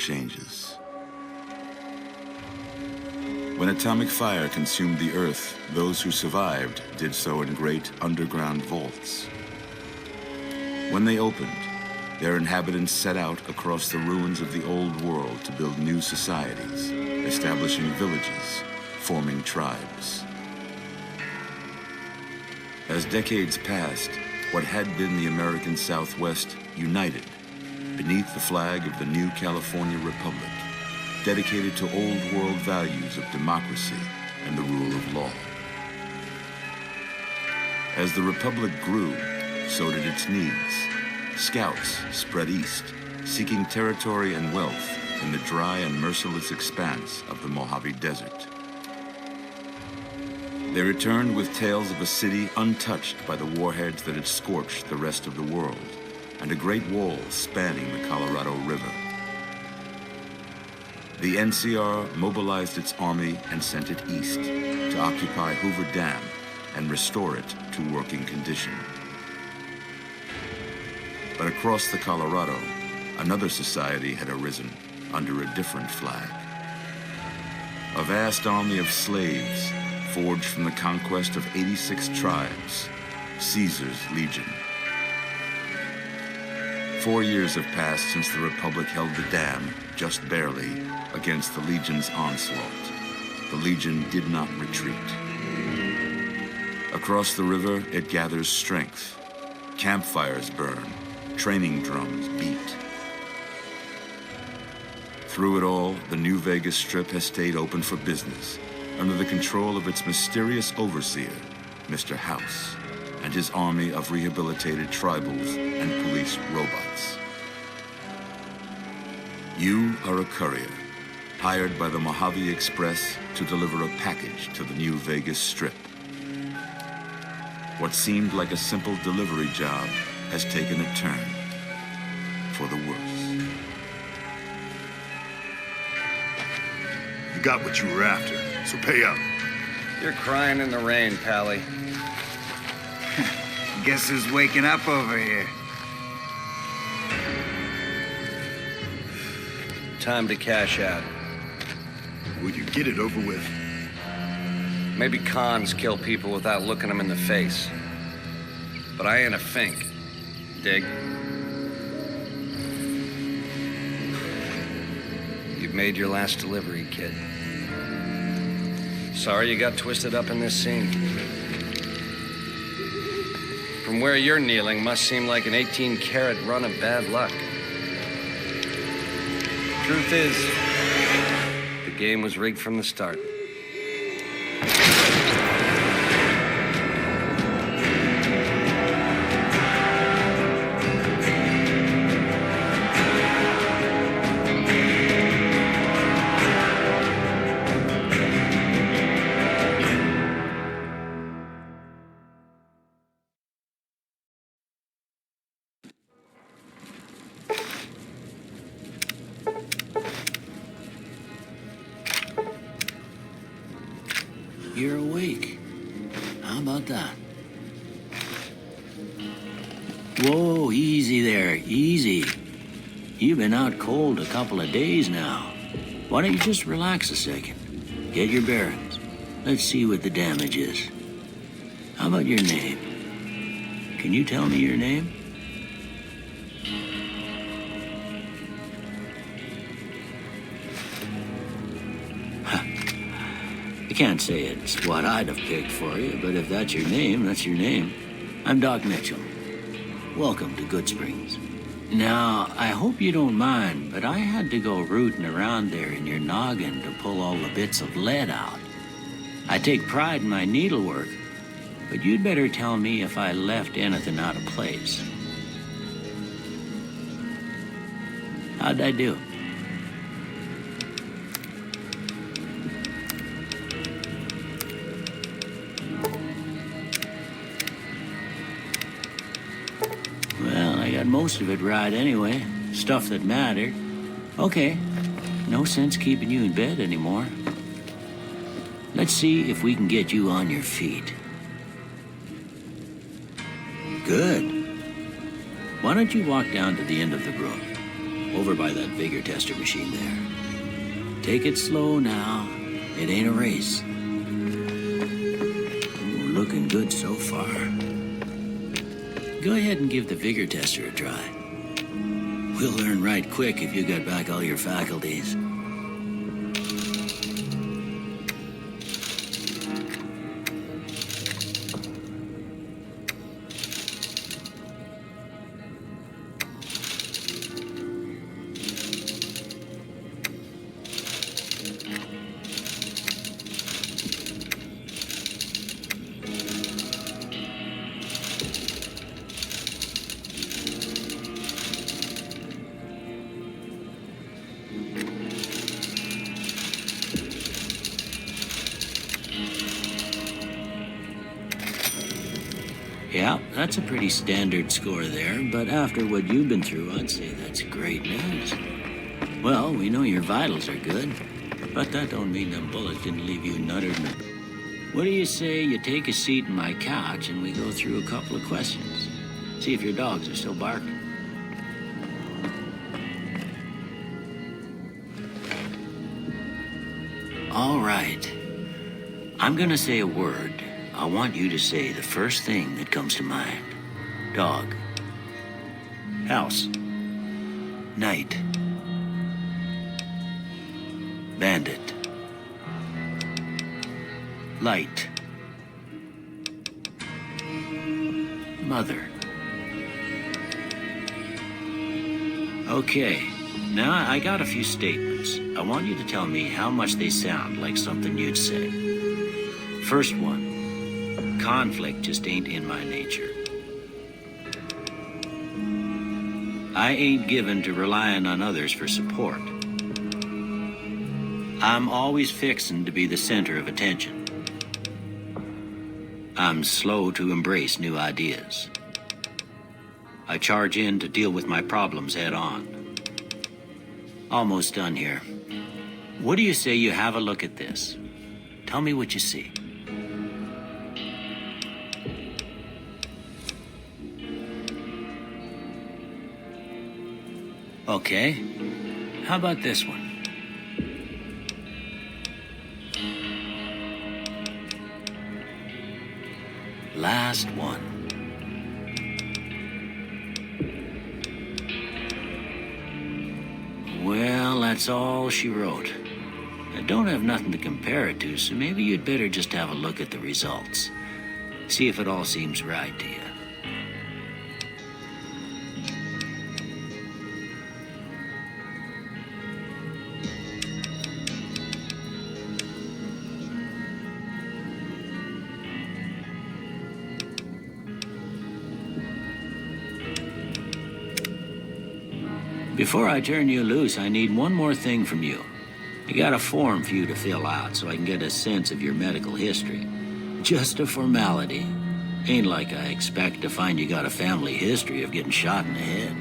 changes. When atomic fire consumed the Earth, those who survived did so in great underground vaults. When they opened, their inhabitants set out across the ruins of the old world to build new societies, establishing villages, forming tribes. As decades passed, what had been the American Southwest united beneath the flag of the new California Republic, dedicated to old world values of democracy and the rule of law. As the Republic grew, so did its needs. Scouts spread east, seeking territory and wealth in the dry and merciless expanse of the Mojave Desert. They returned with tales of a city untouched by the warheads that had scorched the rest of the world, and a great wall spanning the Colorado River. The NCR mobilized its army and sent it east to occupy Hoover Dam and restore it to working condition. But across the Colorado, another society had arisen under a different flag. A vast army of slaves forged from the conquest of 86 tribes, Caesar's Legion. 4 years have passed since the Republic held the dam, just barely, against the Legion's onslaught. The Legion did not retreat. Across the river, it gathers strength. Campfires burn, training drums beat. Through it all, the New Vegas Strip has stayed open for business, under the control of its mysterious overseer, Mr. House, and his army of rehabilitated tribals and police robots. You are a courier, hired by the Mojave Express to deliver a package to the New Vegas Strip. What seemed like a simple delivery job has taken a turn for the worse. You got what you were after, so pay up. You're crying in the rain, Pally. Guess who's waking up over here? Time to cash out. Will you get it over with? Maybe cons kill people without looking them in the face. But I ain't a fink. Dig? You've made your last delivery, kid. Sorry you got twisted up in this scene. From where you're kneeling must seem like an 18-carat run of bad luck. Truth is, the game was rigged from the start. You're awake. How about that? Whoa, easy there, easy. You've been out cold a couple of days now. Why don't you just relax a second? Get your bearings. Let's see what the damage is. How about your name? Can you tell me your name? I can't say it's what I'd have picked for you, but if that's your name, that's your name. I'm Doc Mitchell. Welcome to Goodsprings. Now, I hope you don't mind, but I had to go rooting around there in your noggin to pull all the bits of lead out. I take pride in my needlework, but you'd better tell me if I left anything out of place. How'd I do? Most of it right anyway. Stuff that mattered. Okay. No sense keeping you in bed anymore. Let's see if we can get you on your feet. Good. Why don't you walk down to the end of the room? over by that vigor tester machine there. Take it slow now. It ain't a race. Ooh, looking good so far. Go ahead and give the vigor tester a try. We'll learn right quick if you got back all your faculties. Yeah, that's a pretty standard score there, but after what you've been through, I'd say that's great news. Well, we know your vitals are good, but that don't mean them bullets didn't leave you nuttered. What do you say you take a seat in my couch and we go through a couple of questions? See if your dogs are still barking. All right. I'm gonna say a word. I want you to say the first thing that comes to mind. Dog. House. Night. Bandit. Light. Mother. Okay, now I got a few statements. I want you to tell me how much they sound like something you'd say. First one. Conflict just ain't in my nature. I ain't given to relying on others for support. I'm always fixin' to be the center of attention. I'm slow to embrace new ideas. I charge in to deal with my problems head on. Almost done here. What do you say you have a look at this? Tell me what you see. Okay, how about this one? Last one. Well, that's all she wrote. I don't have nothing to compare it to, so maybe you'd better just have a look at the results. See if it all seems right to you. Before I turn you loose, I need one more thing from you. I got a form for you to fill out so I can get a sense of your medical history. Just a formality. Ain't like I expect to find you got a family history of getting shot in the head.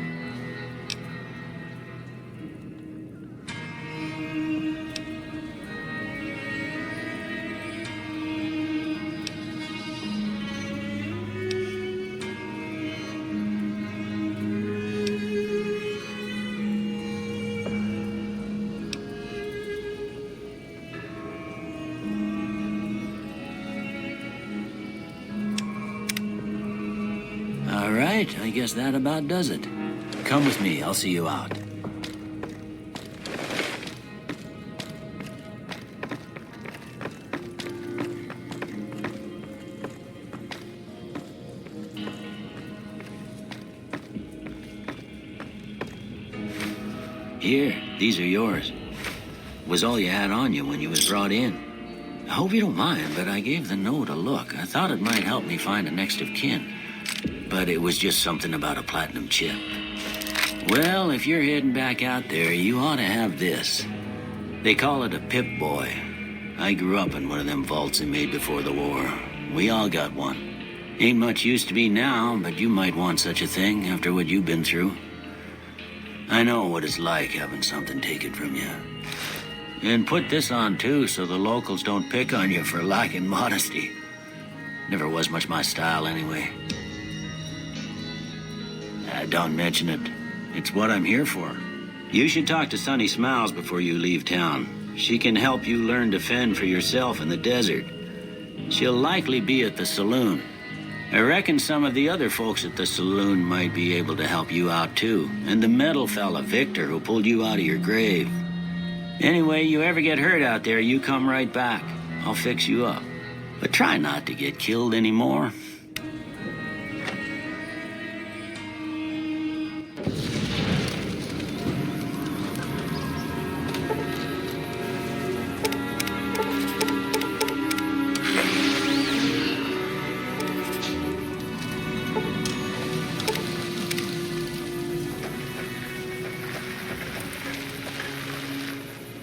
All right, I guess that about does it. Come with me, I'll see you out. Here, these are yours. Was all you had on you when you was brought in. I hope you don't mind, but I gave the note a look. I thought it might help me find a next of kin. But it was just something about a platinum chip. Well, if you're heading back out there, you ought to have this. They call it a Pip-Boy. I grew up in one of them vaults they made before the war. We all got one. Ain't much use to me now, but you might want such a thing after what you've been through. I know what it's like having something taken from you. And put this on, too, so the locals don't pick on you for lacking modesty. Never was much my style, anyway. Don't mention it. It's what I'm here for. You should talk to Sunny Smiles before you leave town. She can help you learn to fend for yourself in the desert. She'll likely be at the saloon. I reckon some of the other folks at the saloon might be able to help you out too. And the metal fella, Victor, who pulled you out of your grave. Anyway, you ever get hurt out there, you come right back. I'll fix you up. But try not to get killed anymore.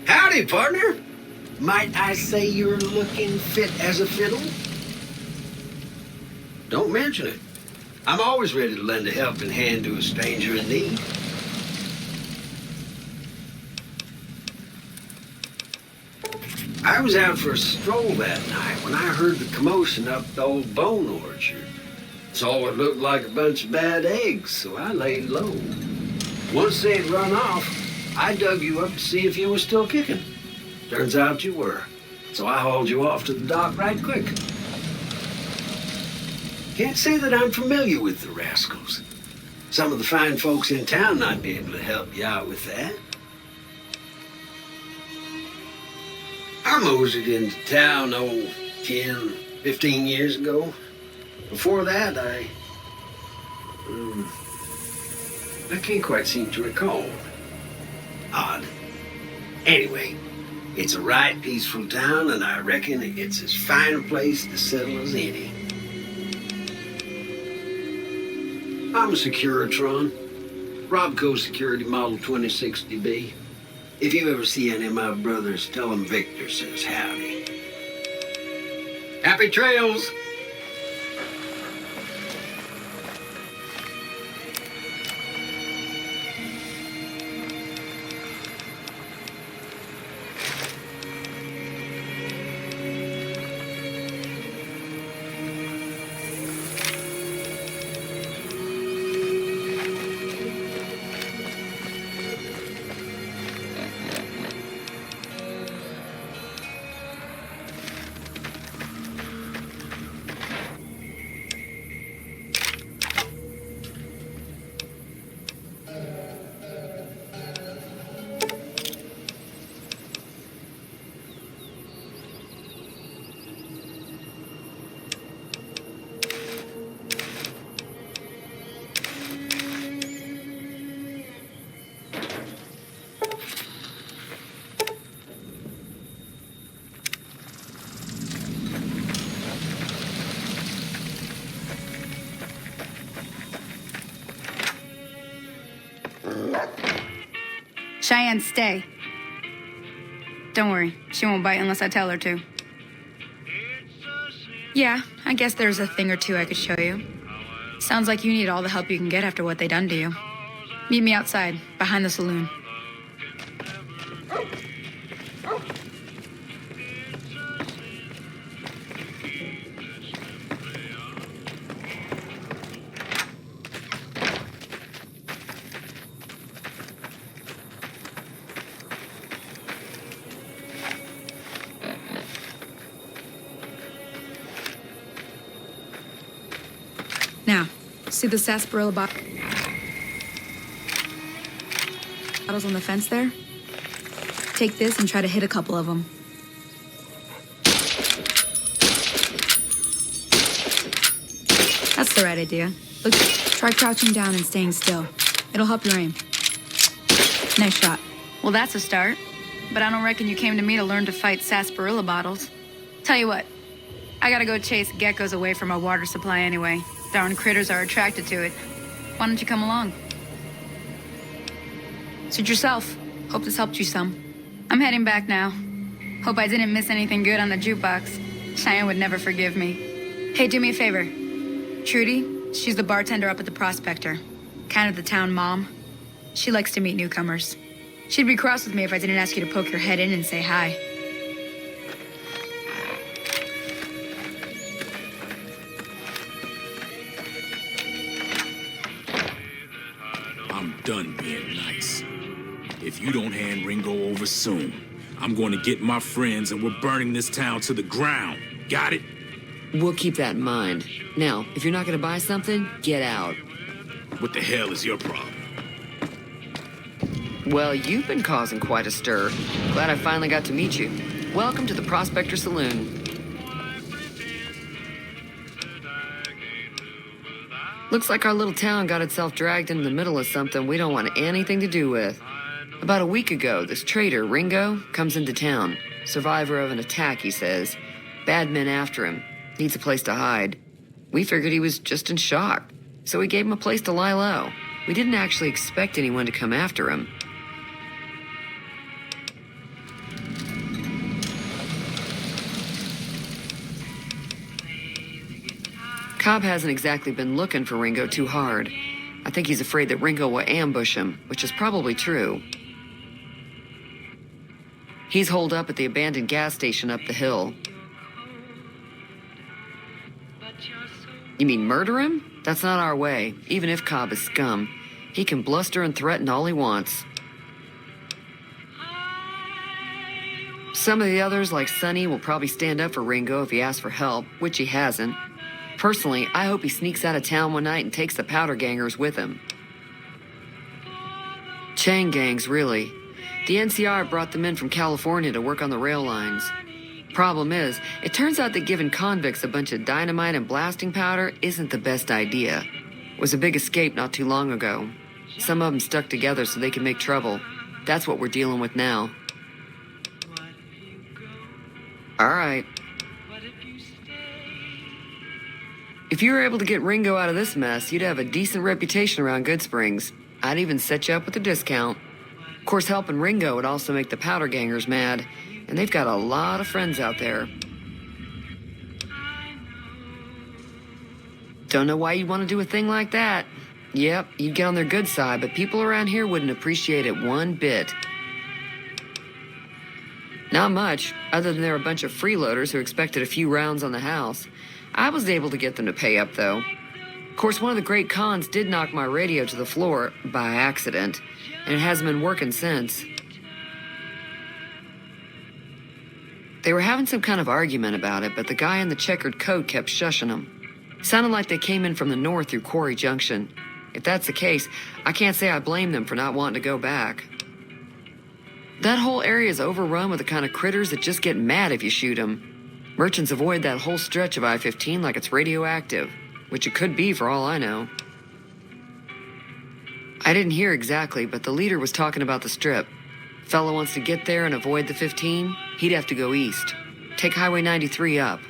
Howdy, partner. Might I say you're looking fit as a fiddle? Don't mention it. I'm always ready to lend a helping hand to a stranger in need. I was out for a stroll that night when I heard the commotion up the old bone orchard. Saw what looked like a bunch of bad eggs, so I laid low. Once they'd run off, I dug you up to see if you were still kicking. Turns out you were. So I hauled you off to the dock right quick. Can't say that I'm familiar with the rascals. Some of the fine folks in town might be able to help you out with that. I moseyed into town, 10, 15 years ago. Before that, I can't quite seem to recall. Odd. Anyway, it's a right peaceful town, and I reckon it's as fine a place to settle as any. I'm a Securitron. Robco Security Model 2060B. If you ever see any of my brothers, tell them Victor says howdy. Happy trails! Cheyenne, stay. Don't worry, she won't bite unless I tell her to. Yeah, I guess there's a thing or two I could show you. Sounds like you need all the help you can get after what they done to you. Meet me outside, behind the saloon. Now, see the sarsaparilla bottles on the fence there? Take this and try to hit a couple of them. That's the right idea. Look, try crouching down and staying still. It'll help your aim. Nice shot. Well, that's a start. But I don't reckon you came to me to learn to fight sarsaparilla bottles. Tell you what, I gotta go chase geckos away from our water supply anyway. Darn critters are attracted to it. Why don't you come along? Suit yourself. Hope this helped you some. I'm heading back now. Hope I didn't miss anything good on the jukebox. Cheyenne would never forgive me. Hey, do me a favor. Trudy, she's the bartender up at the Prospector. Kind of the town mom. She likes to meet newcomers. She'd be cross with me if I didn't ask you to poke your head in and say hi. I'm done being nice. If you don't hand Ringo over soon, I'm going to get my friends and we're burning this town to the ground. Got it? We'll keep that in mind. Now, if you're not gonna buy something, get out. What the hell is your problem? Well, you've been causing quite a stir. Glad I finally got to meet you. Welcome to the Prospector Saloon. Looks like our little town got itself dragged into the middle of something we don't want anything to do with. About a week ago, this traitor, Ringo, comes into town. Survivor of an attack, he says. Bad men after him. Needs a place to hide. We figured he was just in shock, so we gave him a place to lie low. We didn't actually expect anyone to come after him. Cobb hasn't exactly been looking for Ringo too hard. I think he's afraid that Ringo will ambush him, which is probably true. He's holed up at the abandoned gas station up the hill. You mean murder him? That's not our way, even if Cobb is scum. He can bluster and threaten all he wants. Some of the others, like Sonny, will probably stand up for Ringo if he asks for help, which he hasn't. Personally, I hope he sneaks out of town one night and takes the powder gangers with him. Chain gangs, really. The NCR brought them in from California to work on the rail lines. Problem is, it turns out that giving convicts a bunch of dynamite and blasting powder isn't the best idea. It was a big escape not too long ago. Some of them stuck together so they could make trouble. That's what we're dealing with now. All right. If you were able to get Ringo out of this mess, you'd have a decent reputation around Good Springs. I'd even set you up with a discount. Of course, helping Ringo would also make the powder gangers mad, and they've got a lot of friends out there. Don't know why you'd want to do a thing like that. Yep, you'd get on their good side, but people around here wouldn't appreciate it one bit. Not much, other than they're a bunch of freeloaders who expected a few rounds on the house. I was able to get them to pay up, though. Of course, one of the great cons did knock my radio to the floor by accident, and it hasn't been working since. They were having some kind of argument about it, but the guy in the checkered coat kept shushing them. Sounded like they came in from the north through Quarry Junction. If that's the case, I can't say I blame them for not wanting to go back. That whole area is overrun with the kind of critters that just get mad if you shoot them. Merchants avoid that whole stretch of I-15 like it's radioactive, which it could be for all I know. I didn't hear exactly, but the leader was talking about the strip. Fella wants to get there and avoid the 15, he'd have to go east. Take Highway 93 up.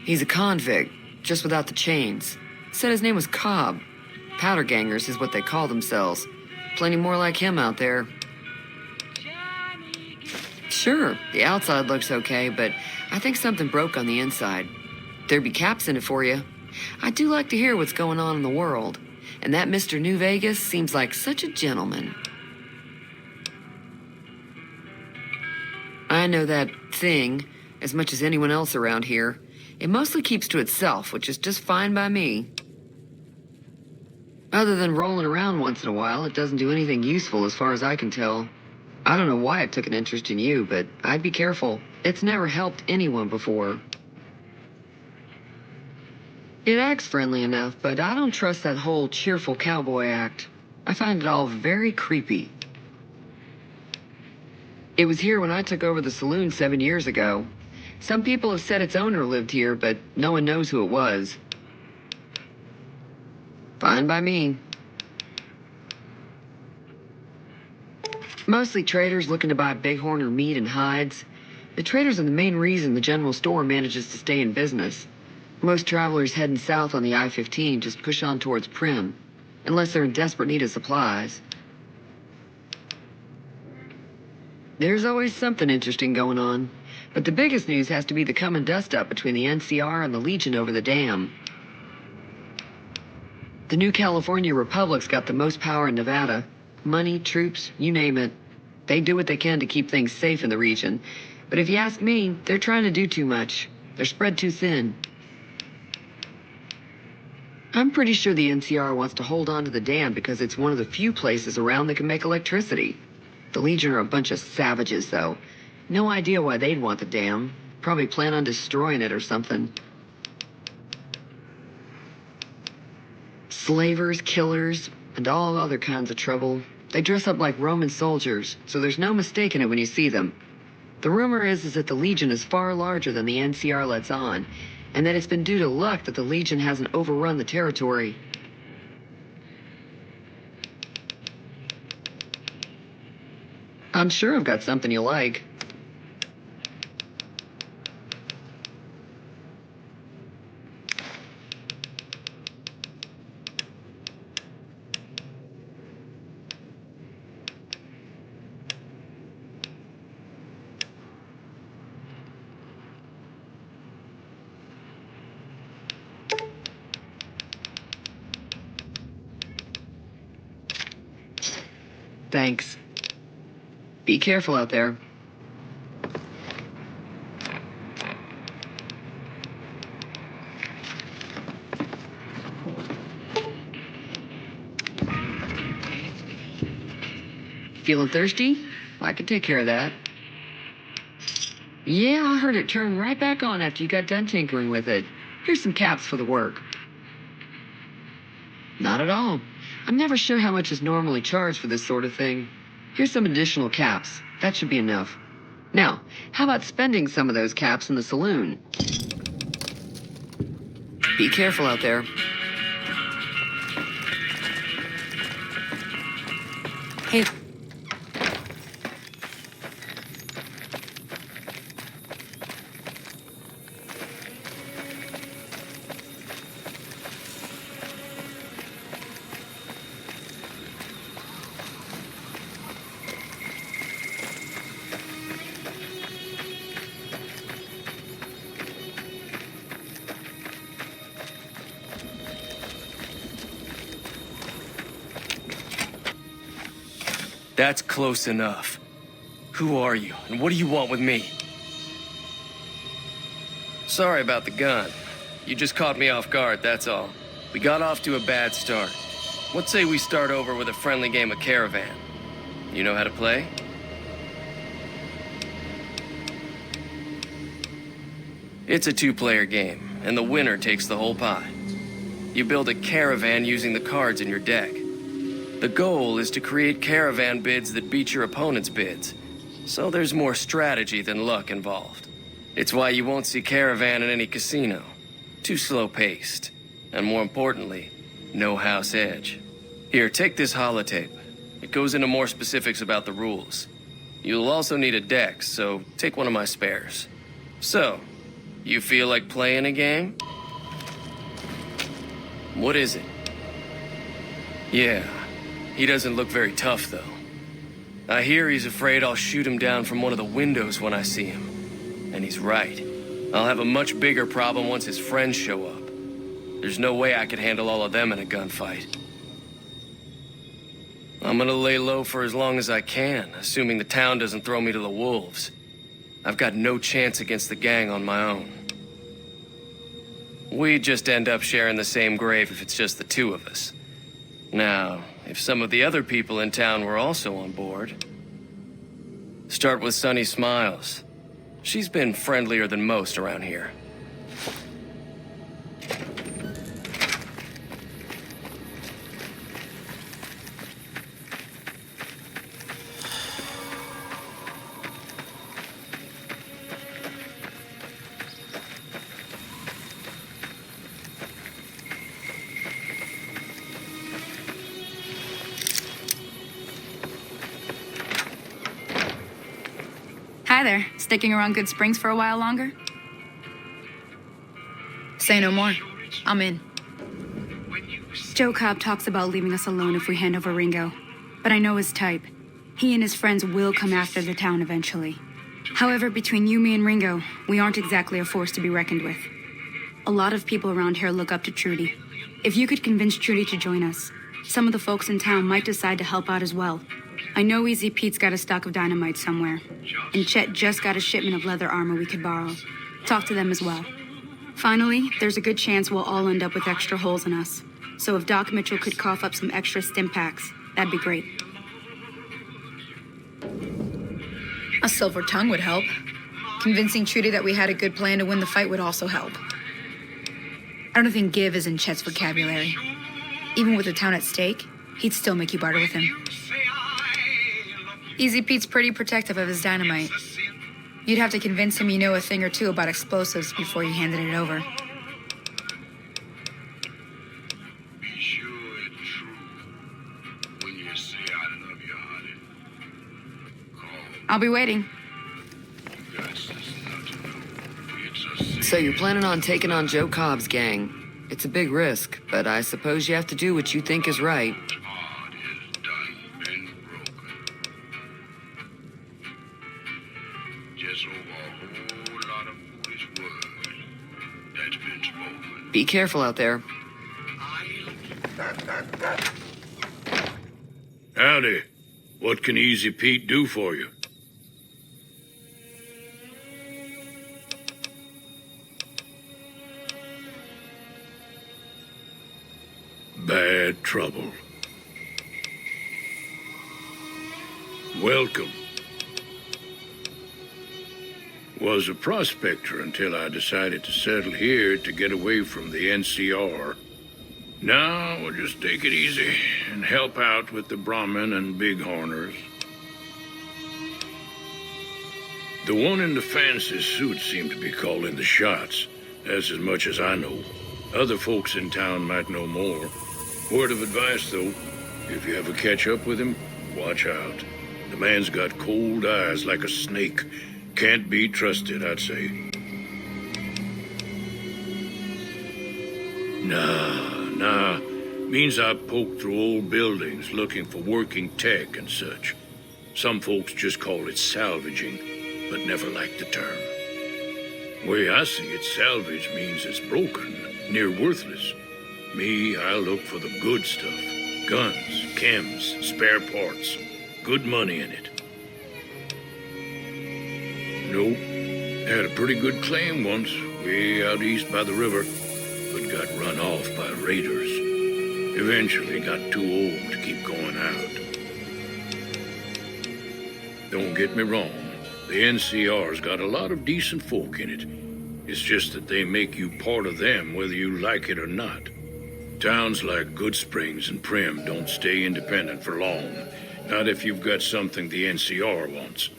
He's a convict, just without the chains. Said his name was Cobb. Powder gangers is what they call themselves. Plenty more like him out there. Sure, the outside looks okay, but I think something broke on the inside. There'd be caps in it for you. I do like to hear what's going on in the world, and that Mr. New Vegas seems like such a gentleman. I know that thing as much as anyone else around here. It mostly keeps to itself, which is just fine by me. Other than rolling around once in a while, it doesn't do anything useful as far as I can tell. I don't know why it took an interest in you, but I'd be careful. It's never helped anyone before. It acts friendly enough, but I don't trust that whole cheerful cowboy act. I find it all very creepy. It was here when I took over the saloon 7 years ago. Some people have said its owner lived here, but no one knows who it was. Fine by me. Mostly traders looking to buy bighorn or meat and hides. The traders are the main reason the general store manages to stay in business. Most travelers heading south on the I-15 just push on towards Prim, unless they're in desperate need of supplies. There's always something interesting going on, but the biggest news has to be the coming dust-up between the NCR and the Legion over the dam. The new California Republic's got the most power in Nevada. Money, troops, you name it. They do what they can to keep things safe in the region. But if you ask me, they're trying to do too much. They're spread too thin. I'm pretty sure the NCR wants to hold on to the dam because it's one of the few places around that can make electricity. The Legion are a bunch of savages, though. No idea why they'd want the dam. Probably plan on destroying it or something. Slavers, killers, and all other kinds of trouble. They dress up like Roman soldiers, so there's no mistaking it when you see them. The rumor is that the Legion is far larger than the NCR lets on, and that it's been due to luck that the Legion hasn't overrun the territory. I'm sure I've got something you like. Thanks. Be careful out there. Feeling thirsty? I can take care of that. Yeah, I heard it turn right back on after you got done tinkering with it. Here's some caps for the work. Not at all. I'm never sure how much is normally charged for this sort of thing. Here's some additional caps. That should be enough. Now, how about spending some of those caps in the saloon? Be careful out there. Hey, That's close enough. Who are you, and what do you want with me? Sorry about the gun. You just caught me off guard, that's all. We got off to a bad start. What say we start over with a friendly game of Caravan? You know how to play? It's a two-player game, and the winner takes the whole pie. You build a caravan using the cards in your deck. The goal is to create caravan bids that beat your opponent's bids, so there's more strategy than luck involved. It's why you won't see caravan in any casino. Too slow-paced, and more importantly, no house edge. Here, take this holotape. It goes into more specifics about the rules. You'll also need a deck, so take one of my spares. So, you feel like playing a game? What is it? Yeah. He doesn't look very tough, though. I hear he's afraid I'll shoot him down from one of the windows when I see him. And he's right. I'll have a much bigger problem once his friends show up. There's no way I could handle all of them in a gunfight. I'm gonna lay low for as long as I can, assuming the town doesn't throw me to the wolves. I've got no chance against the gang on my own. We'd just end up sharing the same grave if it's just the two of us. Now, if some of the other people in town were also on board. Start with Sunny Smiles. She's been friendlier than most around here. hi there. Sticking around Good Springs for a while longer? Say no more. I'm in. Joe Cobb talks about leaving us alone if we hand over Ringo. But I know his type. He and his friends will come after the town eventually. However, between you, me, and Ringo, we aren't exactly a force to be reckoned with. A lot of people around here look up to Trudy. If you could convince Trudy to join us, some of the folks in town might decide to help out as well. I know Easy Pete's got a stock of dynamite somewhere, and Chet just got a shipment of leather armor we could borrow. Talk to them as well. Finally, there's a good chance we'll all end up with extra holes in us. So if Doc Mitchell could cough up some extra stim packs, that'd be great. A silver tongue would help. Convincing Trudy that we had a good plan to win the fight would also help. I don't think give is in Chet's vocabulary. Even with the town at stake, he'd still make you barter with him. Easy Pete's pretty protective of his dynamite. You'd have to convince him you know a thing or two about explosives before you handed it over. Be sure it's true when you say I love you, honey. Call. I'll be waiting. You guys listen not to know. It's a So you're planning on taking on Joe Cobb's gang. It's a big risk, but I suppose you have to do what you think is right. heart is done and broken. Just over a whole lot of foolish words that's been spoken. Be careful out there. Howdy. What can Easy Pete do for you? Bad trouble. Welcome. Was a prospector until I decided to settle here to get away from the NCR. Now we'll just take it easy and help out with the Brahmin and Bighorners. The one in the fancy suit seemed to be calling the shots. That's as much as I know. Other folks in town might know more. Word of advice, though, if you ever catch up with him, watch out. The man's got cold eyes like a snake. Can't be trusted, I'd say. Nah. Means I poke through old buildings looking for working tech and such. Some folks just call it salvaging, but never liked the term. Way I see it, salvage means it's broken, near worthless. Me, I look for the good stuff. Guns, chems, spare parts. Good money in it. Nope. Had a pretty good claim once, way out east by the river, but got run off by raiders. Eventually got too old to keep going out. Don't get me wrong, the NCR's got a lot of decent folk in it. It's just that they make you part of them whether you like it or not. Towns like Goodsprings and Prim don't stay independent for long. Not if you've got something the NCR wants.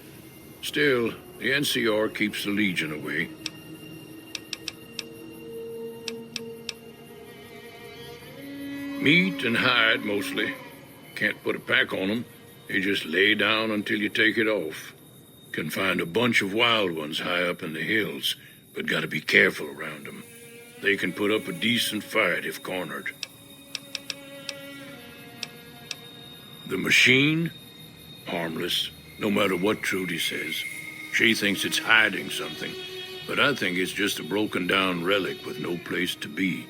Still, the NCR keeps the Legion away. Meat and hide, mostly. Can't put a pack on them. They just lay down until you take it off. Can find a bunch of wild ones high up in the hills, but gotta be careful around them. They can put up a decent fight if cornered. The machine? Harmless, no matter what Trudy says. She thinks it's hiding something, but I think it's just a broken down relic with no place to be.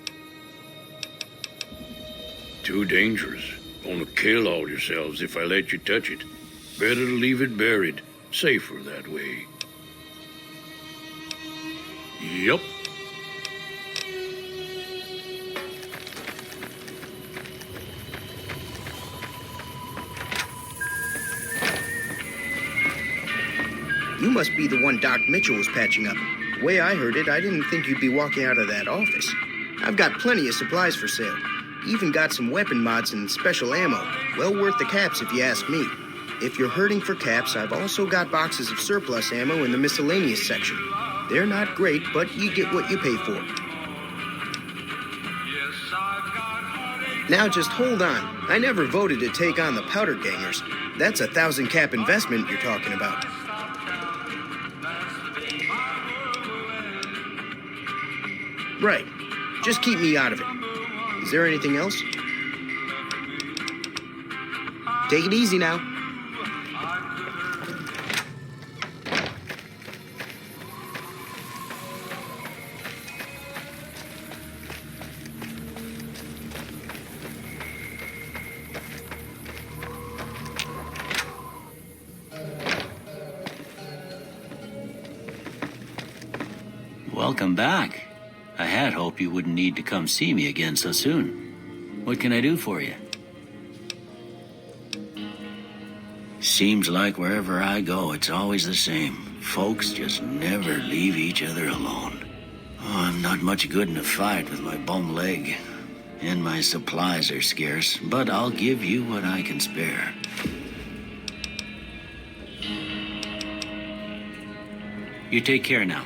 Too dangerous. Gonna kill all yourselves if I let you touch it. Better to leave it buried. Safer that way. Yup. You must be the one Doc Mitchell was patching up. The way I heard it, I didn't think you'd be walking out of that office. I've got plenty of supplies for sale. Even got some weapon mods and special ammo. Well worth the caps if you ask me. If you're hurting for caps, I've also got boxes of surplus ammo in the miscellaneous section. They're not great, but you get what you pay for. Now just hold on. I never voted to take on the powder gangers. That's a 1,000 cap investment you're talking about. Right. Just keep me out of it. Is there anything else? Take it easy now. Welcome back. I had hoped you wouldn't need to come see me again so soon. What can I do for you? Seems like wherever I go, it's always the same. Folks just never leave each other alone. Oh, I'm not much good in a fight with my bum leg. And my supplies are scarce, but I'll give you what I can spare. You take care now.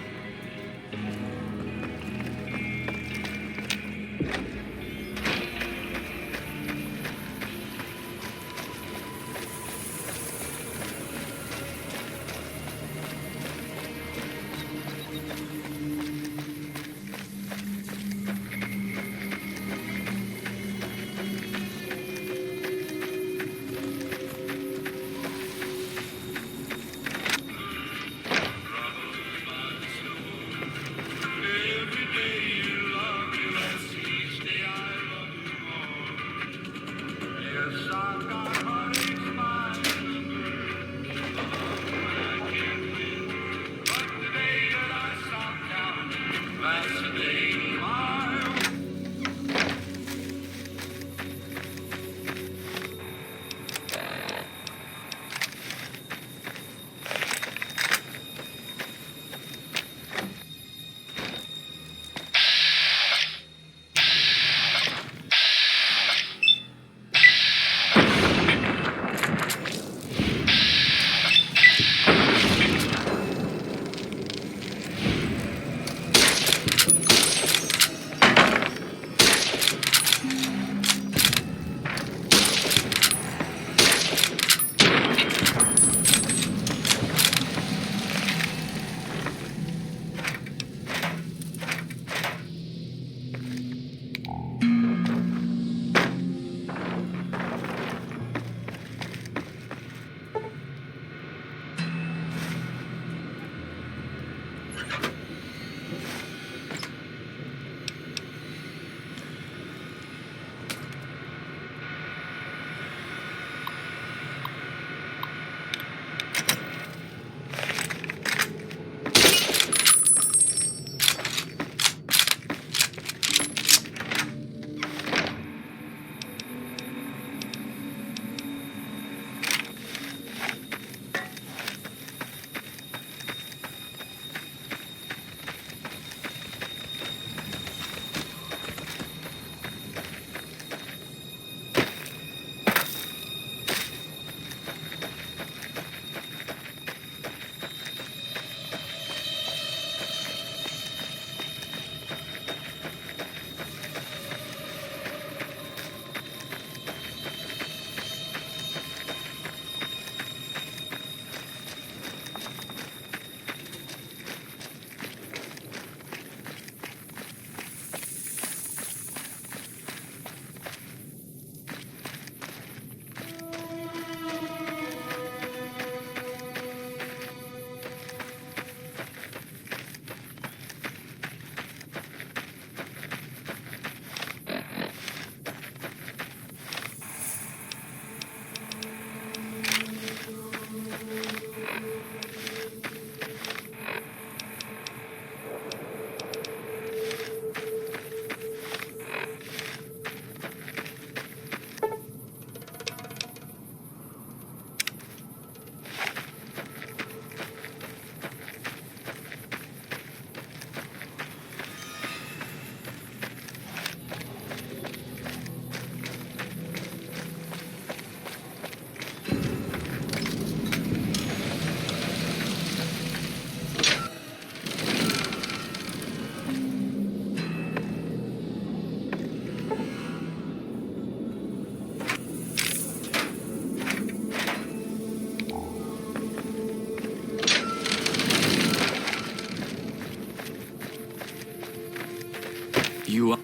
You...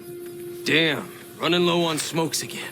Damn, running low on smokes again.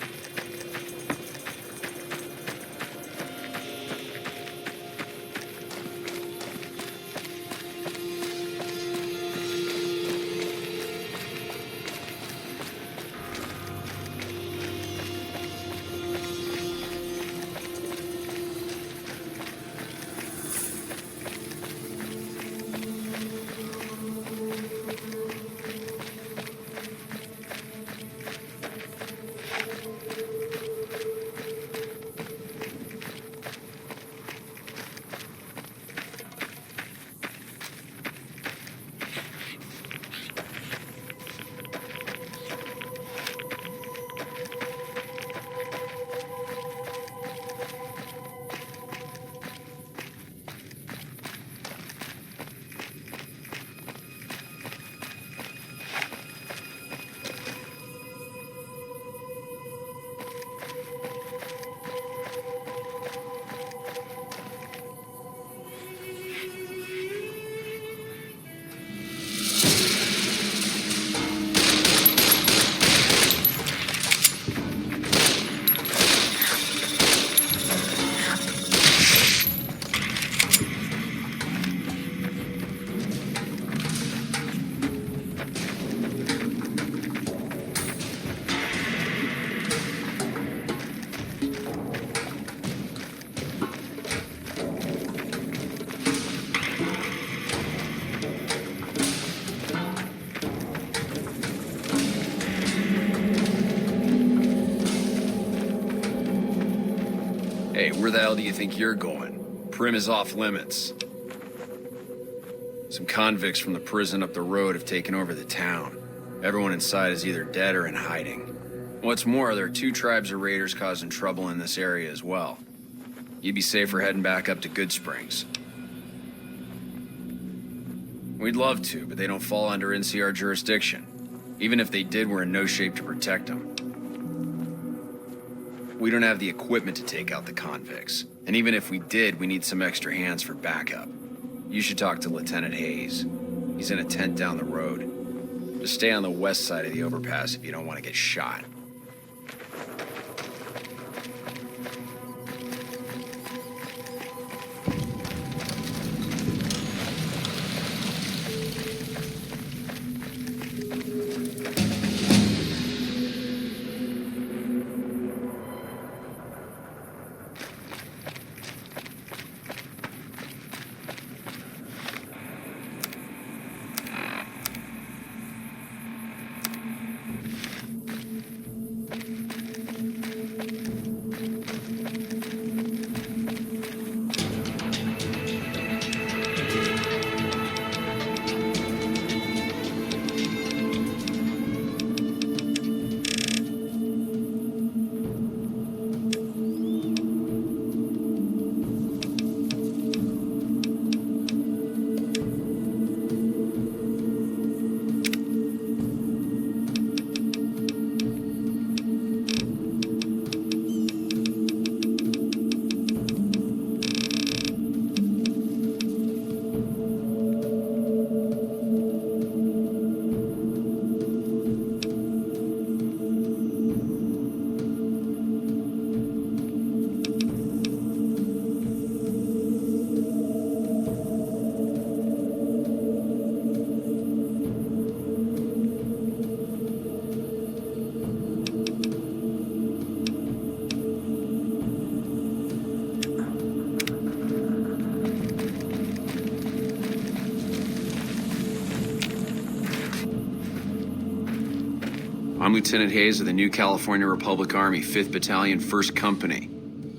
Where the hell do you think you're going? Prim is off limits. Some convicts from the prison up the road have taken over the town. Everyone inside is either dead or in hiding. What's more, there are 2 tribes of raiders causing trouble in this area as well. You'd be safer heading back up to Good Springs. We'd love to, but they don't fall under NCR jurisdiction. Even if they did, we're in no shape to protect them. We don't have the equipment to take out the convicts. And even if we did, we need some extra hands for backup. You should talk to Lieutenant Hayes. He's in a tent down the road. Just stay on the west side of the overpass if you don't want to get shot. I'm Lieutenant Hayes of the New California Republic Army, 5th Battalion, 1st Company.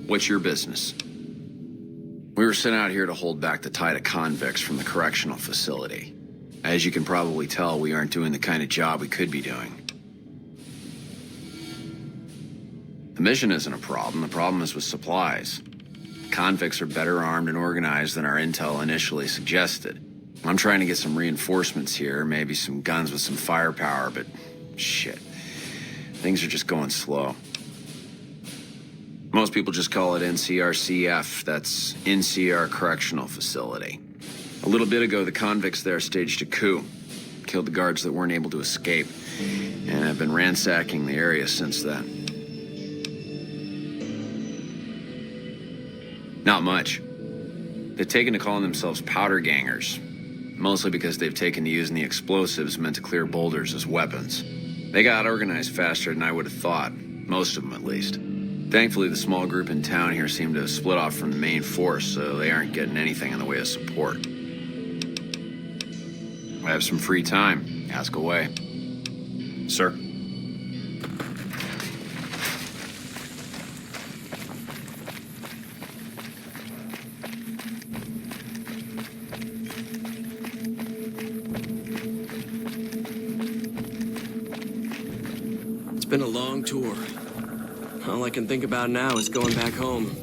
What's your business? We were sent out here to hold back the tide of convicts from the correctional facility. As you can probably tell, we aren't doing the kind of job we could be doing. The mission isn't a problem. The problem is with supplies. Convicts are better armed and organized than our intel initially suggested. I'm trying to get some reinforcements here, maybe some guns with some firepower, but shit. Things are just going slow. Most people just call it NCRCF. That's NCR Correctional Facility. A little bit ago, the convicts there staged a coup. Killed the guards that weren't able to escape. And have been ransacking the area since then. Not much. They've taken to calling themselves powder gangers. Mostly because they've taken to using the explosives meant to clear boulders as weapons. They got organized faster than I would have thought. Most of them, at least. Thankfully, the small group in town here seem to have split off from the main force, so they aren't getting anything in the way of support. I have some free time. Ask away. Sir? It's been a long tour. All I can think about now is going back home.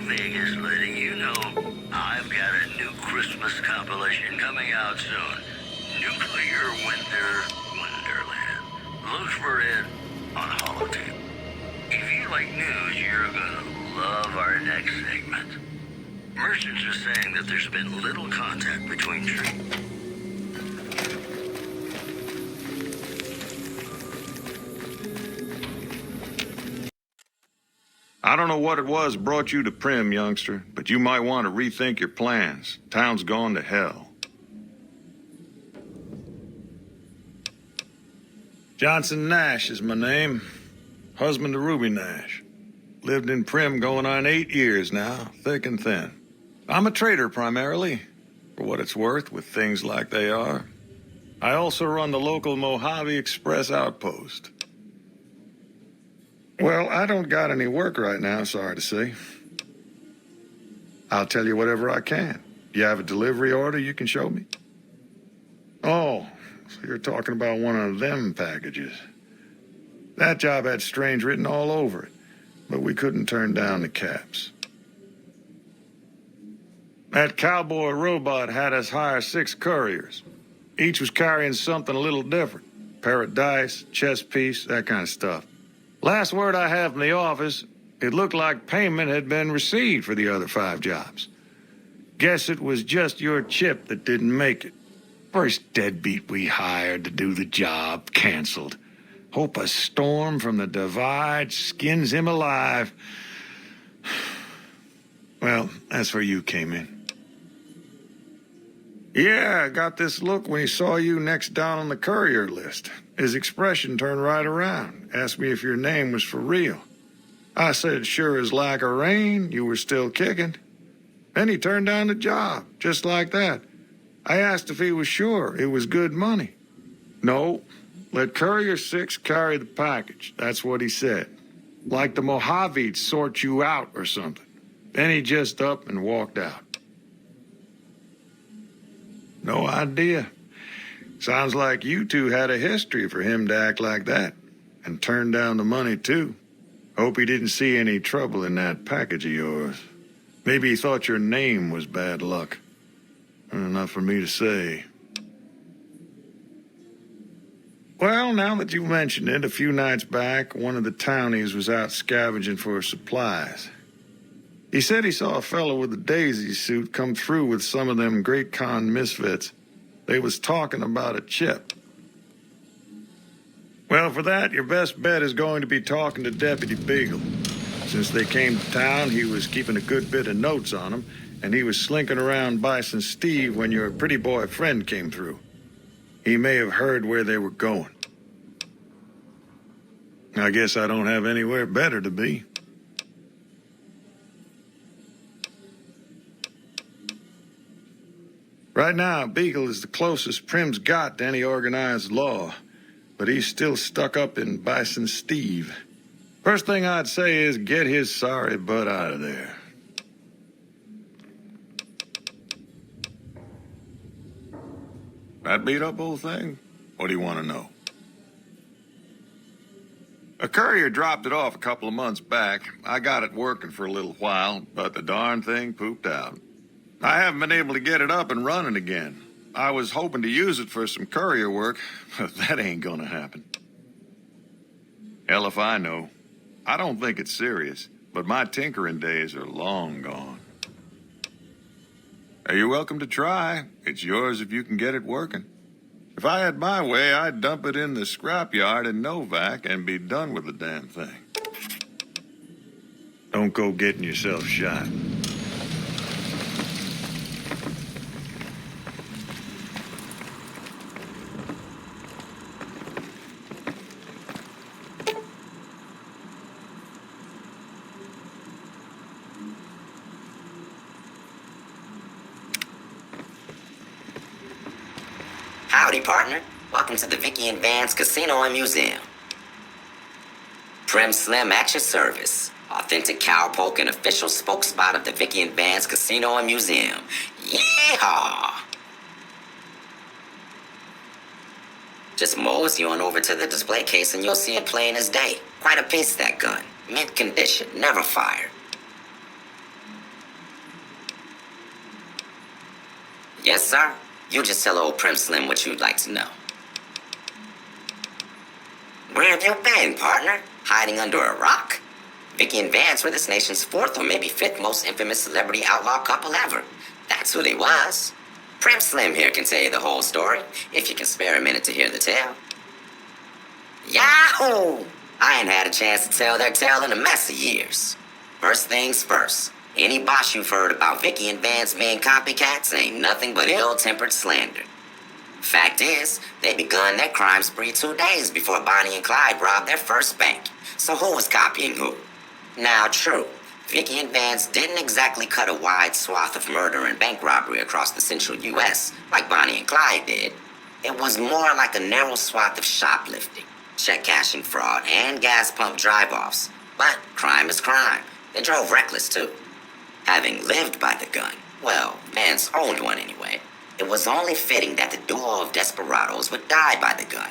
Vegas letting you know I've got a new Christmas compilation coming out soon. Nuclear Winter Wonderland. Look for it on holotape. If you like news, you're gonna love our next segment. Merchants are saying that there's been little contact between trees. I don't know what it was brought you to Prim, youngster, but you might want to rethink your plans. Town's gone to hell. Johnson Nash is my name. Husband to Ruby Nash. Lived in Prim going on 8 years now, thick and thin. I'm a trader primarily, for what it's worth with things like they are. I also run the local Mojave Express outpost. Well, I don't got any work right now, sorry to say. I'll tell you whatever I can. You have a delivery order you can show me? Oh, so you're talking about one of them packages. That job had strange written all over it, but we couldn't turn down the caps. That cowboy robot had us hire 6 couriers. Each was carrying something a little different. Pair of dice, chess piece, that kind of stuff. Last word I have from the office, it looked like payment had been received for the other 5 jobs. Guess it was just your chip that didn't make it. First deadbeat we hired to do the job canceled. Hope a storm from the divide skins him alive. Well, that's where you came in. Yeah, I got this look when he saw you next down on the courier list. His expression turned right around, asked me if your name was for real. I said, sure as like a rain, you were still kicking. Then he turned down the job, just like that. I asked if he was sure it was good money. No, let Courier 6 carry the package, that's what he said. Like the Mojave'd sort you out or something. Then he just up and walked out. No idea. Sounds like you two had a history for him to act like that. And turn down the money, too. Hope he didn't see any trouble in that package of yours. Maybe he thought your name was bad luck. Enough for me to say. Well, now that you've mentioned it, a few nights back, one of the townies was out scavenging for supplies. He said he saw a fellow with a daisy suit come through with some of them Great Con misfits. They was talking about a chip. Well, for that, your best bet is going to be talking to Deputy Beagle. Since they came to town, he was keeping a good bit of notes on them, and he was slinking around Bison Steve when your pretty boy friend came through. He may have heard where they were going. I guess I don't have anywhere better to be. Right now, Beagle is the closest Prim's got to any organized law, but he's still stuck up in Bison Steve. First thing I'd say is get his sorry butt out of there. That beat up old thing? What do you want to know? A courier dropped it off a couple of months back. I got it working for a little while, but the darn thing pooped out. I haven't been able to get it up and running again. I was hoping to use it for some courier work, but that ain't gonna happen. Hell if I know. I don't think it's serious, but my tinkering days are long gone. You're welcome to try. It's yours if you can get it working. If I had my way, I'd dump it in the scrapyard in Novak and be done with the damn thing. Don't go getting yourself shot. Howdy, partner. Welcome to the Vicky and Vance Casino and Museum. Prim Slim at your service. Authentic cowpoke and official spokespot of the Vicky and Vance Casino and Museum. Yeehaw! Just mosey on over to the display case and you'll see it plain as day. Quite a piece, that gun. Mint condition, never fired. Yes, sir? You just tell old Prim Slim what you'd like to know. Where have you been, partner? Hiding under a rock? Vicky and Vance were this nation's fourth or maybe fifth most infamous celebrity outlaw couple ever. That's who they was. Prim Slim here can tell you the whole story, if you can spare a minute to hear the tale. Yahoo! I ain't had a chance to tell their tale in a mess of years. First things first, any bosh you've heard about Vicky and Vance being copycats ain't nothing but ill-tempered slander. Fact is, they begun their crime spree 2 days before Bonnie and Clyde robbed their first bank. So who was copying who? Now, true, Vicky and Vance didn't exactly cut a wide swath of murder and bank robbery across the central U.S. like Bonnie and Clyde did. It was more like a narrow swath of shoplifting, check cashing fraud, and gas pump drive-offs. But crime is crime. They drove reckless, too. Having lived by the gun, well, Vance owned one anyway, it was only fitting that the duo of desperados would die by the gun.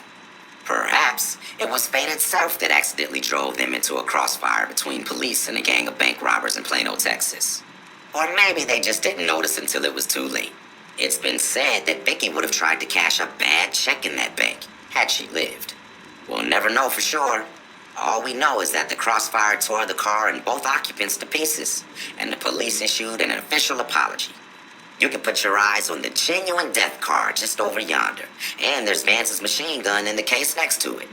Perhaps it was fate itself that accidentally drove them into a crossfire between police and a gang of bank robbers in Plano, Texas. Or maybe they just didn't notice until it was too late. It's been said that Vicky would have tried to cash a bad check in that bank had she lived. We'll never know for sure. All we know is that the crossfire tore the car and both occupants to pieces, and the police issued an official apology. You can put your eyes on the genuine death car just over yonder, and there's Vance's machine gun in the case next to it.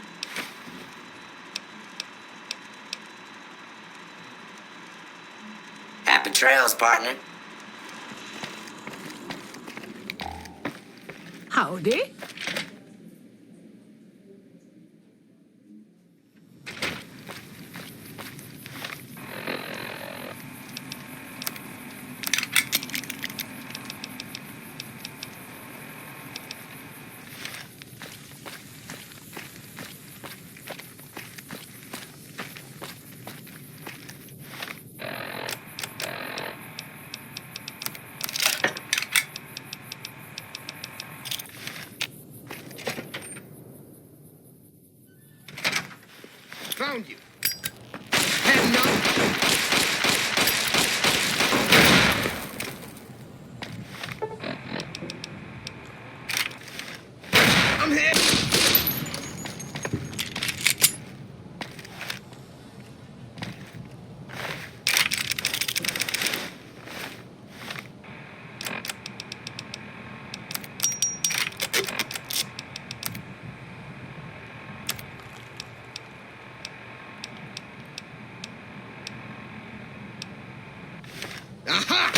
Happy trails, partner. Howdy. Found you. Had enough? I'm hit. Aha!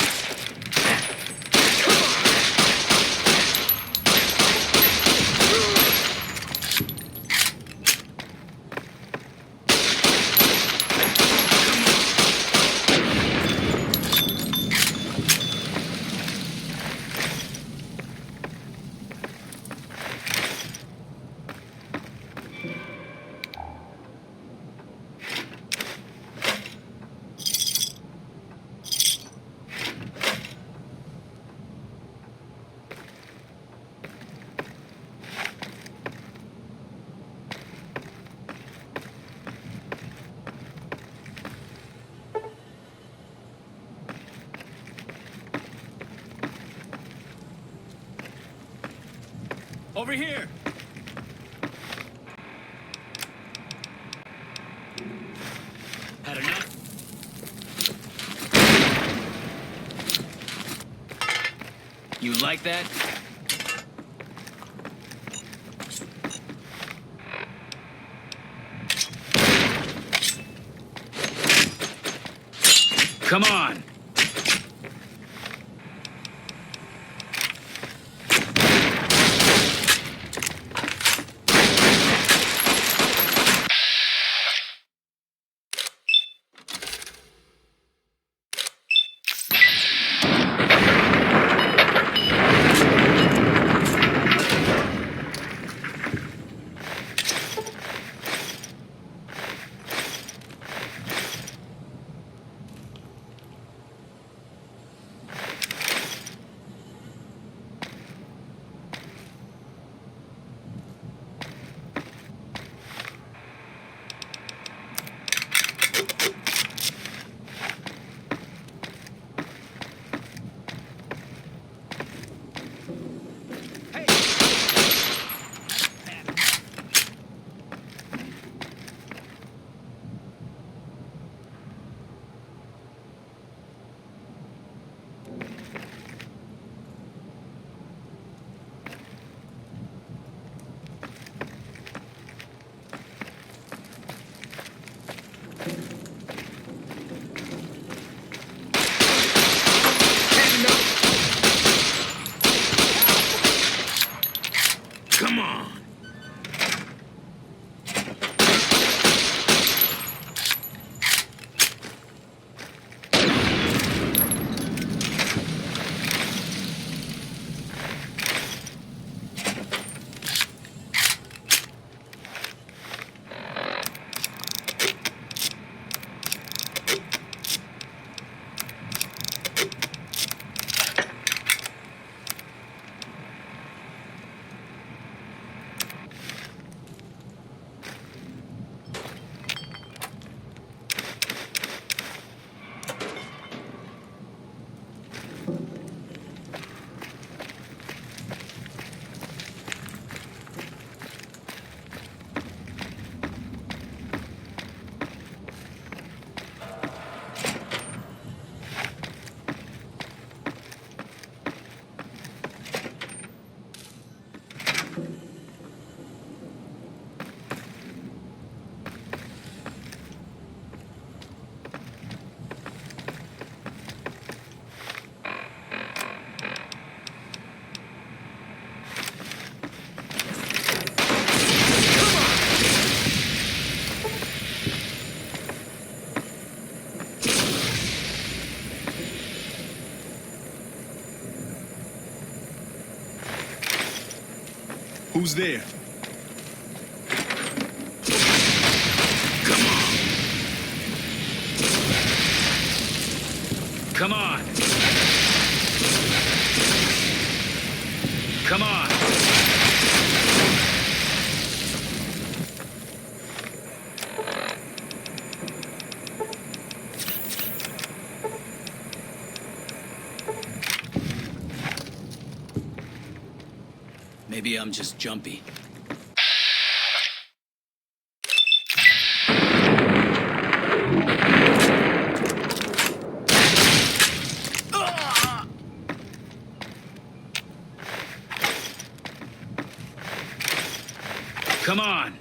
Over here! Had enough? You like that? Come on! Who's there? Come on. Come on. Maybe I'm just jumpy. Come on.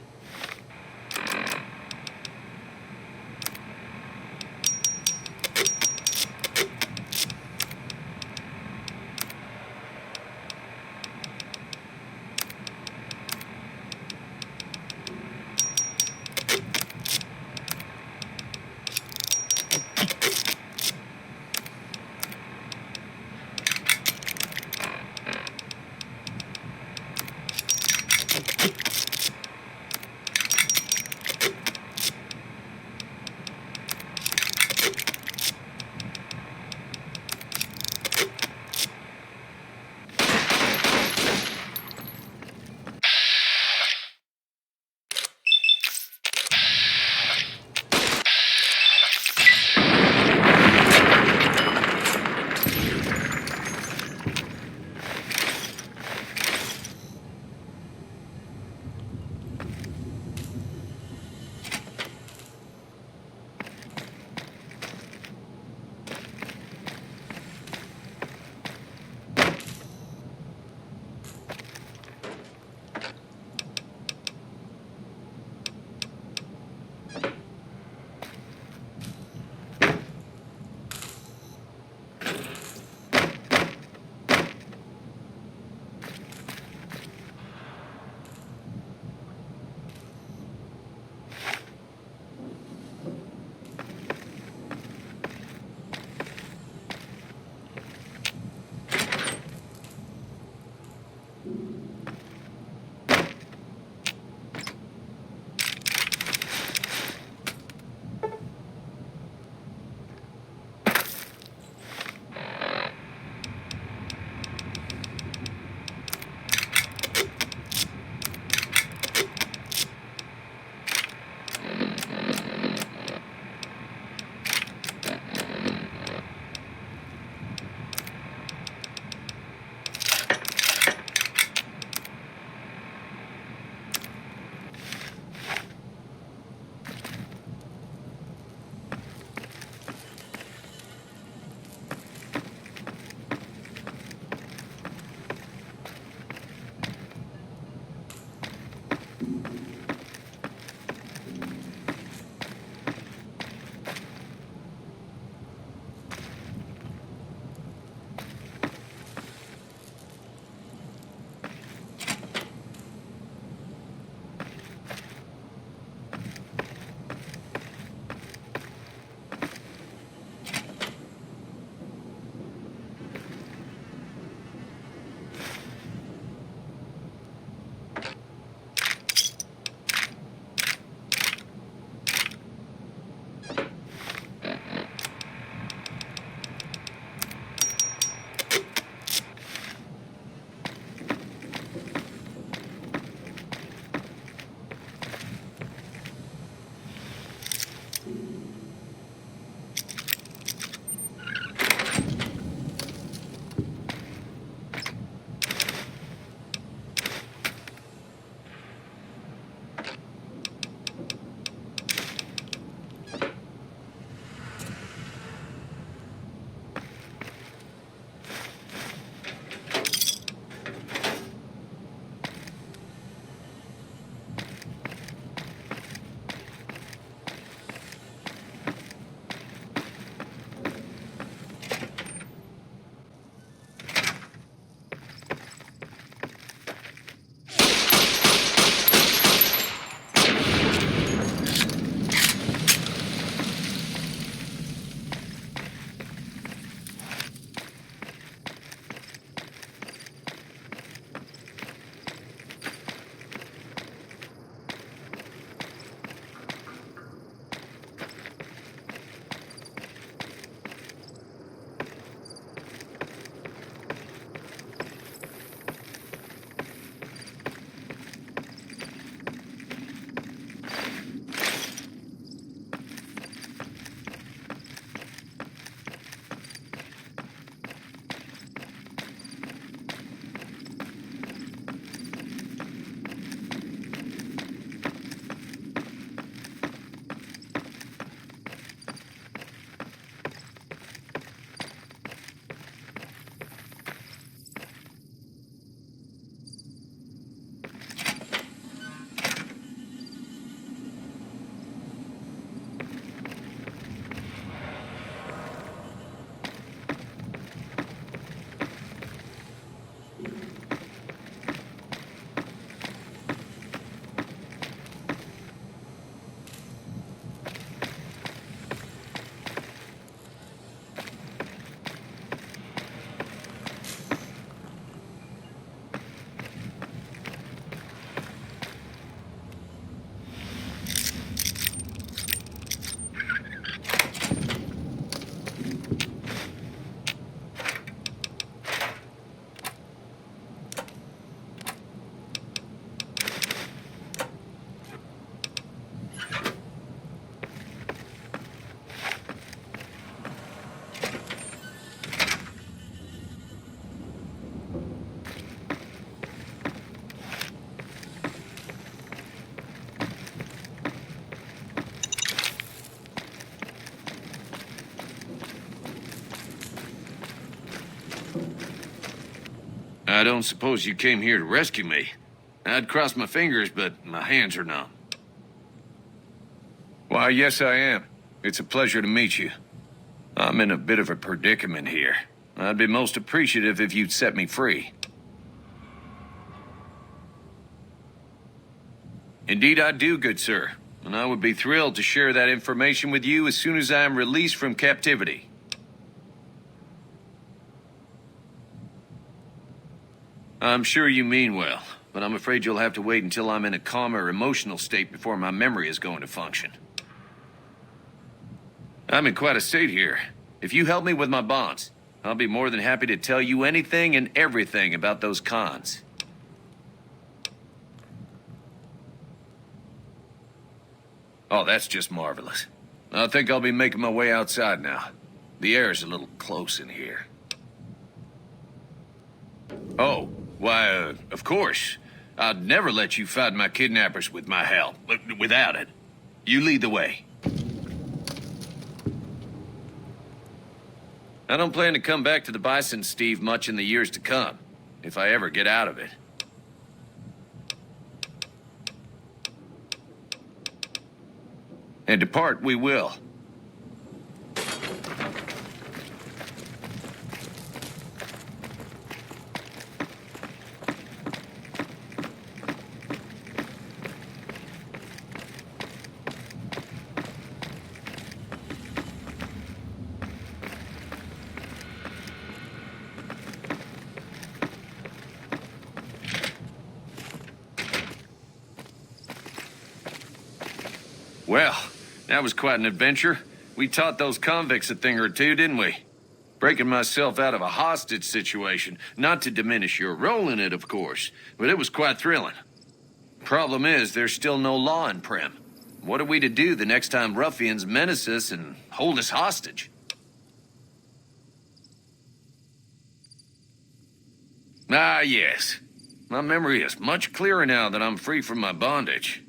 I don't suppose you came here to rescue me. I'd cross my fingers, but my hands are numb. Why, yes, I am. It's a pleasure to meet you. I'm in a bit of a predicament here. I'd be most appreciative if you'd set me free. Indeed I do, good sir. And I would be thrilled to share that information with you as soon as I am released from captivity. I'm sure you mean well, but I'm afraid you'll have to wait until I'm in a calmer emotional state before my memory is going to function. I'm in quite a state here. If you help me with my bonds, I'll be more than happy to tell you anything and everything about those cons. Oh, that's just marvelous. I think I'll be making my way outside now. The air's a little close in here. Oh, why, of course. I'd never let you fight my kidnappers with my help, without it. You lead the way. I don't plan to come back to the Bison, Steve, much in the years to come, if I ever get out of it. And depart we will. Well, that was quite an adventure. We taught those convicts a thing or two, didn't we? Breaking myself out of a hostage situation. Not to diminish your role in it, of course, but it was quite thrilling. Problem is, there's still no law in Prim. What are we to do the next time ruffians menace us and hold us hostage? Ah, yes. My memory is much clearer now that I'm free from my bondage.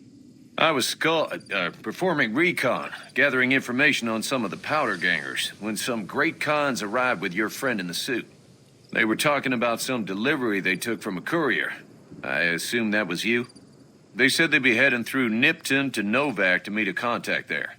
I was performing recon, gathering information on some of the powder gangers, when some great cons arrived with your friend in the suit. They were talking about some delivery they took from a courier. I assume that was you? They said they'd be heading through Nipton to Novak to meet a contact there.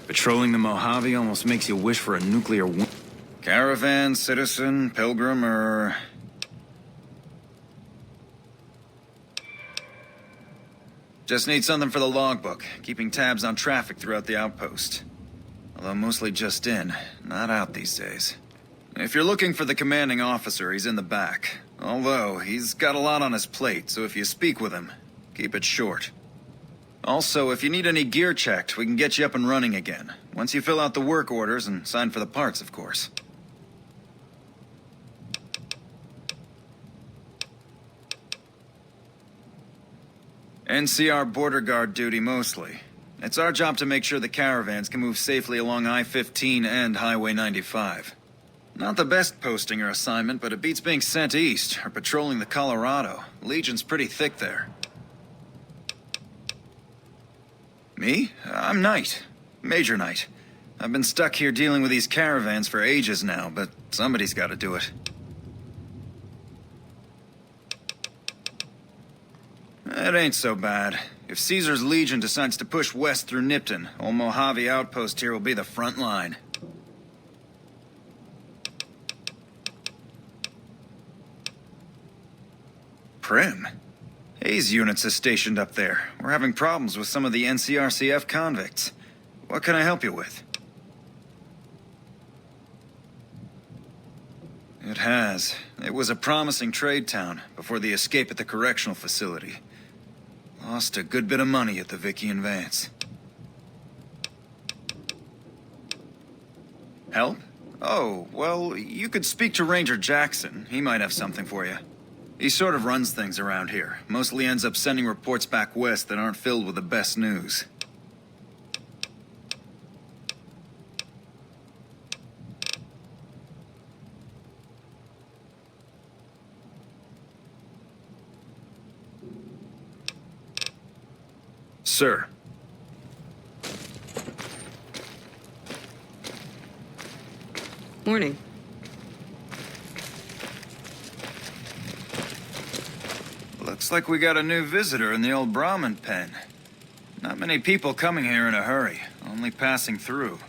Patrolling the Mojave almost makes you wish for a nuclear Caravan, citizen, pilgrim, or... Just need something for the logbook, keeping tabs on traffic throughout the outpost. Although mostly just in, not out these days. If you're looking for the commanding officer, he's in the back. Although, he's got a lot on his plate, so if you speak with him, keep it short. Also, if you need any gear checked, we can get you up and running again. Once you fill out the work orders and sign for the parts, of course. NCR border guard duty mostly. It's our job to make sure the caravans can move safely along I-15 and Highway 95. Not the best posting or assignment, but it beats being sent east or patrolling the Colorado. Legion's pretty thick there. Me? I'm Knight. Major Knight. I've been stuck here dealing with these caravans for ages now, but somebody's got to do it. It ain't so bad. If Caesar's Legion decides to push west through Nipton, old Mojave outpost here will be the front line. Prim? Hayes units is stationed up there. We're having problems with some of the NCRCF convicts. What can I help you with? It has. It was a promising trade town before the escape at the correctional facility. Lost a good bit of money at the Vicky and Vance. Help? Oh, well, you could speak to Ranger Jackson. He might have something for you. He sort of runs things around here. Mostly ends up sending reports back west that aren't filled with the best news. Sir. Morning. Looks like we got a new visitor in the old Brahmin pen. Not many people coming here in a hurry, only passing through.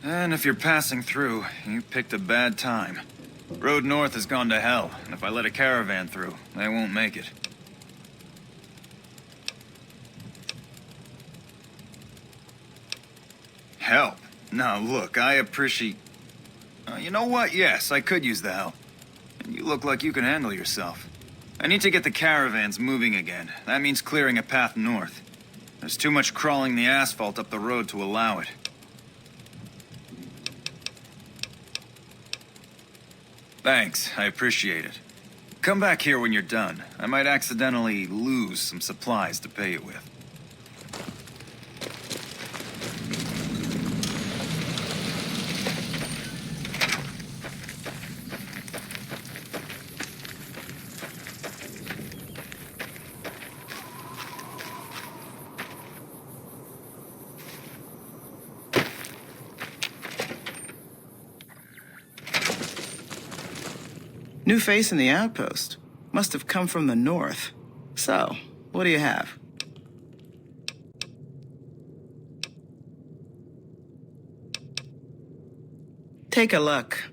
And if you're passing through, you picked a bad time. Road north has gone to hell, and if I let a caravan through, they won't make it. Help? Now look, I appreciate... you know what? Yes, I could use the help. And you look like you can handle yourself. I need to get the caravans moving again. That means clearing a path north. There's too much crawling the asphalt up the road to allow it. Thanks, I appreciate it. Come back here when you're done. I might accidentally lose some supplies to pay you with. New face in the outpost. Must have come from the north. So, what do you have? Take a look.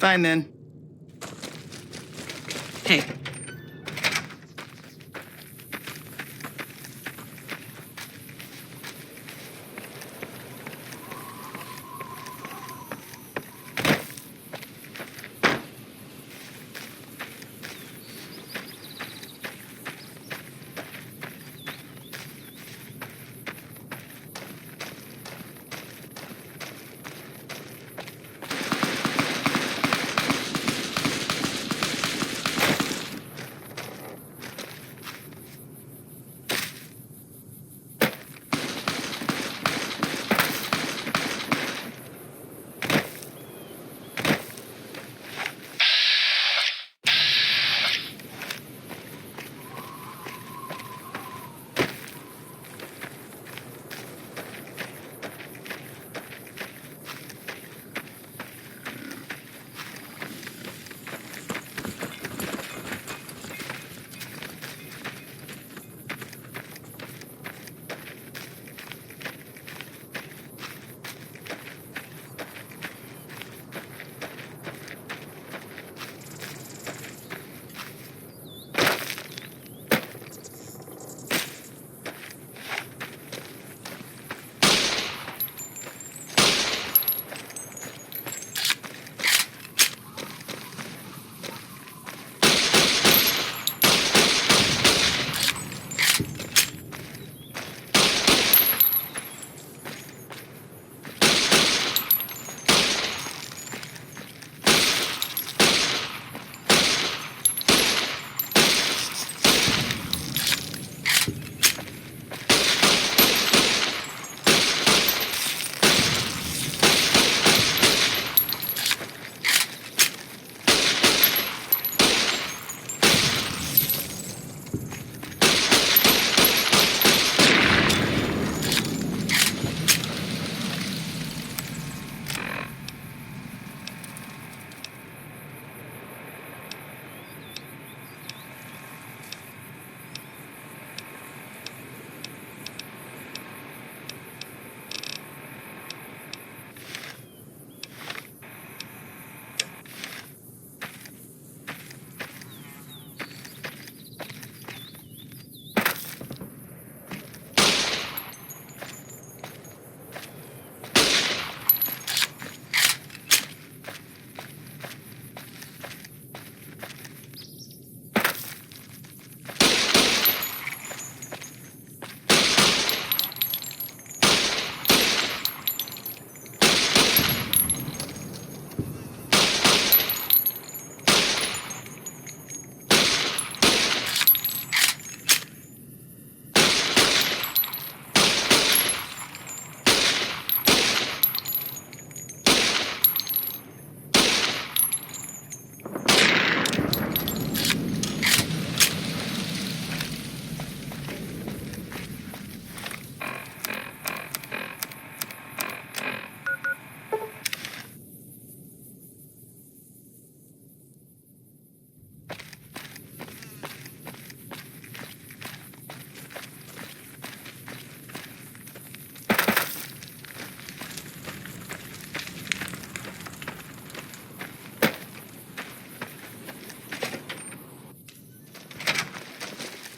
Fine then. Hey.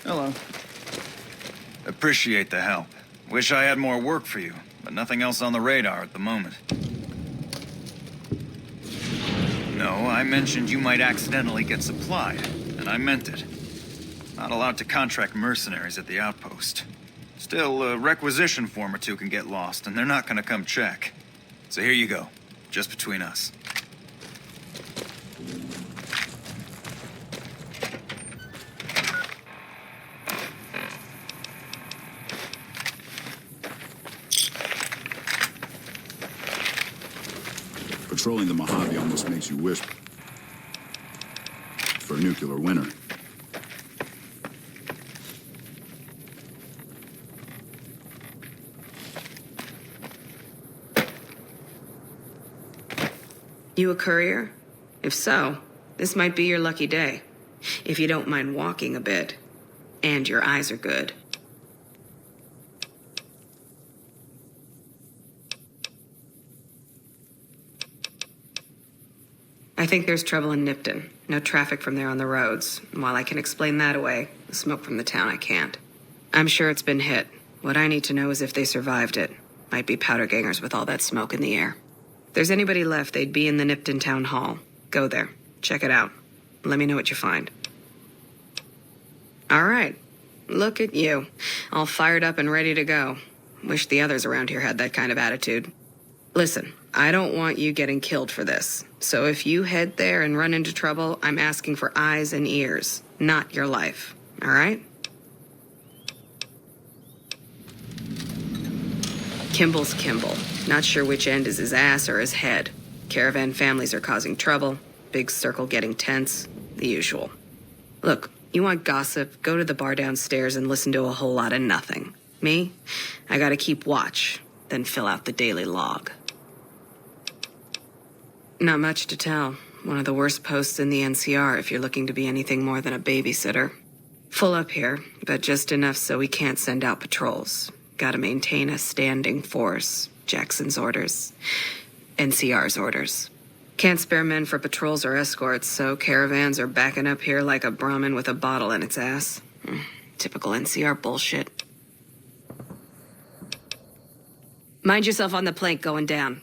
Hello. Appreciate the help. Wish I had more work for you, but nothing else on the radar at the moment. No, I mentioned you might accidentally get supplied, and I meant it. Not allowed to contract mercenaries at the outpost. Still, a requisition form or two can get lost, and they're not gonna come check. So here you go, just between us. Patrolling the Mojave almost makes you wish for a nuclear winter. You a courier? If so, this might be your lucky day. If you don't mind walking a bit. And your eyes are good. I think there's trouble in Nipton. No traffic from there on the roads. And while I can explain that away, the smoke from the town I can't. I'm sure it's been hit. What I need to know is if they survived it. Might be powder gangers with all that smoke in the air. If there's anybody left, they'd be in the Nipton Town Hall. Go there. Check it out. Let me know what you find. All right. Look at you. All fired up and ready to go. Wish the others around here had that kind of attitude. Listen, I don't want you getting killed for this. So if you head there and run into trouble, I'm asking for eyes and ears, not your life. All right? Kimball's Kimball. Not sure which end is his ass or his head. Caravan families are causing trouble. Big circle getting tense. The usual. Look, you want gossip, go to the bar downstairs and listen to a whole lot of nothing. Me? I gotta keep watch, then fill out the daily log. Not much to tell. One of the worst posts in the NCR if you're looking to be anything more than a babysitter. Full up here, but just enough so we can't send out patrols. Gotta maintain a standing force. Jackson's orders. NCR's orders. Can't spare men for patrols or escorts, so caravans are backing up here like a Brahmin with a bottle in its ass. Typical NCR bullshit. Mind yourself on the plank going down.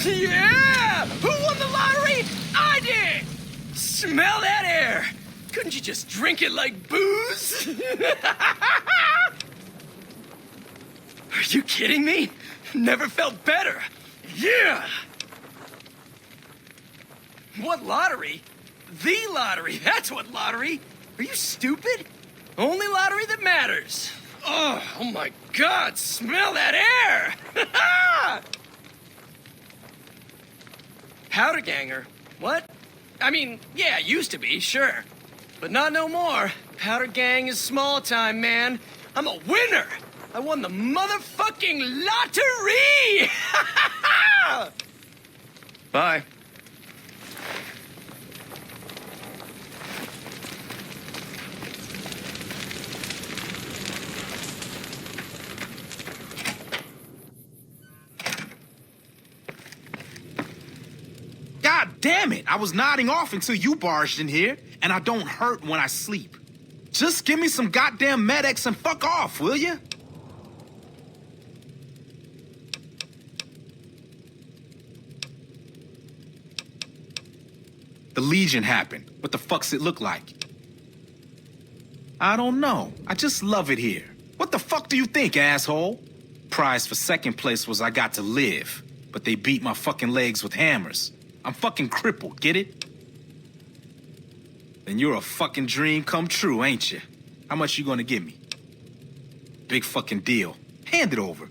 Yeah! Who won the lottery? I did! Smell that air! Couldn't you just drink it like booze? Are you kidding me? Never felt better. Yeah! What lottery? The lottery, that's what lottery. Are you stupid? Only lottery that matters. Oh my God, smell that air! Powder ganger? What? I mean, yeah, used to be, sure. But not no more. Powder gang is small time, man. I'm a winner! I won the motherfucking lottery! Bye. God damn it! I was nodding off until you barged in here, and I don't hurt when I sleep. Just give me some goddamn Med-X and fuck off, will ya? The Legion happened. What the fuck's it look like? I don't know. I just love it here. What the fuck do you think, asshole? Prize for second place was I got to live, but they beat my fucking legs with hammers. I'm fucking crippled, get it? Then you're a fucking dream come true, ain't you? How much you gonna give me? Big fucking deal. Hand it over.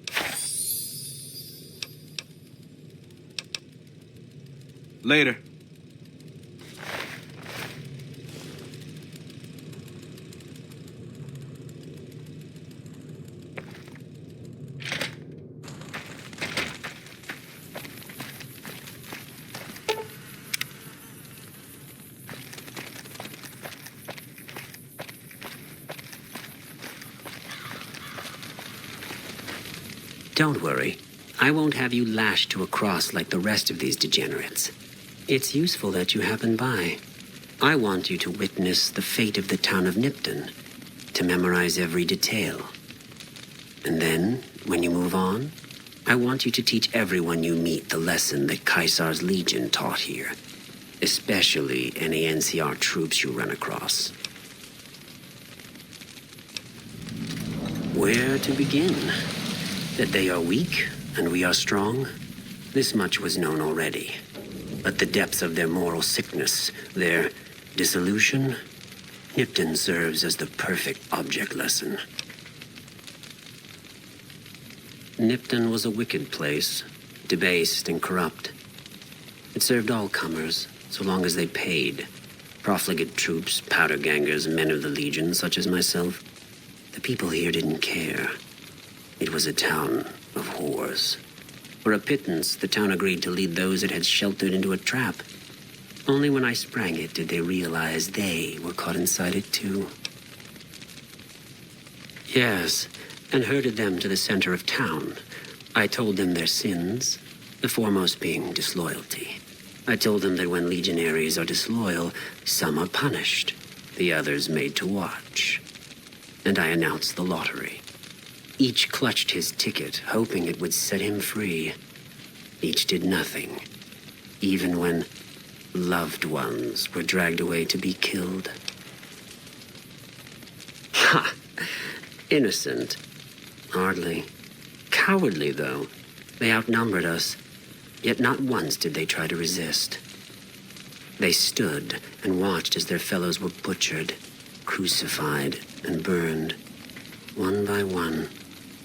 Later. Don't worry. I won't have you lashed to a cross like the rest of these degenerates. It's useful that you happen by. I want you to witness the fate of the town of Nipton, to memorize every detail. And then, when you move on, I want you to teach everyone you meet the lesson that Caesar's Legion taught here, especially any NCR troops you run across. Where to begin? That they are weak and we are strong, this much was known already. But the depths of their moral sickness, their dissolution, Nipton serves as the perfect object lesson. Nipton was a wicked place, debased and corrupt. It served all comers, so long as they paid. Profligate troops, powder gangers, men of the Legion, such as myself. The people here didn't care. It was a town of whores. For a pittance, the town agreed to lead those it had sheltered into a trap. Only when I sprang it did they realize they were caught inside it too. Yes, and herded them to the center of town. I told them their sins, the foremost being disloyalty. I told them that when legionaries are disloyal, some are punished, the others made to watch. And I announced the lottery. Each clutched his ticket, hoping it would set him free. Each did nothing, even when loved ones were dragged away to be killed. Ha! Innocent. Hardly. Cowardly, though. They outnumbered us, yet not once did they try to resist. They stood and watched as their fellows were butchered, crucified, and burned, one by one.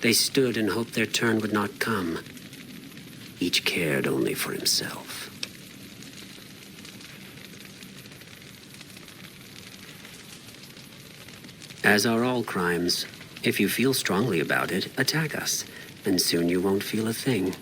They stood and hoped their turn would not come. Each cared only for himself. As are all crimes, if you feel strongly about it, attack us, and soon you won't feel a thing.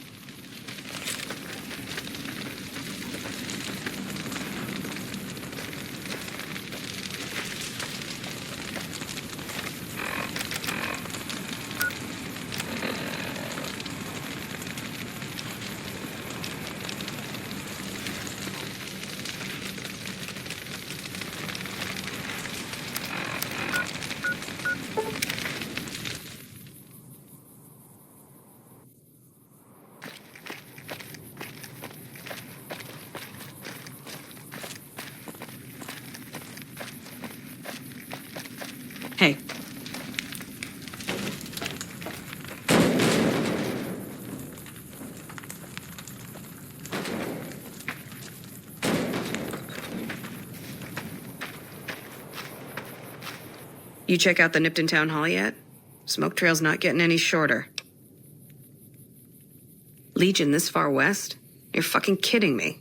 You check out the Nipton Town Hall yet? Smoke trail's not getting any shorter. Legion this far west? You're fucking kidding me.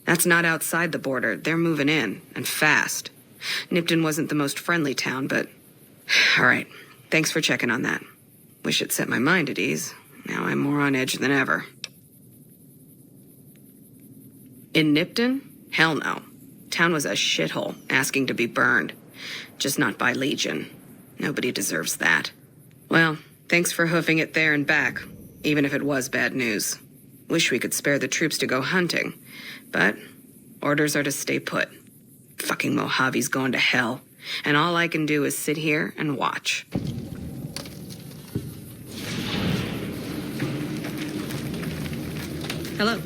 That's not outside the border. They're moving in, and fast. Nipton wasn't the most friendly town, but... All right. Thanks for checking on that. Wish it set my mind at ease. Now I'm more on edge than ever. In Nipton? Hell no. Town was a shithole, asking to be burned. Just not by Legion. Nobody deserves that. Well, thanks for hoofing it there and back, even if it was bad news. Wish we could spare the troops to go hunting, but orders are to stay put. Fucking Mojave's going to hell, and all I can do is sit here and watch. Hello.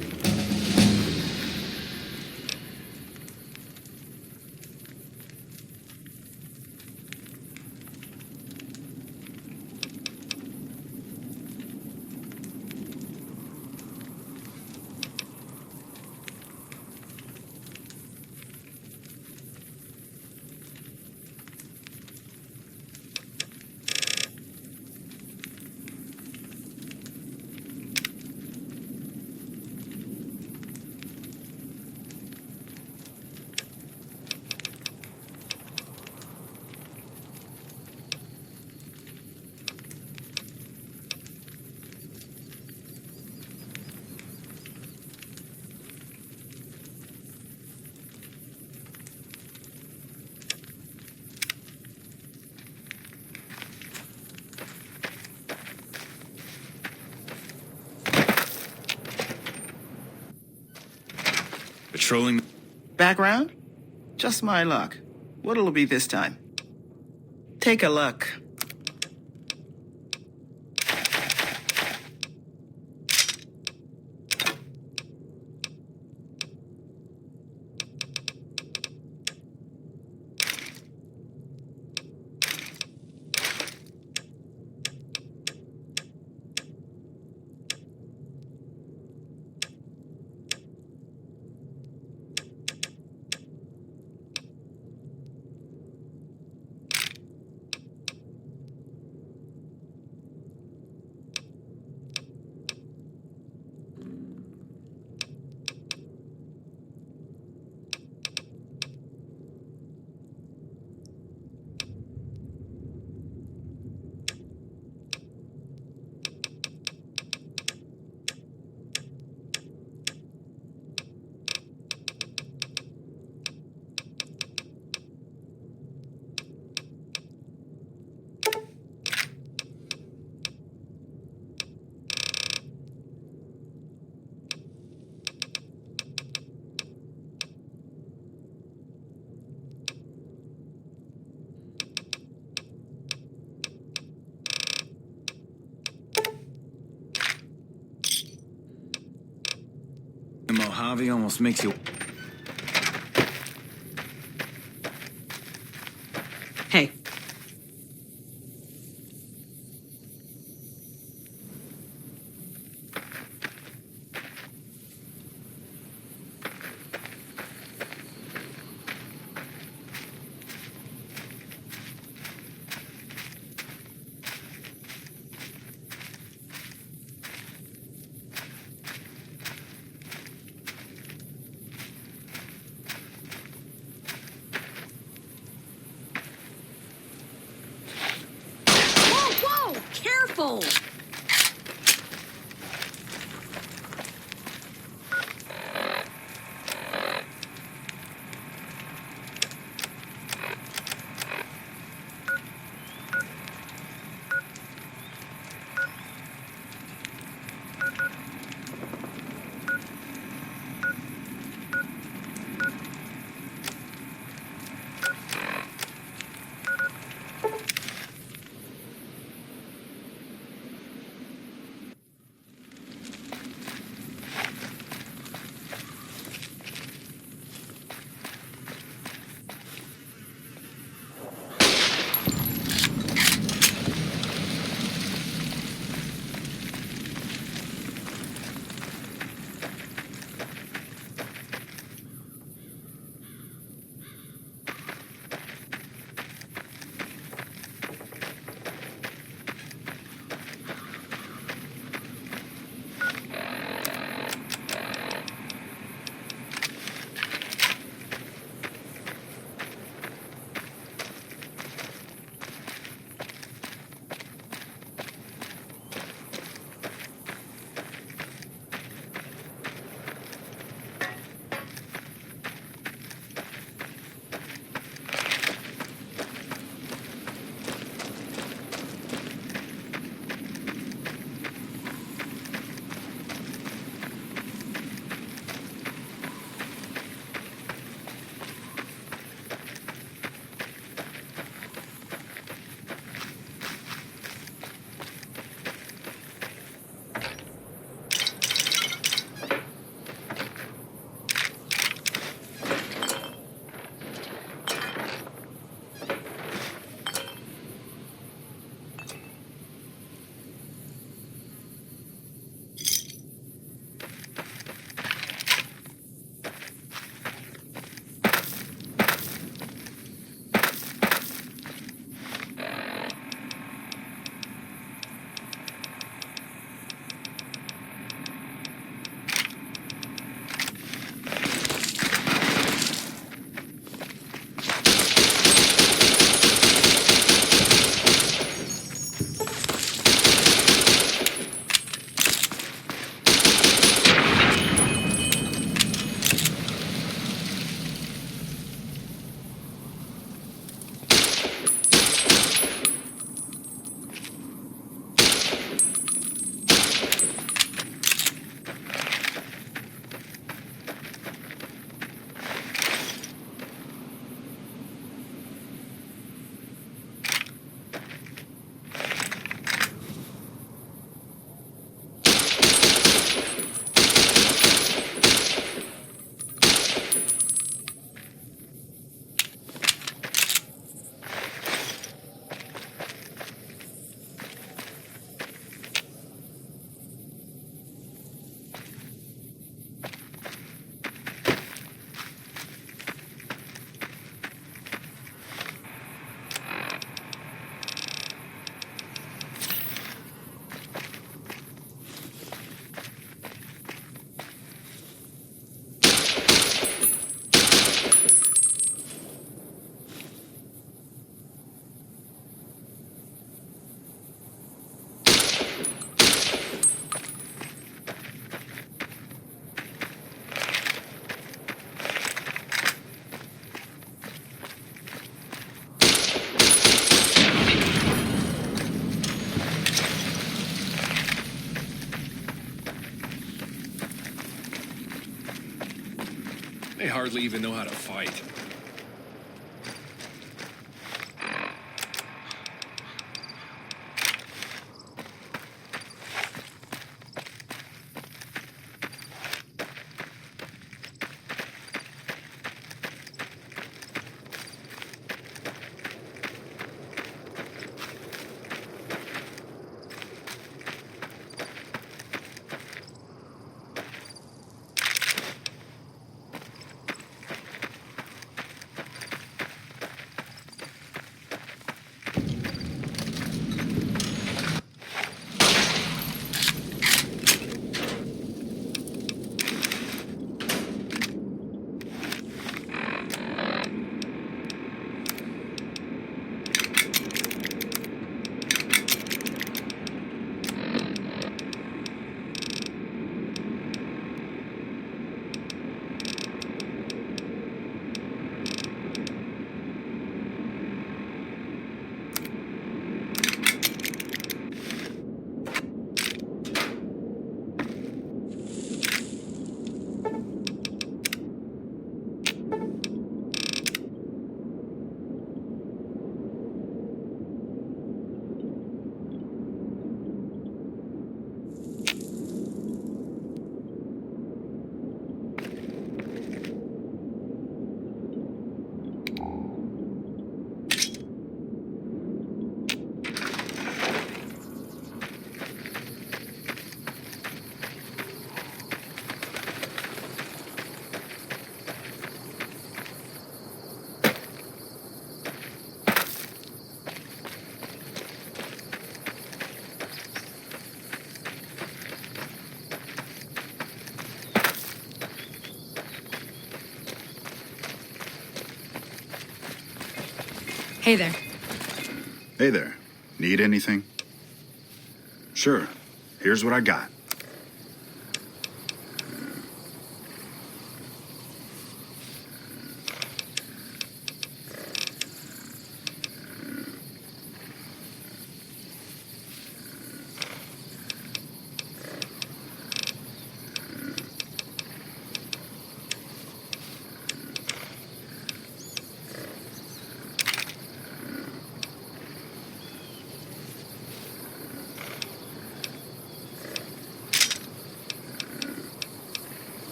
Patrolling. Background? Just my luck. What'll it be this time? Take a look. The Mojave almost makes you... Hey. They hardly even know how to fight. Hey there. Hey there. Need anything? Sure. Here's what I got.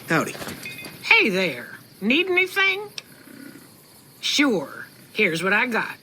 Howdy. Hey there. Need anything? Sure. Here's what I got.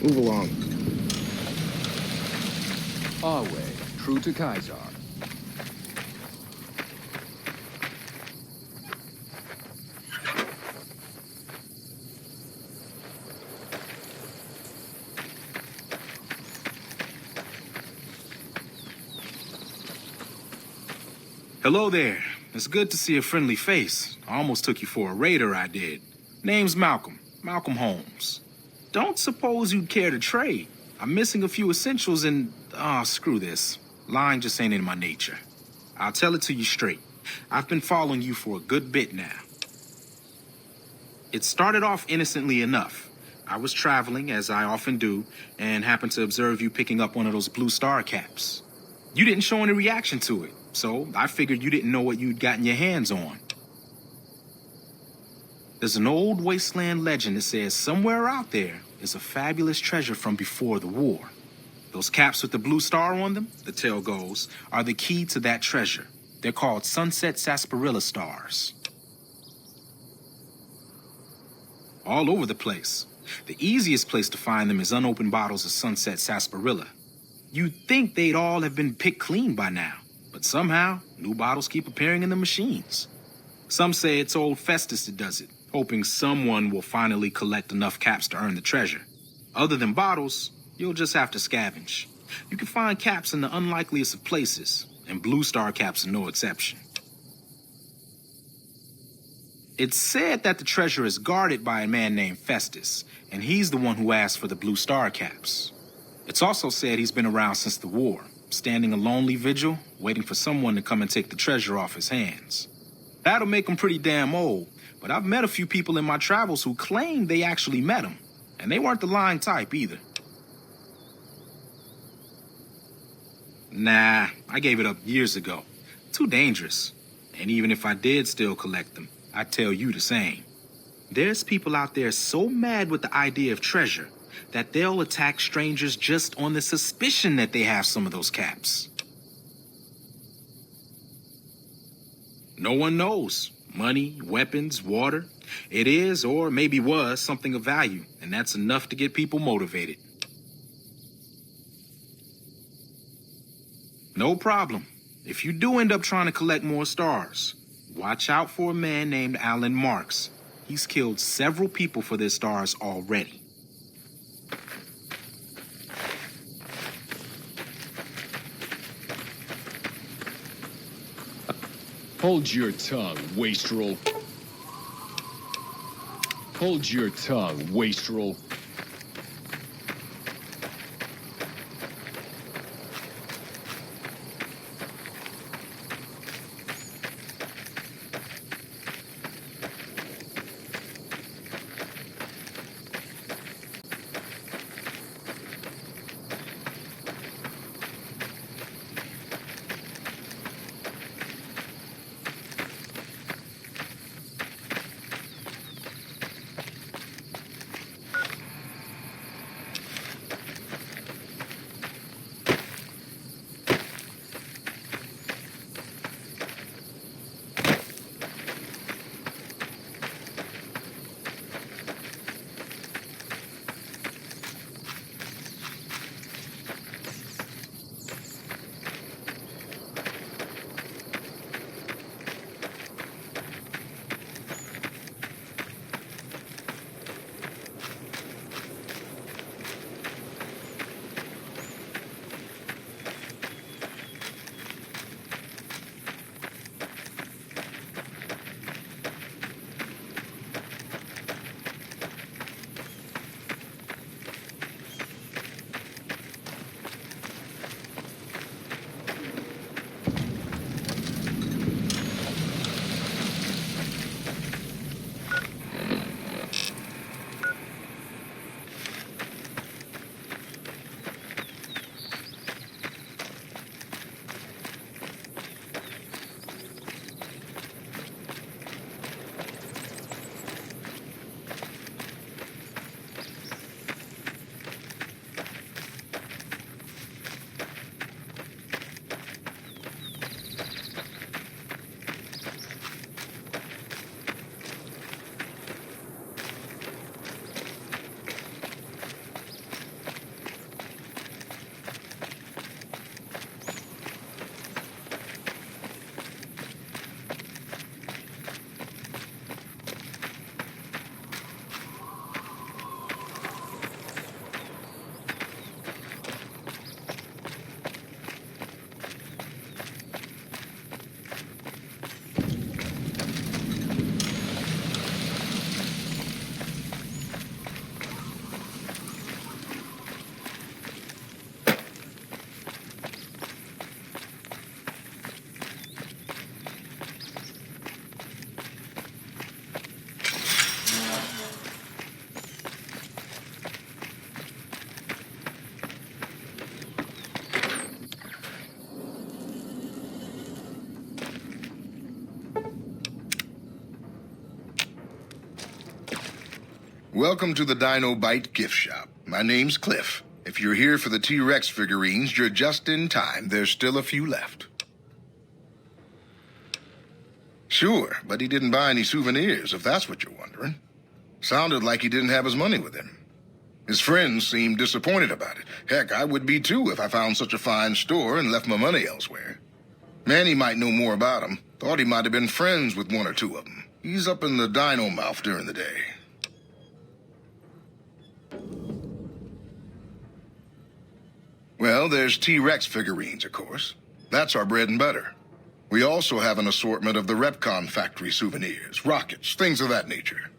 Move along. Our way, true to Kaiser. Hello there. It's good to see a friendly face. I almost took you for a raider, I did. Name's Malcolm. Malcolm Holmes. Don't suppose you'd care to trade. I'm missing a few essentials and... screw this. Lying just ain't in my nature. I'll tell it to you straight. I've been following you for a good bit now. It started off innocently enough. I was traveling, as I often do, and happened to observe you picking up one of those blue star caps. You didn't show any reaction to it, so I figured you didn't know what you'd gotten your hands on. There's an old Wasteland legend that says somewhere out there is a fabulous treasure from before the war. Those caps with the blue star on them, the tale goes, are the key to that treasure. They're called sunset sarsaparilla stars. All over the place. The easiest place to find them is unopened bottles of sunset sarsaparilla. You'd think they'd all have been picked clean by now, but somehow, new bottles keep appearing in the machines. Some say it's old Festus that does it, hoping someone will finally collect enough caps to earn the treasure. Other than bottles, you'll just have to scavenge. You can find caps in the unlikeliest of places, and blue star caps are no exception. It's said that the treasure is guarded by a man named Festus, and he's the one who asked for the blue star caps. It's also said he's been around since the war, standing a lonely vigil, waiting for someone to come and take the treasure off his hands. That'll make him pretty damn old, but I've met a few people in my travels who claim they actually met him, and they weren't the lying type either. Nah, I gave it up years ago. Too dangerous. And even if I did still collect them, I'd tell you the same. There's people out there so mad with the idea of treasure that they'll attack strangers just on the suspicion that they have some of those caps. No one knows. Money, weapons, water. It is, or maybe was, something of value, and that's enough to get people motivated. No problem. If you do end up trying to collect more stars, watch out for a man named Alan Marks. He's killed several people for their stars already. Hold your tongue, wastrel. Hold your tongue, wastrel. Welcome to the Dino Bite gift shop. My name's Cliff, If you're here for the T-Rex figurines, you're just in time. There's still a few left. Sure, but he didn't buy any souvenirs, if that's what you're wondering. Sounded like he didn't have his money with him. His friends seemed disappointed about it. Heck, I would be too if I found such a fine store and left my money elsewhere. Manny might know more about him. Thought he might have been friends with one or two of them. He's up in the dino mouth during the day. Well, there's T-Rex figurines, of course. That's our bread and butter. We also have an assortment of the Repcon factory souvenirs, rockets, things of that nature.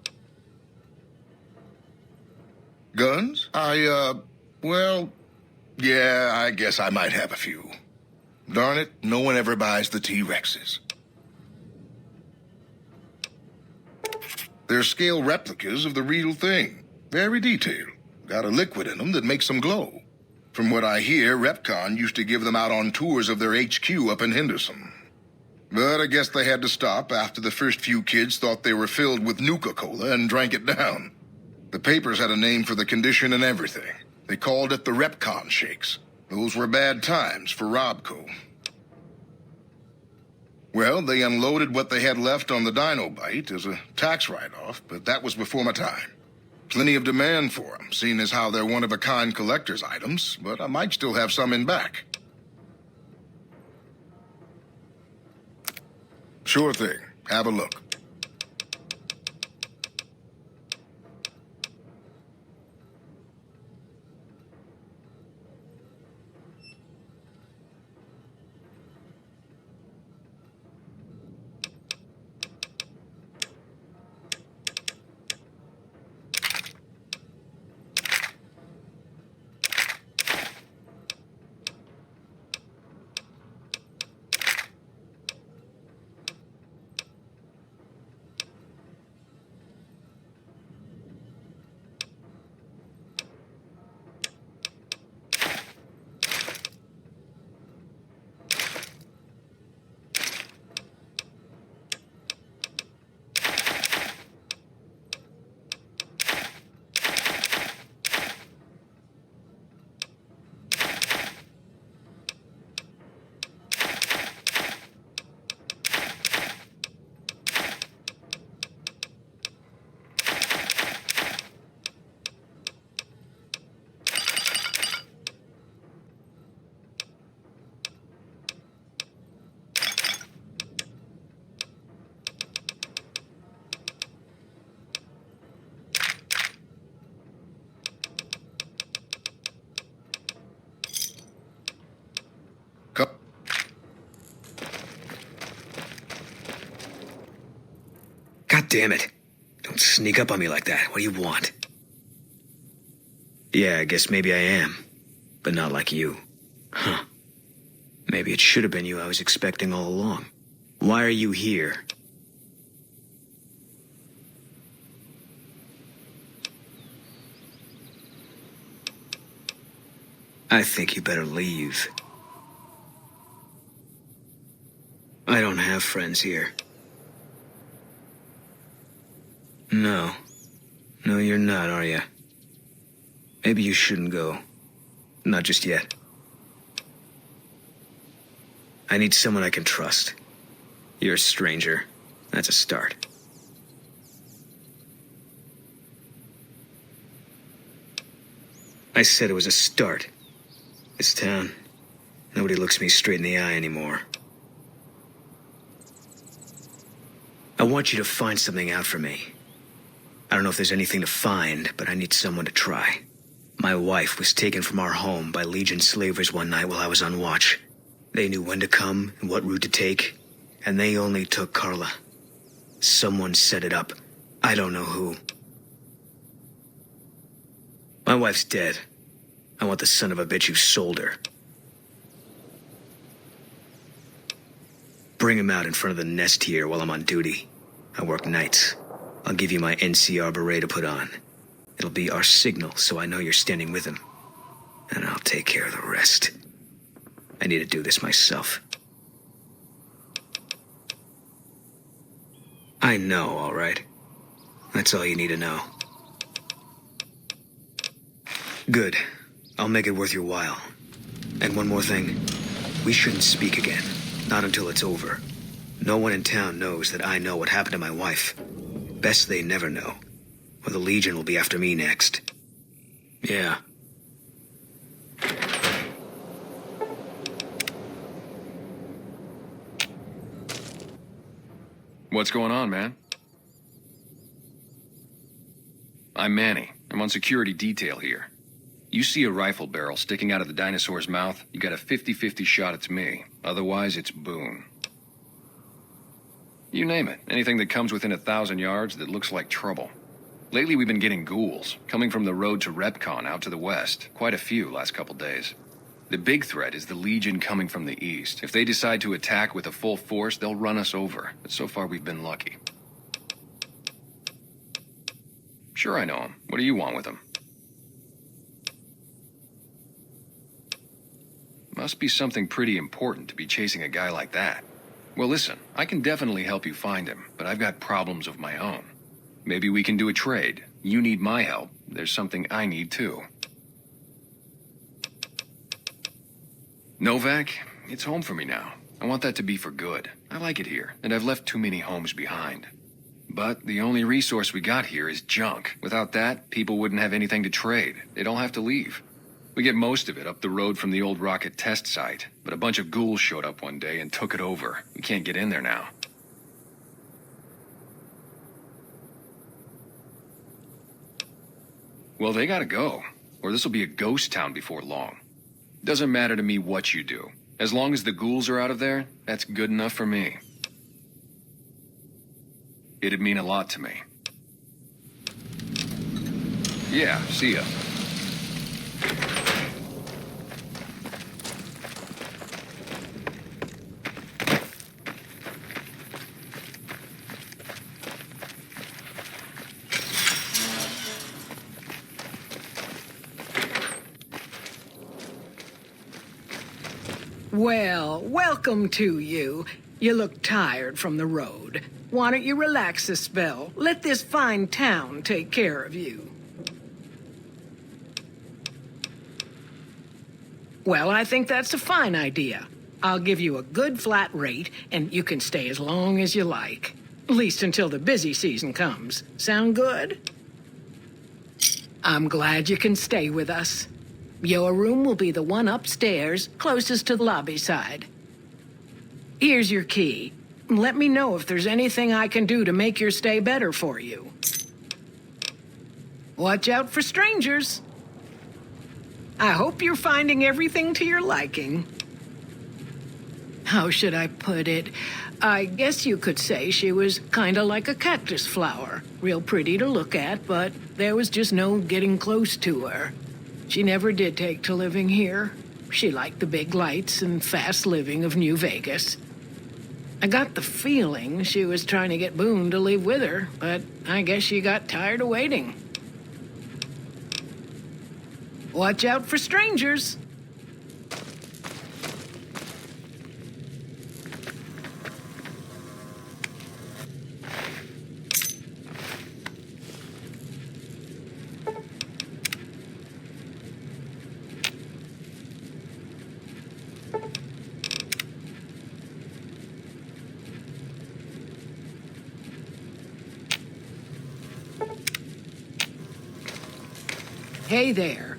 Guns? Well, yeah, I guess I might have a few. Darn it, no one ever buys the T-Rexes. They're scale replicas of the real thing. Very detailed. Got a liquid in them that makes them glow. From what I hear, Repcon used to give them out on tours of their HQ up in Henderson. But I guess they had to stop after the first few kids thought they were filled with Nuka-Cola and drank it down. The papers had a name for the condition and everything. They called it the Repcon Shakes. Those were bad times for Robco. Well, they unloaded what they had left on the Dino Bite as a tax write-off, but that was before my time. Plenty of demand for them, seeing as how they're one-of-a-kind collector's items, but I might still have some in back. Sure thing. Have a look. God damn it. Don't sneak up on me like that. What do you want? Yeah, I guess maybe I am. But not like you. Huh. Maybe it should have been you I was expecting all along. Why are you here? I think you better leave. I don't have friends here. No. No, you're not, are you? Maybe you shouldn't go. Not just yet. I need someone I can trust. You're a stranger. That's a start. I said it was a start. This town, nobody looks me straight in the eye anymore. I want you to find something out for me. I don't know if there's anything to find, but I need someone to try. My wife was taken from our home by Legion slavers one night while I was on watch. They knew when to come and what route to take, and they only took Carla. Someone set it up. I don't know who. My wife's dead. I want the son of a bitch who sold her. Bring him out in front of the nest here while I'm on duty. I work nights. I'll give you my NCR beret to put on. It'll be our signal so I know you're standing with him. And I'll take care of the rest. I need to do this myself. I know, all right. That's all you need to know. Good. I'll make it worth your while. And one more thing. We shouldn't speak again. Not until it's over. No one in town knows that I know what happened to my wife. Best they never know. Or the Legion will be after me next. Yeah. What's going on, man? I'm Manny. I'm on security detail here. You see a rifle barrel sticking out of the dinosaur's mouth, you got a 50-50 shot it's me. Otherwise, it's Boone. You name it. Anything that comes within 1,000 yards that looks like trouble. Lately, we've been getting ghouls, coming from the road to Repcon out to the west. Quite a few last couple days. The big threat is the Legion coming from the east. If they decide to attack with a full force, they'll run us over. But so far, we've been lucky. Sure, I know him. What do you want with him? Must be something pretty important to be chasing a guy like that. Well, listen, I can definitely help you find him, but I've got problems of my own. Maybe we can do a trade. You need my help. There's something I need too. Novak, it's home for me now. I want that to be for good. I like it here, and I've left too many homes behind. But the only resource we got here is junk. Without that, people wouldn't have anything to trade. They'd all have to leave. We get most of it up the road from the old rocket test site, but a bunch of ghouls showed up one day and took it over. We can't get in there now. Well, they gotta go, or this'll be a ghost town before long. Doesn't matter to me what you do. As long as the ghouls are out of there, that's good enough for me. It'd mean a lot to me. Yeah, see ya. Well, welcome to you. You look tired from the road. Why don't you relax a spell? Let this fine town take care of you. Well, I think that's a fine idea. I'll give you a good flat rate, and you can stay as long as you like. At least until the busy season comes. Sound good? I'm glad you can stay with us. Your room will be the one upstairs, closest to the lobby side. Here's your key. Let me know if there's anything I can do to make your stay better for you. Watch out for strangers. I hope you're finding everything to your liking. How should I put it? I guess you could say she was kinda like a cactus flower. Real pretty to look at, but there was just no getting close to her. She never did take to living here. She liked the big lights and fast living of New Vegas. I got the feeling she was trying to get Boone to leave with her, but I guess she got tired of waiting. Watch out for strangers. Hey there.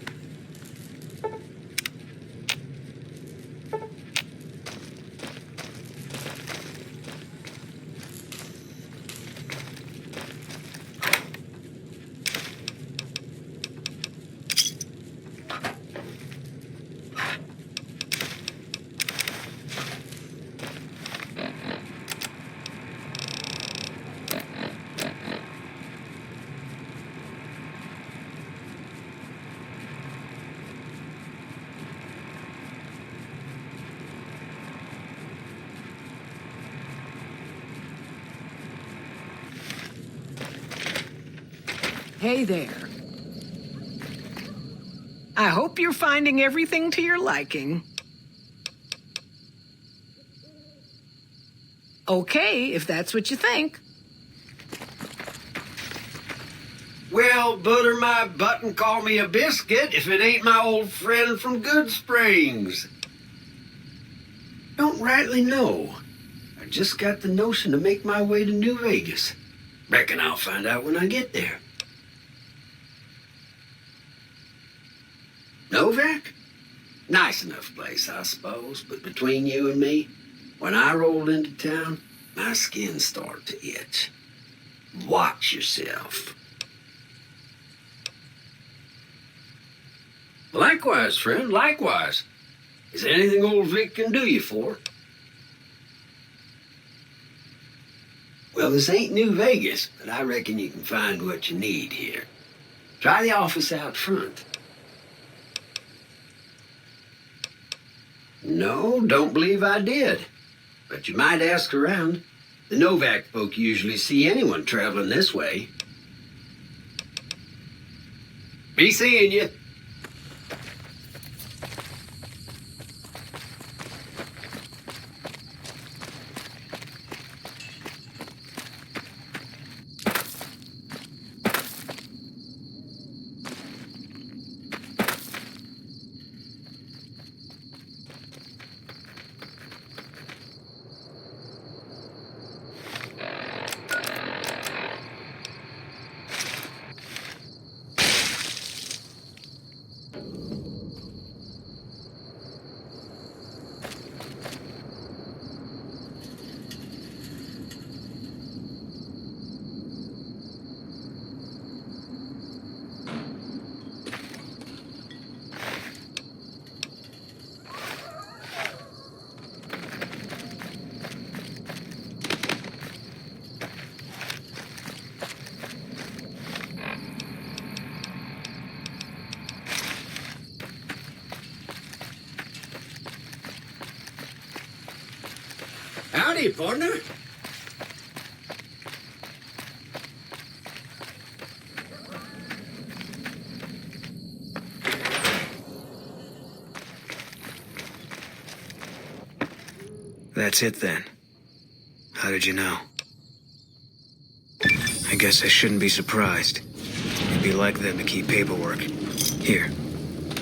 Hey there. I hope you're finding everything to your liking. Okay, if that's what you think. Well, butter my butt and call me a biscuit if it ain't my old friend from Good Springs. Don't rightly know. I just got the notion to make my way to New Vegas. Reckon I'll find out when I get there. Novak? Nice enough place, I suppose, but between you and me, when I rolled into town, my skin started to itch. Watch yourself. Likewise, friend, likewise. Is there anything old Vic can do you for? Well, this ain't New Vegas, but I reckon you can find what you need here. Try the office out front. No, don't believe I did. But you might ask around. The Novak folk usually see anyone traveling this way. Be seeing you. Howdy, partner. That's it then. How did you know? I guess I shouldn't be surprised. It'd be like them to keep paperwork. Here.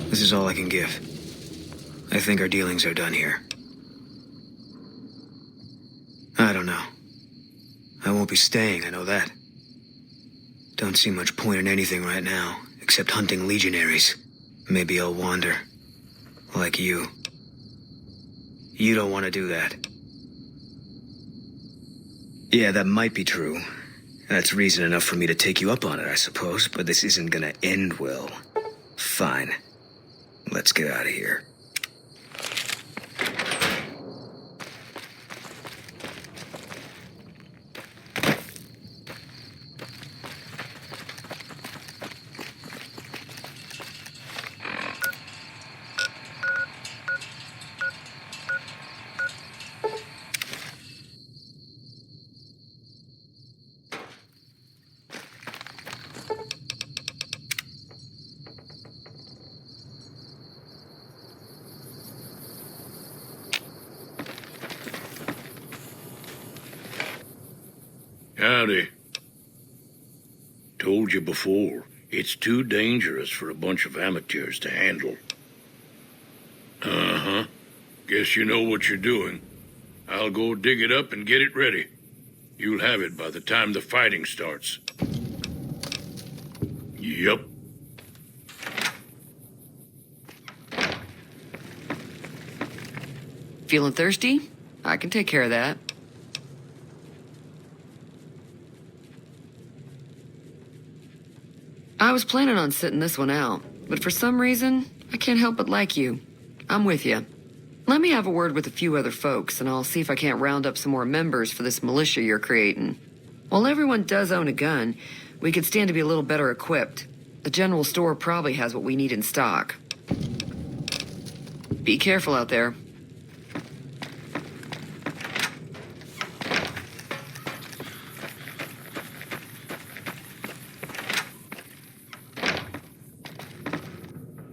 This is all I can give. I think our dealings are done here. I don't know. I won't be staying, I know that. Don't see much point in anything right now, except hunting legionaries. Maybe I'll wander. Like you. You don't want to do that. Yeah, that might be true. That's reason enough for me to take you up on it, I suppose, but this isn't gonna end well. Fine. Let's get out of here. Howdy. Told you before, it's too dangerous for a bunch of amateurs to handle. Uh-huh. Guess you know what you're doing. I'll go dig it up and get it ready. You'll have it by the time the fighting starts. Yup. Feeling thirsty? I can take care of that. I was planning on sitting this one out, but for some reason, I can't help but like you. I'm with you. Let me have a word with a few other folks, and I'll see if I can't round up some more members for this militia you're creating. While everyone does own a gun, we could stand to be a little better equipped. The general store probably has what we need in stock. Be careful out there.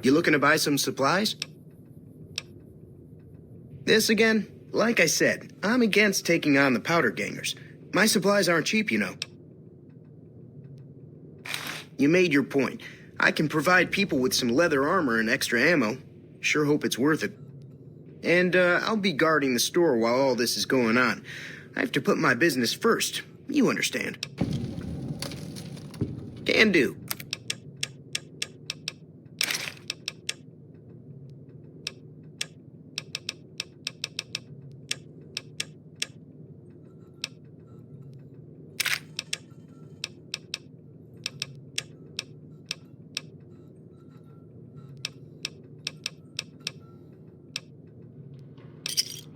You looking to buy some supplies? This again? Like I said, I'm against taking on the powder gangers. My supplies aren't cheap, you know. You made your point. I can provide people with some leather armor and extra ammo. Sure hope it's worth it. And, I'll be guarding the store while all this is going on. I have to put my business first. You understand. Can do.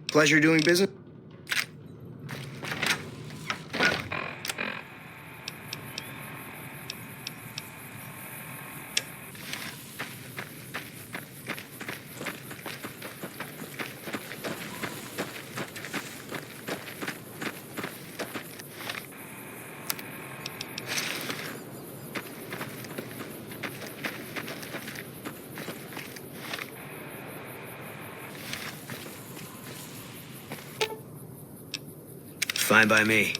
Pleasure doing business. Fine by me.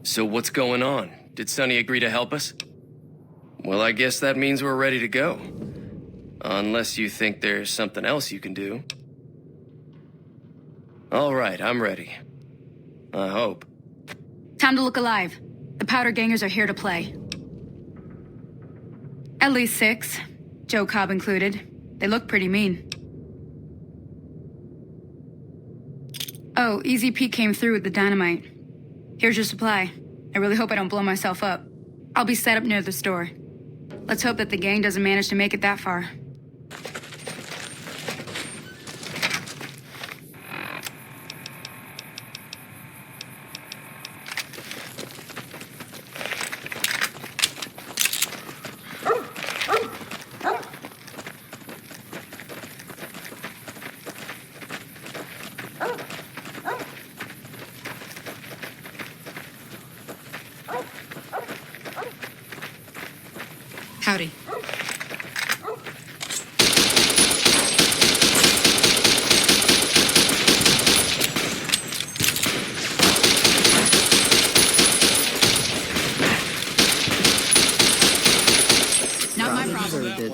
So what's going on? Did Sonny agree to help us? Well, I guess that means we're ready to go. Unless you think there's something else you can do. All right, I'm ready. I hope. Time to look alive. The powder gangers are here to play. At least 6, Joe Cobb included. They look pretty mean. Oh, Easy Pete came through with the dynamite. Here's your supply. I really hope I don't blow myself up. I'll be set up near the store. Let's hope that the gang doesn't manage to make it that far. Howdy. Not my problem.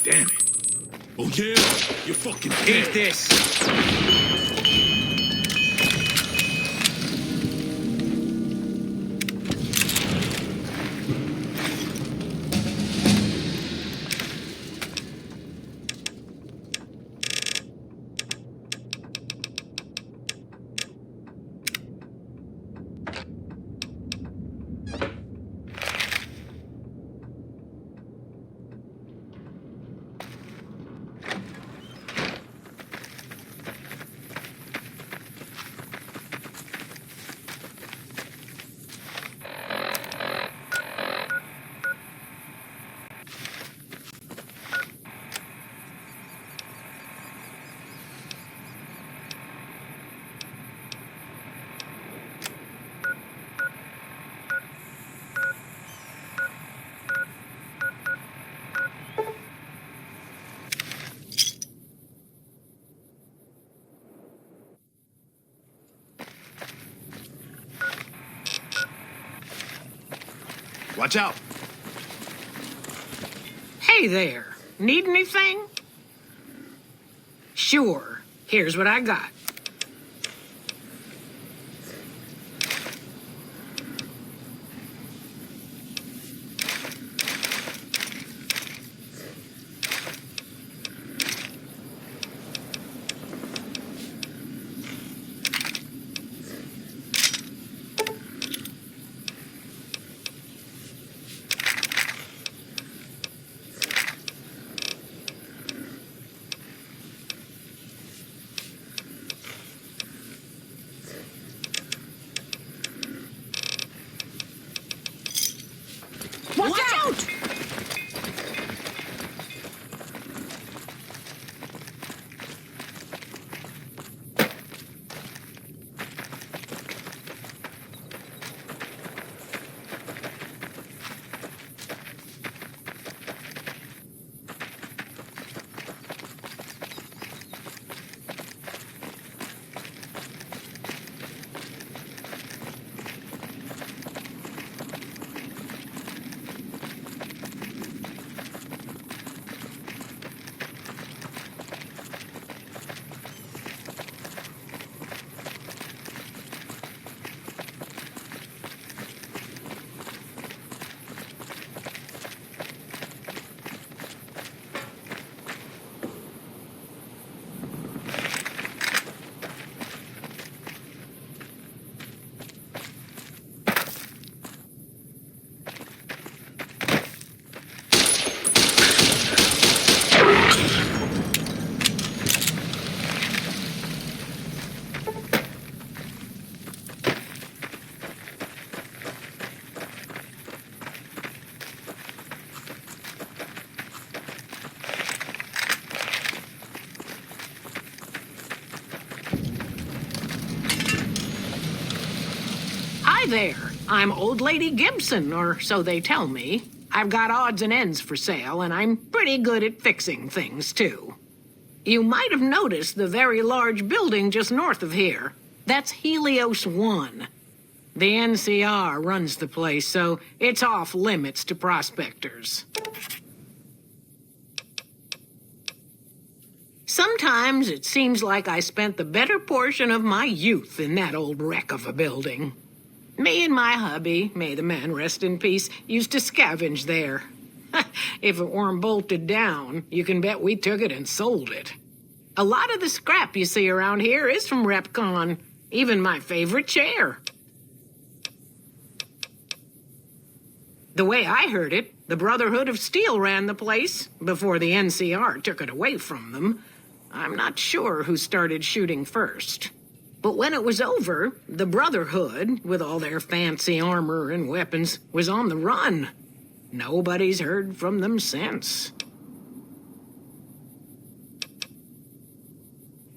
Damn it. Oh yeah? You're fucking Eat dead. this. Watch out. Hey there. Need anything? Sure. Here's what I got. Hi there. I'm Old Lady Gibson, or so they tell me. I've got odds and ends for sale, and I'm pretty good at fixing things, too. You might have noticed the very large building just north of here. That's Helios 1. The NCR runs the place, so it's off limits to prospectors. Sometimes it seems like I spent the better portion of my youth in that old wreck of a building. Me and my hubby, may the man rest in peace, used to scavenge there. If it weren't bolted down, you can bet we took it and sold it. A lot of the scrap you see around here is from RepCon, even my favorite chair. The way I heard it, the Brotherhood of Steel ran the place before the NCR took it away from them. I'm not sure who started shooting first. But when it was over, the Brotherhood, with all their fancy armor and weapons, was on the run. Nobody's heard from them since.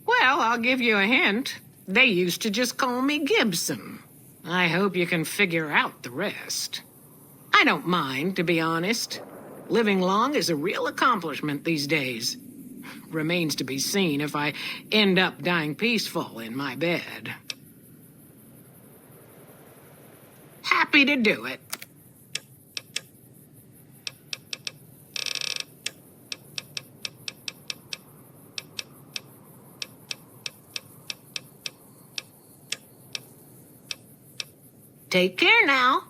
Well, I'll give you a hint. They used to just call me Gibson. I hope you can figure out the rest. I don't mind, to be honest. Living long is a real accomplishment these days. Remains to be seen if I end up dying peaceful in my bed. Happy to do it. Take care now.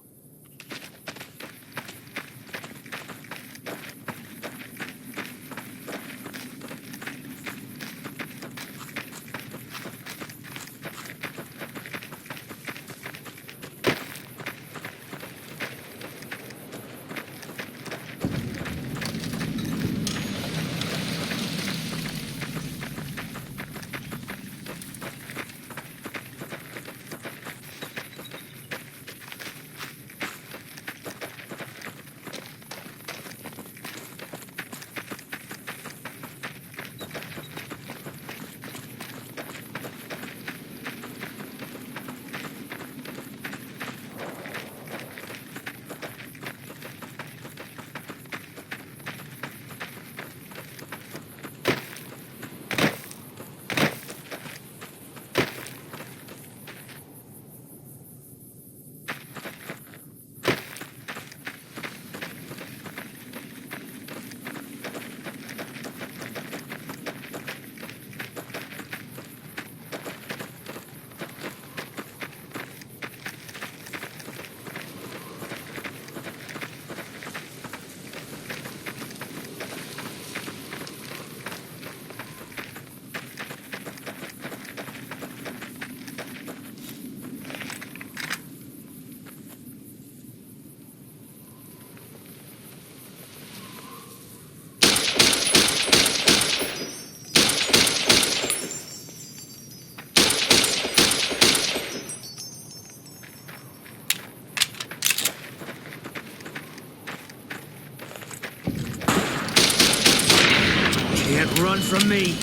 Can't run from me.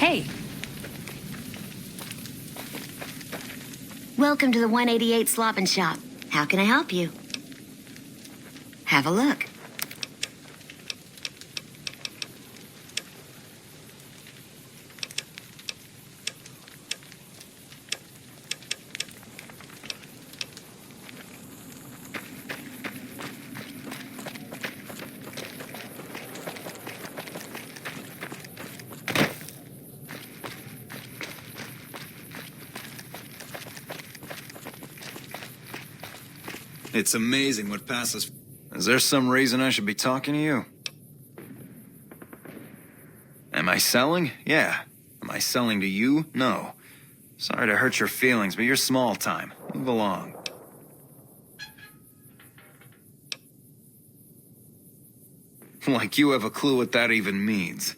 Hey. Welcome to the 188 Slop and Shop. How can I help you? Have a look. It's amazing what passes. Is there some reason I should be talking to you? Am I selling? Yeah. Am I selling to you? No. Sorry to hurt your feelings, but you're small time. Move along. Like you have a clue what that even means.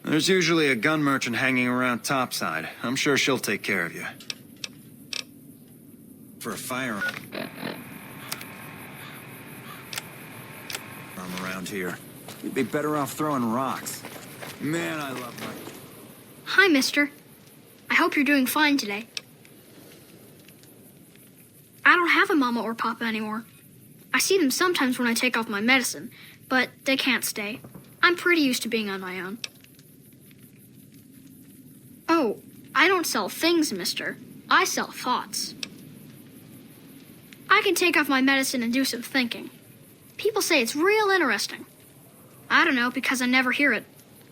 There's usually a gun merchant hanging around topside. I'm sure she'll take care of you. For a firearm around here, you'd be better off throwing rocks. Man, I love my... Hi, mister. I hope you're doing fine today. I don't have a mama or papa anymore. I see them sometimes when I take off my medicine, but they can't stay. I'm pretty used to being on my own. Oh, I don't sell things, mister. I sell thoughts. I can take off my medicine and do some thinking. People say it's real interesting. I don't know, because I never hear it.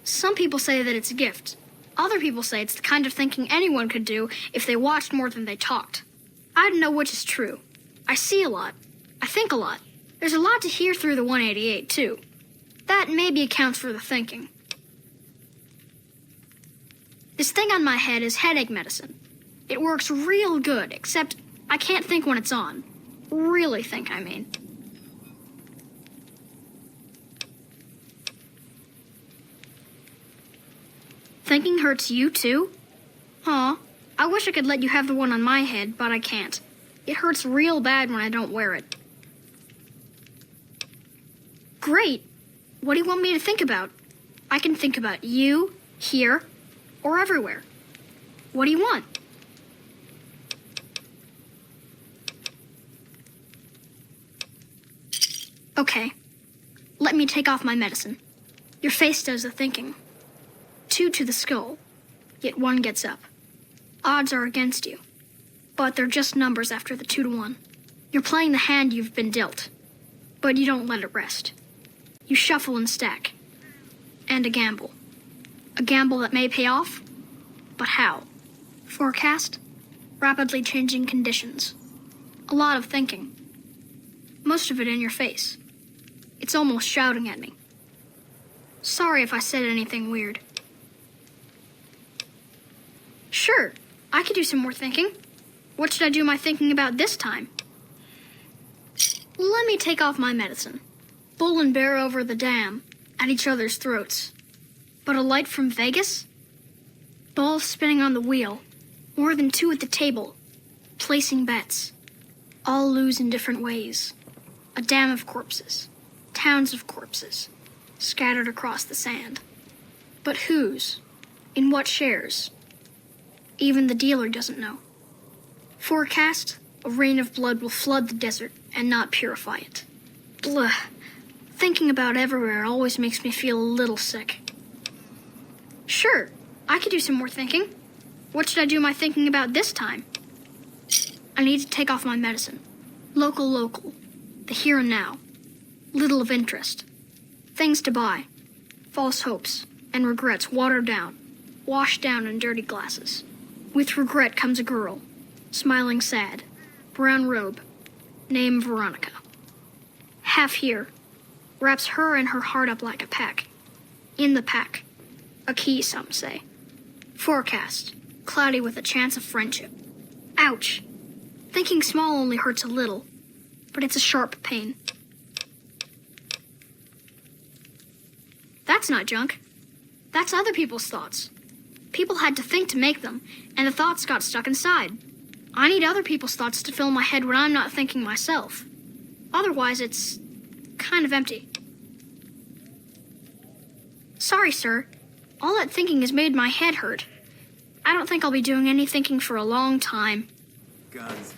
Some people say that it's a gift. Other people say it's the kind of thinking anyone could do if they watched more than they talked. I don't know which is true. I see a lot. I think a lot. There's a lot to hear through the 188, too. That maybe accounts for the thinking. This thing on my head is headache medicine. It works real good, except I can't think when it's on. Really think, I mean. Thinking hurts you, too? Aw, I wish I could let you have the one on my head, but I can't. It hurts real bad when I don't wear it. Great. What do you want me to think about? I can think about you, here, or everywhere. What do you want? Okay. Let me take off my medicine. Your face does the thinking. 2 to the skull, yet 1 gets up. Odds are against you, but they're just numbers after the 2 to 1. You're playing the hand you've been dealt, but you don't let it rest. You shuffle and stack. And a gamble. A gamble that may pay off, but how? Forecast? Rapidly changing conditions. A lot of thinking. Most of it in your face. It's almost shouting at me. Sorry if I said anything weird. Sure, I could do some more thinking. What should I do my thinking about this time? Let me take off my medicine. Bull and bear over the dam, at each other's throats. But a light from Vegas? Balls spinning on the wheel. More than 2 at the table. Placing bets. All lose in different ways. A dam of corpses. Towns of corpses. Scattered across the sand. But whose? In what shares? Even the dealer doesn't know. Forecast, a rain of blood will flood the desert and not purify it. Blah. Thinking about everywhere always makes me feel a little sick. Sure, I could do some more thinking. What should I do my thinking about this time? I need to take off my medicine. Local. The here and now. Little of interest. Things to buy. False hopes and regrets watered down. Washed down in dirty glasses. With regret comes a girl. Smiling sad. Brown robe. Name Veronica. Half here. Wraps her and her heart up like a pack. In the pack. A key, some say. Forecast. Cloudy with a chance of friendship. Ouch. Thinking small only hurts a little, but it's a sharp pain. That's not junk. That's other people's thoughts. People had to think to make them, and the thoughts got stuck inside. I need other people's thoughts to fill my head when I'm not thinking myself. Otherwise, it's kind of empty. Sorry, sir. All that thinking has made my head hurt. I don't think I'll be doing any thinking for a long time. Guns.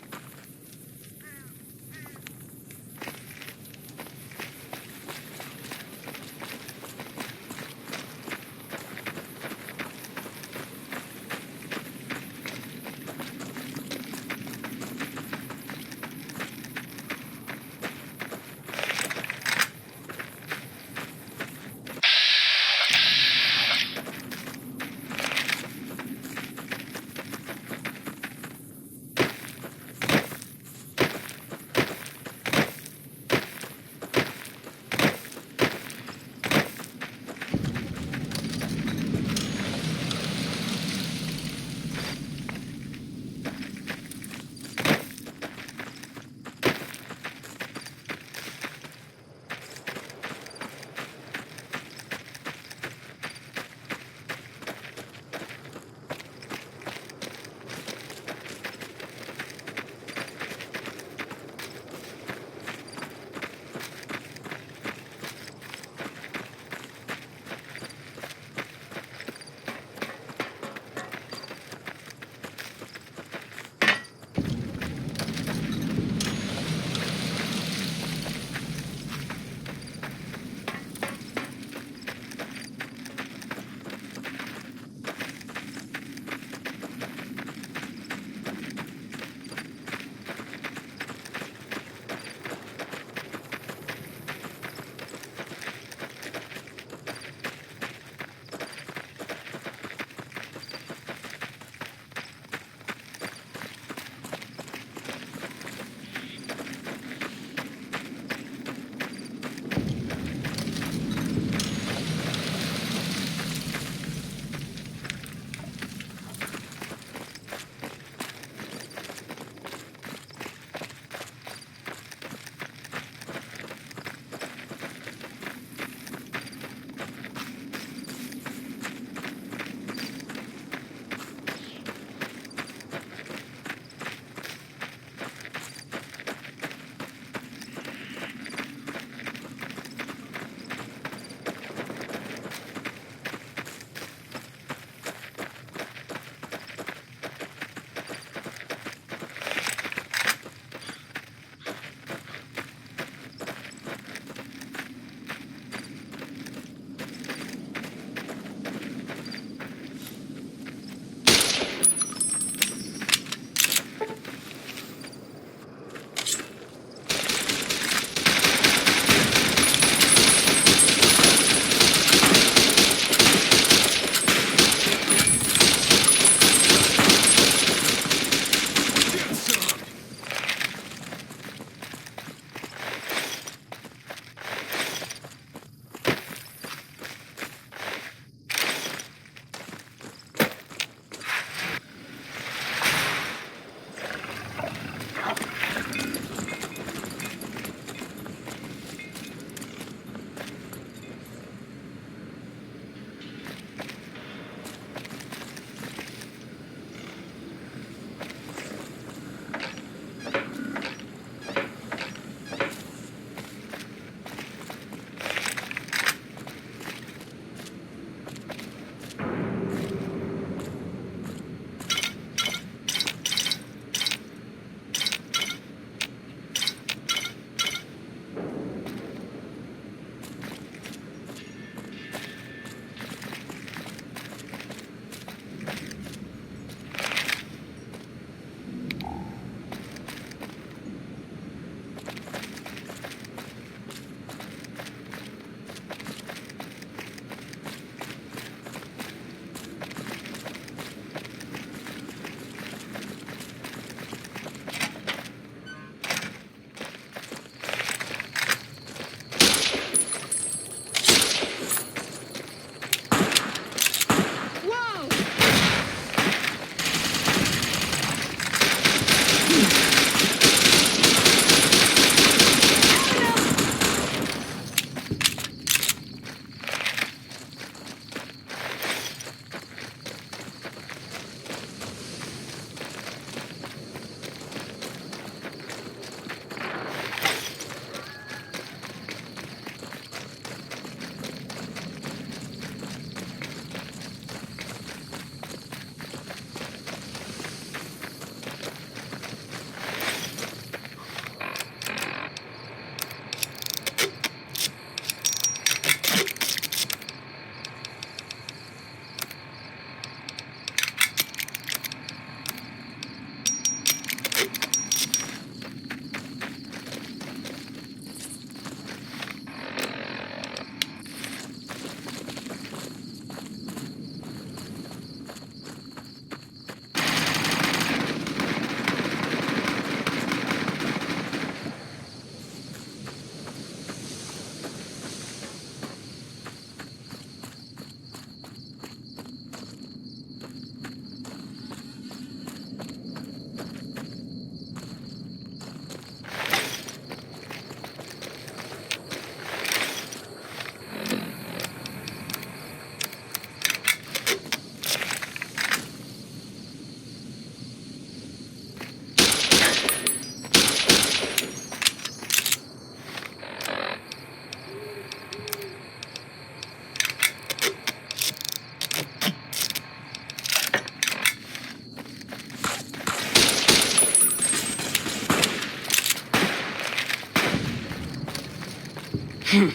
Eat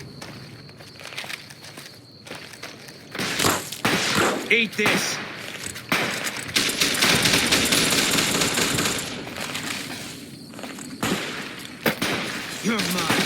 this. You're mine.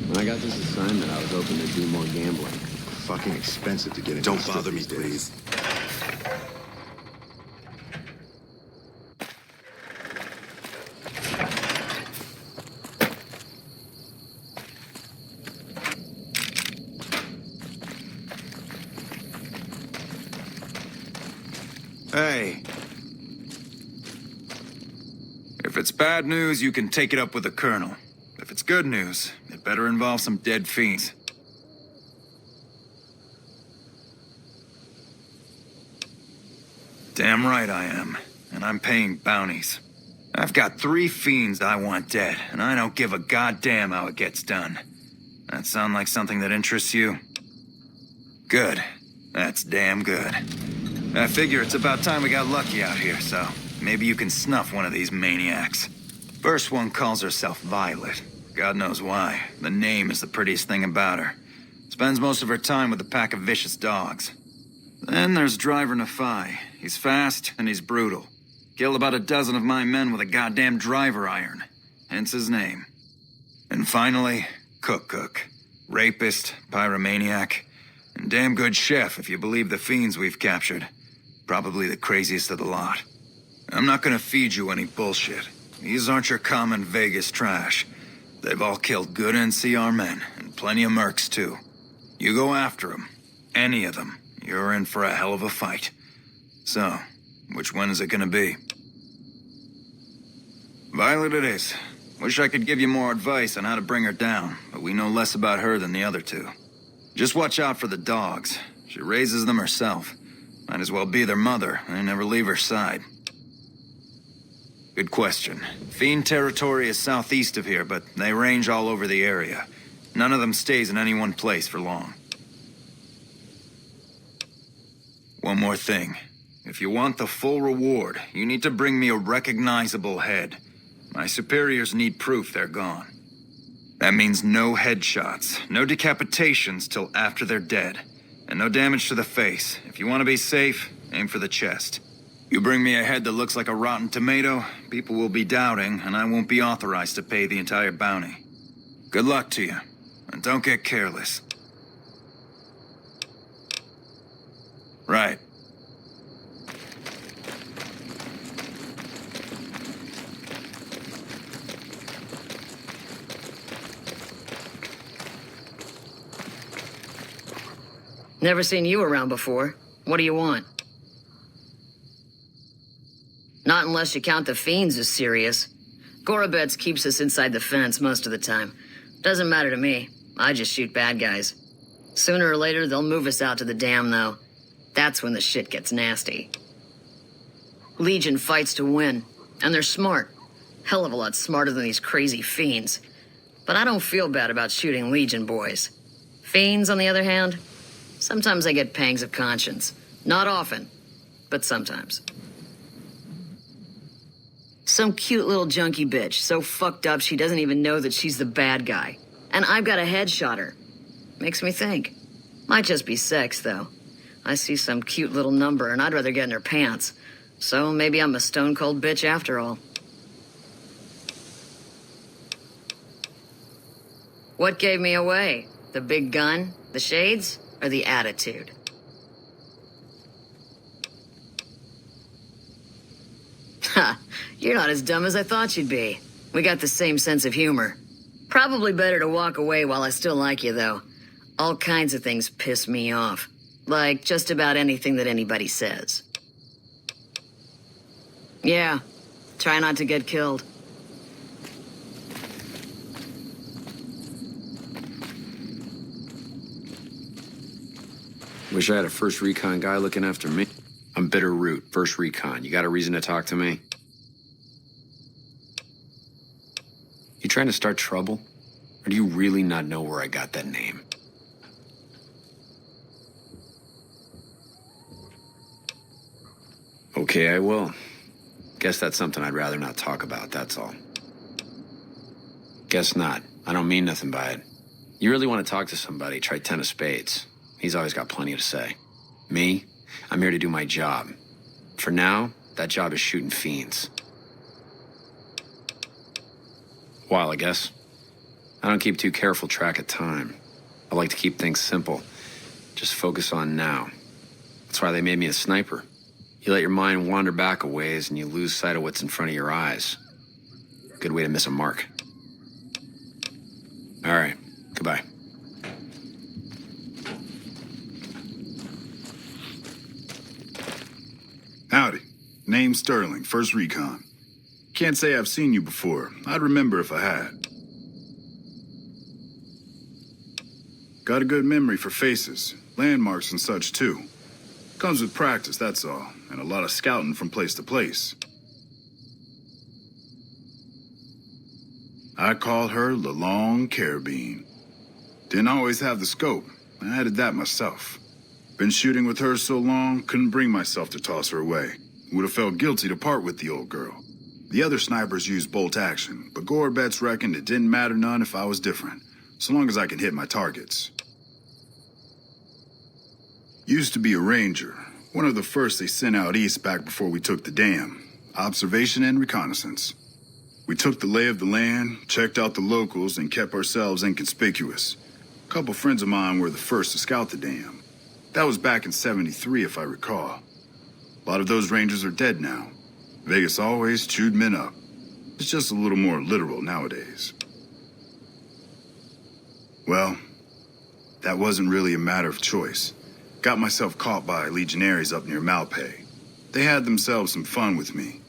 When I got this assignment, I was hoping to do more gambling. Fucking expensive to get into. Don't bother me, please. Hey. If it's bad news, you can take it up with the Colonel. If it's good news, it better involve some dead fiends. Damn right I am. And I'm paying bounties. I've got 3 fiends I want dead, and I don't give a goddamn how it gets done. That sound like something that interests you? Good. That's damn good. I figure it's about time we got lucky out here, so maybe you can snuff one of these maniacs. First one calls herself Violet. God knows why. The name is the prettiest thing about her. Spends most of her time with a pack of vicious dogs. Then there's Driver Nafai. He's fast and he's brutal. Killed about a dozen of my men with a goddamn driver iron. Hence his name. And finally, Cook. Rapist, pyromaniac, and damn good chef if you believe the fiends we've captured. Probably the craziest of the lot. I'm not gonna feed you any bullshit. These aren't your common Vegas trash. They've all killed good NCR men, and plenty of mercs too. You go after them. Any of them. You're in for a hell of a fight. So, which one is it gonna be? Violet it is. Wish I could give you more advice on how to bring her down, but we know less about her than the other 2. Just watch out for the dogs. She raises them herself. Might as well be their mother. They never leave her side. Good question. Fiend territory is southeast of here, but they range all over the area. None of them stays in any one place for long. One more thing. If you want the full reward, you need to bring me a recognizable head. My superiors need proof they're gone. That means no headshots, no decapitations till after they're dead, and no damage to the face. If you want to be safe, aim for the chest. You bring me a head that looks like a rotten tomato, people will be doubting, and I won't be authorized to pay the entire bounty. Good luck to you, and don't get careless. Right. Never seen you around before. What do you want? Not unless you count the fiends as serious. Gorobets keeps us inside the fence most of the time. Doesn't matter to me. I just shoot bad guys. Sooner or later, they'll move us out to the dam, though. That's when the shit gets nasty. Legion fights to win, and they're smart. Hell of a lot smarter than these crazy fiends. But I don't feel bad about shooting Legion boys. Fiends, on the other hand, sometimes I get pangs of conscience. Not often, but sometimes. Some cute little junkie bitch, so fucked up she doesn't even know that she's the bad guy. And I've got a headshot her. Makes me think. Might just be sex, though. I see some cute little number and I'd rather get in her pants. So maybe I'm a stone-cold bitch after all. What gave me away? The big gun, the shades, or the attitude? Ha! You're not as dumb as I thought you'd be. We got the same sense of humor. Probably better to walk away while I still like you, though. All kinds of things piss me off. Like just about anything that anybody says. Yeah, try not to get killed. Wish I had a first recon guy looking after me. I'm Bitter Root, first recon. You got a reason to talk to me? You trying to start trouble? Or do you really not know where I got that name? Okay, I will. Guess that's something I'd rather not talk about, that's all. Guess not. I don't mean nothing by it. You really want to talk to somebody, try 10 of spades. He's always got plenty to say. Me? I'm here to do my job. For now, that job is shooting fiends. While, I guess. I don't keep too careful track of time. I like to keep things simple. Just focus on now. That's why they made me a sniper. You let your mind wander back a ways and you lose sight of what's in front of your eyes. Good way to miss a mark. All right, goodbye. Howdy. Name's Sterling, first recon. Can't say I've seen you before. I'd remember if I had. Got a good memory for faces, landmarks and such too. Comes with practice, that's all, and a lot of scouting from place to place. I call her the Long Carabine. Didn't always have the scope. I added that myself. Been shooting with her so long, couldn't bring myself to toss her away. Would have felt guilty to part with the old girl. The other snipers used bolt action, but Gorbets reckoned it didn't matter none if I was different, so long as I could hit my targets. Used to be a ranger, one of the first they sent out east back before we took the dam. Observation and reconnaissance. We took the lay of the land, checked out the locals, and kept ourselves inconspicuous. A couple friends of mine were the first to scout the dam. That was back in '73, if I recall. A lot of those rangers are dead now. Vegas always chewed men up. It's just a little more literal nowadays. Well, that wasn't really a matter of choice. Got myself caught by legionaries up near Malpay. They had themselves some fun with me.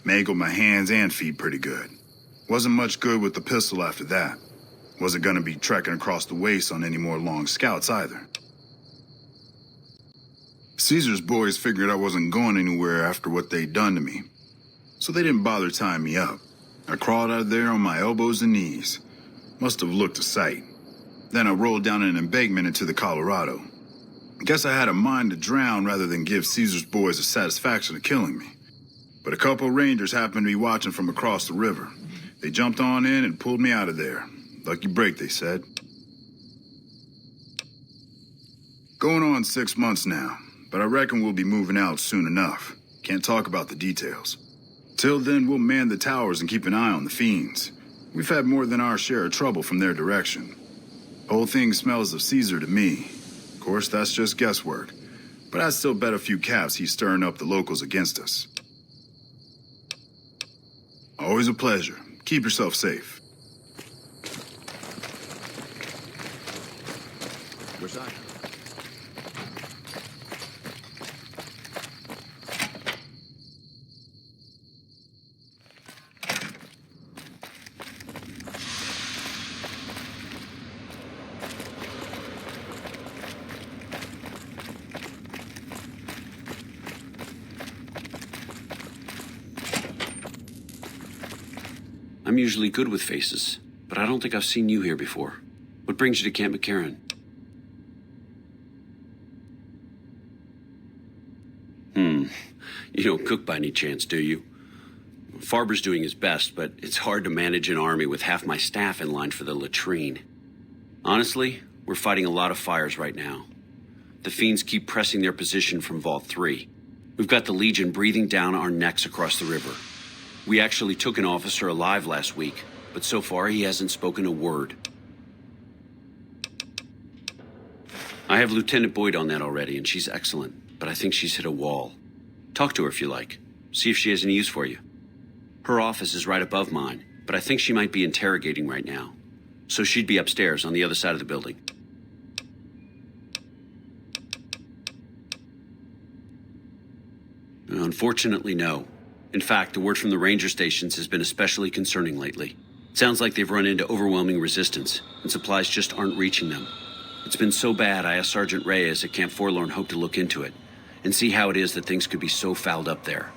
Mangled my hands and feet pretty good. Wasn't much good with the pistol after that. Wasn't gonna be trekking across the waste on any more long scouts either. Caesar's boys figured I wasn't going anywhere after what they'd done to me. So they didn't bother tying me up. I crawled out of there on my elbows and knees. Must have looked a sight. Then I rolled down an embankment into the Colorado. Guess I had a mind to drown rather than give Caesar's boys the satisfaction of killing me. But a couple of rangers happened to be watching from across the river. They jumped on in and pulled me out of there. Lucky break, they said. Going on 6 months now, but I reckon we'll be moving out soon enough. Can't talk about the details. Till then, we'll man the towers and keep an eye on the fiends. We've had more than our share of trouble from their direction. Whole thing smells of Caesar to me. Of course, that's just guesswork. But I'd still bet a few caps he's stirring up the locals against us. Always a pleasure. Keep yourself safe. Where's that? I'm usually good with faces, but I don't think I've seen you here before. What brings you to Camp McCarran? You don't cook by any chance, do you? Farber's doing his best, but it's hard to manage an army with half my staff in line for the latrine. Honestly, we're fighting a lot of fires right now. The fiends keep pressing their position from Vault 3. We've got the Legion breathing down our necks across the river. We actually took an officer alive last week, but so far he hasn't spoken a word. I have Lieutenant Boyd on that already, and she's excellent, but I think she's hit a wall. Talk to her if you like. See if she has any use for you. Her office is right above mine, but I think she might be interrogating right now. So she'd be upstairs on the other side of the building. Unfortunately, no. In fact, the word from the ranger stations has been especially concerning lately. It sounds like they've run into overwhelming resistance, and supplies just aren't reaching them. It's been so bad, I asked Sergeant Reyes at Camp Forlorn Hope to look into it, and see how it is that things could be so fouled up there.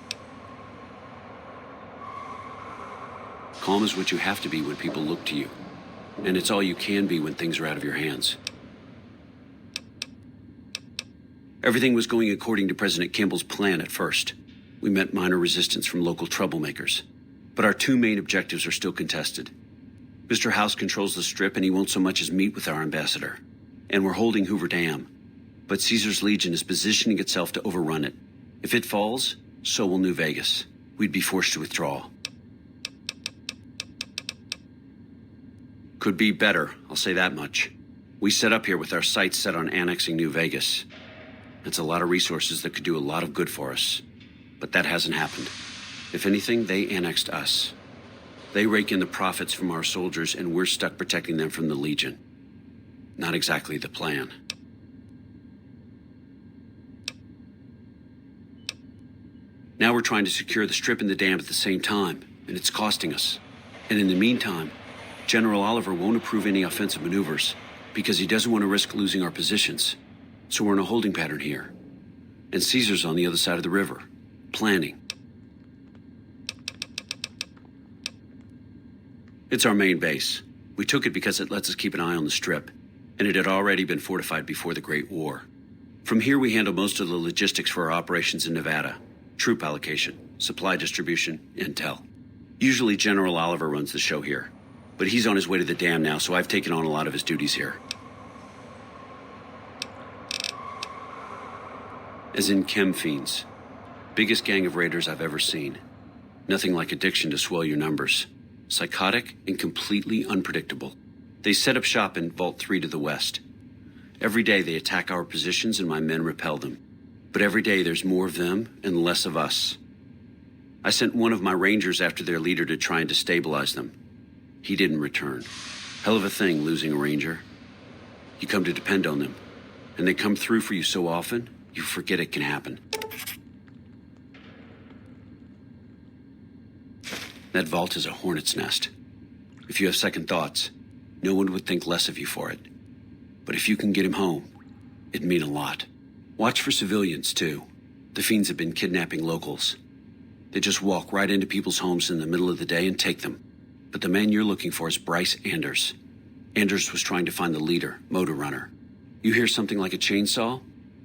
Calm is what you have to be when people look to you, and it's all you can be when things are out of your hands. Everything was going according to President Campbell's plan at first. We met minor resistance from local troublemakers, but our two main objectives are still contested. Mr. House controls the Strip, and he won't so much as meet with our ambassador. And we're holding Hoover Dam. But Caesar's Legion is positioning itself to overrun it. If it falls, so will New Vegas. We'd be forced to withdraw. Could be better, I'll say that much. We set up here with our sights set on annexing New Vegas. It's a lot of resources that could do a lot of good for us. But that hasn't happened. If anything, they annexed us. They rake in the profits from our soldiers, and we're stuck protecting them from the Legion. Not exactly the plan. Now we're trying to secure the Strip and the dam at the same time, and it's costing us. And in the meantime, General Oliver won't approve any offensive maneuvers because he doesn't want to risk losing our positions. So we're in a holding pattern here. And Caesar's on the other side of the river, planning. It's our main base. We took it because it lets us keep an eye on the Strip, and it had already been fortified before the Great War. From here, we handle most of the logistics for our operations in Nevada. Troop allocation, supply distribution, intel. Usually General Oliver runs the show here, but he's on his way to the dam now, so I've taken on a lot of his duties here. As in chem fiends. Biggest gang of raiders I've ever seen. Nothing like addiction to swell your numbers. Psychotic and completely unpredictable. They set up shop in Vault 3 to the west. Every day they attack our positions and my men repel them. But every day there's more of them and less of us. I sent one of my rangers after their leader to try and destabilize them. He didn't return. Hell of a thing, losing a ranger. You come to depend on them, and they come through for you so often, you forget it can happen. That vault is a hornet's nest. If you have second thoughts, no one would think less of you for it. But if you can get him home, it'd mean a lot. Watch for civilians, too. The fiends have been kidnapping locals. They just walk right into people's homes in the middle of the day and take them. But the man you're looking for is Bryce Anders. Anders was trying to find the leader, Motor Runner. You hear something like a chainsaw?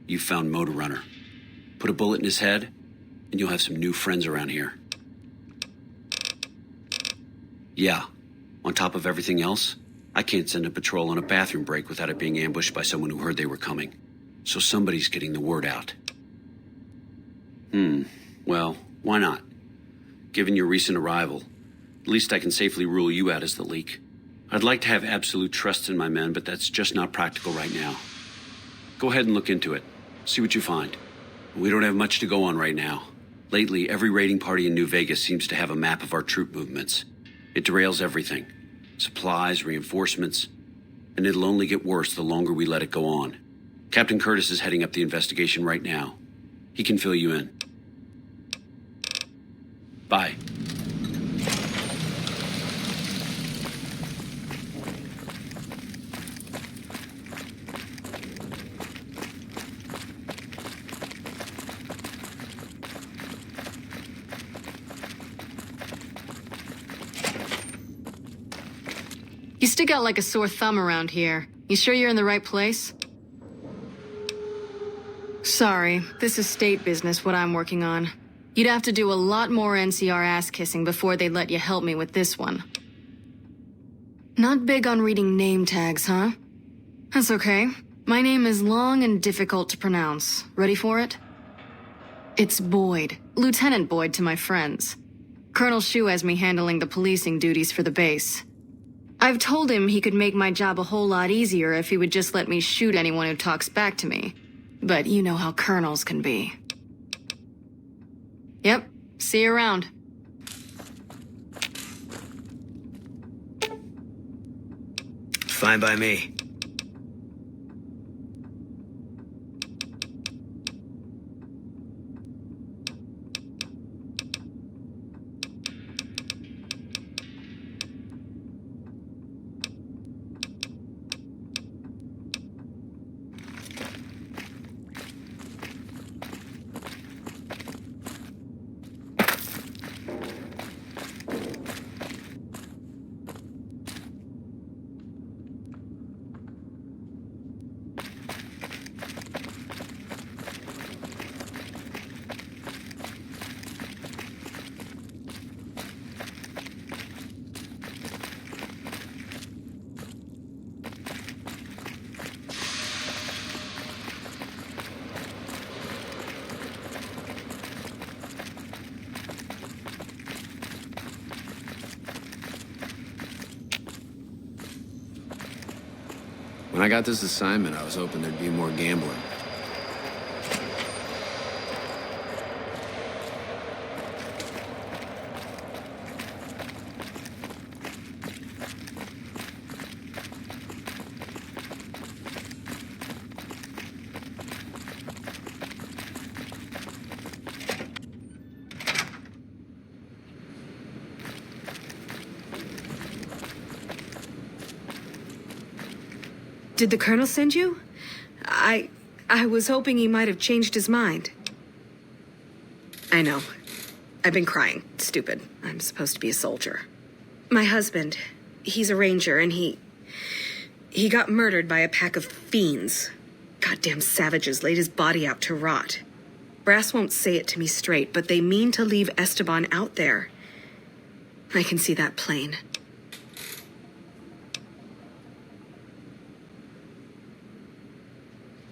You've found Motor Runner. Put a bullet in his head, and you'll have some new friends around here. Yeah, on top of everything else, I can't send a patrol on a bathroom break without it being ambushed by someone who heard they were coming. So somebody's getting the word out. Well, why not? Given your recent arrival, at least I can safely rule you out as the leak. I'd like to have absolute trust in my men, but that's just not practical right now. Go ahead and look into it. See what you find. We don't have much to go on right now. Lately, every raiding party in New Vegas seems to have a map of our troop movements. It derails everything. Supplies, reinforcements, and it'll only get worse the longer we let it go on. Captain Curtis is heading up the investigation right now. He can fill you in. Bye. You stick out like a sore thumb around here. You sure you're in the right place? Sorry, this is state business, what I'm working on. You'd have to do a lot more NCR ass-kissing before they'd let you help me with this one. Not big on reading name tags, huh? That's okay. My name is long and difficult to pronounce. Ready for it? It's Boyd. Lieutenant Boyd to my friends. Colonel Shu has me handling the policing duties for the base. I've told him he could make my job a whole lot easier if he would just let me shoot anyone who talks back to me. But you know how colonels can be. Yep, see you around. Fine by me. When I got this assignment, I was hoping there'd be more gambling. Did the Colonel send you? I was hoping he might have changed his mind. I know. I've been crying. Stupid. I'm supposed to be a soldier. My husband, he's a ranger, and he got murdered by a pack of fiends. Goddamn savages laid his body out to rot. Brass won't say it to me straight, but they mean to leave Esteban out there. I can see that plain.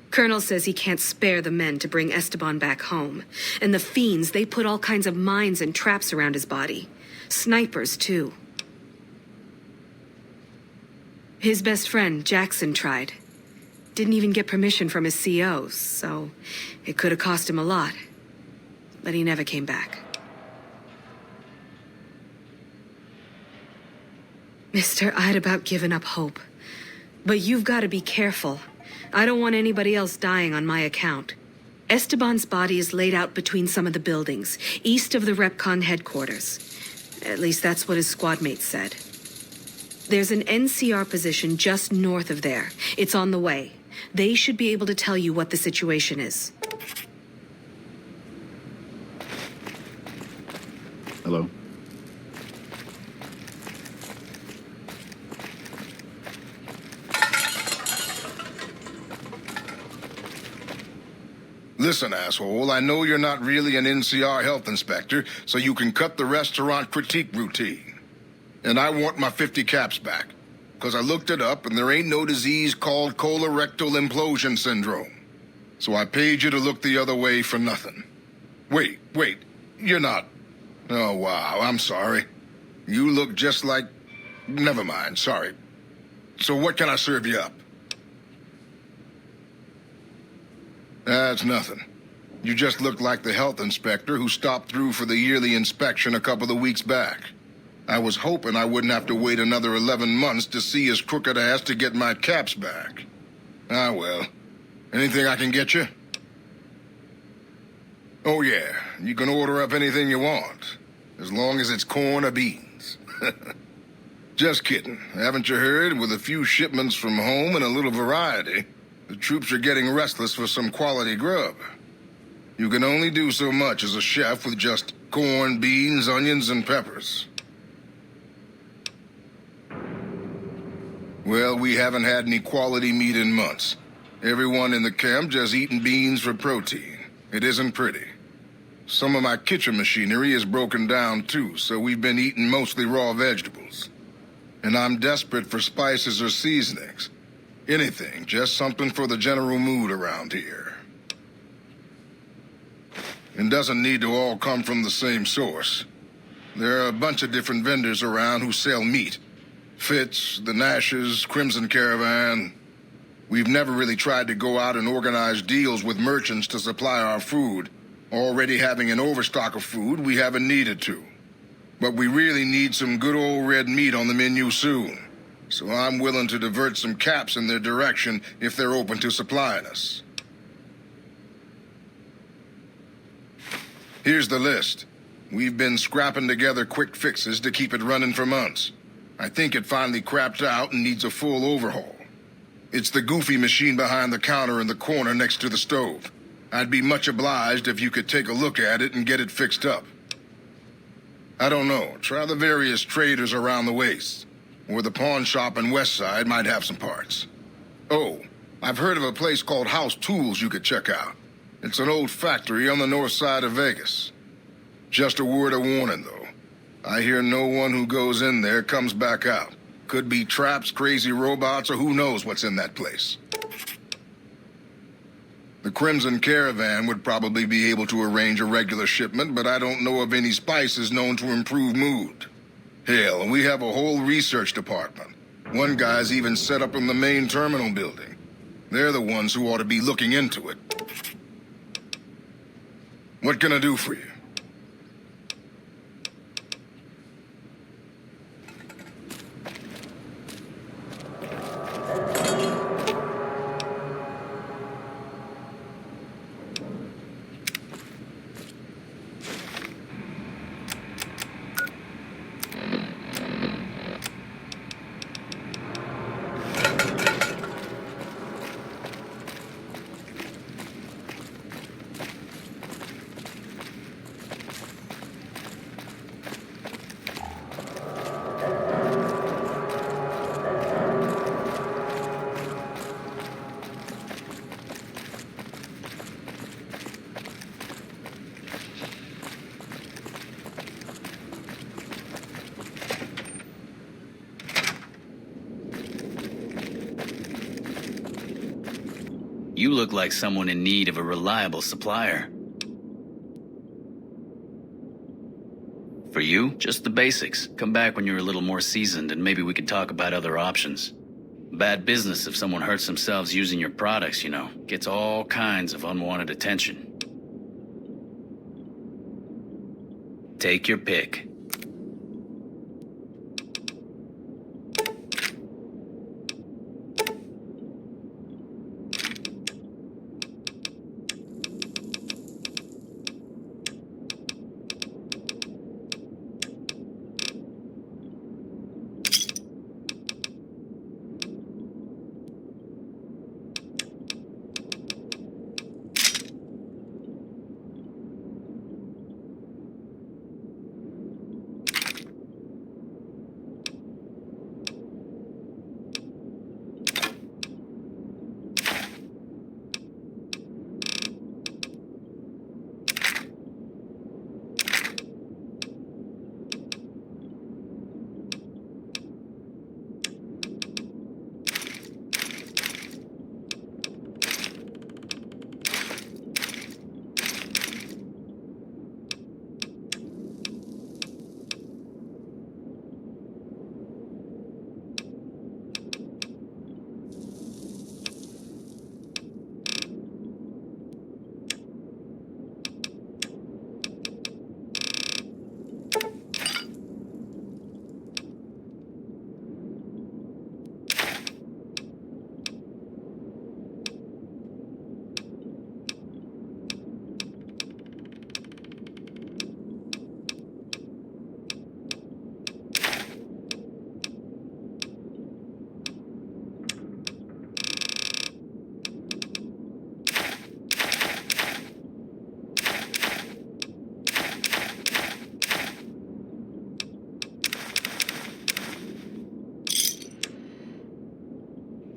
Colonel says he can't spare the men to bring Esteban back home. And the fiends, they put all kinds of mines and traps around his body. Snipers, too. His best friend, Jackson, tried. Didn't even get permission from his CO, so it could have cost him a lot. But he never came back. Mister, I'd about given up hope. But you've got to be careful. I don't want anybody else dying on my account. Esteban's body is laid out between some of the buildings, east of the REPCON headquarters. At least that's what his squad mate said. There's an NCR position just north of there. It's on the way. They should be able to tell you what the situation is. Hello? Listen, asshole, I know you're not really an NCR health inspector, so you can cut the restaurant critique routine. And I want my 50 caps back, because I looked it up and there ain't no disease called colorectal implosion syndrome. So I paid you to look the other way for nothing. Wait, you're not... Oh, wow, I'm sorry. You look just like... Never mind, sorry. So what can I serve you up? That's nothing. You just look like the health inspector who stopped through for the yearly inspection a couple of weeks back. I was hoping I wouldn't have to wait another 11 months to see his crooked ass to get my caps back. Ah, well. Anything I can get you? Oh, yeah. You can order up anything you want. As long as it's corn or beans. Just kidding. Haven't you heard? With a few shipments from home and a little variety, the troops are getting restless for some quality grub. You can only do so much as a chef with just corn, beans, onions, and peppers. Well, we haven't had any quality meat in months. Everyone in the camp just eating beans for protein. It isn't pretty. Some of my kitchen machinery is broken down too, so we've been eating mostly raw vegetables. And I'm desperate for spices or seasonings. Anything, just something for the general mood around here. It doesn't need to all come from the same source. There are a bunch of different vendors around who sell meat. Fitz, the Nashes, Crimson Caravan. We've never really tried to go out and organize deals with merchants to supply our food. Already having an overstock of food, we haven't needed to. But we really need some good old red meat on the menu soon. So I'm willing to divert some caps in their direction if they're open to supplying us. Here's the list. We've been scrapping together quick fixes to keep it running for months. I think it finally crapped out and needs a full overhaul. It's the goofy machine behind the counter in the corner next to the stove. I'd be much obliged if you could take a look at it and get it fixed up. I don't know. Try the various traders around the waste. Or the pawn shop in West Side might have some parts. Oh, I've heard of a place called House Tools you could check out. It's an old factory on the north side of Vegas. Just a word of warning, though. I hear no one who goes in there comes back out. Could be traps, crazy robots, or who knows what's in that place. The Crimson Caravan would probably be able to arrange a regular shipment, but I don't know of any spices known to improve mood. Hell, we have a whole research department. One guy's even set up in the main terminal building. They're the ones who ought to be looking into it. What can I do for you? You look like someone in need of a reliable supplier. For you, just the basics. Come back when you're a little more seasoned and maybe we can talk about other options. Bad business if someone hurts themselves using your products, you know. Gets all kinds of unwanted attention. Take your pick.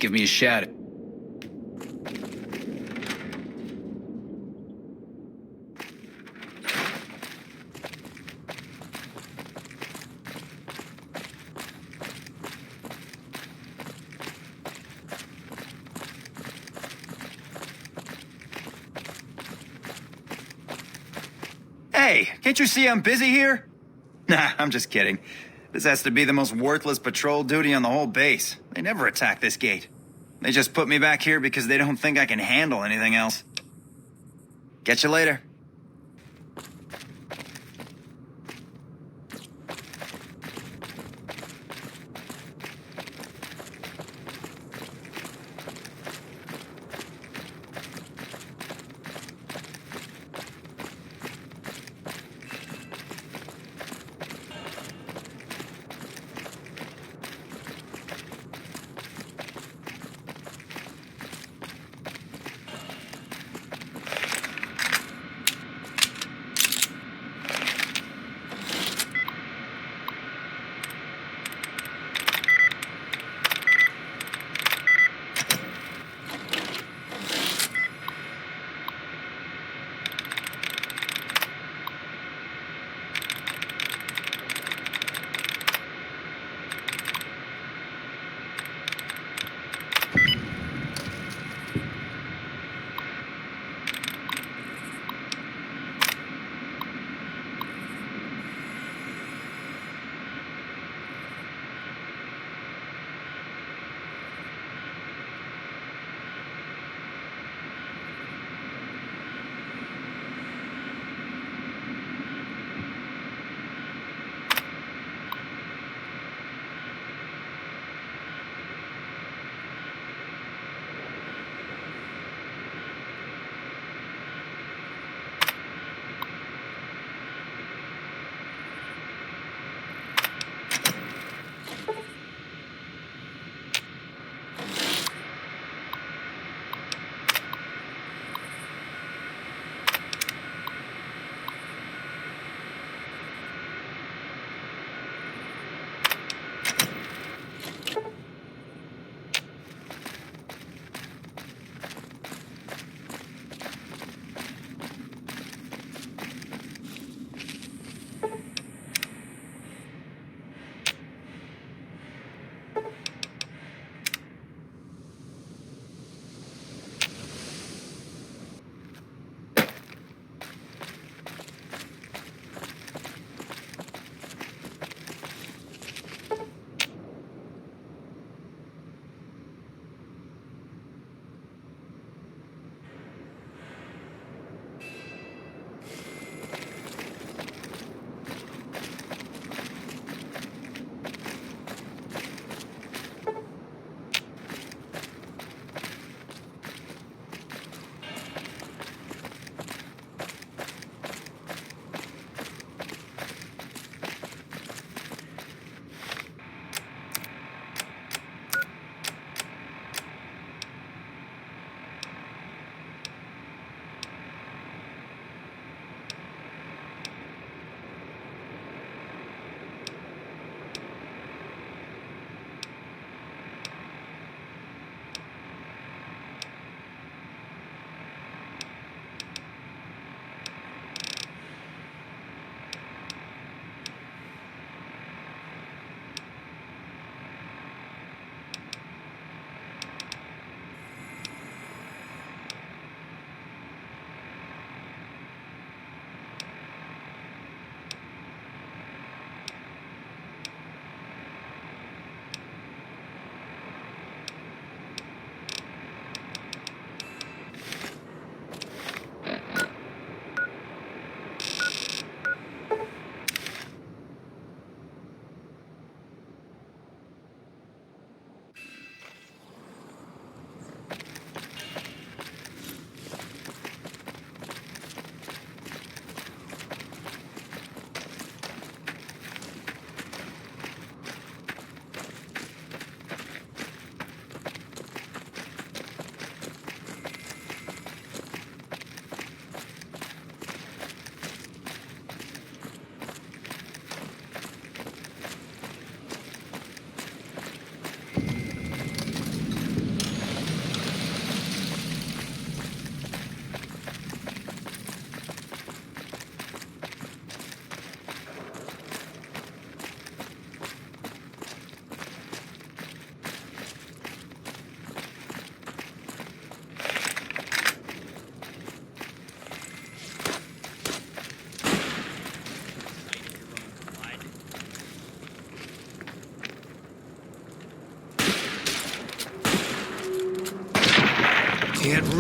Give me a shout. Hey, can't you see I'm busy here? Nah, I'm just kidding. This has to be the most worthless patrol duty on the whole base. They never attack this gate. They just put me back here because they don't think I can handle anything else. Catch you later.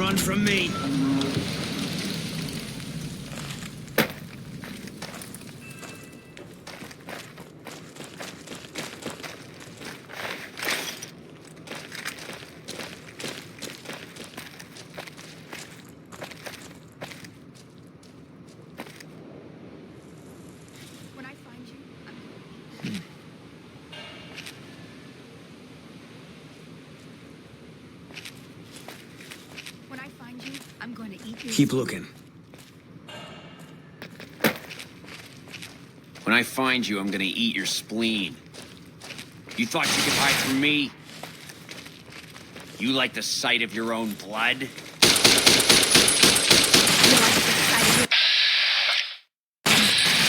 run from me. When I find you, I'm going to eat you. Keep looking. When I find you, I'm gonna eat your spleen. You thought you could hide from me? You like the sight of your own blood?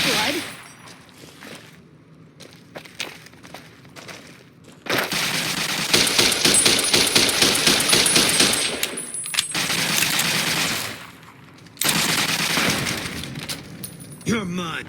Blood? You're mine.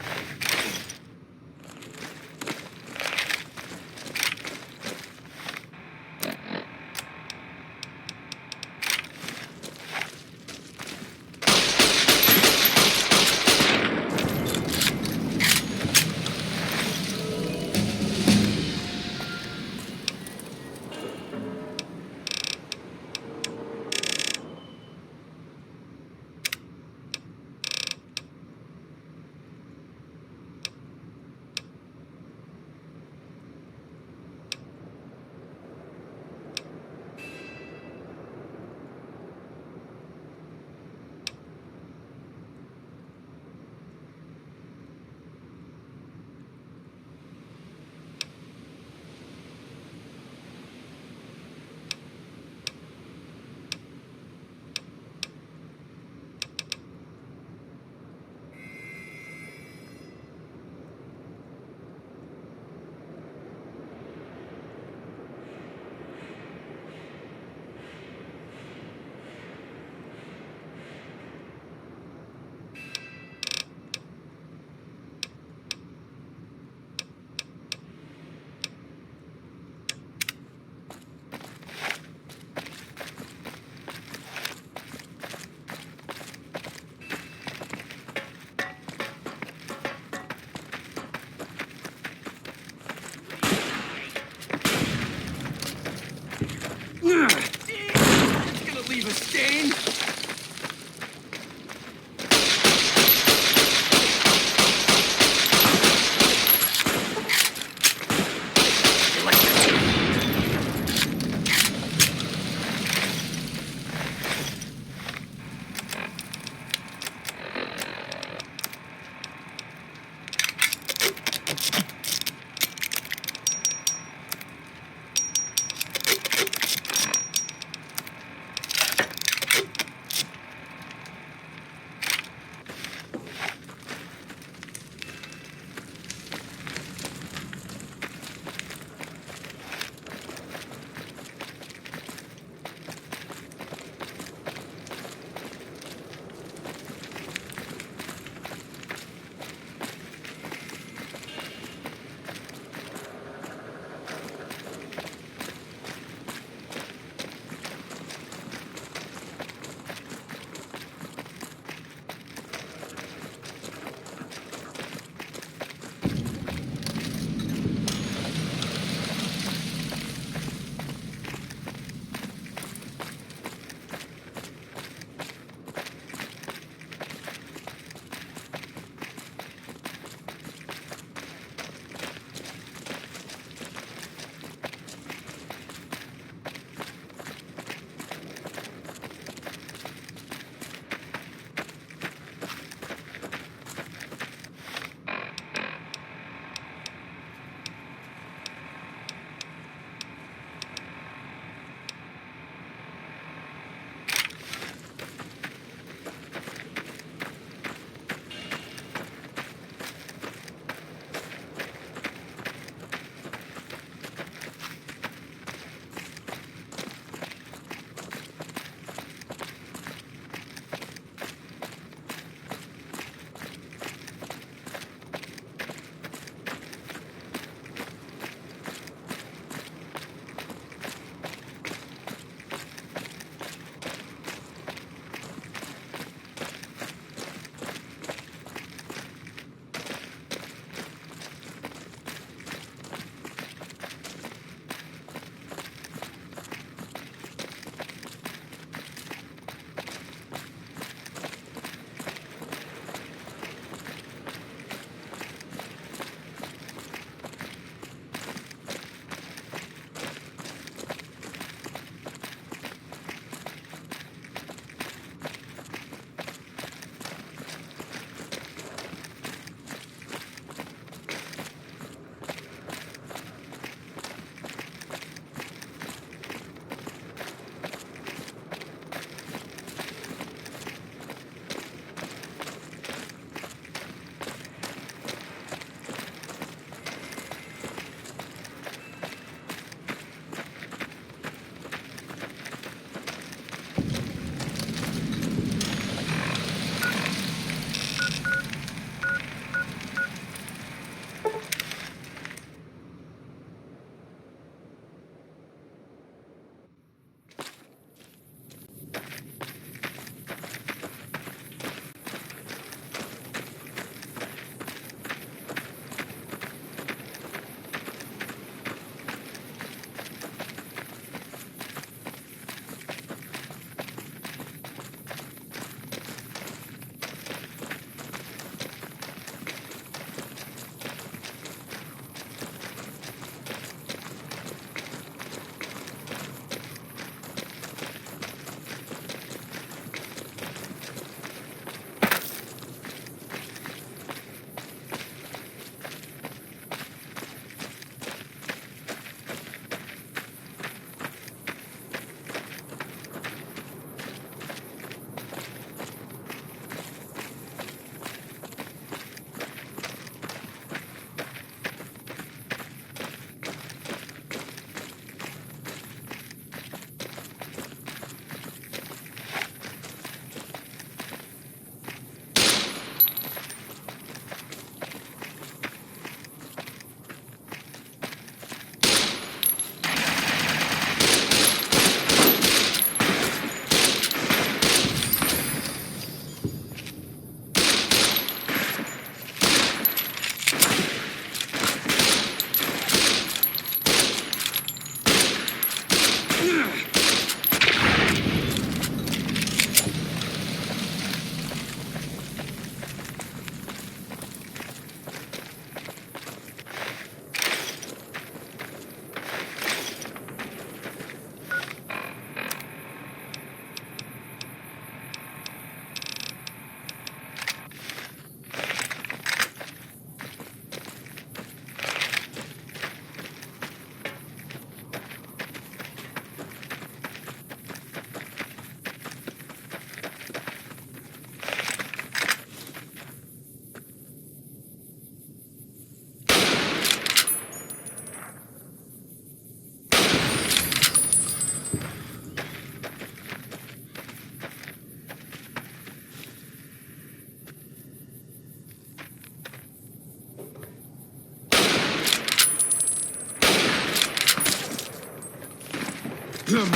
Come on.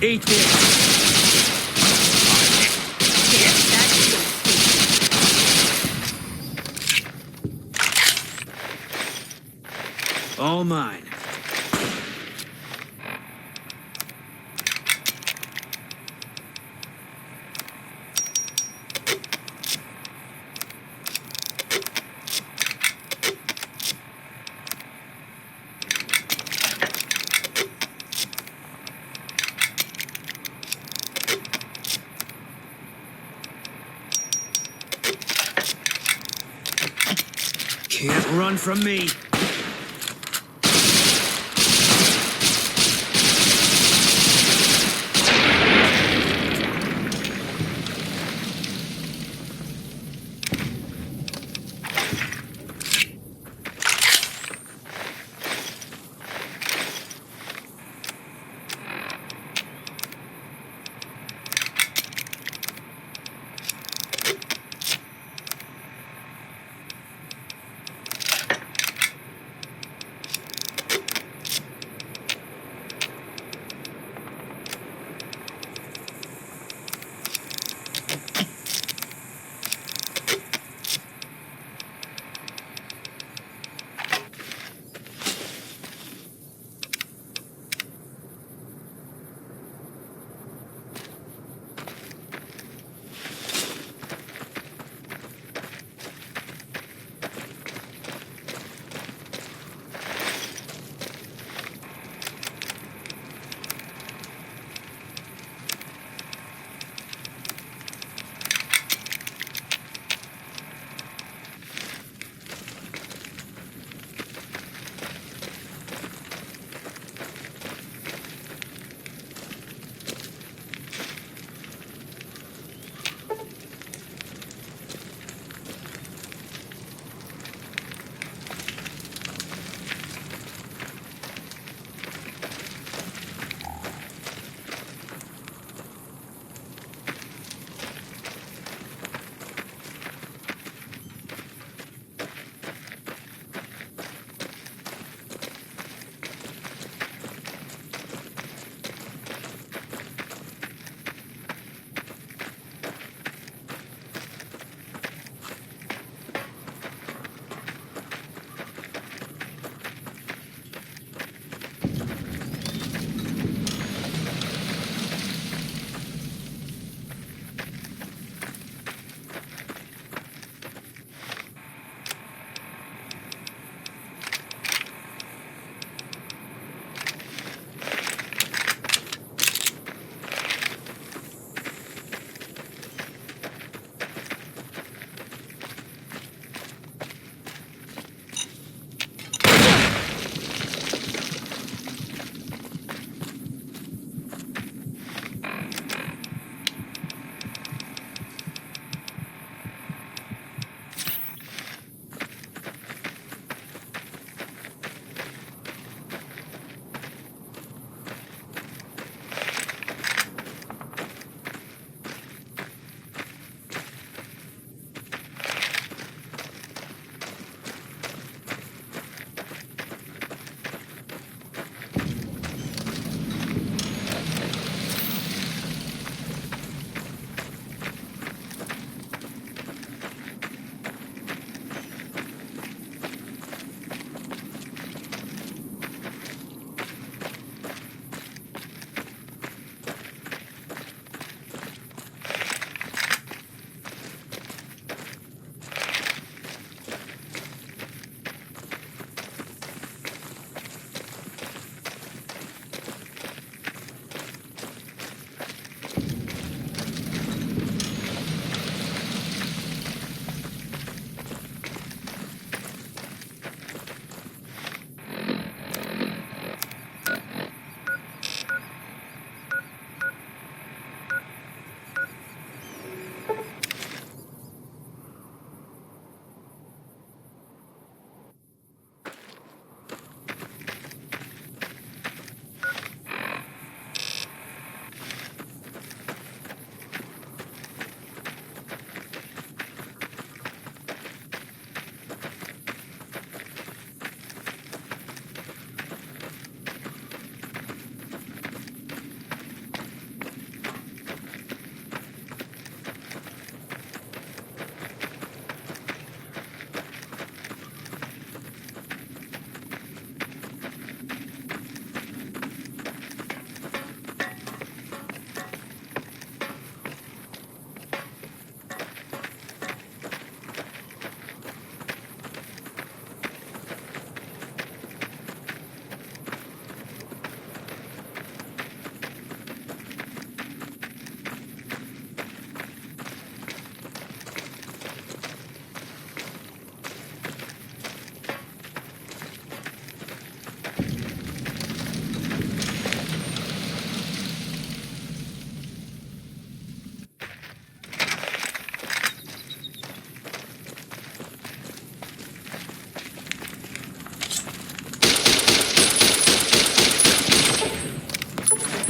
Eat this. All mine. Can't run from me.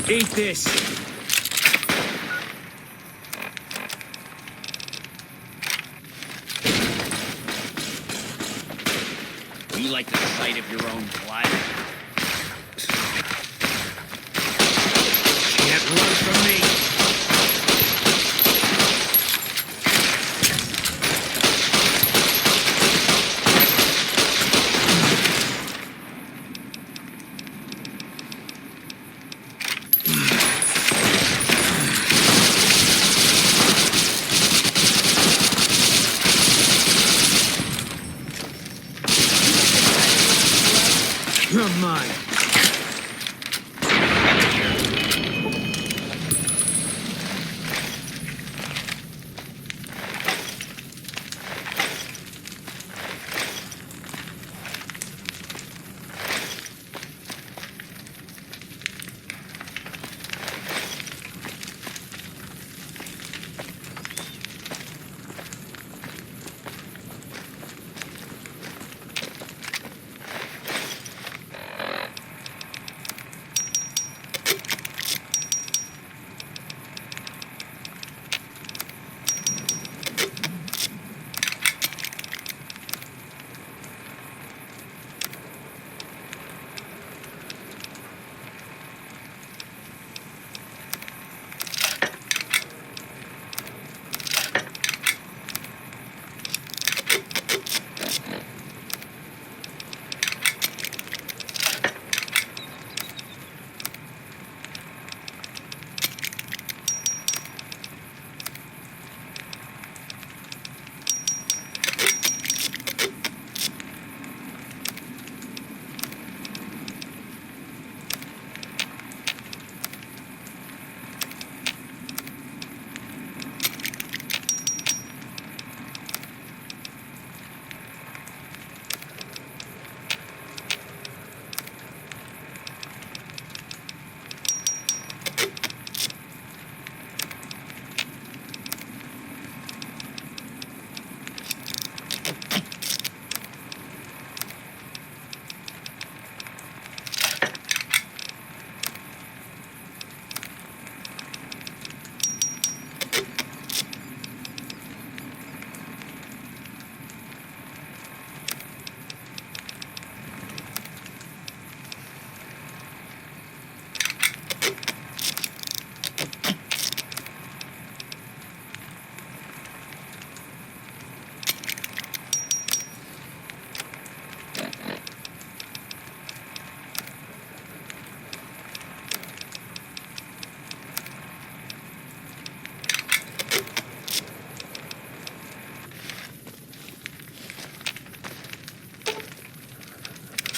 Eat this. You like the sight of your own blood? Can't run from me. You're mine.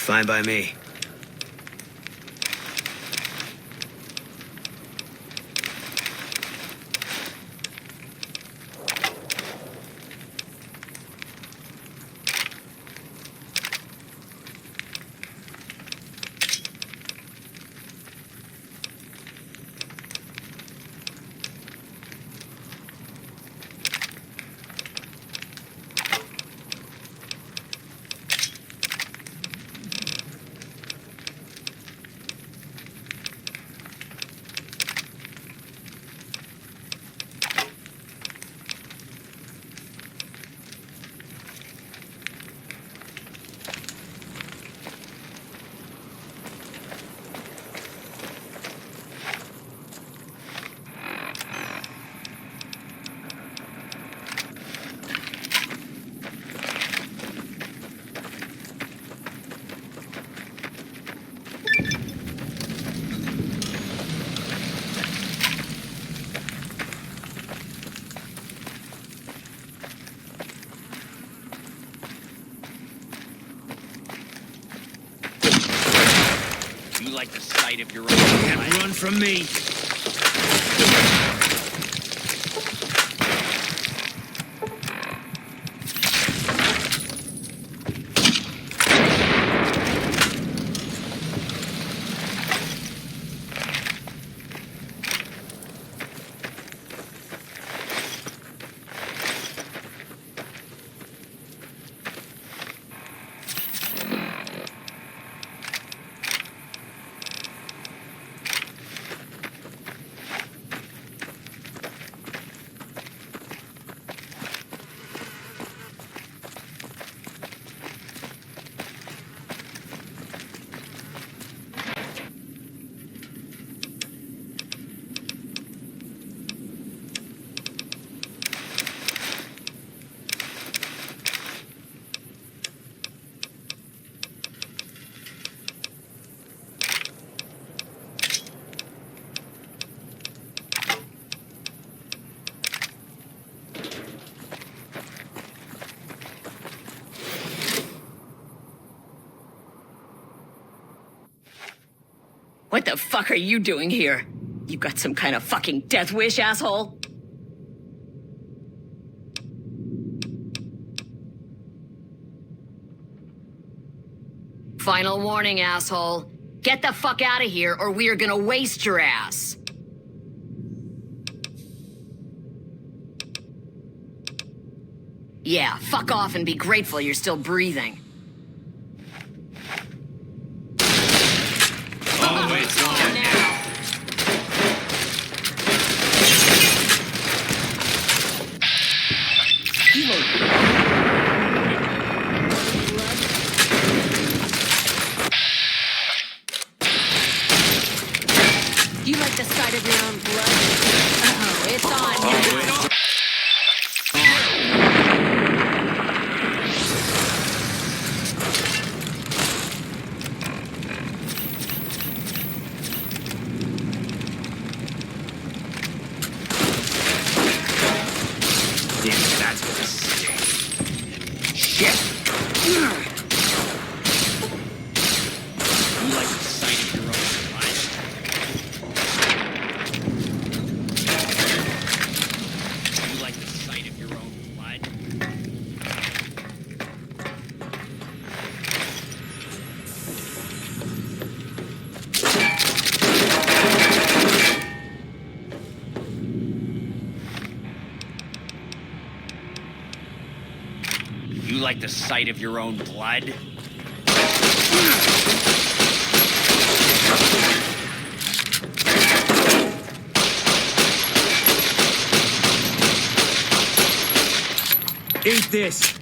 Fine by me. You like the sight of your own Can't blood? run from me. What the fuck are you doing here? You got some kind of fucking death wish, asshole? Final warning, asshole. Get the fuck out of here or we are gonna waste your ass. Yeah, fuck off and be grateful you're still breathing. Oh, it's on now. Do you like the sight of your own blood? Oh, it's on now. Damn, that's gonna stink. Shit! You like the sight of your own blood? You like the sight of your own blood? You like the sight of your own blood? Eat this.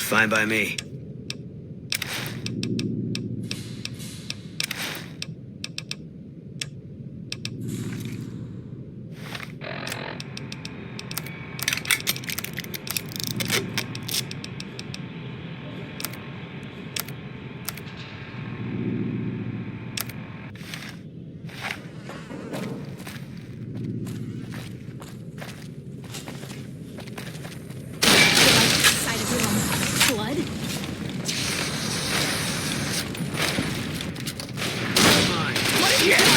Fine by me. Blood? What is that?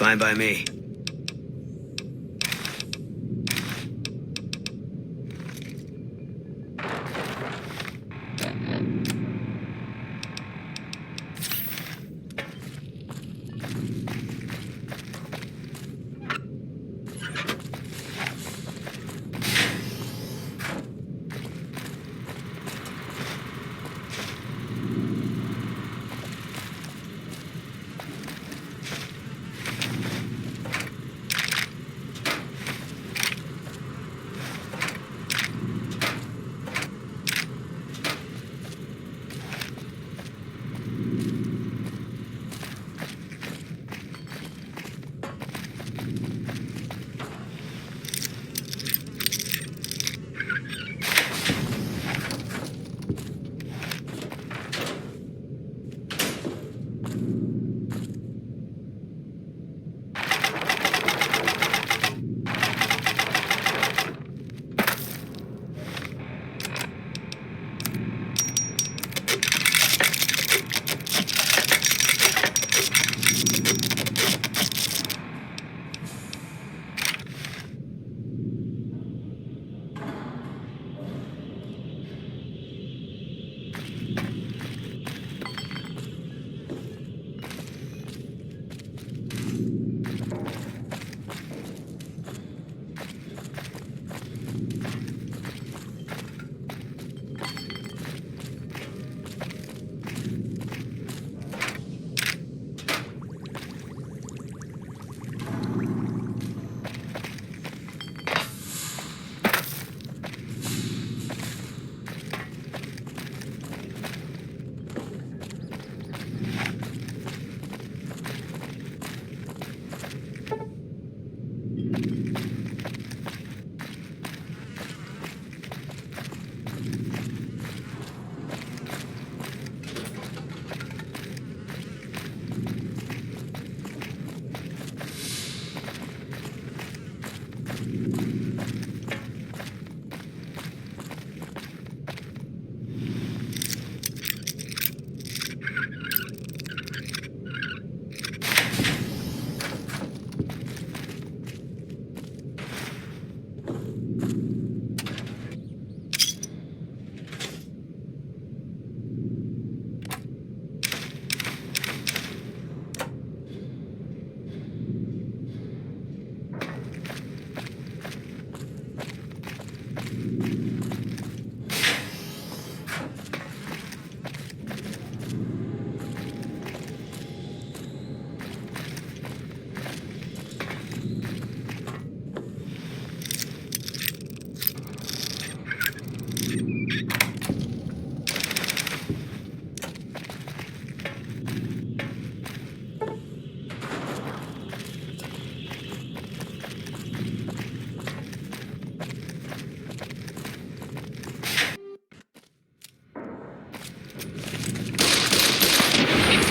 Fine by me.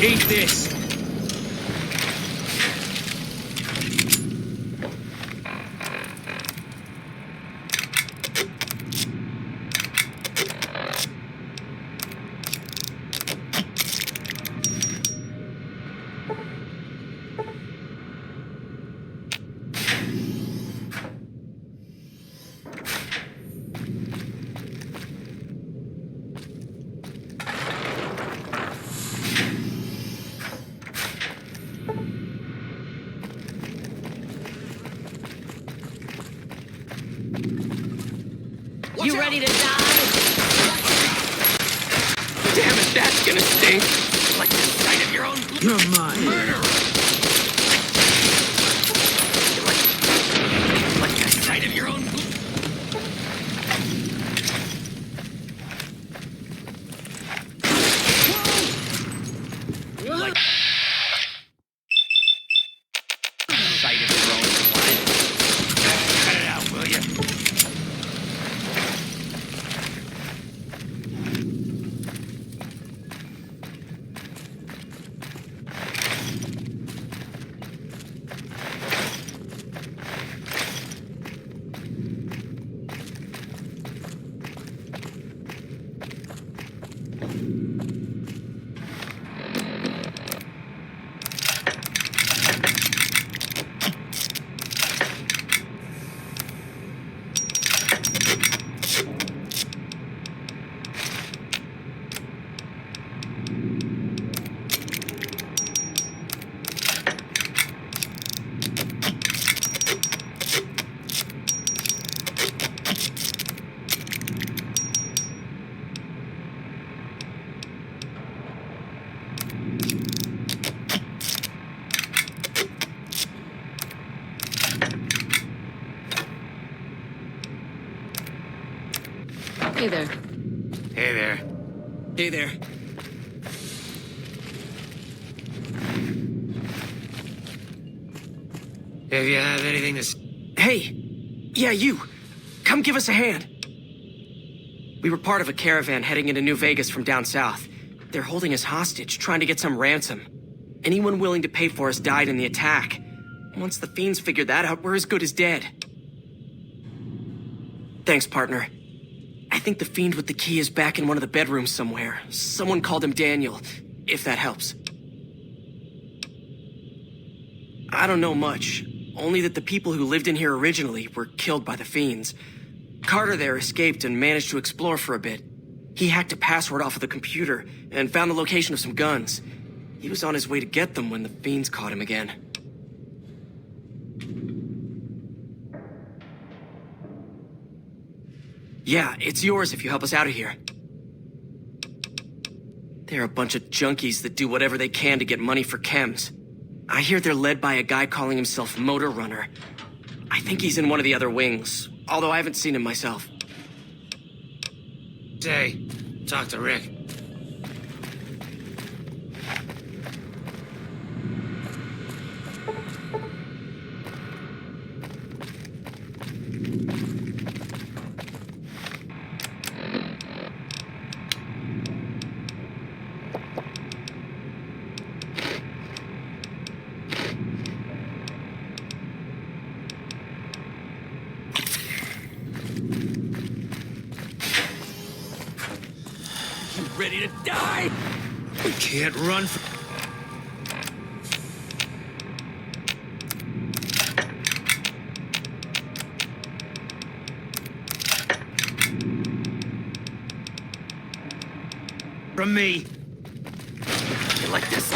Eat this! You ready to die? Damn it, that's gonna stink! Like the sight of your own blood. You're mine. Murderer! Like the sight of your own blood. Like the sight of your own blood. Cut it out, will you? Hey there. Hey there. Hey there. If you have anything to Hey! Yeah, you! Come give us a hand. We were part of a caravan heading into New Vegas from down south. They're holding us hostage, trying to get some ransom. Anyone willing to pay for us died in the attack. Once the fiends figured that out, we're as good as dead. Thanks, partner. I think the fiend with the key is back in one of the bedrooms somewhere. Someone called him Daniel, if that helps. I don't know much. Only that the people who lived in here originally were killed by the fiends. Carter there escaped and managed to explore for a bit. He hacked a password off of the computer and found the location of some guns. He was on his way to get them when the fiends caught him again. Yeah, it's yours if you help us out of here. They're a bunch of junkies that do whatever they can to get money for chems. I hear they're led by a guy calling himself Motor Runner. I think he's in one of the other wings, although I haven't seen him myself. Say, talk to Rick. Ready to die? We can't run from me. You like this?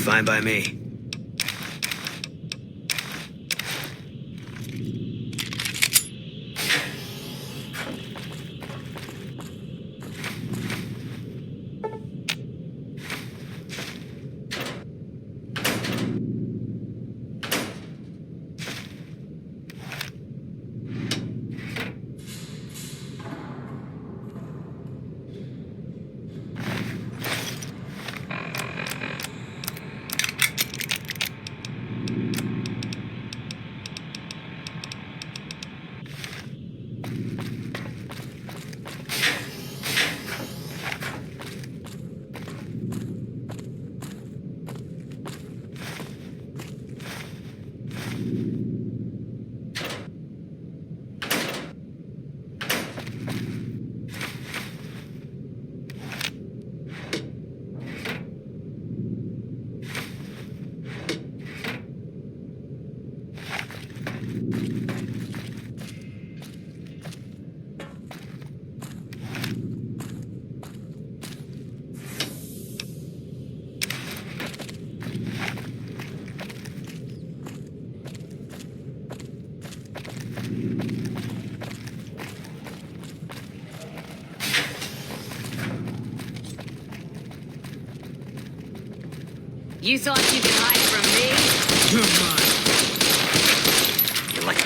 Fine by me. You thought you could hide from me? You're mine. You're like...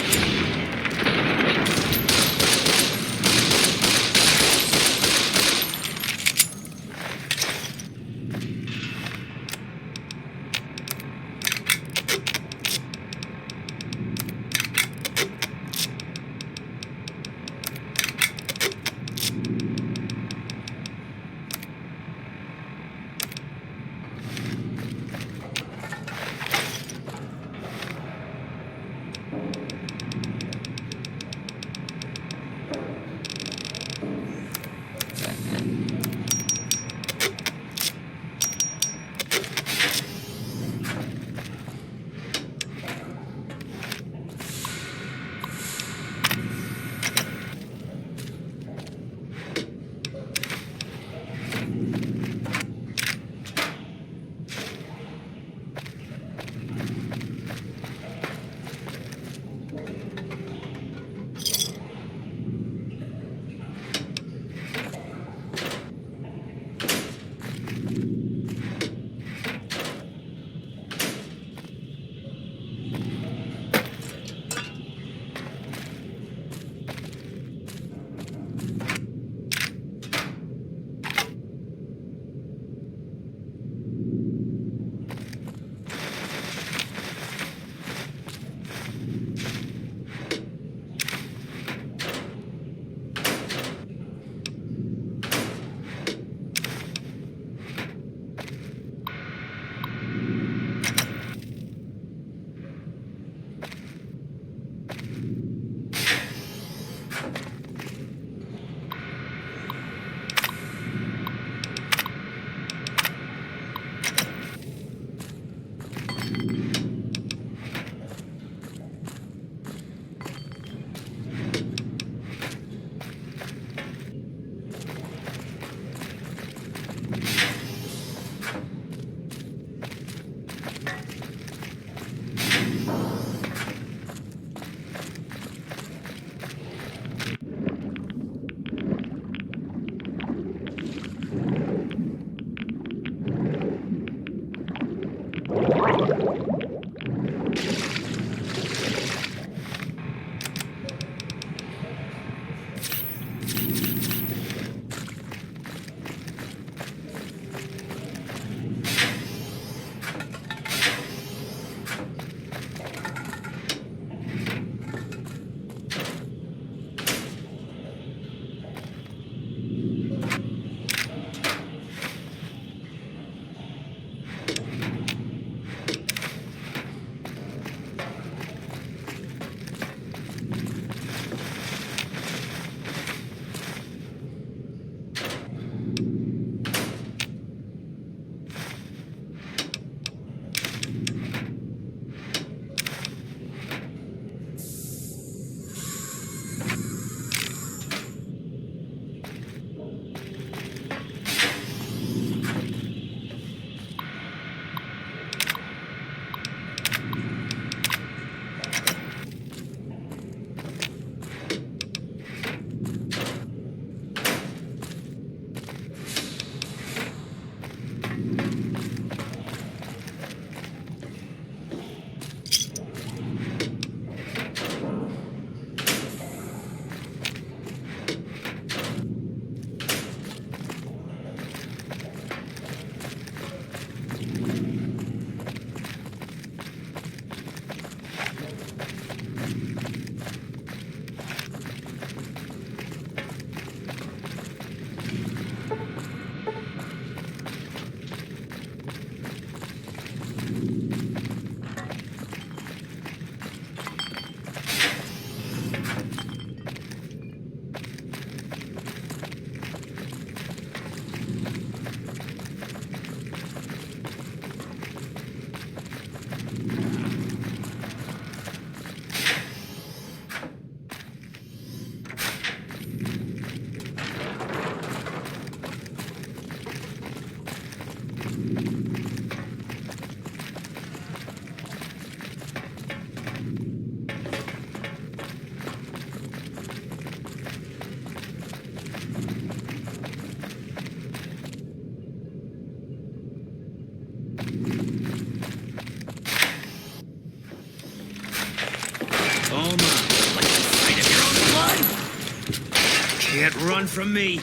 can't run from me.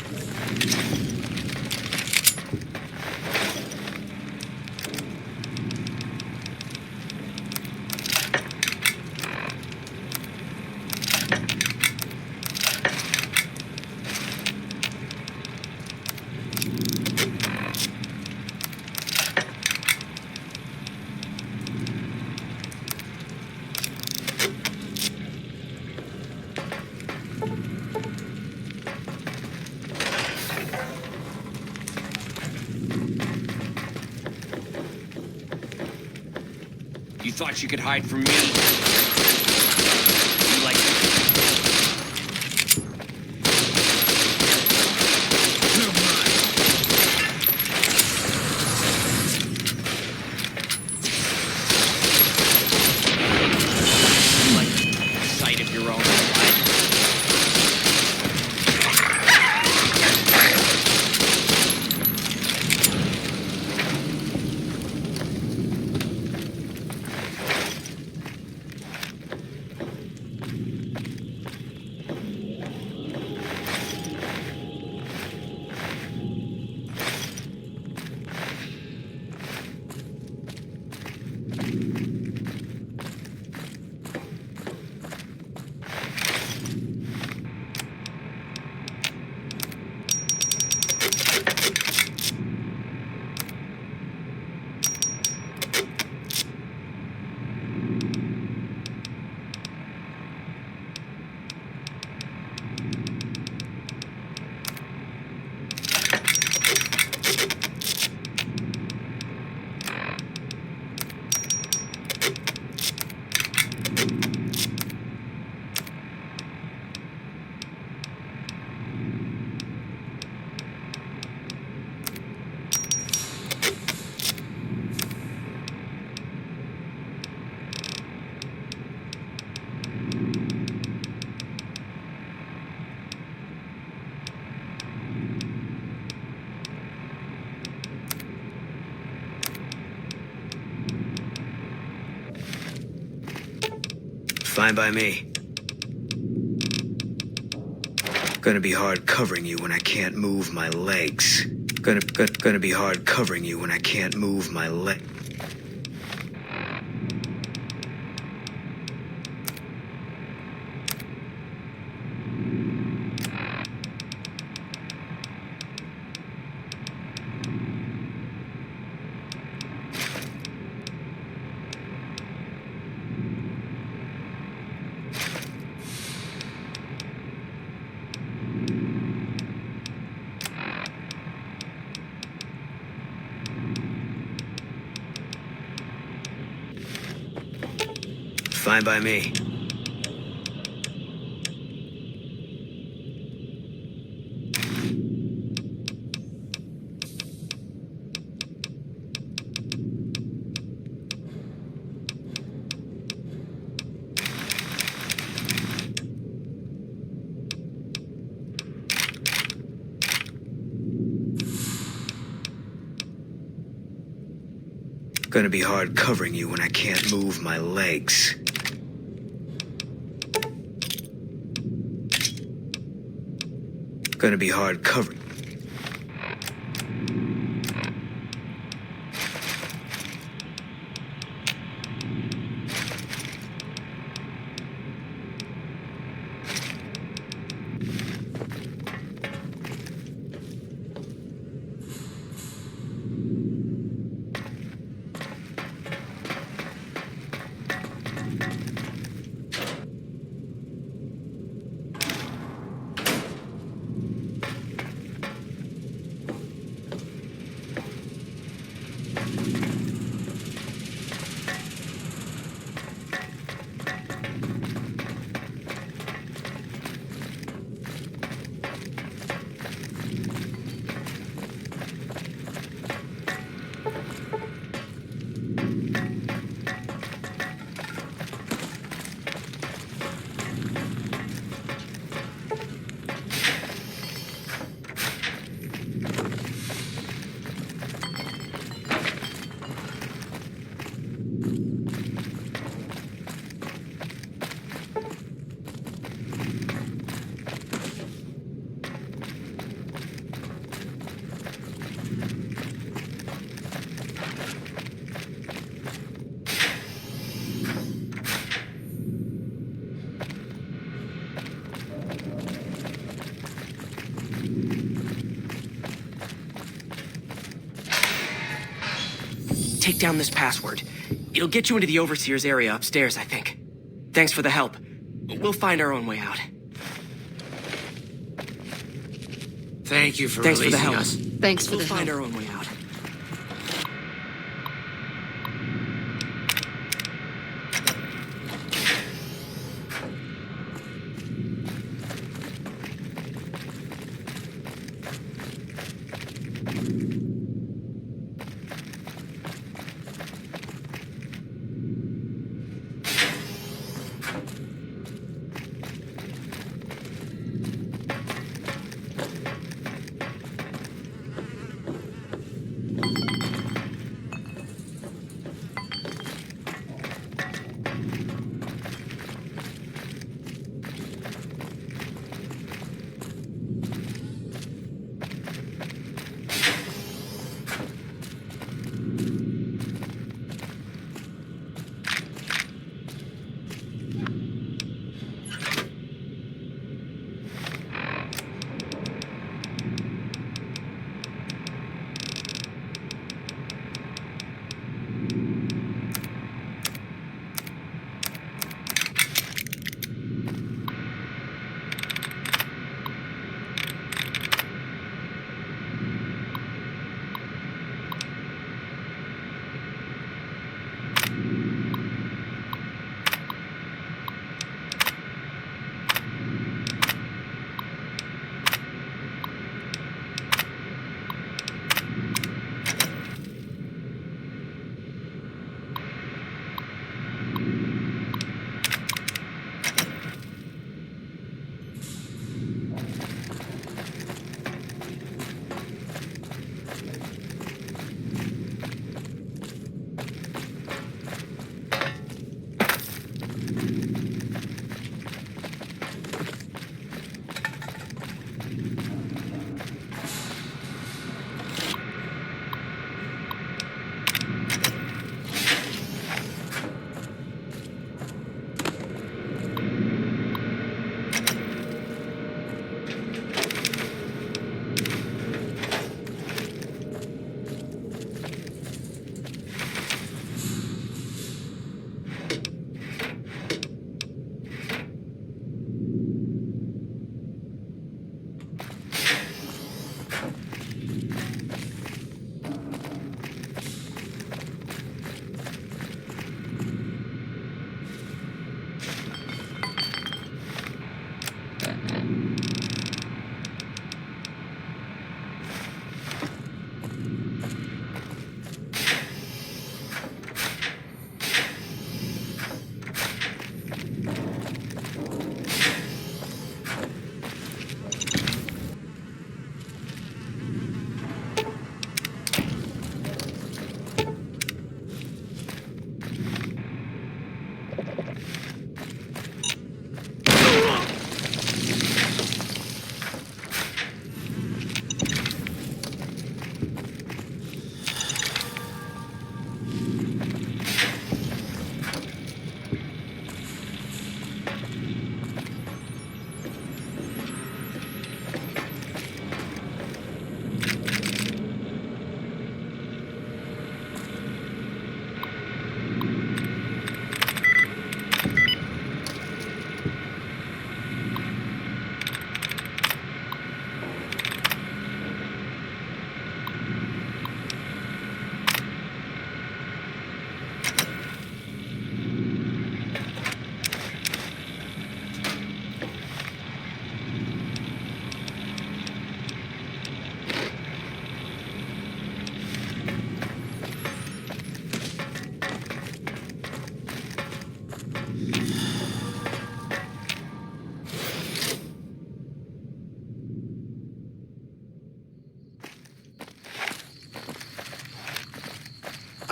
You thought you could hide from me? You like... You like the sight of your own blood? Fine by me. Gonna be hard covering you when I can't move my legs. Gonna be hard covering you when I can't move my leg. Fine by me. Gonna be hard covering you when I can't move my legs. Gonna be hard covering. take down this password. It'll get you into the Overseer's area upstairs, I think. Thanks for the help. We'll find our own way out. Thank you for Thanks for the releasing help. us. Thanks for We'll the find help. our own way out.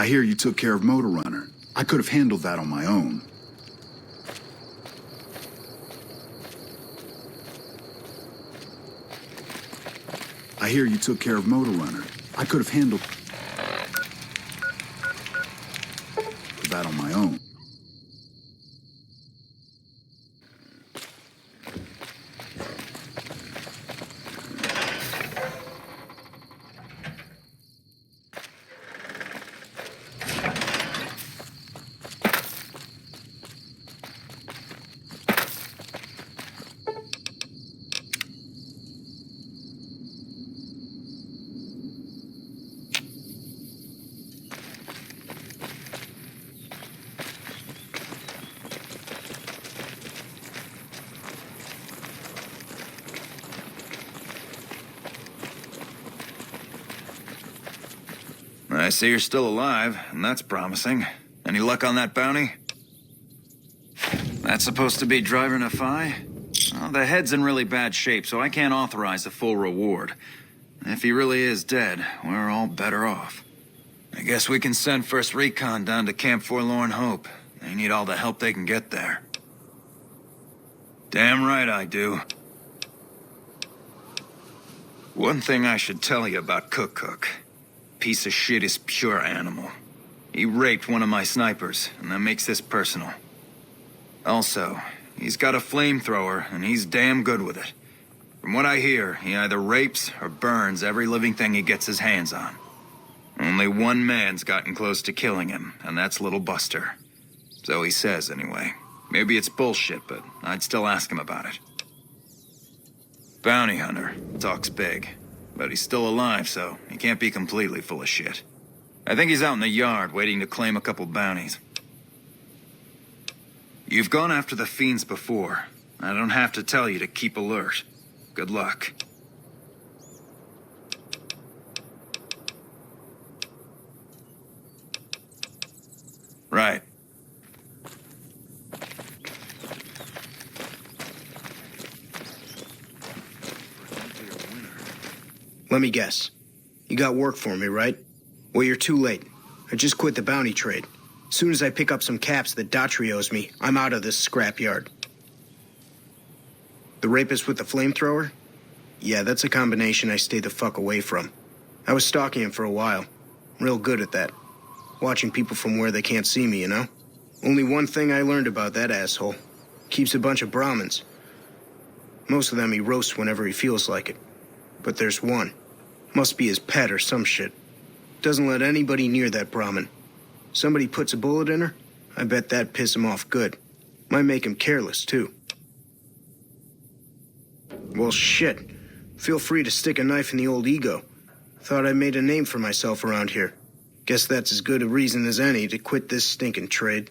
I hear you took care of Motor Runner. I could have handled that on my own. I hear you took care of Motor Runner. I could have handled that on my own. I see you're still alive, and that's promising. Any luck on that bounty? That's supposed to be Driver Nephi? Well, the head's in really bad shape, so I can't authorize a full reward. If he really is dead, we're all better off. I guess we can send First Recon down to Camp Forlorn Hope. They need all the help they can get there. Damn right I do. One thing I should tell you about Cook. Piece of shit is pure animal. He raped one of my snipers, and that makes this personal. Also, he's got a flamethrower, and he's damn good with it. From what I hear, he either rapes or burns every living thing he gets his hands on. Only one man's gotten close to killing him, and that's Little Buster. So he says, anyway. Maybe it's bullshit, but I'd still ask him about it. Bounty hunter. Talks big. But he's still alive, so he can't be completely full of shit. I think he's out in the yard, waiting to claim a couple bounties. You've gone after the fiends before. I don't have to tell you to keep alert. Good luck. Right. Let me guess. You got work for me, right? Well, you're too late. I just quit the bounty trade. As soon as I pick up some caps that Daughtry owes me, I'm out of this scrapyard. The rapist with the flamethrower? Yeah, that's a combination I stay the fuck away from. I was stalking him for a while. Real good at that. Watching people from where they can't see me, you know? Only one thing I learned about that asshole. Keeps a bunch of Brahmins. Most of them he roasts whenever he feels like it. But there's one. Must be his pet or some shit. Doesn't let anybody near that Brahmin. Somebody puts a bullet in her? I bet that'd piss him off good. Might make him careless, too. Well, shit. Feel free to stick a knife in the old ego. Thought I made a name for myself around here. Guess that's as good a reason as any to quit this stinking trade.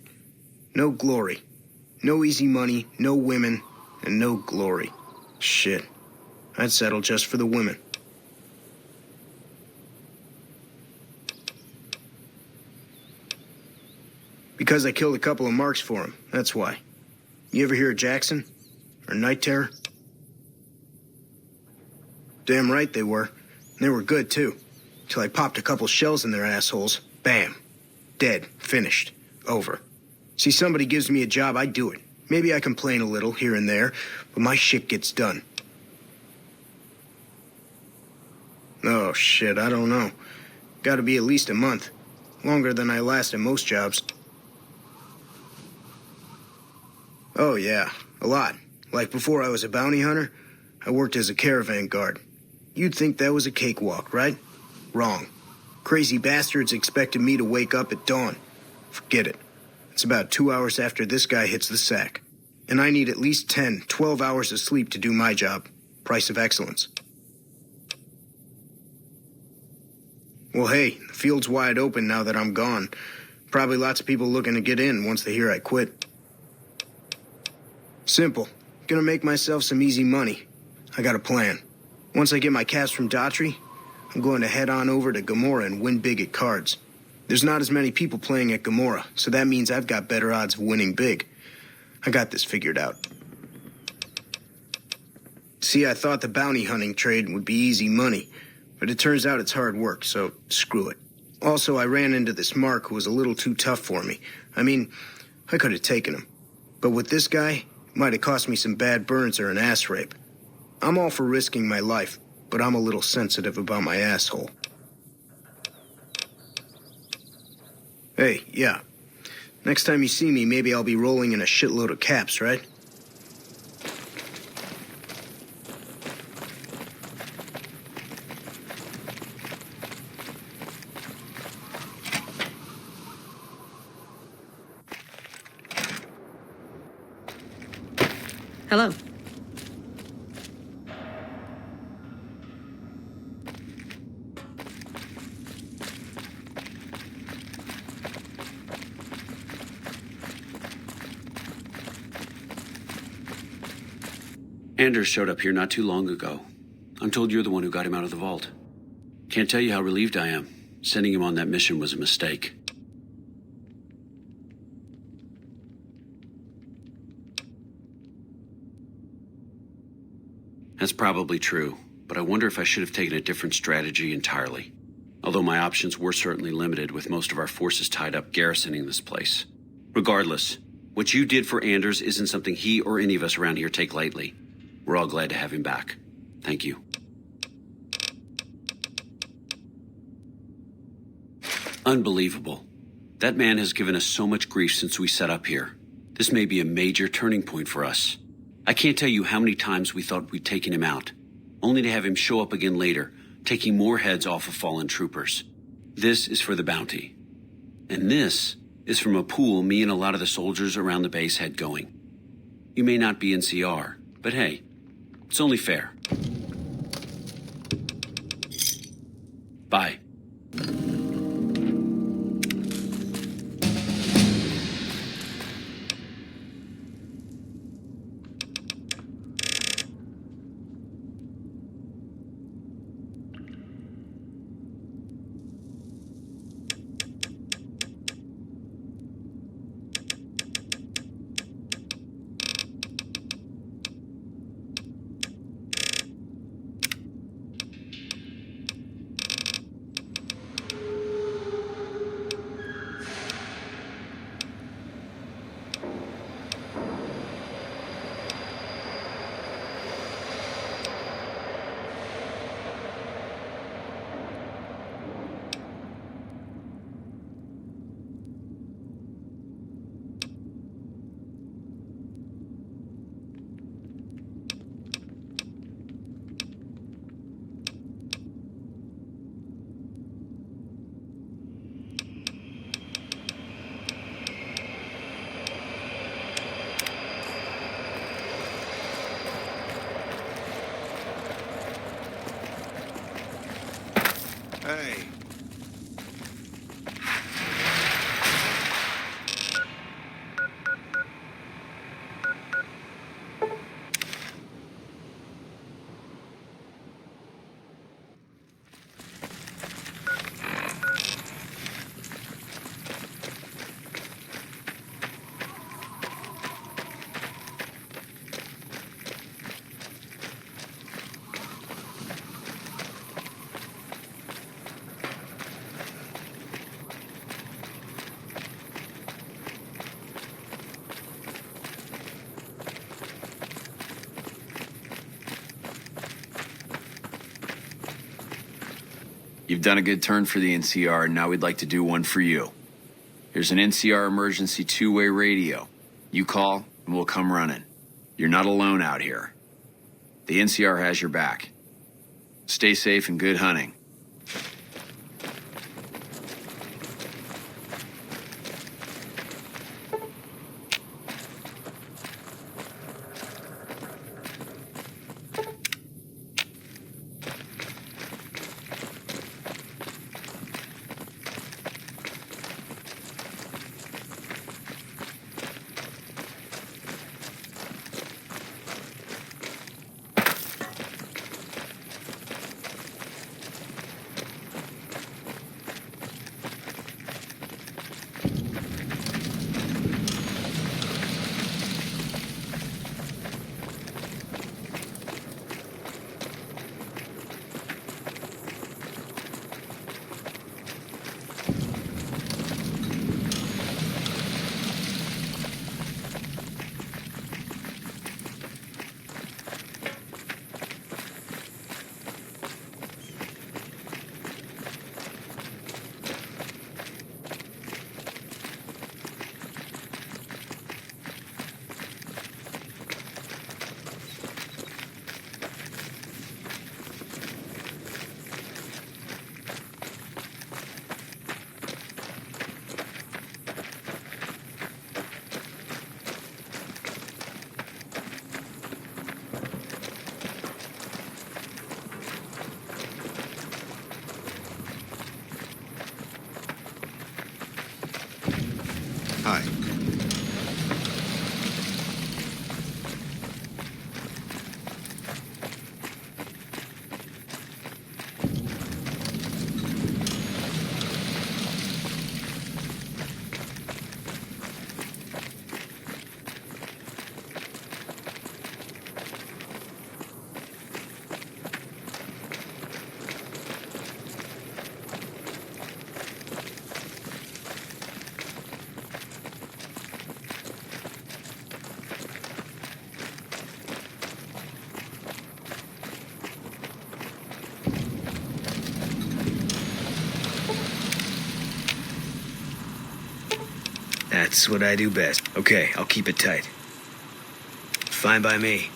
No glory. No easy money, no women, and no glory. Shit. I'd settle just for the women. Because I killed a couple of marks for him, that's why. You ever hear of Jackson? Or Night Terror? Damn right they were. And they were good, too. Till I popped a couple shells in their assholes. Bam. Dead. Finished. Over. See, somebody gives me a job, I do it. Maybe I complain a little here and there, but my shit gets done. Oh, shit, I don't know. Gotta be at least a month. Longer than I last at most jobs. Oh, yeah, a lot. Like before I was a bounty hunter, I worked as a caravan guard. You'd think that was a cakewalk, right? Wrong. Crazy bastards expected me to wake up at dawn. Forget it. It's about 2 hours after this guy hits the sack. And I need at least 10, 12 hours of sleep to do my job. Price of excellence. Well, hey, the field's wide open now that I'm gone. Probably lots of people looking to get in once they hear I quit. Simple. Gonna make myself some easy money. I got a plan. Once I get my caps from Daughtry, I'm going to head on over to Gomorrah and win big at cards. There's not as many people playing at Gomorrah, so that means I've got better odds of winning big. I got this figured out. See, I thought the bounty hunting trade would be easy money, but it turns out it's hard work, so screw it. Also, I ran into this Mark who was a little too tough for me. I mean, I could have taken him. But with this guy, it might have cost me some bad burns or an ass rape. I'm all for risking my life, but I'm a little sensitive about my asshole. Hey, yeah. Next time you see me, maybe I'll be rolling in a shitload of caps, right? Hello. Anders showed up here not too long ago. I'm told you're the one who got him out of the vault. Can't tell you how relieved I am. Sending him on that mission was a mistake. That's probably true, but I wonder if I should have taken a different strategy entirely. Although my options were certainly limited, with most of our forces tied up garrisoning this place. Regardless, what you did for Anders isn't something he or any of us around here take lightly. We're all glad to have him back. Thank you. Unbelievable. That man has given us so much grief since we set up here. This may be a major turning point for us. I can't tell you how many times we thought we'd taken him out, only to have him show up again later, taking more heads off of fallen troopers. This is for the bounty. And this is from a pool me and a lot of the soldiers around the base had going. You may not be NCR, but hey, it's only fair. Bye. Hey. You've done a good turn for the NCR, and now we'd like to do one for you. Here's an NCR emergency two-way radio. You call, and we'll come running. You're not alone out here. The NCR has your back. Stay safe and good hunting. That's what I do best. Okay, I'll keep it tight. Fine by me.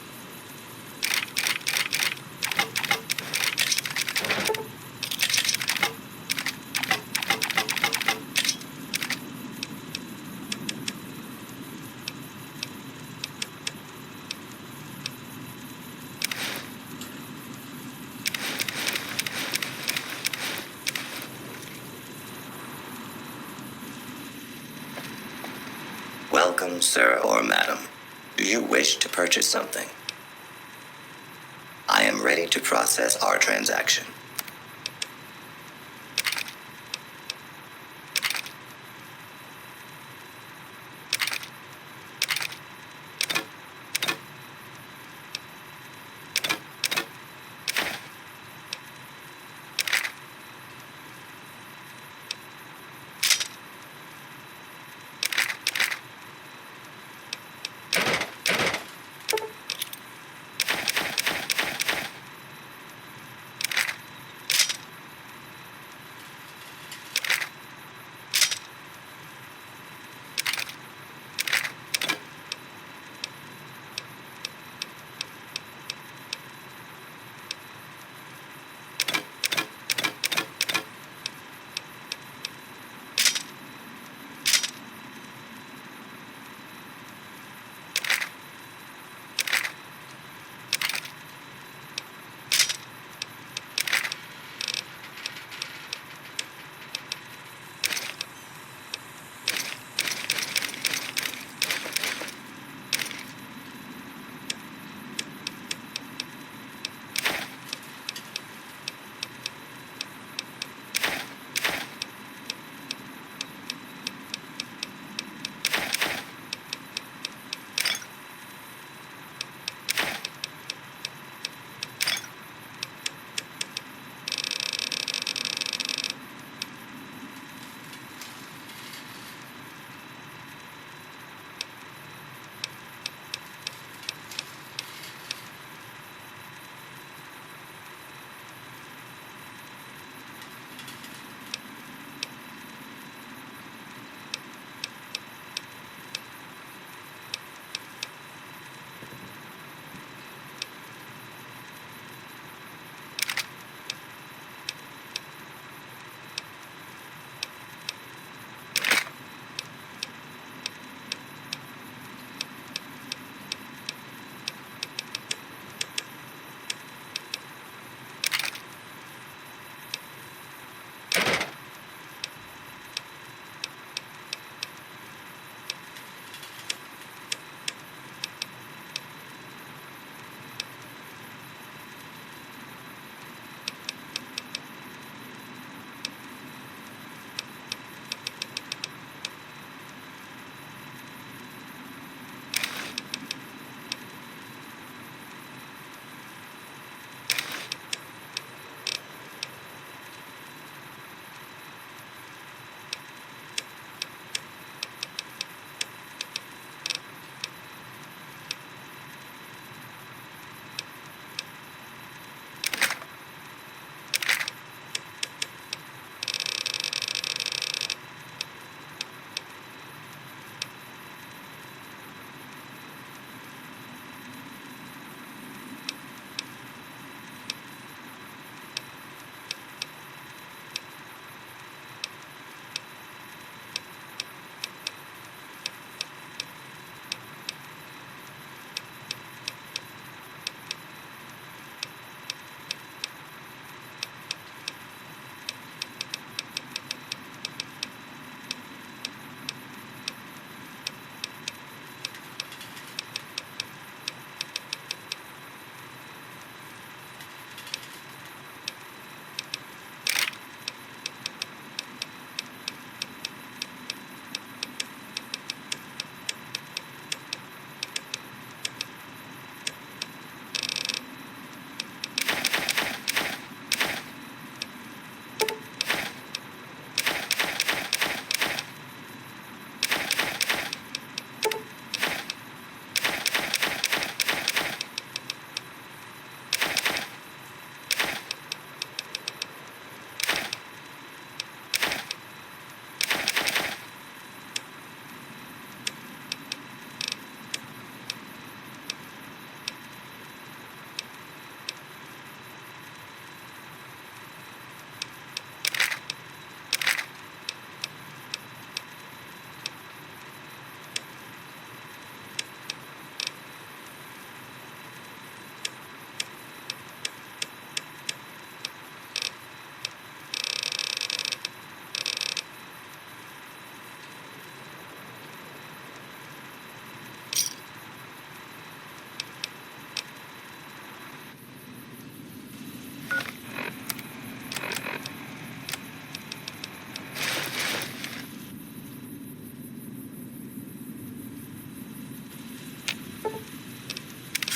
Welcome, sir or madam. Do you wish to purchase something? I am ready to process our transaction.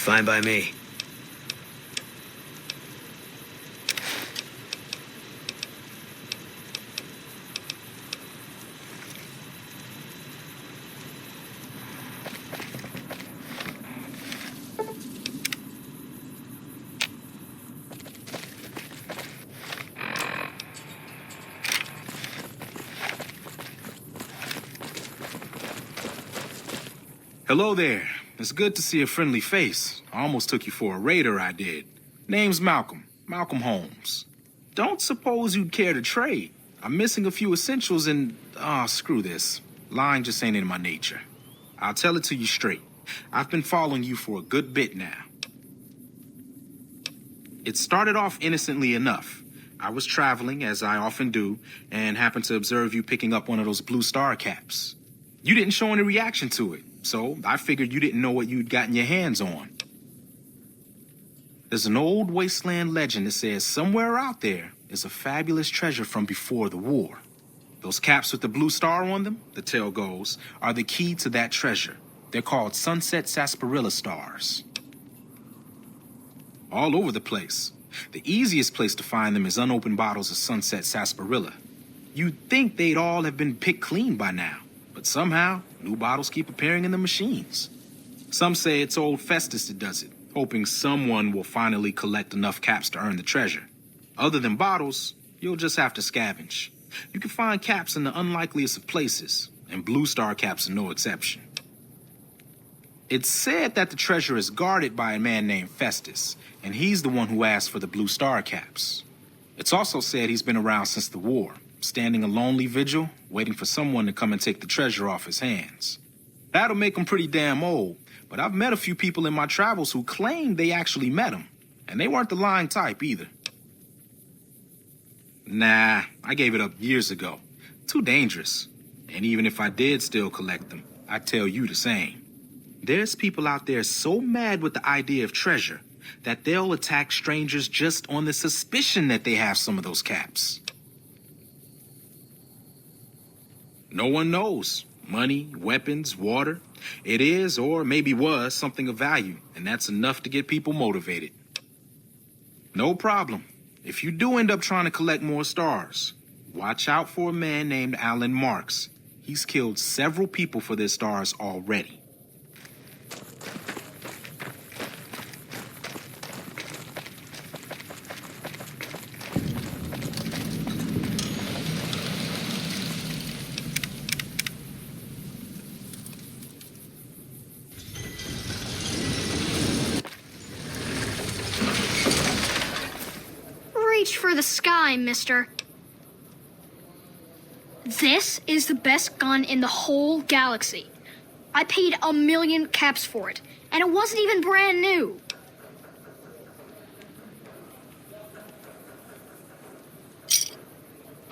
Fine by me. Hello there. It's good to see a friendly face. I almost took you for a raider, I did. Name's Malcolm. Malcolm Holmes. Don't suppose you'd care to trade. I'm missing a few essentials and... screw this. Lying just ain't in my nature. I'll tell it to you straight. I've been following you for a good bit now. It started off innocently enough. I was traveling, as I often do, and happened to observe you picking up one of those blue star caps. You didn't show any reaction to it. So I figured you didn't know what you'd gotten your hands on. There's an old Wasteland legend that says somewhere out there is a fabulous treasure from before the war. Those caps with the blue star on them, the tale goes, are the key to that treasure. They're called sunset sarsaparilla stars. All over the place. The easiest place to find them is unopened bottles of sunset sarsaparilla. You'd think they'd all have been picked clean by now. But somehow, new bottles keep appearing in the machines. Some say it's old Festus that does it, hoping someone will finally collect enough caps to earn the treasure. Other than bottles, you'll just have to scavenge. You can find caps in the unlikeliest of places, and blue star caps are no exception. It's said that the treasure is guarded by a man named Festus, and he's the one who asked for the blue star caps. It's also said he's been around since the war, standing a lonely vigil, waiting for someone to come and take the treasure off his hands. That'll make him pretty damn old, but I've met a few people in my travels who claim they actually met him, and they weren't the lying type either. Nah, I gave it up years ago. Too dangerous. And even if I did still collect them, I'd tell you the same. There's people out there so mad with the idea of treasure that they'll attack strangers just on the suspicion that they have some of those caps. No one knows. Money, weapons, water. It is, or maybe was, something of value, and that's enough to get people motivated. No problem. If you do end up trying to collect more stars, watch out for a man named Alan Marks. He's killed several people for their stars already. Reach for the sky, mister. This is the best gun in the whole galaxy. I paid 1 million caps for it, and it wasn't even brand new.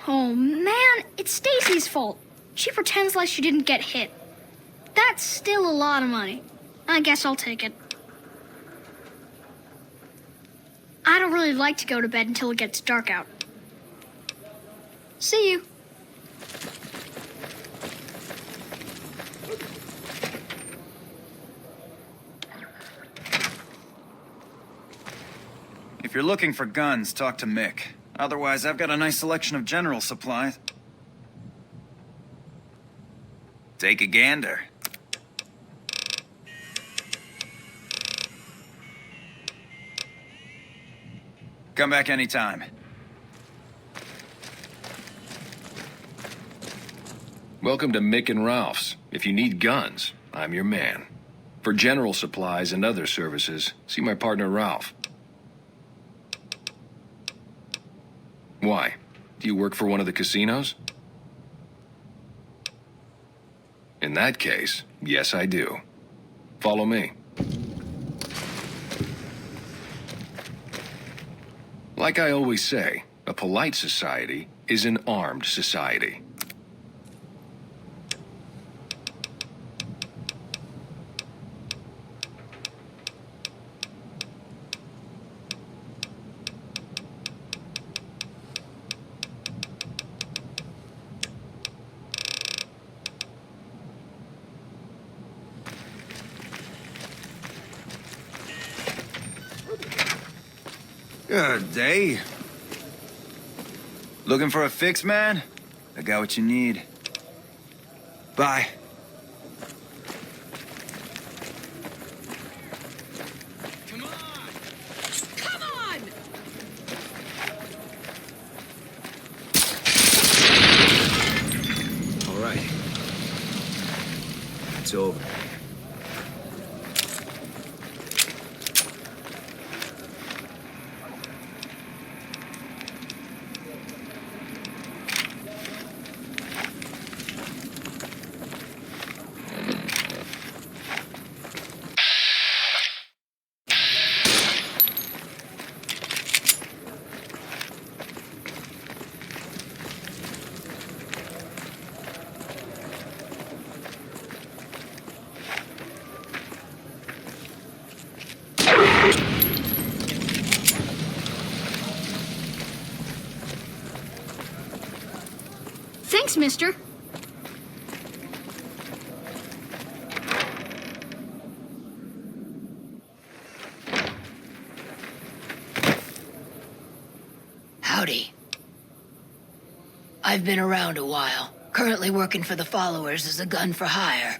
Oh man, it's Stacy's fault. She pretends like she didn't get hit. That's still a lot of money. I guess I'll take it. I don't really like to go to bed until it gets dark out. See you. If you're looking for guns, talk to Mick. Otherwise, I've got a nice selection of general supplies. Take a gander. Come back anytime. Welcome to Mick and Ralph's. If you need guns, I'm your man. For general supplies and other services, see my partner Ralph. Why? Do you work for one of the casinos? In that case, yes, I do. Follow me. Like I always say, a polite society is an armed society. Good day. Looking for a fix, man? I got what you need. Bye. Come on! All right. It's over. Thanks, mister. Howdy. I've been around a while. Currently working for the followers as a gun for hire,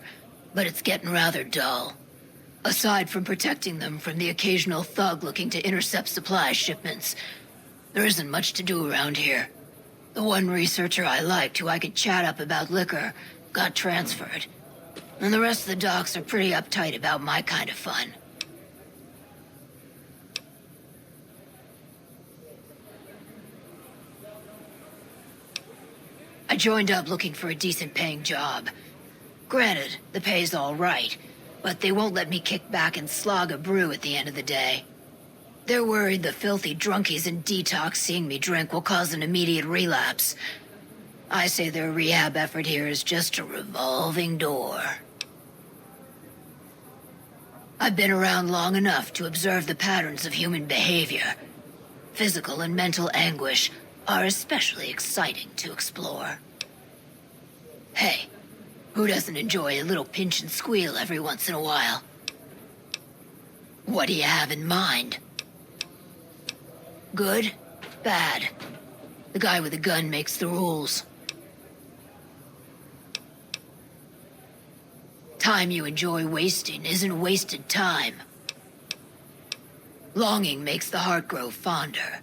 but it's getting rather dull. Aside from protecting them from the occasional thug looking to intercept supply shipments, there isn't much to do around here. The one researcher I liked, who I could chat up about liquor, got transferred. And the rest of the docs are pretty uptight about my kind of fun. I joined up looking for a decent paying job. Granted, the pay's all right, but they won't let me kick back and slog a brew at the end of the day. They're worried the filthy drunkies in detox seeing me drink will cause an immediate relapse. I say their rehab effort here is just a revolving door. I've been around long enough to observe the patterns of human behavior. Physical and mental anguish are especially exciting to explore. Hey, who doesn't enjoy a little pinch and squeal every once in a while? What do you have in mind? Good? Bad? The guy with the gun makes the rules. Time you enjoy wasting isn't wasted time. Longing makes the heart grow fonder.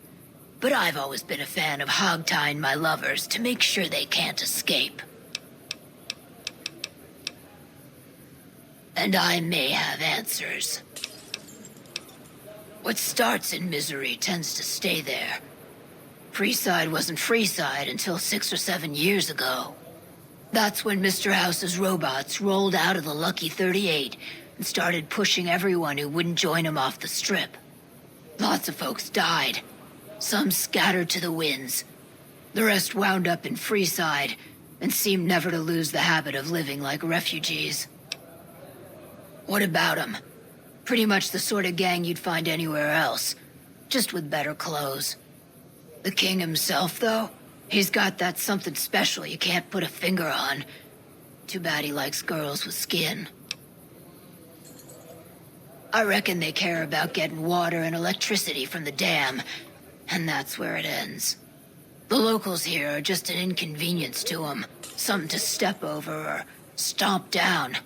But I've always been a fan of hog-tying my lovers to make sure they can't escape. And I may have answers. What starts in misery tends to stay there. Freeside wasn't Freeside until 6 or 7 years ago. That's when Mr. House's robots rolled out of the Lucky 38 and started pushing everyone who wouldn't join him off the strip. Lots of folks died. Some scattered to the winds. The rest wound up in Freeside and seemed never to lose the habit of living like refugees. What about them? Pretty much the sort of gang you'd find anywhere else, just with better clothes. The king himself, though, he's got that something special you can't put a finger on. Too bad he likes girls with skin. I reckon they care about getting water and electricity from the dam, and that's where it ends. The locals here are just an inconvenience to them, something to step over or stomp down.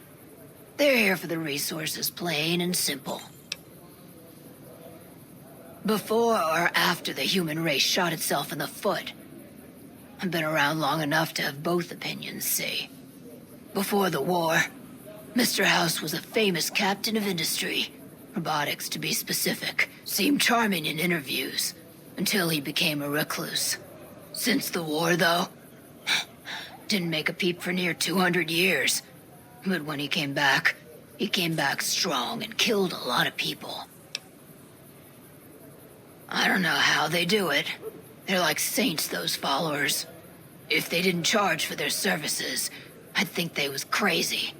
They're here for the resources, plain and simple. Before or after the human race shot itself in the foot, I've been around long enough to have both opinions, see. Before the war, Mr. House was a famous captain of industry, robotics to be specific, seemed charming in interviews, until he became a recluse. Since the war, though, didn't make a peep for near 200 years. But when he came back strong and killed a lot of people. I don't know how they do it. They're like saints, those followers. If they didn't charge for their services, I'd think they was crazy.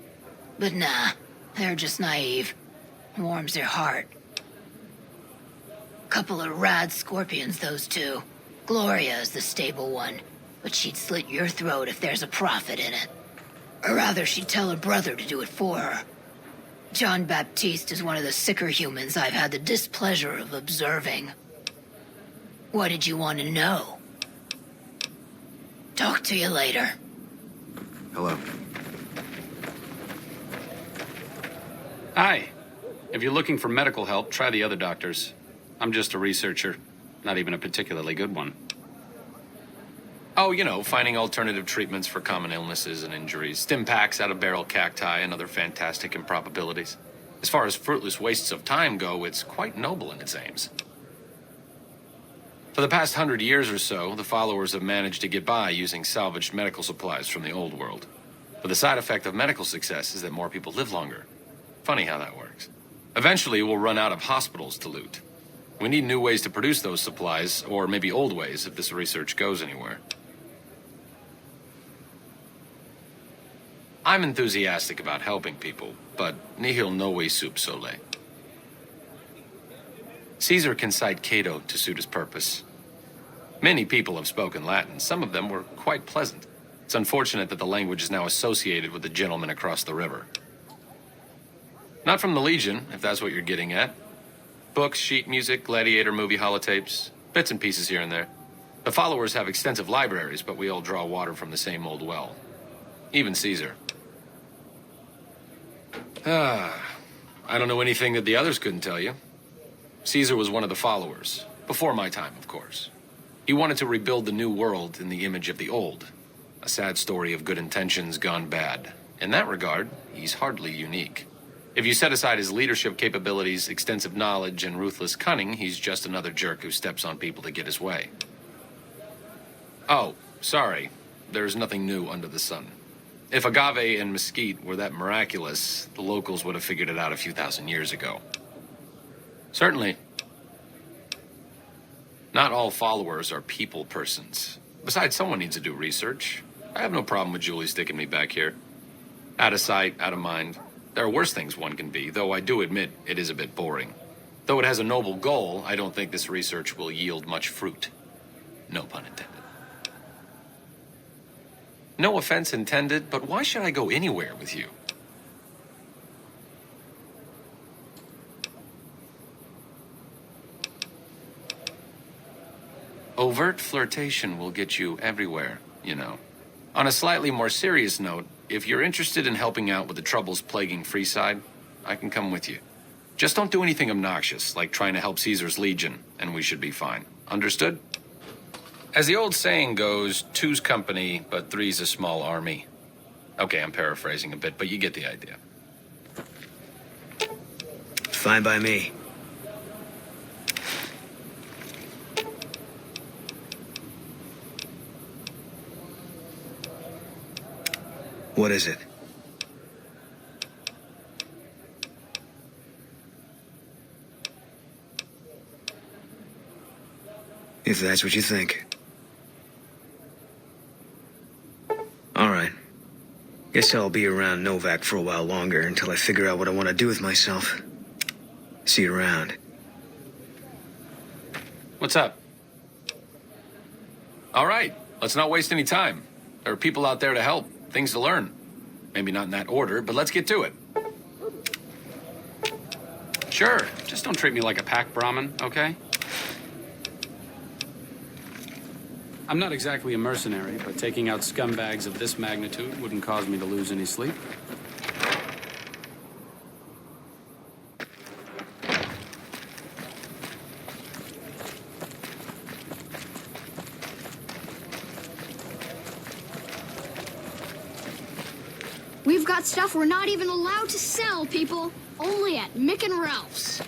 But nah, they're just naive. Warms their heart. Couple of rad scorpions, those two. Gloria is the stable one, but she'd slit your throat if there's a profit in it. Or rather, she'd tell her brother to do it for her. John Baptiste is one of the sicker humans I've had the displeasure of observing. What did you want to know? Talk to you later. Hello. Hi. If you're looking for medical help, try the other doctors. I'm just a researcher, not even a particularly good one. Oh, you know, finding alternative treatments for common illnesses and injuries, stim packs out of barrel cacti, and other fantastic improbabilities. As far as fruitless wastes of time go, it's quite noble in its aims. For the past 100 years or so, the followers have managed to get by using salvaged medical supplies from the old world. But the side effect of medical success is that more people live longer. Funny how that works. Eventually, we'll run out of hospitals to loot. We need new ways to produce those supplies, or maybe old ways if this research goes anywhere. I'm enthusiastic about helping people, but nihil novi sub sole. Caesar can cite Cato to suit his purpose. Many people have spoken Latin. Some of them were quite pleasant. It's unfortunate that the language is now associated with the gentleman across the river. Not from the Legion, if that's what you're getting at. Books, sheet music, gladiator movie holotapes, bits and pieces here and there. The followers have extensive libraries, but we all draw water from the same old well. Even Caesar. I don't know anything that the others couldn't tell you. Caesar was one of the followers. Before my time, of course. He wanted to rebuild the new world in the image of the old. A sad story of good intentions gone bad. In that regard, he's hardly unique. If you set aside his leadership capabilities, extensive knowledge, and ruthless cunning, he's just another jerk who steps on people to get his way. Oh, sorry. There's nothing new under the sun. If agave and mesquite were that miraculous, the locals would have figured it out a few thousand years ago. Certainly. Not all followers are people persons. Besides, someone needs to do research. I have no problem with Julie sticking me back here. Out of sight, out of mind. There are worse things one can be, though I do admit it is a bit boring. Though it has a noble goal, I don't think this research will yield much fruit. No pun intended. No offense intended, but why should I go anywhere with you? Overt flirtation will get you everywhere, you know. On a slightly more serious note, if you're interested in helping out with the troubles plaguing Freeside, I can come with you. Just don't do anything obnoxious, like trying to help Caesar's Legion, and we should be fine. Understood? As the old saying goes, two's company, but three's a small army. Okay, I'm paraphrasing a bit, but you get the idea. Fine by me. What is it? If that's what you think. All right. Guess I'll be around Novak for a while longer until I figure out what I want to do with myself. See you around. What's up? All right, let's not waste any time. There are people out there to help, things to learn. Maybe not in that order, but let's get to it. Sure, just don't treat me like a pack Brahmin, okay? I'm not exactly a mercenary, but taking out scumbags of this magnitude wouldn't cause me to lose any sleep. We've got stuff we're not even allowed to sell, people. Only at Mick and Ralph's.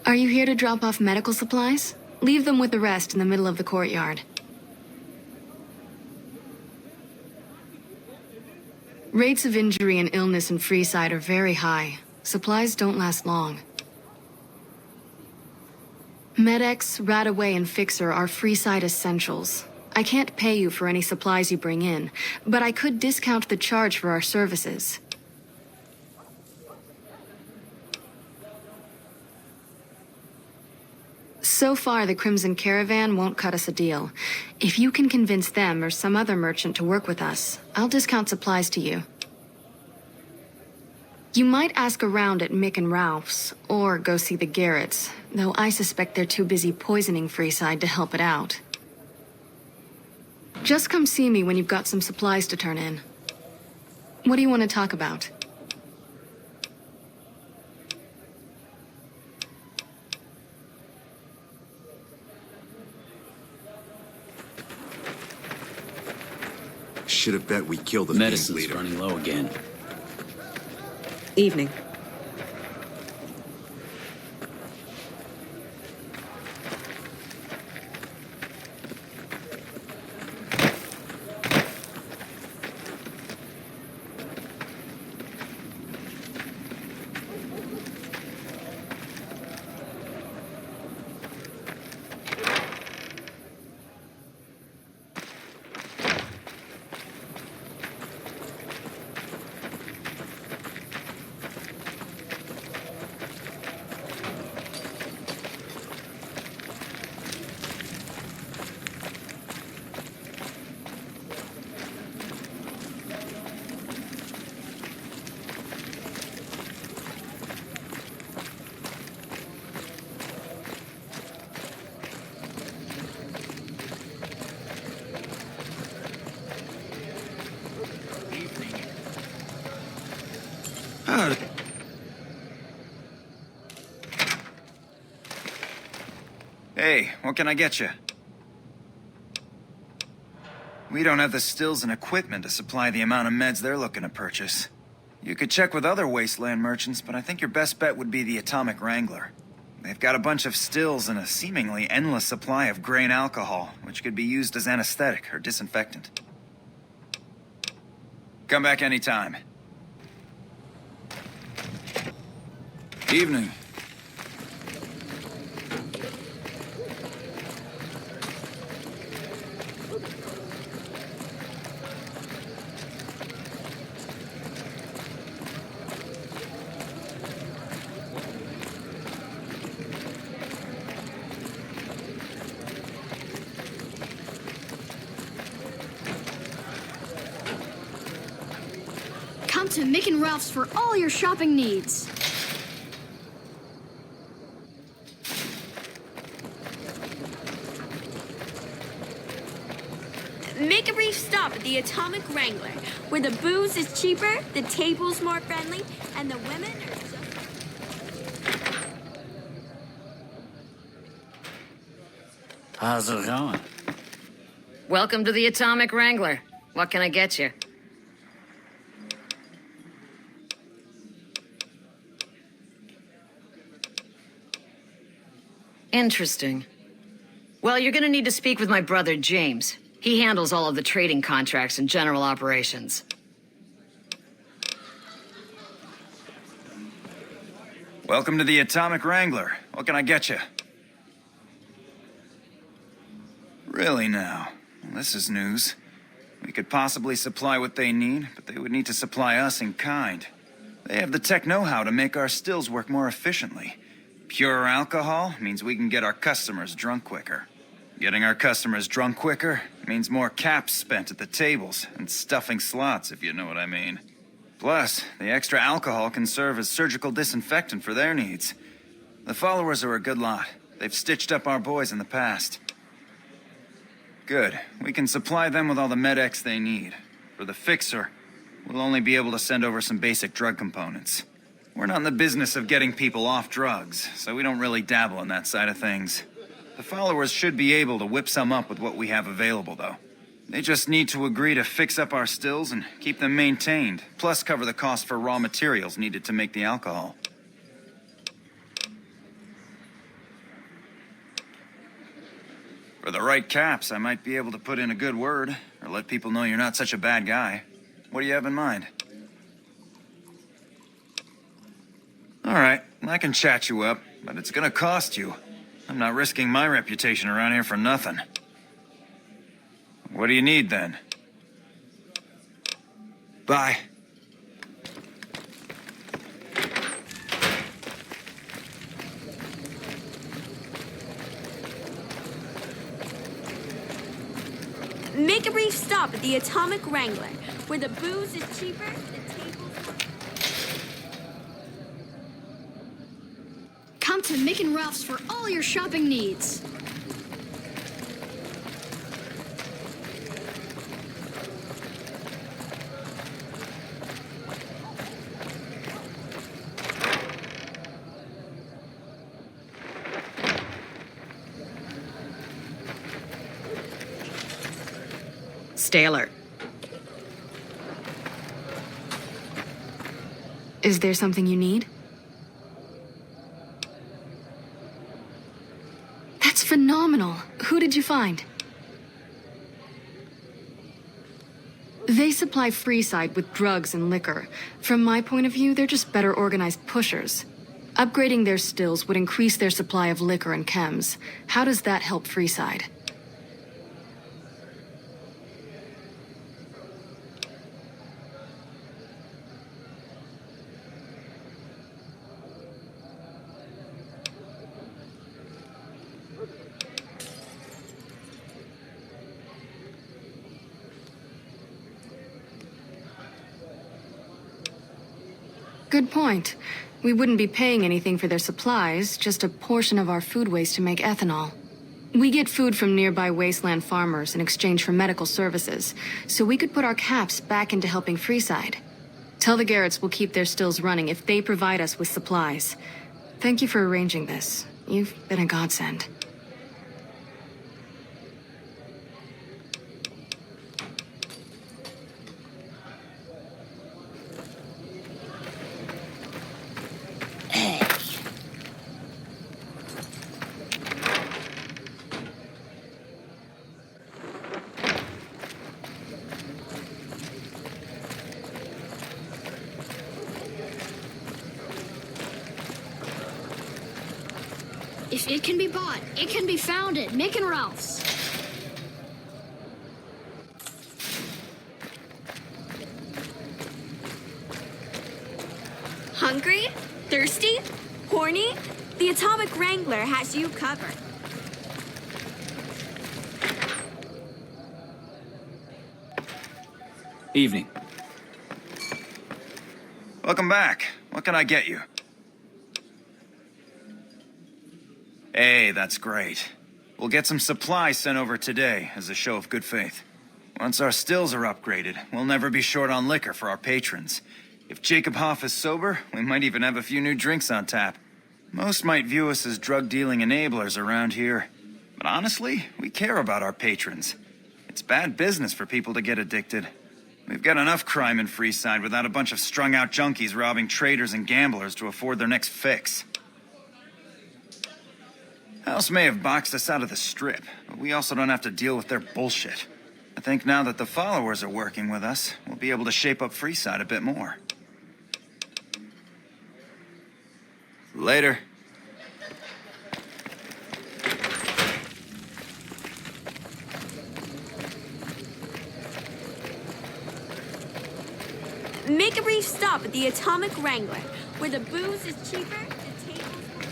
Are you here to drop off medical supplies? Leave them with the rest in the middle of the courtyard. Rates of injury and illness in Freeside are very high. Supplies don't last long. Med-X, Radaway, and Fixer are Freeside essentials. I can't pay you for any supplies you bring in, but I could discount the charge for our services. So far, the Crimson Caravan won't cut us a deal. If you can convince them or some other merchant to work with us, I'll discount supplies to you. You might ask around at Mick and Ralph's, or go see the Garretts, though I suspect they're too busy poisoning Freeside to help it out. Just come see me when you've got some supplies to turn in. What do you want to talk about? Should have bet we killed the Medicine's leader. running low again. Evening. Hey, what can I get you? We don't have the stills and equipment to supply the amount of meds they're looking to purchase. You could check with other Wasteland merchants, but I think your best bet would be the Atomic Wrangler. They've got a bunch of stills and a seemingly endless supply of grain alcohol, which could be used as anesthetic or disinfectant. Come back anytime. Evening. Come to Mick and Ralph's for all your shopping needs. Make a brief stop at the Atomic Wrangler, where the booze is cheaper, the table's more friendly, and the women are so... How's it going? Welcome to the Atomic Wrangler. What can I get you? Interesting. Well, you're gonna need to speak with my brother, James. He handles all of the trading contracts and general operations. Welcome to the Atomic Wrangler. What can I get you? Really now? Well, this is news. We could possibly supply what they need, but they would need to supply us in kind. They have the tech know-how to make our stills work more efficiently. Pure alcohol means we can get our customers drunk quicker. Getting our customers drunk quicker means more caps spent at the tables and stuffing slots, if you know what I mean. Plus, the extra alcohol can serve as surgical disinfectant for their needs. The followers are a good lot. They've stitched up our boys in the past. Good. We can supply them with all the med-X they need. For the fixer, we'll only be able to send over some basic drug components. We're not in the business of getting people off drugs, so we don't really dabble in that side of things. The followers should be able to whip some up with what we have available, though. They just need to agree to fix up our stills and keep them maintained, plus cover the cost for raw materials needed to make the alcohol. For the right caps, I might be able to put in a good word, or let people know you're not such a bad guy. What do you have in mind? All right, I can chat you up, but it's gonna cost you. I'm not risking my reputation around here for nothing. What do you need, then? Bye. Make a brief stop at the Atomic Wrangler, where the booze is cheaper, the tables more... Come to Mick and Ralph's for all your shopping needs. Stay alert. Is there something you need? That's phenomenal. Who did you find? They supply Freeside with drugs and liquor. From my point of view, they're just better organized pushers. Upgrading their stills would increase their supply of liquor and chems. How does that help Freeside? Good point. We wouldn't be paying anything for their supplies, just a portion of our food waste to make ethanol. We get food from nearby Wasteland farmers in exchange for medical services, so we could put our caps back into helping Freeside. Tell the Garretts we'll keep their stills running if they provide us with supplies. Thank you for arranging this. You've been a godsend. If it can be bought, it can be found at Mick and Ralph's. Hungry? Thirsty? Horny? The Atomic Wrangler has you covered. Evening. Welcome back. What can I get you? Hey, that's great. We'll get some supplies sent over today as a show of good faith. Once our stills are upgraded, we'll never be short on liquor for our patrons. If Jacob Hoff is sober, we might even have a few new drinks on tap. Most might view us as drug-dealing enablers around here. But honestly, we care about our patrons. It's bad business for people to get addicted. We've got enough crime in Freeside without a bunch of strung-out junkies robbing traders and gamblers to afford their next fix. House may have boxed us out of the Strip, but we also don't have to deal with their bullshit. I think now that the followers are working with us, we'll be able to shape up Freeside a bit more. Later. Make a brief stop at the Atomic Wrangler, where the booze is cheaper, the tables more...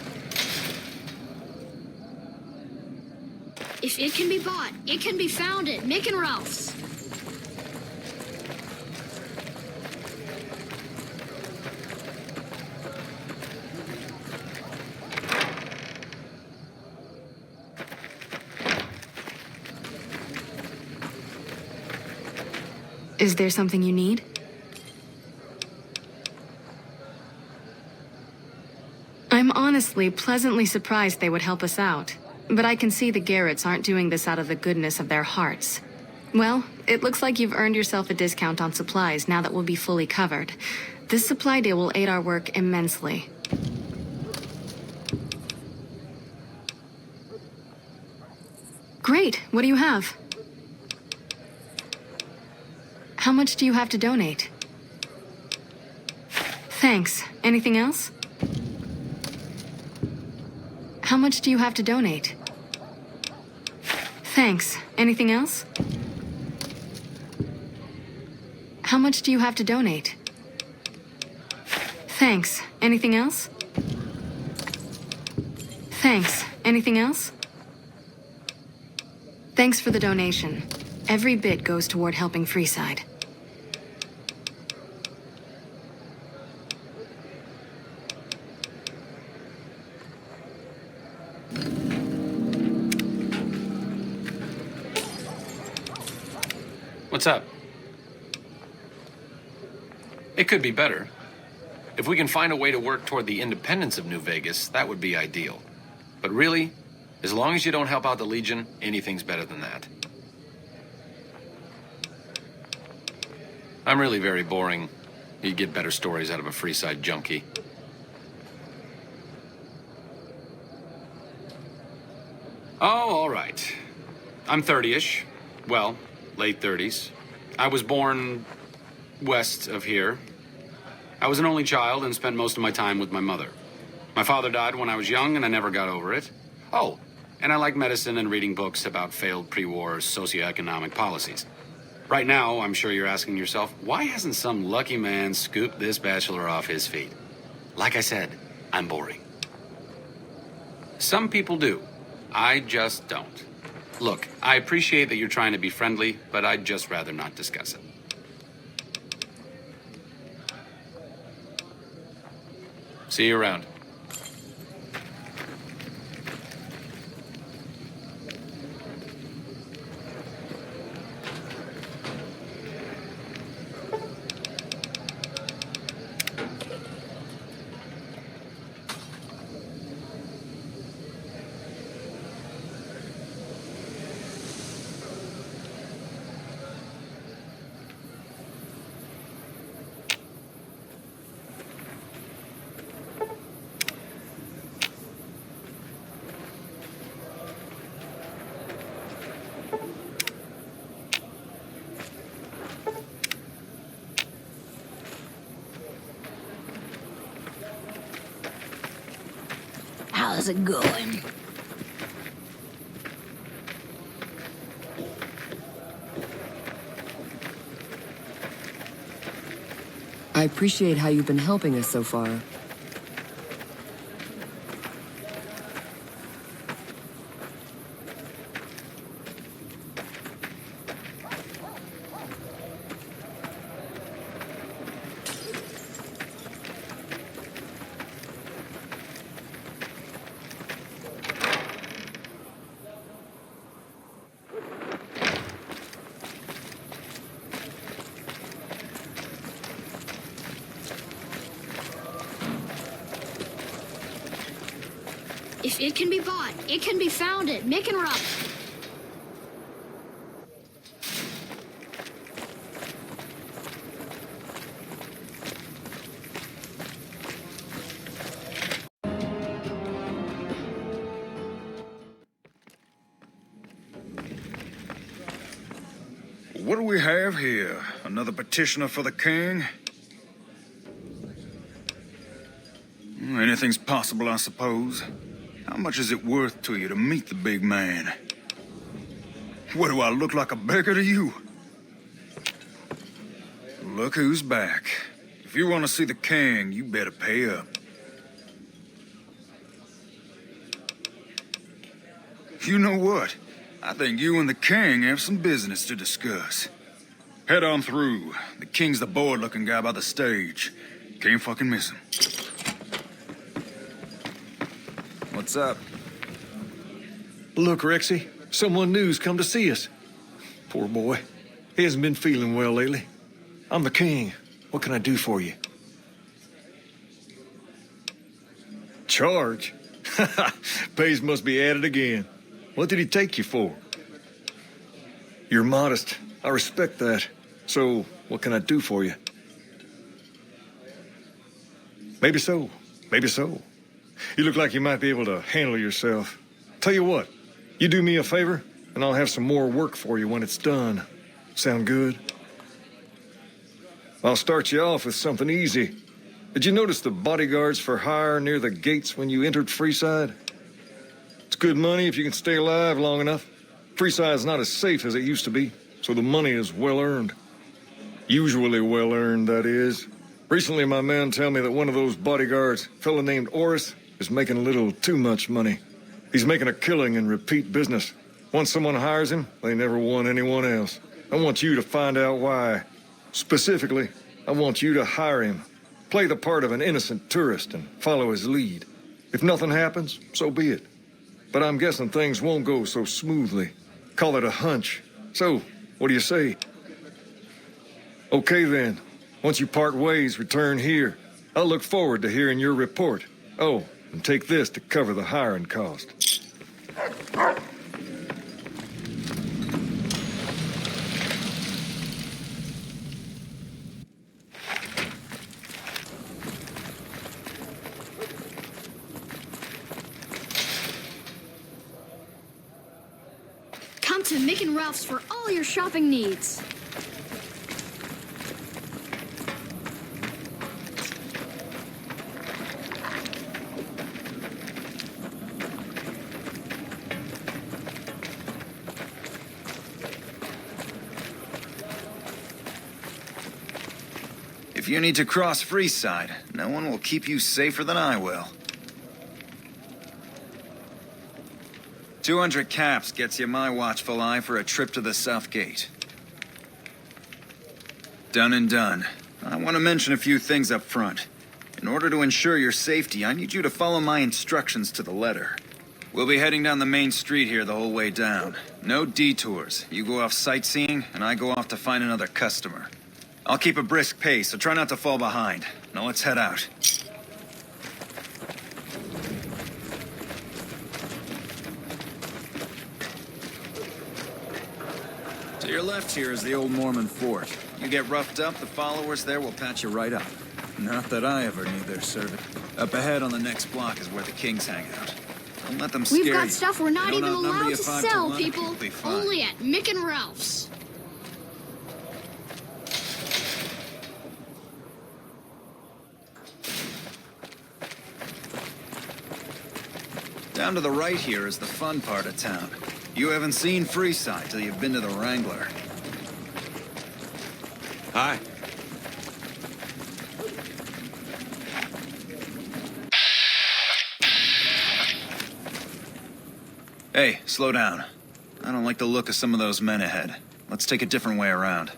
If it can be bought, it can be found at Mick and Ralph's. Is there something you need? I'm honestly pleasantly surprised they would help us out. But I can see the Garretts aren't doing this out of the goodness of their hearts. Well, it looks like you've earned yourself a discount on supplies now that we'll be fully covered. This supply deal will aid our work immensely. Great. What do you have? How much do you have to donate? Thanks. Anything else? How much do you have to donate? Thanks. Anything else? How much do you have to donate? Thanks. Anything else? Thanks. Anything else? Thanks for the donation. Every bit goes toward helping Freeside. What's up? It could be better. If we can find a way to work toward the independence of New Vegas, that would be ideal. But really, as long as you don't help out the Legion, anything's better than that. I'm really very boring. You'd get better stories out of a Freeside junkie. Oh, all right. I'm 30-ish. Well, late 30s. I was born west of here. I was an only child and spent most of my time with my mother. My father died when I was young and I never got over it. Oh, and I like medicine and reading books about failed pre-war socioeconomic policies. Right now, I'm sure you're asking yourself, why hasn't some lucky man scooped this bachelor off his feet? Like I said, I'm boring. Some people do. I just don't. Look, I appreciate that you're trying to be friendly, but I'd just rather not discuss it. See you around. How's it going? I appreciate how you've been helping us so far. If it can be bought, it can be founded. Mick and Rob. What do we have here? Another petitioner for the king? Anything's possible, I suppose. How much is it worth to you to meet the big man? What, do I look like a beggar to you? Look who's back. If you want to see the king, you better pay up. You know what? I think you and the king have some business to discuss. Head on through. The king's the bored-looking guy by the stage. Can't fucking miss him. What's up? Look, Rexy, someone new's come to see us. Poor boy. He hasn't been feeling well lately. I'm the king. What can I do for you? Charge? Pays must be at it again. What did he take you for? You're modest. I respect that. So, what can I do for you? Maybe so. Maybe so. You look like you might be able to handle yourself. Tell you what, you do me a favor, and I'll have some more work for you when it's done. Sound good? I'll start you off with something easy. Did you notice the bodyguards for hire near the gates when you entered Freeside? It's good money if you can stay alive long enough. Freeside's not as safe as it used to be, so the money is well earned. Usually well earned, that is. Recently, my man told me that one of those bodyguards, a fellow named Oris, is making a little too much money. He's making a killing in repeat business. Once someone hires him, they never want anyone else. I want you to find out why. Specifically, I want you to hire him. Play the part of an innocent tourist and follow his lead. If nothing happens, so be it. But I'm guessing things won't go so smoothly. Call it a hunch. So, what do you say? Okay then. Once you part ways, return here. I'll look forward to hearing your report. Oh, and take this to cover the hiring cost. Come to Mick and Ralph's for all your shopping needs. If you need to cross Freeside, no one will keep you safer than I will. 200 caps gets you my watchful eye for a trip to the South Gate. Done and done. I want to mention a few things up front. In order to ensure your safety, I need you to follow my instructions to the letter. We'll be heading down the main street here the whole way down. No detours. You go off sightseeing, and I go off to find another customer. I'll keep a brisk pace, so try not to fall behind. Now let's head out. To your left here is the old Mormon fort. You get roughed up, the followers there will patch you right up. Not that I ever need their service. Up ahead on the next block is where the kings hang out. Don't let them scare you. We've got stuff we're not They don't even outnumber allowed you to 5 to sell, 1, people. you'll be fine. Only at Mick and Ralph's. Down to the right here is the fun part of town. You haven't seen Freeside till you've been to the Wrangler. Hi. Hey, slow down. I don't like the look of some of those men ahead. Let's take a different way around.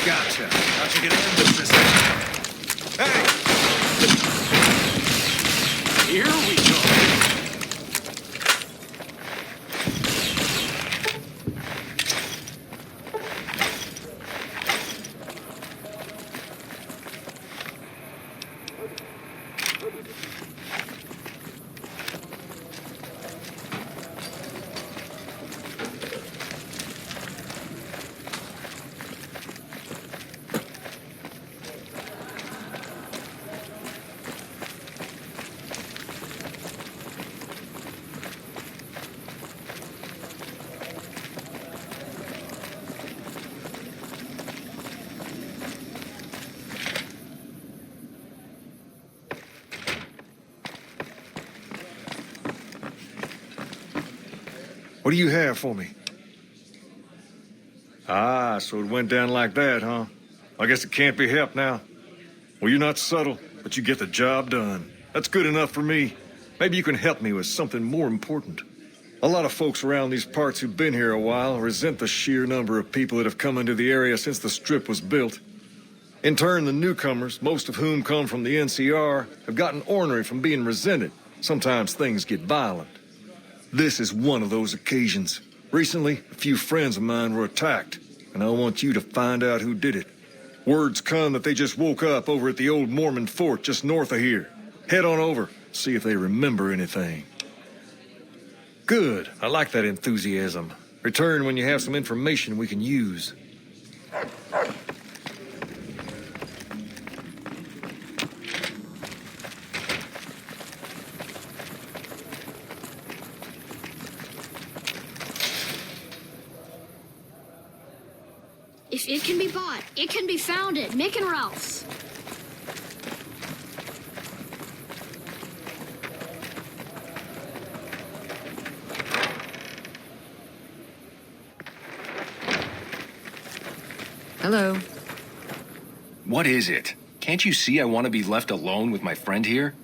Gotcha. How'd you get ambush this time? Hey! Here we go. What do you have for me? Ah, so it went down like that, huh? I guess it can't be helped now. Well, you're not subtle, but you get the job done. That's good enough for me. Maybe you can help me with something more important. A lot of folks around these parts who've been here a while resent the sheer number of people that have come into the area since the Strip was built. In turn, the newcomers, most of whom come from the NCR, have gotten ornery from being resented. Sometimes things get violent. This is one of those occasions. Recently, a few friends of mine were attacked, and I want you to find out who did it. Word's come that they just woke up over at the old Mormon fort just north of here. Head on over, see if they remember anything. Good. I like that enthusiasm. Return when you have some information we can use. If it can be bought, it can be found at Mick and Ralph's. Hello. What is it? Can't you see I want to be left alone with my friend here?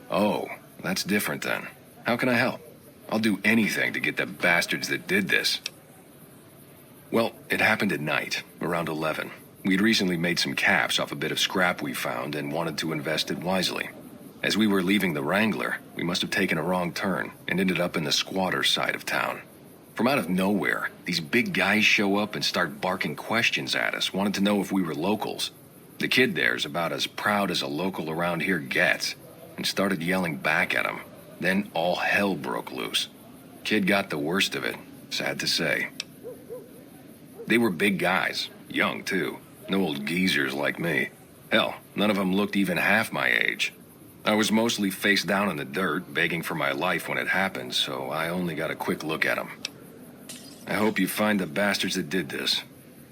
Oh, that's different then. How can I help? I'll do anything to get the bastards that did this. Well, it happened at night, around 11. We'd recently made some caps off a bit of scrap we found and wanted to invest it wisely. As we were leaving the Wrangler, we must have taken a wrong turn and ended up in the squatter side of town. From out of nowhere, these big guys show up and start barking questions at us, wanted to know if we were locals. The kid there's about as proud as a local around here gets, and started yelling back at him. Then all hell broke loose. Kid got the worst of it, sad to say. They were big guys, young too, no old geezers like me. Hell, none of them looked even half my age. I was mostly face down in the dirt, begging for my life when it happened, so I only got a quick look at them. I hope you find the bastards that did this.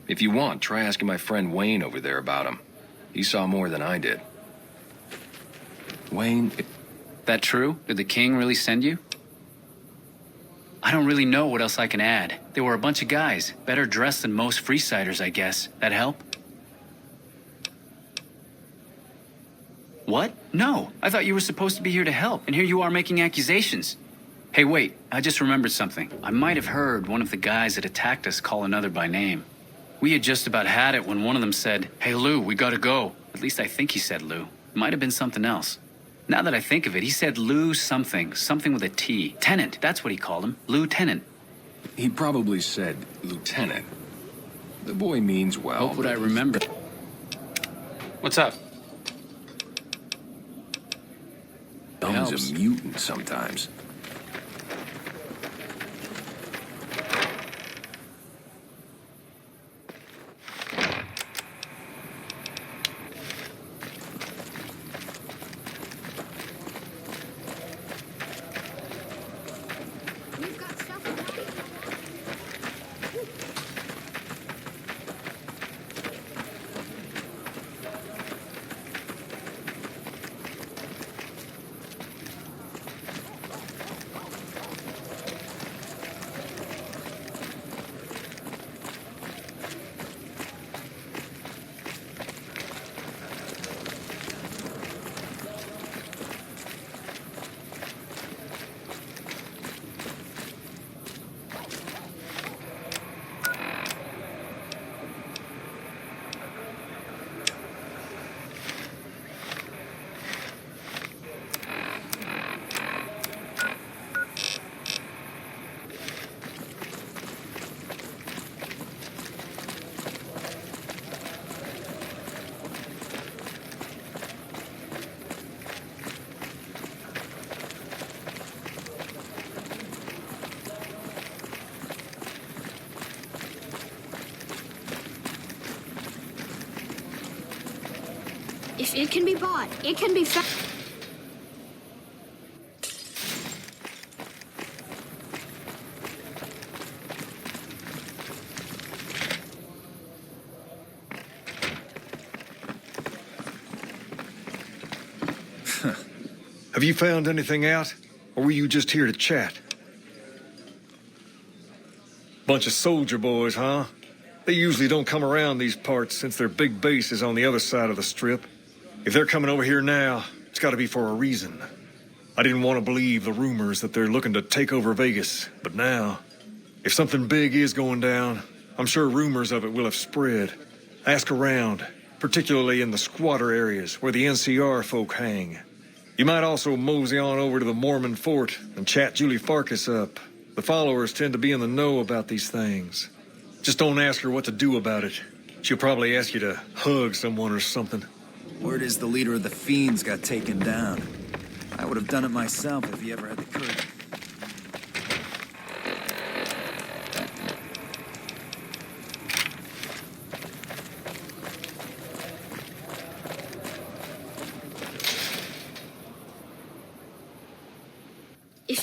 If you want, try asking my friend Wayne over there about him. He saw more than I did. Wayne, that true? Did the king really send you? I don't really know what else I can add. They were a bunch of guys, better dressed than most Freesiders, I guess. That help? What? No, I thought you were supposed to be here to help, and here you are making accusations. Hey, wait, I just remembered something. I might have heard one of the guys that attacked us call another by name. We had just about had it when one of them said, "Hey, Lou, we gotta go." At least I think he said Lou. It might have been something else. Now that I think of it, he said Lou something with a T. Tenant, that's what he called him. Lieutenant. He probably said lieutenant. The boy means well. Hope what I remember. What's up? He's a mutant sometimes. If it can be bought, it can be found. Have you found anything out? Or were you just here to chat? Bunch of soldier boys, huh? They usually don't come around these parts since their big base is on the other side of the strip. If they're coming over here now, it's gotta be for a reason. I didn't want to believe the rumors that they're looking to take over Vegas, but now, if something big is going down, I'm sure rumors of it will have spread. Ask around, particularly in the squatter areas where the NCR folk hang. You might also mosey on over to the Mormon fort and chat Julie Farkas up. The followers tend to be in the know about these things. Just don't ask her what to do about it. She'll probably ask you to hug someone or something. Word is the leader of the Fiends got taken down. I would have done it myself if he ever had the courage.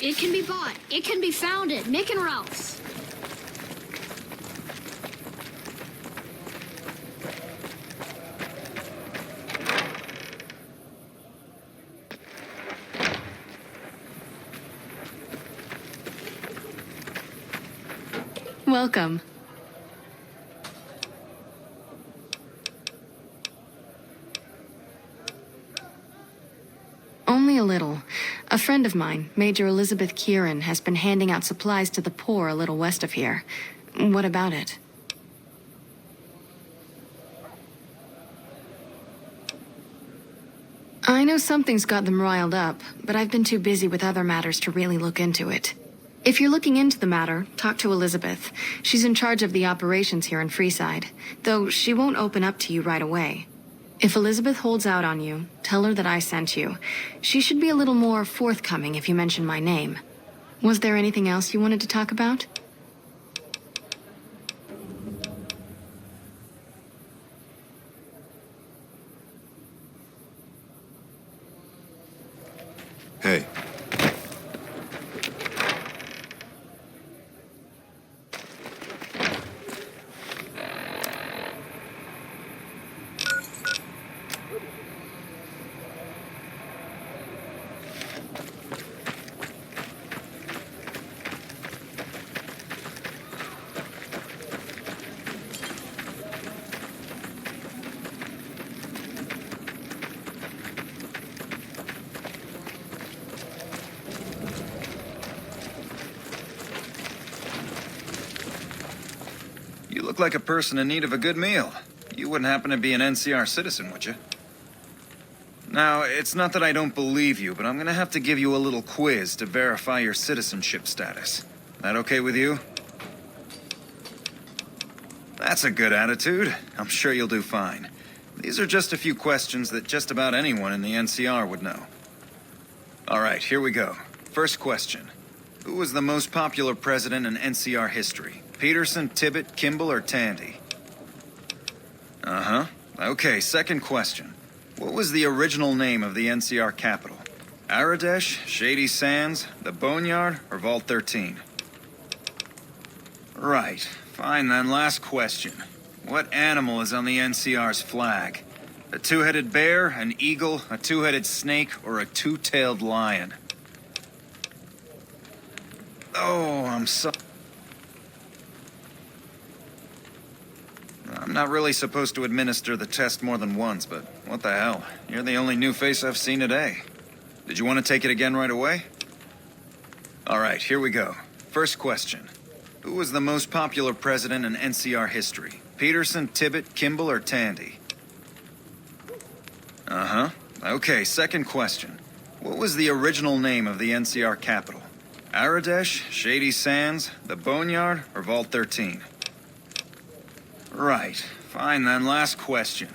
If it can be bought, it can be founded. Mick and Ralph's. Welcome. Only a little. A friend of mine, Major Elizabeth Kieran, has been handing out supplies to the poor a little west of here. What about it? I know something's got them riled up, but I've been too busy with other matters to really look into it. If you're looking into the matter, talk to Elizabeth. She's in charge of the operations here in Freeside, though she won't open up to you right away. If Elizabeth holds out on you, tell her that I sent you. She should be a little more forthcoming if you mention my name. Was there anything else you wanted to talk about? Hey. You look like a person in need of a good meal. You wouldn't happen to be an NCR citizen, would you? Now, it's not that I don't believe you, but I'm gonna have to give you a little quiz to verify your citizenship status. That okay with you? That's a good attitude. I'm sure you'll do fine. These are just a few questions that just about anyone in the NCR would know. All right, here we go. First question. Who was the most popular president in NCR history? Peterson, Tibbet, Kimball, or Tandy? Uh-huh. Okay, second question. What was the original name of the NCR capital? Aradesh, Shady Sands, the Boneyard, or Vault 13? Right. Fine then, last question. What animal is on the NCR's flag? A two-headed bear, an eagle, a two-headed snake, or a two-tailed lion? Oh, I'm sorry. I'm not really supposed to administer the test more than once, but what the hell? You're the only new face I've seen today. Did you want to take it again right away? All right, here we go. First question. Who was the most popular president in NCR history? Peterson, Tibbet, Kimball, or Tandy? Uh-huh. Okay, second question. What was the original name of the NCR capital? Aradesh, Shady Sands, the Boneyard, or Vault 13? Right. Fine then, last question.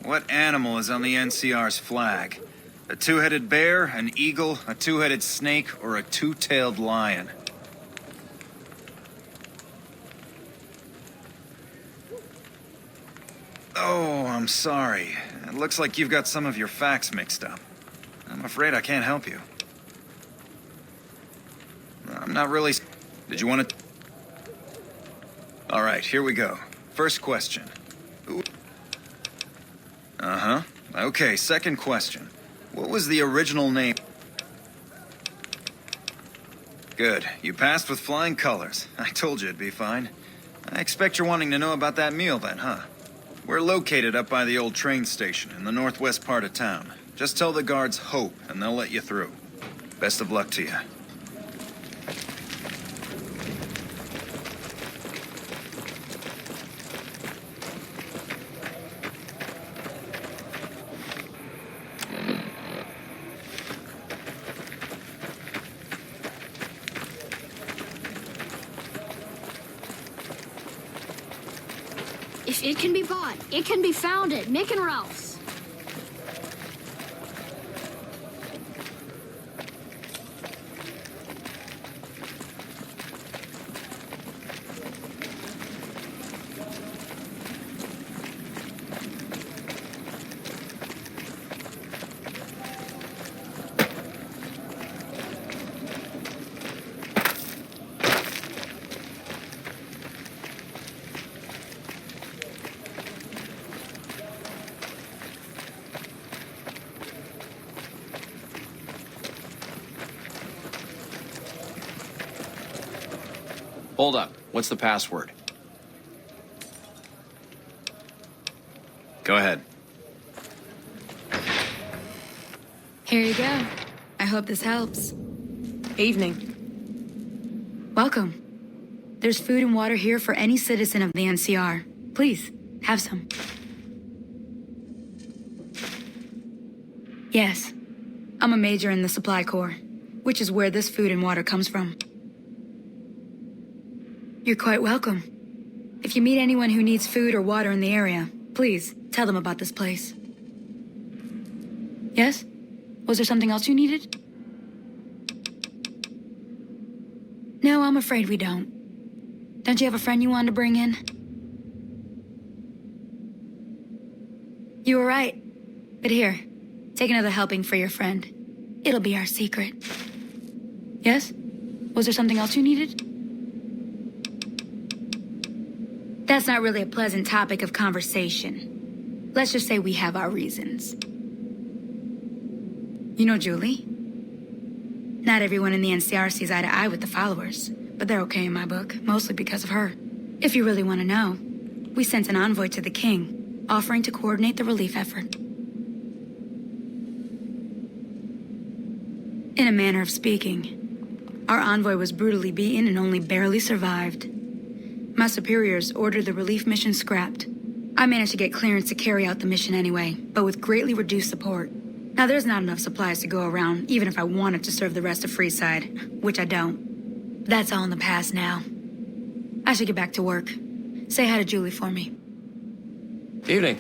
What animal is on the NCR's flag? A two-headed bear, an eagle, a two-headed snake, or a two-tailed lion? Oh, I'm sorry. It looks like you've got some of your facts mixed up. I'm afraid I can't help you. I'm not really... Did you want to... All right, here we go. First question. Who... Uh-huh. Okay, second question. What was the original name? Good. You passed with flying colors. I told you it'd be fine. I expect you're wanting to know about that meal then, huh? We're located up by the old train station in the northwest part of town. Just tell the guards Hope, and they'll let you through. Best of luck to you. If it can be bought, it can be founded. Mick and Ralph's. Hold up. What's the password? Go ahead. Here you go. I hope this helps. Evening. Welcome. There's food and water here for any citizen of the NCR. Please, have some. Yes, I'm a major in the Supply Corps, which is where this food and water comes from. You're quite welcome. If you meet anyone who needs food or water in the area, please tell them about this place. Yes? Was there something else you needed? No, I'm afraid we don't. Don't you have a friend you wanted to bring in? You were right. But here, take another helping for your friend. It'll be our secret. Yes? Was there something else you needed? That's not really a pleasant topic of conversation. Let's just say we have our reasons. You know Julie? Not everyone in the NCR sees eye to eye with the followers, but they're okay in my book, mostly because of her. If you really want to know, we sent an envoy to the king, offering to coordinate the relief effort. In a manner of speaking, our envoy was brutally beaten and only barely survived. My superiors ordered the relief mission scrapped. I managed to get clearance to carry out the mission anyway, but with greatly reduced support. Now, there's not enough supplies to go around, even if I wanted to serve the rest of Freeside, which I don't. That's all in the past now. I should get back to work. Say hi to Julie for me. Evening.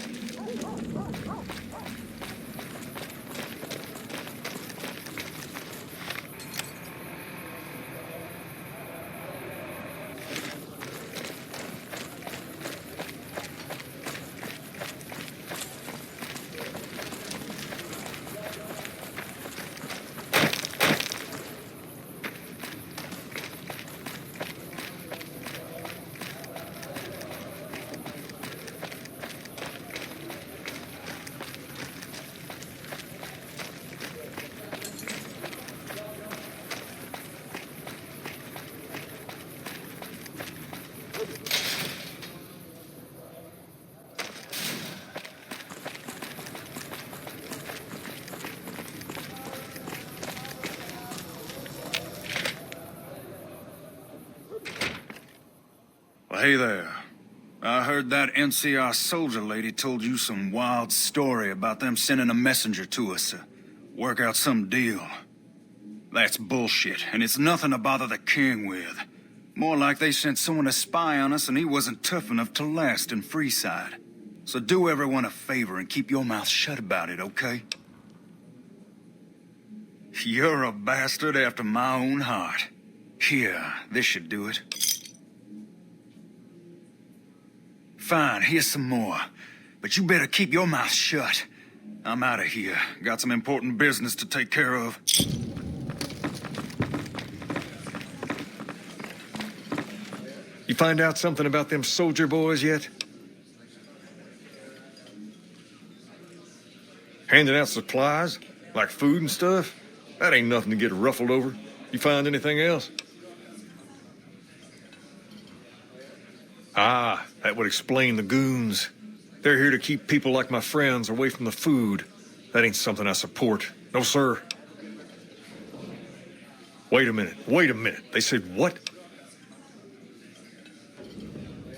Hey there. I heard that NCR soldier lady told you some wild story about them sending a messenger to us to work out some deal. That's bullshit, and it's nothing to bother the king with. More like they sent someone to spy on us and he wasn't tough enough to last in Freeside. So do everyone a favor and keep your mouth shut about it, okay? You're a bastard after my own heart. Here, this should do it. Fine, here's some more. But you better keep your mouth shut. I'm out of here. Got some important business to take care of. You find out something about them soldier boys yet? Handing out supplies? Like food and stuff? That ain't nothing to get ruffled over. You find anything else? Ah, that would explain the goons. They're here to keep people like my friends away from the food. That ain't something I support. No, sir. Wait a minute. They said what?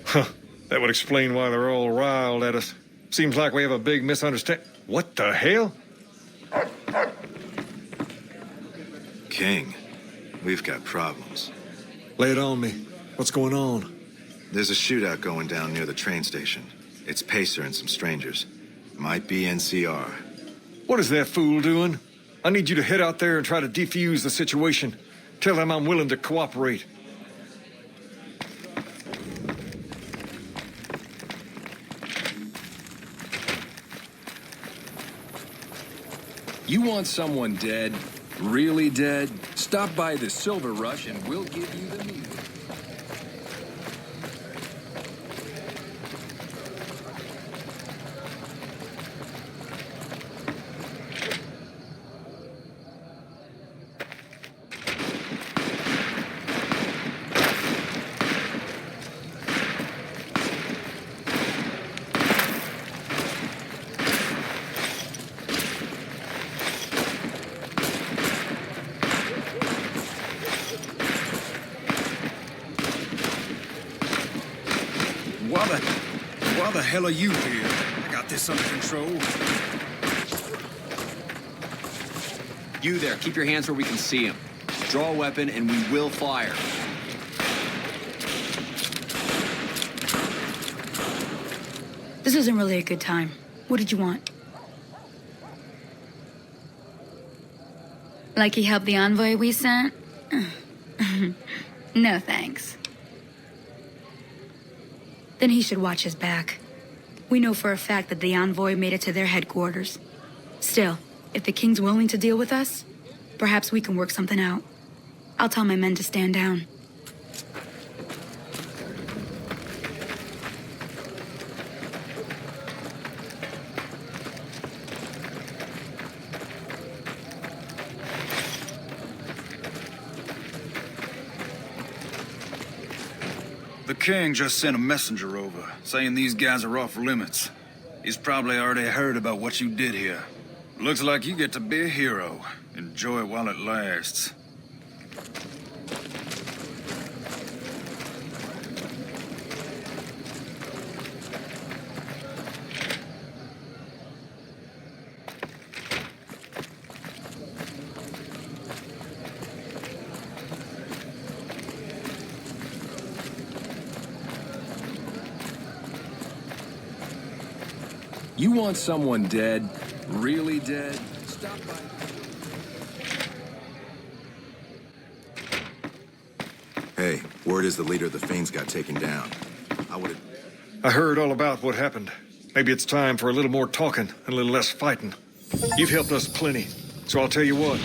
Huh. That would explain why they're all riled at us. Seems like we have a big misunderstanding. What the hell? King, we've got problems. Lay it on me. What's going on? There's a shootout going down near the train station. It's Pacer and some strangers. Might be NCR. What is that fool doing? I need you to head out there and try to defuse the situation. Tell them I'm willing to cooperate. You want someone dead? Really dead? Stop by the Silver Rush and we'll give you the news. Why the hell are you here? I got this under control. You there, keep your hands where we can see him. Draw a weapon and we will fire. This isn't really a good time. What did you want? Like he helped the envoy we sent? No thanks. Then he should watch his back. We know for a fact that the envoy made it to their headquarters. Still, if the king's willing to deal with us, perhaps we can work something out. I'll tell my men to stand down. The king just sent a messenger over, saying these guys are off limits. He's probably already heard about what you did here. Looks like you get to be a hero. Enjoy it while it lasts. You want someone dead? Really dead? Stop by. Hey, word is the leader of the Fiends got taken down. I heard all about what happened. Maybe it's time for a little more talking and a little less fighting. You've helped us plenty, so I'll tell you what.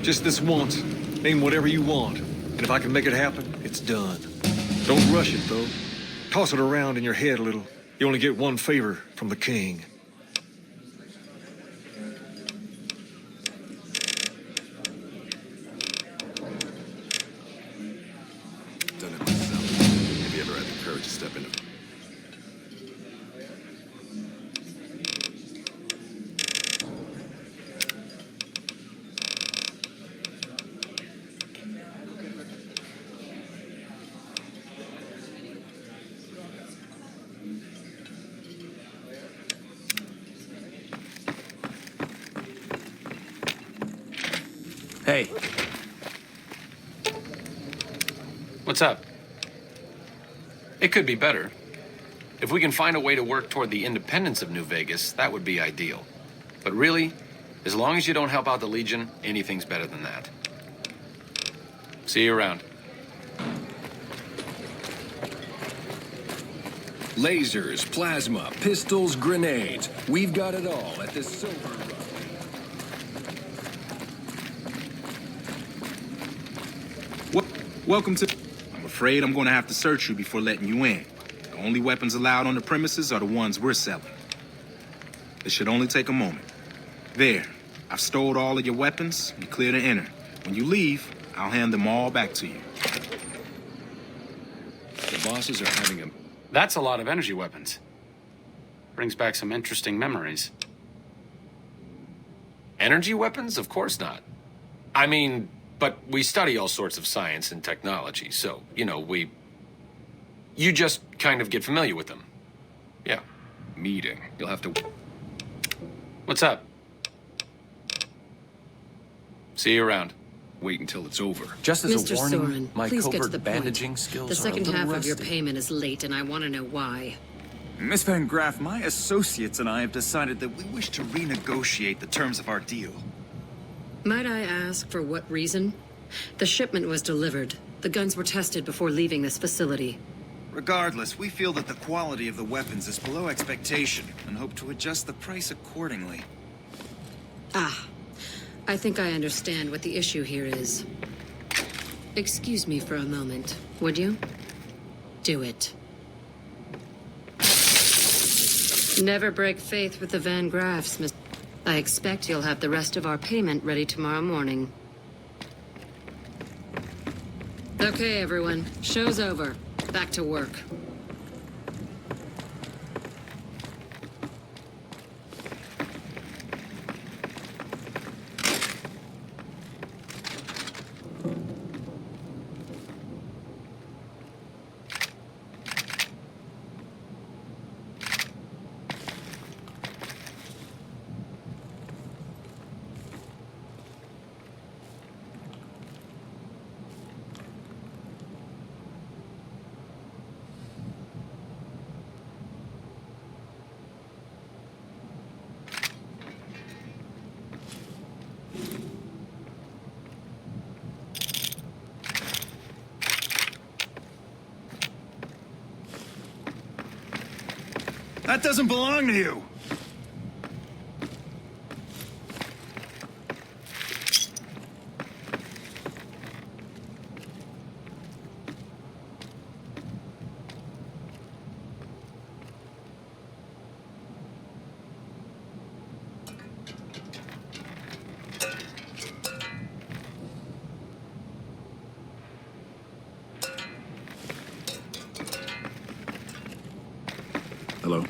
Just this once, name whatever you want. And if I can make it happen, it's done. Don't rush it, though. Toss it around in your head a little. You only get one favor from the king. Done it myself. Have you ever had the courage to step into... Hey. What's up? It could be better. If we can find a way to work toward the independence of New Vegas, that would be ideal. But really, as long as you don't help out the Legion, anything's better than that. See you around. Lasers, plasma, pistols, grenades. We've got it all at the Silver Run. Welcome to... I'm afraid I'm going to have to search you before letting you in. The only weapons allowed on the premises are the ones we're selling. It should only take a moment. There. I've stored all of your weapons. You're clear to enter. When you leave, I'll hand them all back to you. The bosses are having a... That's a lot of energy weapons. Brings back some interesting memories. Energy weapons? Of course not. I mean, but we study all sorts of science and technology, so, you know, you just kind of get familiar with them. Yeah. meeting. You'll have to... What's up? See you around. Wait until it's over. Just as Mr. a warning, Soren, my please get to covert the bandaging point. skills The are a second little half rusty. of your payment is late, and I want to know why. Miss Van Graff, my associates and I have decided that we wish to renegotiate the terms of our deal. Might I ask for what reason? The shipment was delivered. The guns were tested before leaving this facility. Regardless, we feel that the quality of the weapons is below expectation and hope to adjust the price accordingly. Ah, I think I understand what the issue here is. Excuse me for a moment, would you? Do it. Never break faith with the Van Graffs, Miss. I expect you'll have the rest of our payment ready tomorrow morning. Okay, everyone. Show's over. Back to work. That doesn't belong to you. Hello?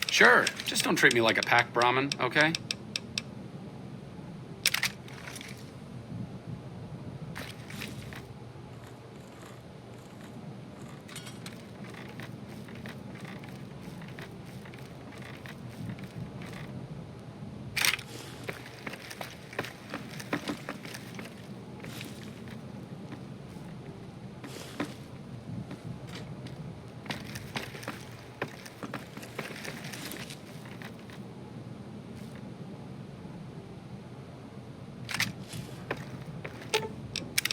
Sure, just don't treat me like a pack Brahmin, okay?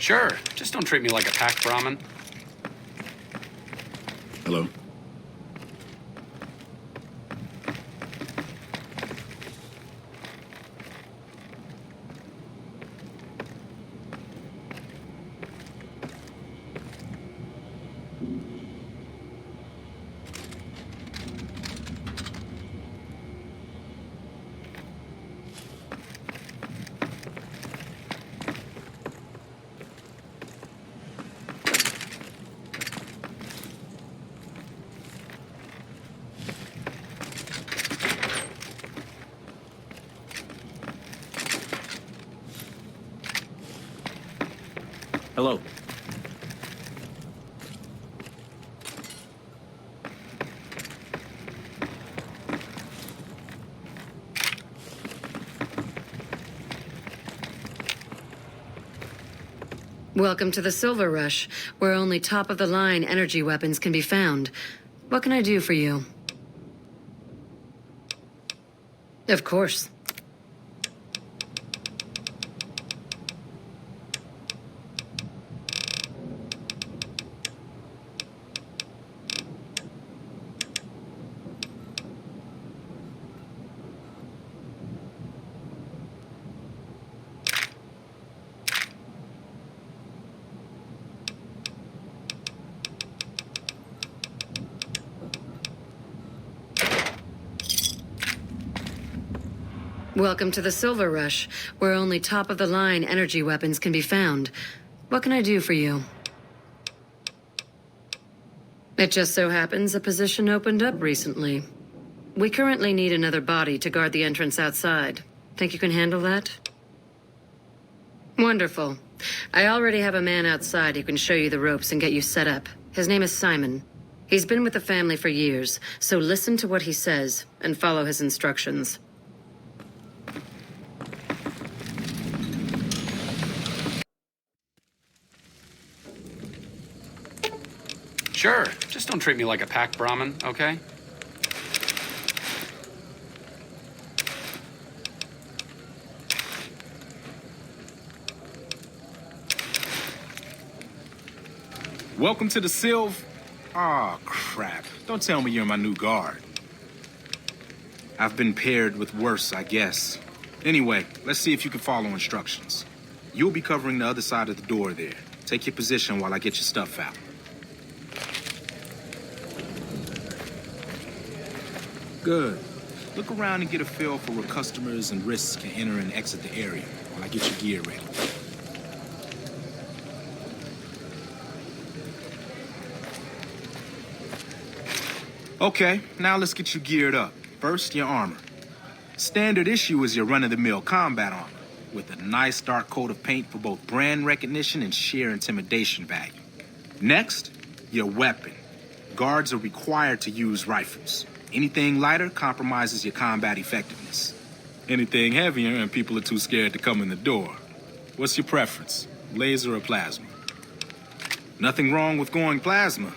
Sure, just don't treat me like a pack Brahmin. Hello? Hello. Welcome to the Silver Rush, where only top-of-the-line energy weapons can be found. What can I do for you? Of course. Welcome to the Silver Rush, where only top-of-the-line energy weapons can be found. What can I do for you? It just so happens a position opened up recently. We currently need another body to guard the entrance outside. Think you can handle that? Wonderful. I already have a man outside who can show you the ropes and get you set up. His name is Simon. He's been with the family for years, so listen to what he says and follow his instructions. Sure, just don't treat me like a pack Brahmin, okay? Welcome to the Silv... Aw, crap. Don't tell me you're my new guard. I've been paired with worse, I guess. Anyway, let's see if you can follow instructions. You'll be covering the other side of the door there. Take your position while I get your stuff out. Good. Look around and get a feel for where customers and risks can enter and exit the area while I get your gear ready. Okay, now let's get you geared up. First, your armor. Standard issue is your run-of-the-mill combat armor, with a nice dark coat of paint for both brand recognition and sheer intimidation value. Next, your weapon. guards are required to use rifles. Anything lighter compromises your combat effectiveness. Anything heavier and people are too scared to come in the door. What's your preference, laser or plasma? Nothing wrong with going plasma.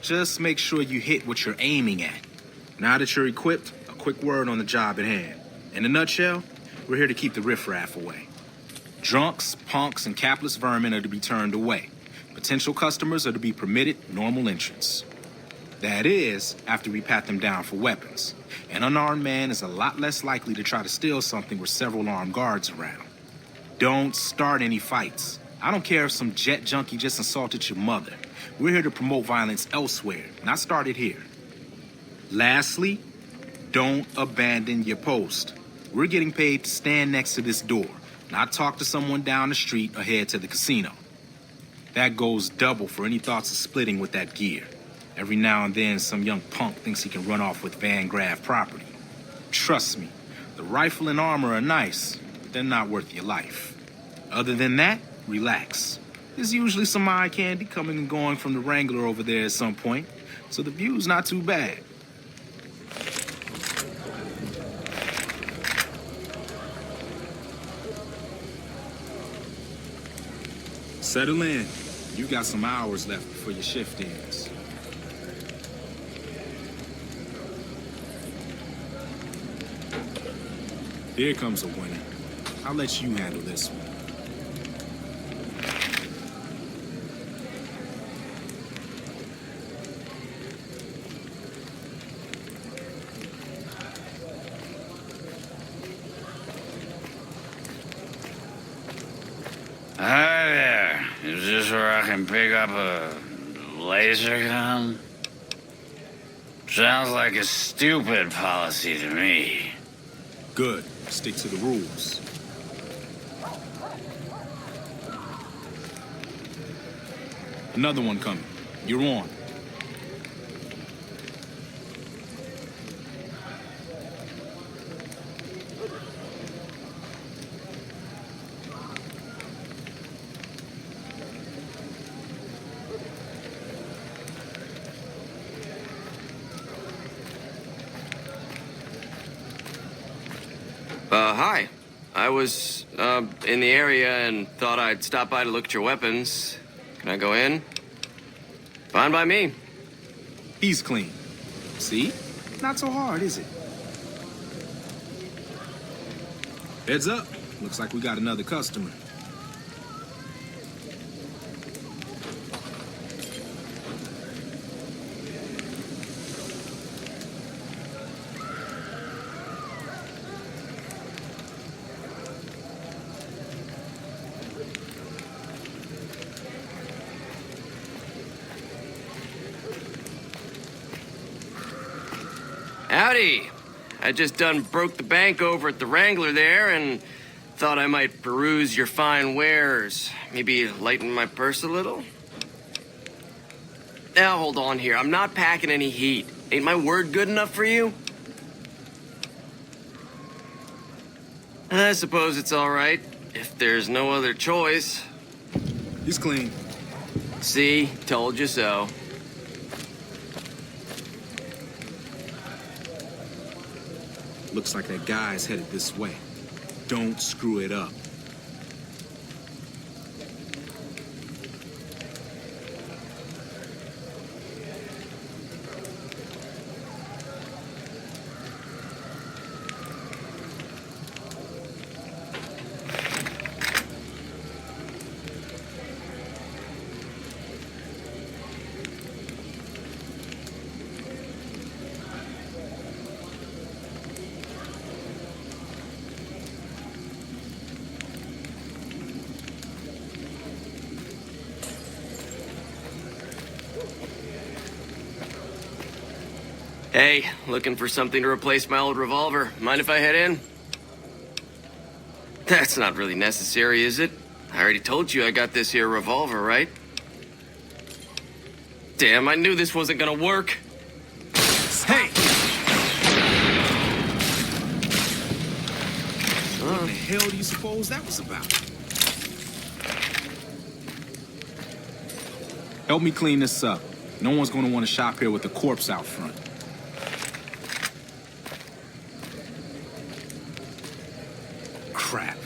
Just make sure you hit what you're aiming at. Now that you're equipped, a quick word on the job at hand. In a nutshell, we're here to keep the riffraff away. Drunks, punks, and capless vermin are to be turned away. Potential customers are to be permitted normal entrance. That is, after we pat them down for weapons. An unarmed man is a lot less likely to try to steal something with several armed guards around. Don't start any fights. I don't care if some jet junkie just assaulted your mother. We're here to promote violence elsewhere, not start it here. Lastly, don't abandon your post. We're getting paid to stand next to this door, not talk to someone down the street or head to the casino. That goes double for any thoughts of splitting with that gear. Every now and then, some young punk thinks he can run off with Van Graff property. Trust me, the rifle and armor are nice, but they're not worth your life. Other than that, relax. There's usually some eye candy coming and going from the Wrangler over there at some point, so the view's not too bad. Settle in. You got some hours left before your shift ends. Here comes a winner. I'll let you handle this one. Hi there. Is this where I can pick up a laser gun? Sounds like a stupid policy to me. Good. Stick to the rules. Another one coming. You're on. Hi. I was, in the area and thought I'd stop by to look at your weapons. Can I go in? Fine by me. He's clean. See? Not so hard, is it? Heads up. Looks like we got another customer. Howdy. I just done broke the bank over at the Wrangler there and thought I might peruse your fine wares. Maybe lighten my purse a little? Now, hold on here. I'm not packing any heat. Ain't my word good enough for you? I suppose it's all right, if there's no other choice. He's clean. See? Told you so. Looks like that guy's headed this way. Don't screw it up. Hey, looking for something to replace my old revolver. Mind if I head in? That's not really necessary, is it? I already told you I got this here revolver, right? Damn, I knew this wasn't gonna work. Hey! What the hell do you suppose that was about? Help me clean this up. No one's gonna want to shop here with a corpse out front. Crap.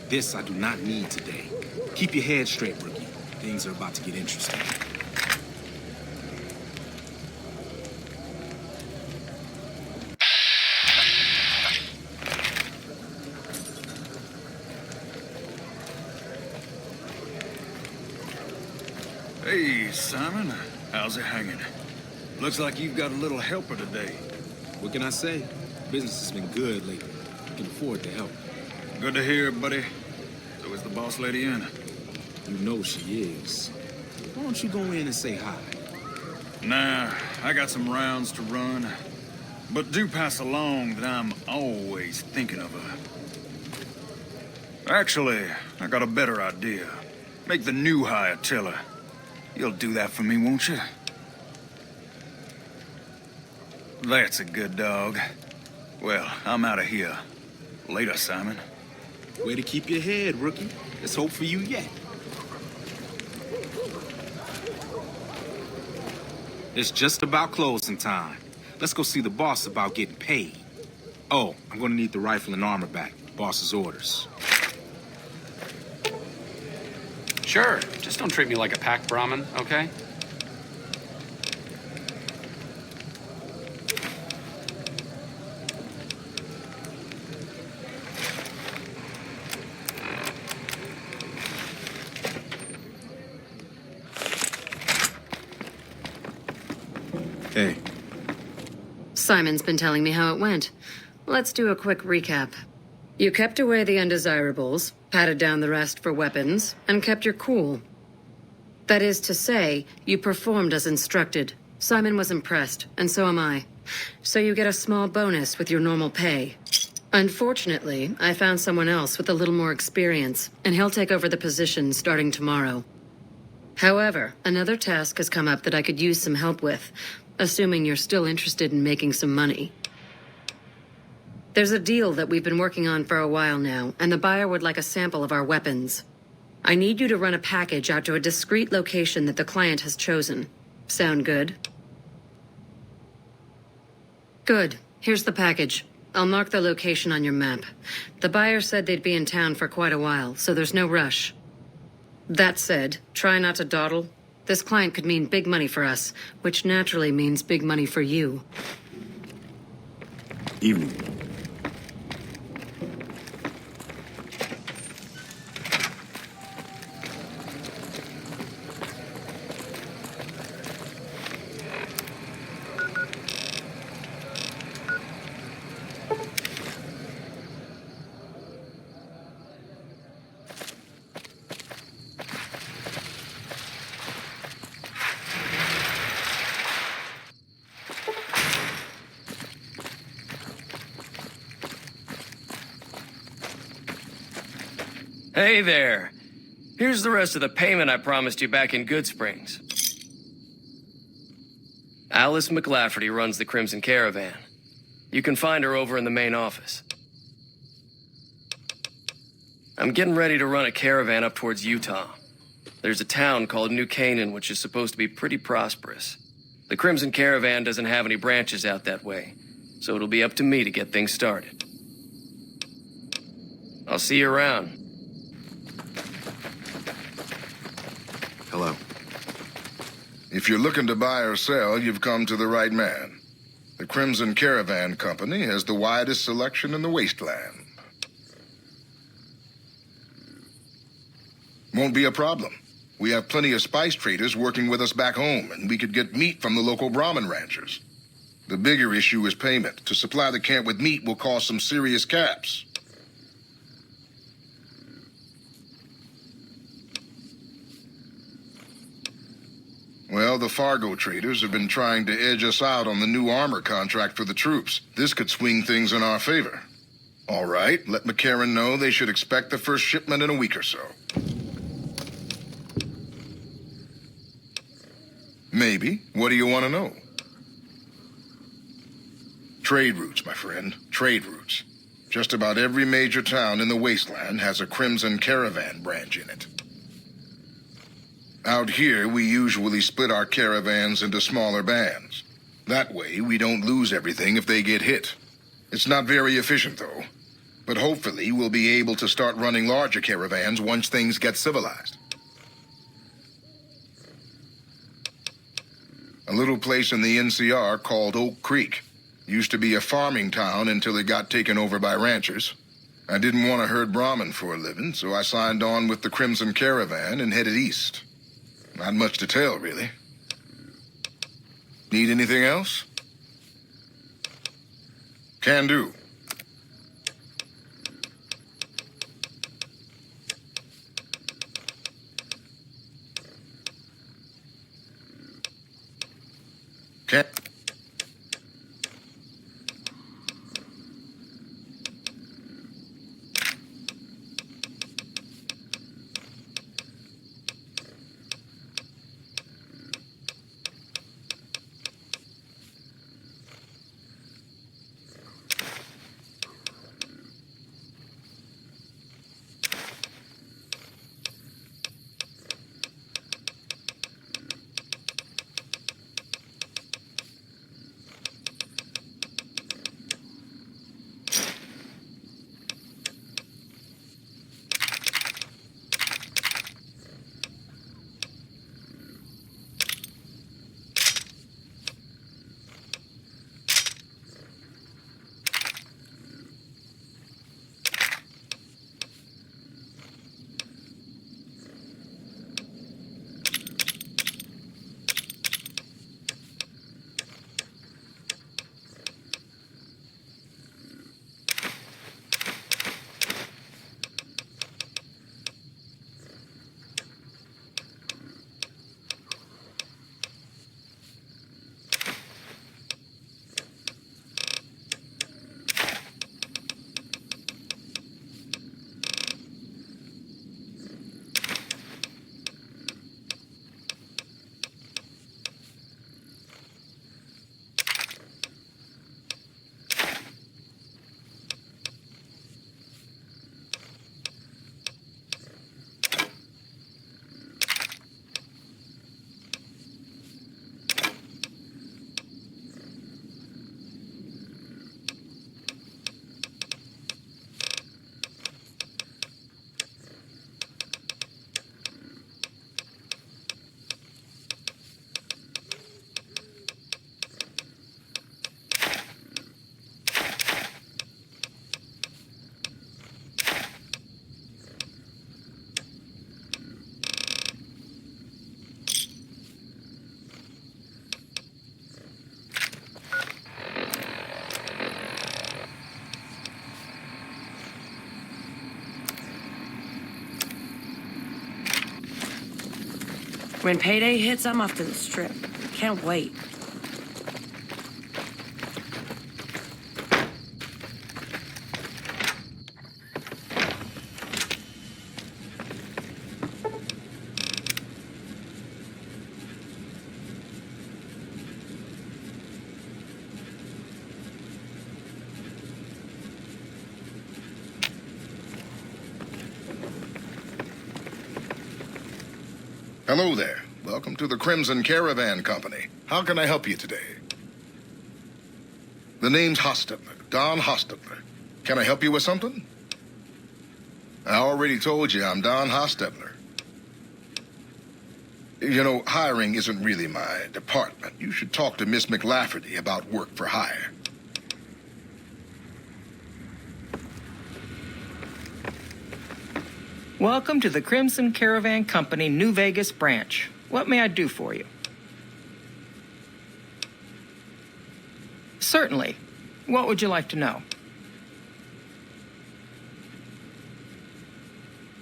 This I do not need today. Keep your head straight, rookie. Things are about to get interesting. Hey, Simon. How's it hanging? Looks like you've got a little helper today. What can I say? Business has been good lately. I can afford to help. Good to hear, buddy. So is the boss lady in? You know she is. Why don't you go in and say hi? Nah, I got some rounds to run. But do pass along that I'm always thinking of her. Actually, I got a better idea. Make the new hire tell her. You'll do that for me, won't you? That's a good dog. Well, I'm out of here. Later, Simon. Way to keep your head, rookie. There's hope for you yet. It's just about closing time. Let's go see the boss about getting paid. Oh, I'm gonna need the rifle and armor back. Boss's orders. Sure, just don't treat me like a pack Brahmin, okay? Hey. Simon's been telling me how it went. Let's do a quick recap. You kept away the undesirables, patted down the rest for weapons, and kept your cool. That is to say, you performed as instructed. Simon was impressed, and so am I. So you get a small bonus with your normal pay. Unfortunately, I found someone else with a little more experience, and he'll take over the position starting tomorrow. However, another task has come up that I could use some help with, assuming you're still interested in making some money. There's a deal that we've been working on for a while now, and the buyer would like a sample of our weapons. I need you to run a package out to a discreet location that the client has chosen. Sound good? Good. Here's the package. I'll mark the location on your map. The buyer said they'd be in town for quite a while, so there's no rush. That said, try not to dawdle. This client could mean big money for us, which naturally means big money for you. Evening. Hey there. Here's the rest of the payment I promised you back in Good Springs. Alice McLafferty runs the Crimson Caravan. You can find her over in the main office. I'm getting ready to run a caravan up towards Utah. There's a town called New Canaan, which is supposed to be pretty prosperous. The Crimson Caravan doesn't have any branches out that way, so it'll be up to me to get things started. I'll see you around. Hello. If you're looking to buy or sell, you've come to the right man. The Crimson Caravan Company has the widest selection in the Wasteland. Won't be a problem. We have plenty of spice traders working with us back home, and we could get meat from the local Brahmin ranchers. The bigger issue is payment. To supply the camp with meat will cost some serious caps. Well, the Fargo traders have been trying to edge us out on the new armor contract for the troops. This could swing things in our favor. All right, let McCarran know they should expect the first shipment in a week or so. Maybe. What do you want to know? Trade routes, my friend. Trade routes. Just about every major town in the Wasteland has a Crimson Caravan branch in it. Out here, we usually split our caravans into smaller bands. That way, we don't lose everything if they get hit. It's not very efficient, though. But hopefully, we'll be able to start running larger caravans once things get civilized. A little place in the NCR called Oak Creek. Used to be a farming town until it got taken over by ranchers. I didn't want to herd Brahmin for a living, so I signed on with the Crimson Caravan and headed east. Not much to tell, really. Need anything else? Can do. Can... When payday hits, I'm off to the strip. Can't wait. Hello there. Welcome to the Crimson Caravan Company. How can I help you today? The name's Hostetler, Don Hostetler. Can I help you with something? I already told you I'm Don Hostetler. You know, hiring isn't really my department. You should talk to Miss McLafferty about work for hire. Welcome to the Crimson Caravan Company New Vegas branch. What may I do for you? Certainly. What would you like to know?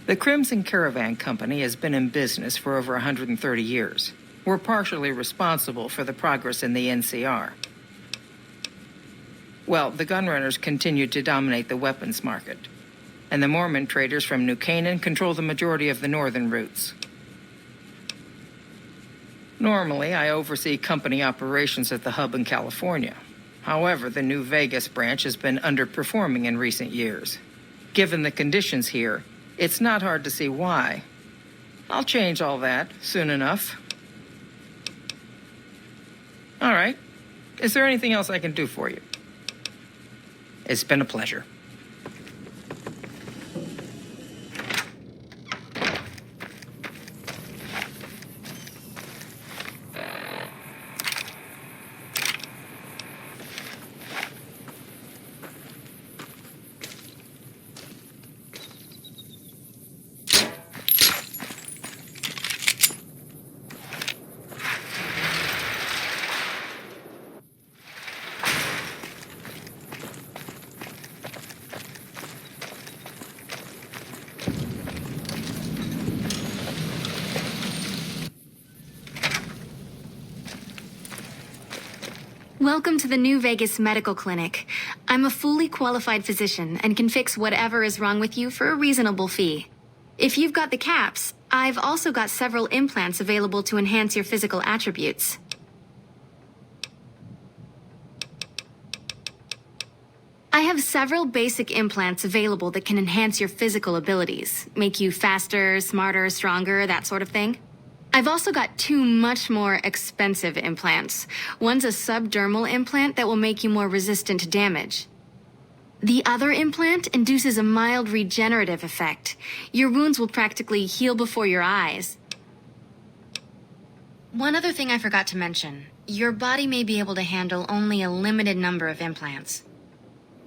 The Crimson Caravan Company has been in business for over 130 years. We're partially responsible for the progress in the NCR. Well, the gunrunners continue to dominate the weapons market, and the Mormon traders from New Canaan control the majority of the northern routes. Normally, I oversee company operations at the hub in California. However, the New Vegas branch has been underperforming in recent years. Given the conditions here, it's not hard to see why. I'll change all that soon enough. All right. Is there anything else I can do for you? It's been a pleasure. Welcome to the New Vegas Medical Clinic. I'm a fully qualified physician and can fix whatever is wrong with you for a reasonable fee. If you've got the caps, I've also got several implants available to enhance your physical attributes. I have several basic implants available that can enhance your physical abilities, make you faster, smarter, stronger, that sort of thing. I've also got two much more expensive implants. One's a subdermal implant that will make you more resistant to damage. The other implant induces a mild regenerative effect. Your wounds will practically heal before your eyes. One other thing I forgot to mention. Your body may be able to handle only a limited number of implants.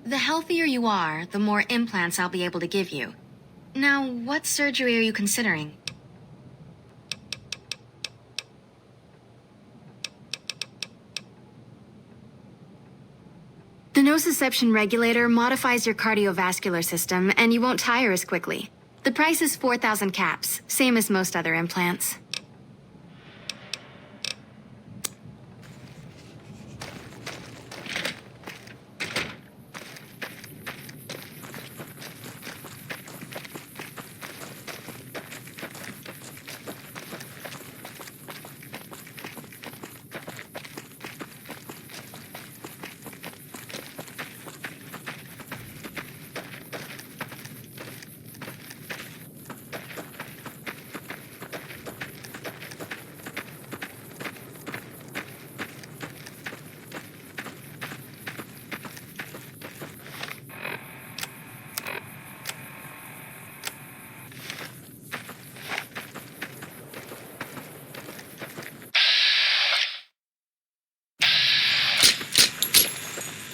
The healthier you are, the more implants I'll be able to give you. Now, what surgery are you considering? The nociception regulator modifies your cardiovascular system, and you won't tire as quickly. The price is 4,000 caps, same as most other implants.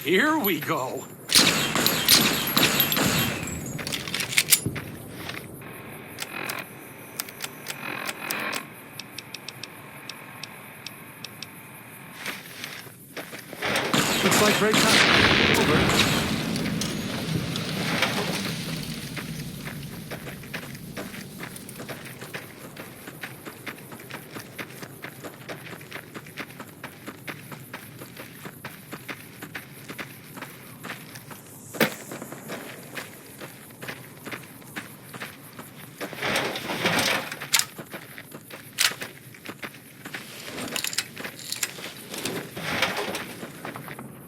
Here we go. Looks like break time. Over.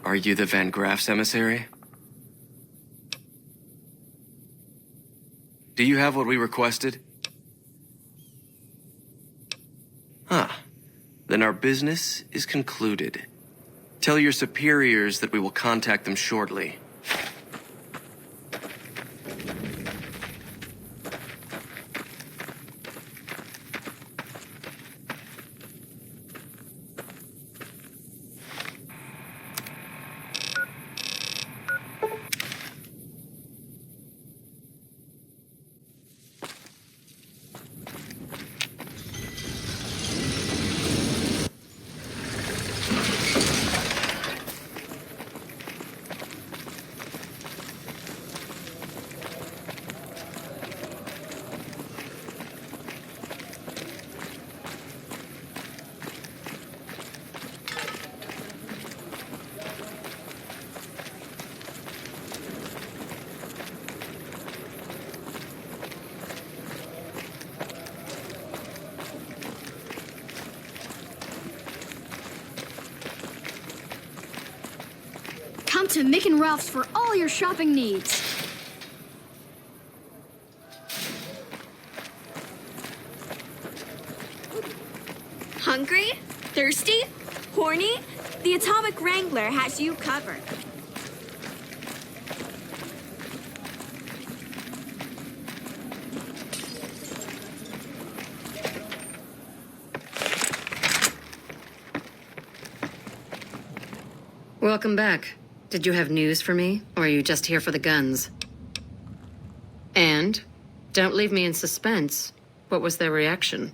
Are you the Van Graff's emissary? Do you have what we requested? Then our business is concluded. Tell your superiors that we will contact them shortly. Come to Mick and Ralph's for all your shopping needs. Hungry? Thirsty? Horny? The Atomic Wrangler has you covered. Welcome back. Did you have news for me, or are you just here for the guns? And? Don't leave me in suspense. What was their reaction?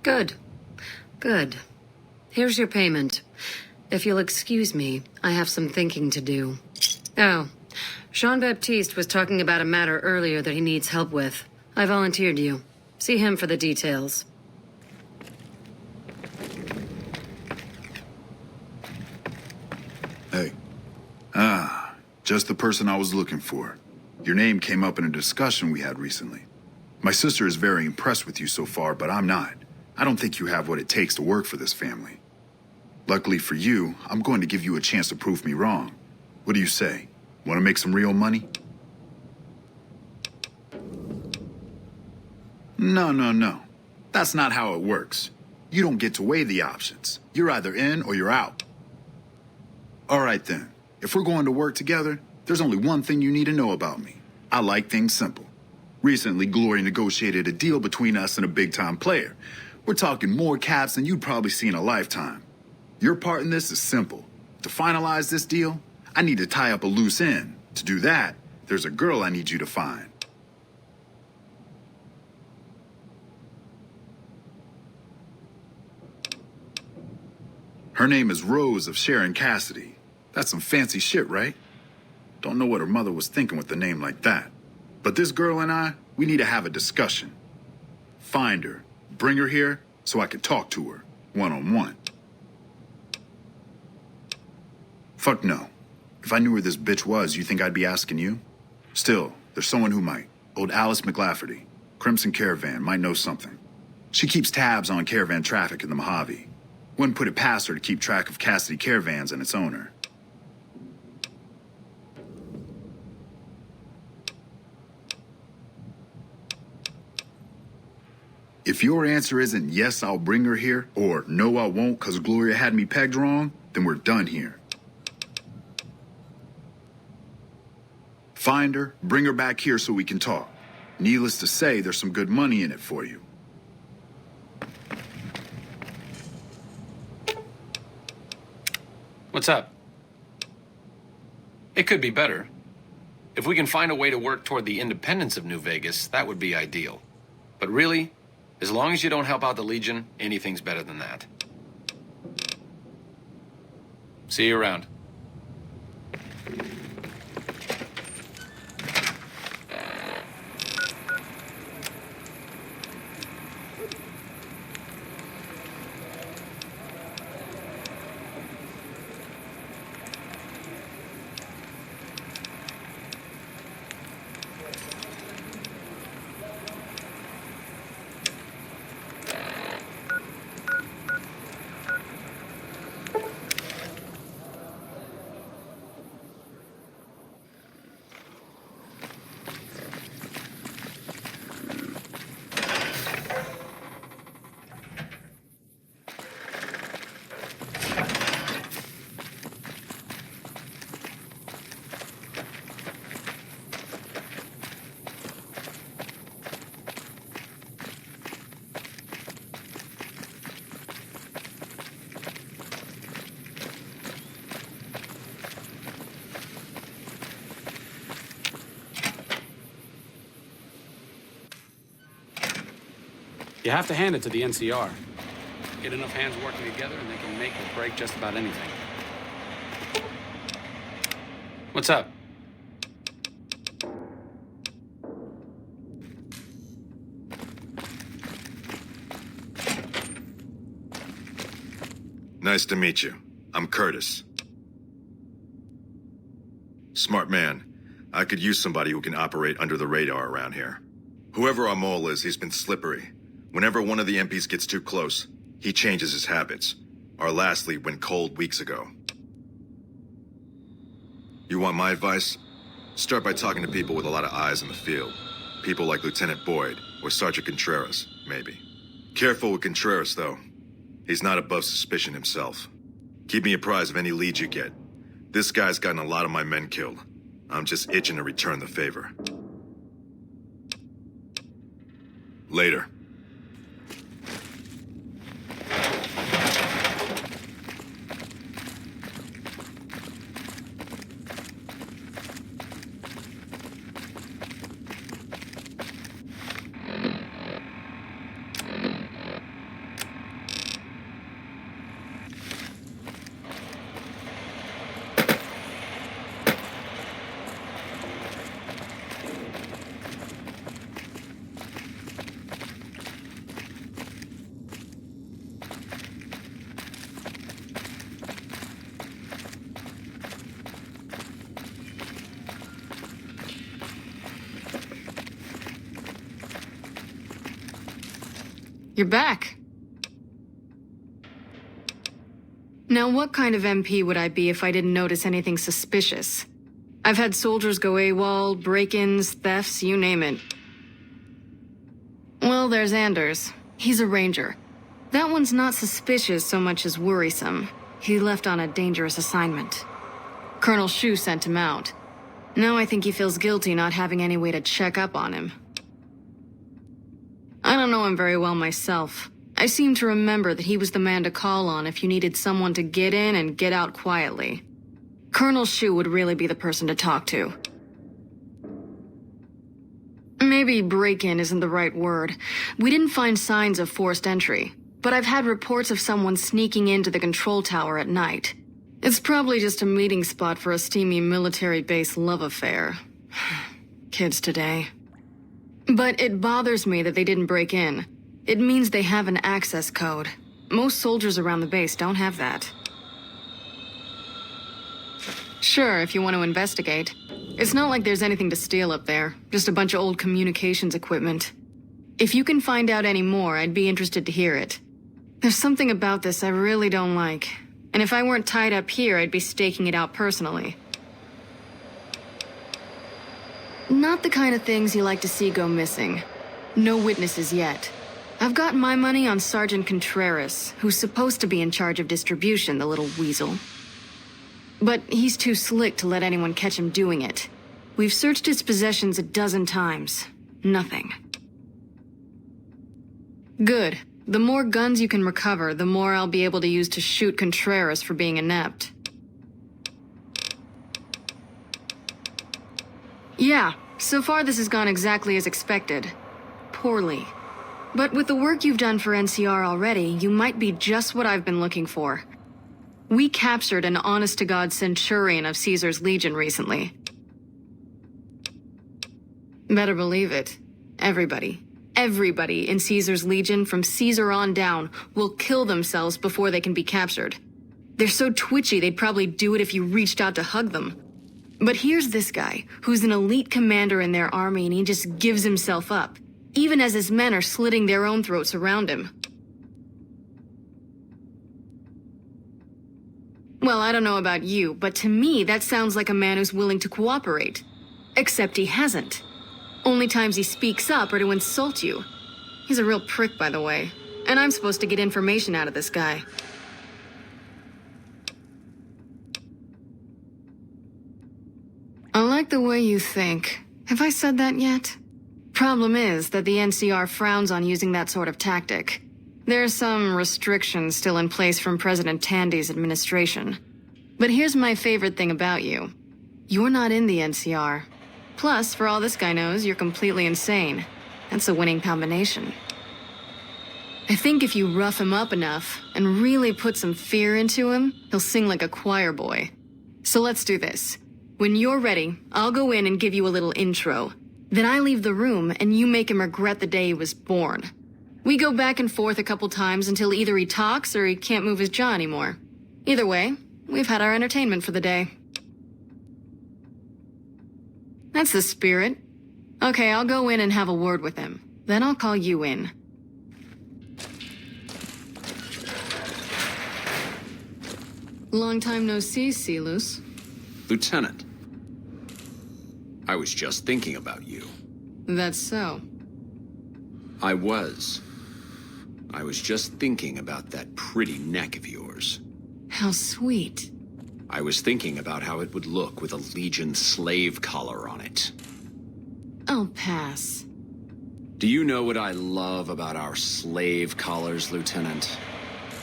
Good. Good. Here's your payment. If you'll excuse me, I have some thinking to do. Oh, Jean-Baptiste was talking about a matter earlier that he needs help with. I volunteered you. See him for the details. Hey. Just the person I was looking for. Your name came up in a discussion we had recently. My sister is very impressed with you so far, but I'm not. I don't think you have what it takes to work for this family. Luckily for you, I'm going to give you a chance to prove me wrong. What do you say? Want to make some real money? No. That's not how it works. You don't get to weigh the options. You're either in or you're out. All right then. If we're going to work together, there's only one thing you need to know about me. I like things simple. Recently, Glory negotiated a deal between us and a big-time player. We're talking more caps than you'd probably see in a lifetime. Your part in this is simple. To finalize this deal, I need to tie up a loose end. To do that, there's a girl I need you to find. Her name is Rose of Sharon Cassidy. That's some fancy shit, right? Don't know what her mother was thinking with a name like that. But this girl and I, we need to have a discussion. Find her, bring her here, so I can talk to her, one-on-one. Fuck no. If I knew where this bitch was, you think I'd be asking you? Still, there's someone who might. Old Alice McLafferty, Crimson Caravan, might know something. She keeps tabs on caravan traffic in the Mojave. Wouldn't put it past her to keep track of Cassidy Caravans and its owner. If your answer isn't yes, I'll bring her here, or no, I won't because Gloria had me pegged wrong, then we're done here. Find her, bring her back here so we can talk. Needless to say, there's some good money in it for you. What's up? It could be better. If we can find a way to work toward the independence of New Vegas, that would be ideal. But really, as long as you don't help out the Legion, anything's better than that. See you around. You have to hand it to the NCR. Get enough hands working together and they can make or break just about anything. What's up? Nice to meet you. I'm Curtis. Smart man. I could use somebody who can operate under the radar around here. Whoever our mole is, he's been slippery. Whenever one of the MPs gets too close, he changes his habits. Our last lead went cold weeks ago. You want my advice? Start by talking to people with a lot of eyes in the field. people like Lieutenant Boyd or Sergeant Contreras, maybe. Careful with Contreras, though. He's not above suspicion himself. Keep me apprised of any leads you get. This guy's gotten a lot of my men killed. I'm just itching to return the favor. Later. You're back. Now, what kind of MP would I be if I didn't notice anything suspicious? I've had soldiers go AWOL, break-ins, thefts, you name it. Well, there's Anders. He's a ranger. That one's not suspicious so much as worrisome. He left on a dangerous assignment. Colonel Shu sent him out. Now I think he feels guilty not having any way to check up on him. I don't know him very well myself. I seem to remember that he was the man to call on if you needed someone to get in and get out quietly. Colonel Shu would really be the person to talk to. Maybe break-in isn't the right word. We didn't find signs of forced entry, but I've had reports of someone sneaking into the control tower at night. It's probably just a meeting spot for a steamy military base love affair. Kids today. But it bothers me that they didn't break in. It means they have an access code. Most soldiers around the base don't have that. Sure, if you want to investigate. It's not like there's anything to steal up there, just a bunch of old communications equipment. If you can find out any more, I'd be interested to hear it. There's something about this I really don't like. And if I weren't tied up here, I'd be staking it out personally. Not the kind of things you like to see go missing. No witnesses yet. I've got my money on Sergeant Contreras, who's supposed to be in charge of distribution, the little weasel. But he's too slick to let anyone catch him doing it. We've searched his possessions a dozen times. Nothing. Good. The more guns you can recover, the more I'll be able to use to shoot Contreras for being inept. Yeah, so far this has gone exactly as expected. Poorly. But with the work you've done for NCR already, you might be just what I've been looking for. We captured an honest-to-God centurion of Caesar's Legion recently. Better believe it. Everybody in Caesar's Legion from Caesar on down will kill themselves before they can be captured. They're so twitchy they'd probably do it if you reached out to hug them. But here's this guy, who's an elite commander in their army, and he just gives himself up, even as his men are slitting their own throats around him. Well, I don't know about you, but to me that sounds like a man who's willing to cooperate. Except he hasn't. Only times he speaks up are to insult you. He's a real prick, by the way, and I'm supposed to get information out of this guy. I like the way you think. Have I said that yet? Problem is that the NCR frowns on using that sort of tactic. There are some restrictions still in place from President Tandy's administration. But here's my favorite thing about you. You're not in the NCR. Plus, for all this guy knows, you're completely insane. That's a winning combination. I think if you rough him up enough and really put some fear into him, he'll sing like a choir boy. So let's do this. When you're ready, I'll go in and give you a little intro. Then I leave the room and you make him regret the day he was born. We go back and forth a couple times until either he talks or he can't move his jaw anymore. Either way, we've had our entertainment for the day. That's the spirit. Okay, I'll go in and have a word with him. Then I'll call you in. Long time no see, Silus. Lieutenant, I was just thinking about you. That's so. I was just thinking about that pretty neck of yours. How sweet. I was thinking about how it would look with a Legion slave collar on it. I'll pass. Do you know what I love about our slave collars, Lieutenant?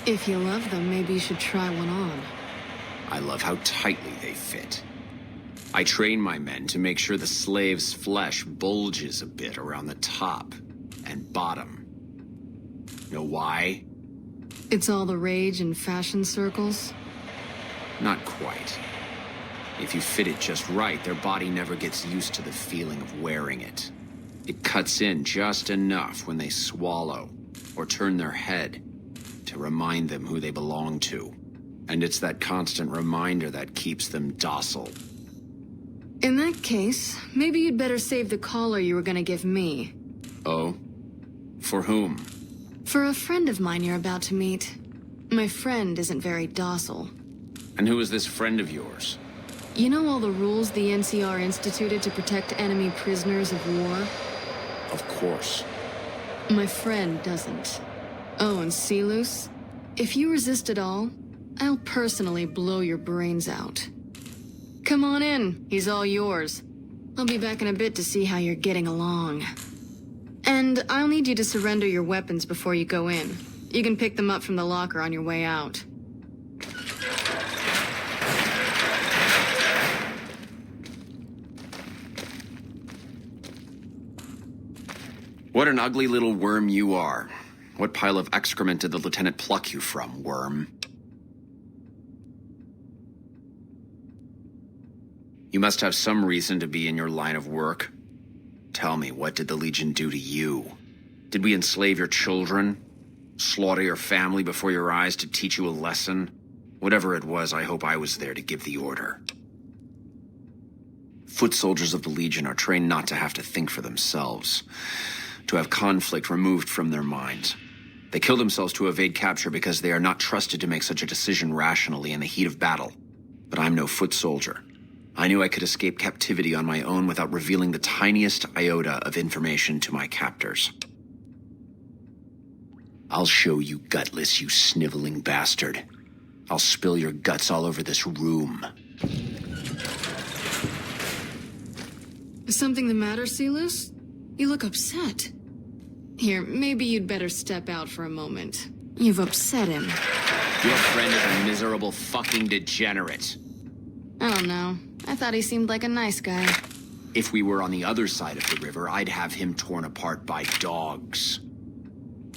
If you love them, maybe you should try one on. I love how tightly they fit. I train my men to make sure the slave's flesh bulges a bit around the top and bottom. Know why? It's all the rage in fashion circles? Not quite. If you fit it just right, their body never gets used to the feeling of wearing it. It cuts in just enough when they swallow or turn their head to remind them who they belong to. And it's that constant reminder that keeps them docile. In that case, maybe you'd better save the collar you were gonna give me. Oh? For whom? For a friend of mine you're about to meet. My friend isn't very docile. And who is this friend of yours? You know all the rules the NCR instituted to protect enemy prisoners of war? Of course. My friend doesn't. Oh, and Silus? If you resist at all, I'll personally blow your brains out. Come on in, he's all yours. I'll be back in a bit to see how you're getting along. And I'll need you to surrender your weapons before you go in. You can pick them up from the locker on your way out. What an ugly little worm you are. What pile of excrement did the lieutenant pluck you from, worm? You must have some reason to be in your line of work. Tell me, what did the Legion do to you? Did we enslave your children? Slaughter your family before your eyes to teach you a lesson? Whatever it was, I hope I was there to give the order. Foot soldiers of the Legion are trained not to have to think for themselves, to have conflict removed from their minds. They kill themselves to evade capture because they are not trusted to make such a decision rationally in the heat of battle. But I'm no foot soldier. I knew I could escape captivity on my own without revealing the tiniest iota of information to my captors. I'll show you gutless, you sniveling bastard. I'll spill your guts all over this room. Is something the matter, Silus? You look upset. Here, maybe you'd better step out for a moment. You've upset him. Your friend is a miserable fucking degenerate. I don't know. I thought he seemed like a nice guy. If we were on the other side of the river, I'd have him torn apart by dogs.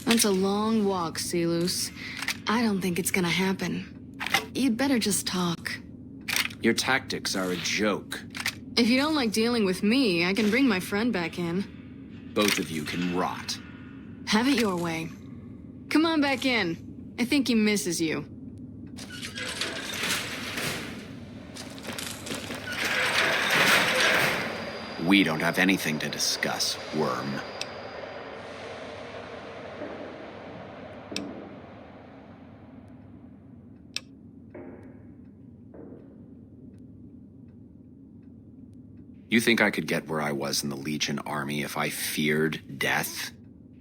That's a long walk, Silus. I don't think it's gonna happen. You'd better just talk. Your tactics are a joke. If you don't like dealing with me, I can bring my friend back in. Both of you can rot. Have it your way. Come on back in. I think he misses you. We don't have anything to discuss, worm. You think I could get where I was in the Legion army if I feared death?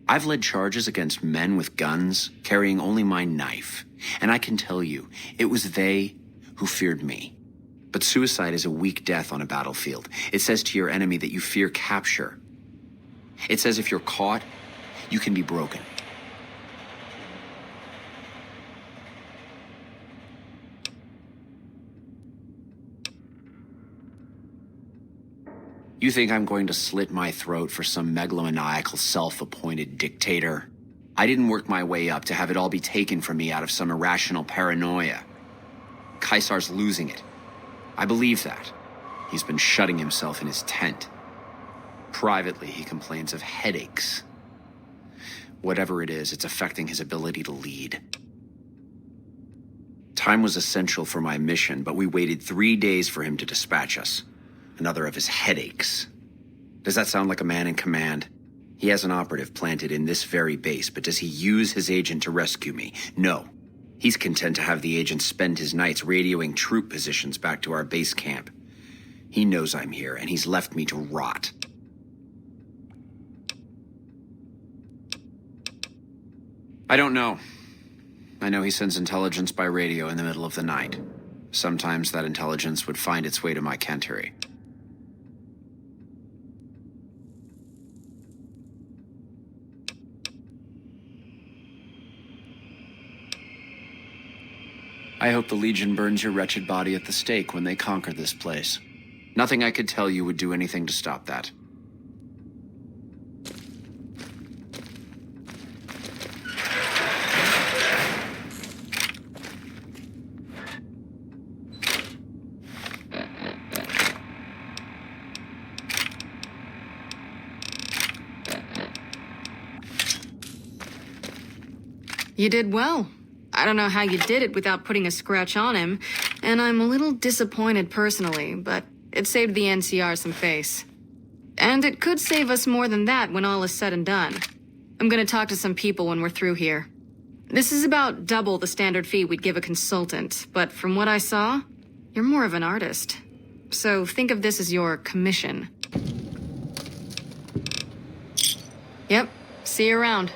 I've led charges against men with guns, carrying only my knife. And I can tell you, it was they who feared me. But suicide is a weak death on a battlefield. It says to your enemy that you fear capture. It says if you're caught, you can be broken. You think I'm going to slit my throat for some megalomaniacal self-appointed dictator? I didn't work my way up to have it all be taken from me out of some irrational paranoia. Caesar's losing it. I believe that. He's been shutting himself in his tent. Privately, he complains of headaches. Whatever it is, it's affecting his ability to lead. Time was essential for my mission, but we waited 3 days for him to dispatch us. Another of his headaches. Does that sound like a man in command? He has an operative planted in this very base, but does he use his agent to rescue me? No. He's content to have the agent spend his nights radioing troop positions back to our base camp. He knows I'm here, and he's left me to rot. I don't know. I know he sends intelligence by radio in the middle of the night. Sometimes that intelligence would find its way to my cantery. I hope the Legion burns your wretched body at the stake when they conquer this place. Nothing I could tell you would do anything to stop that. You did well. I don't know how you did it without putting a scratch on him, and I'm a little disappointed personally, but it saved the NCR some face. And it could save us more than that when all is said and done. I'm gonna talk to some people when we're through here. This is about double the standard fee we'd give a consultant, but from what I saw, you're more of an artist. So think of this as your commission. Yep, see you around.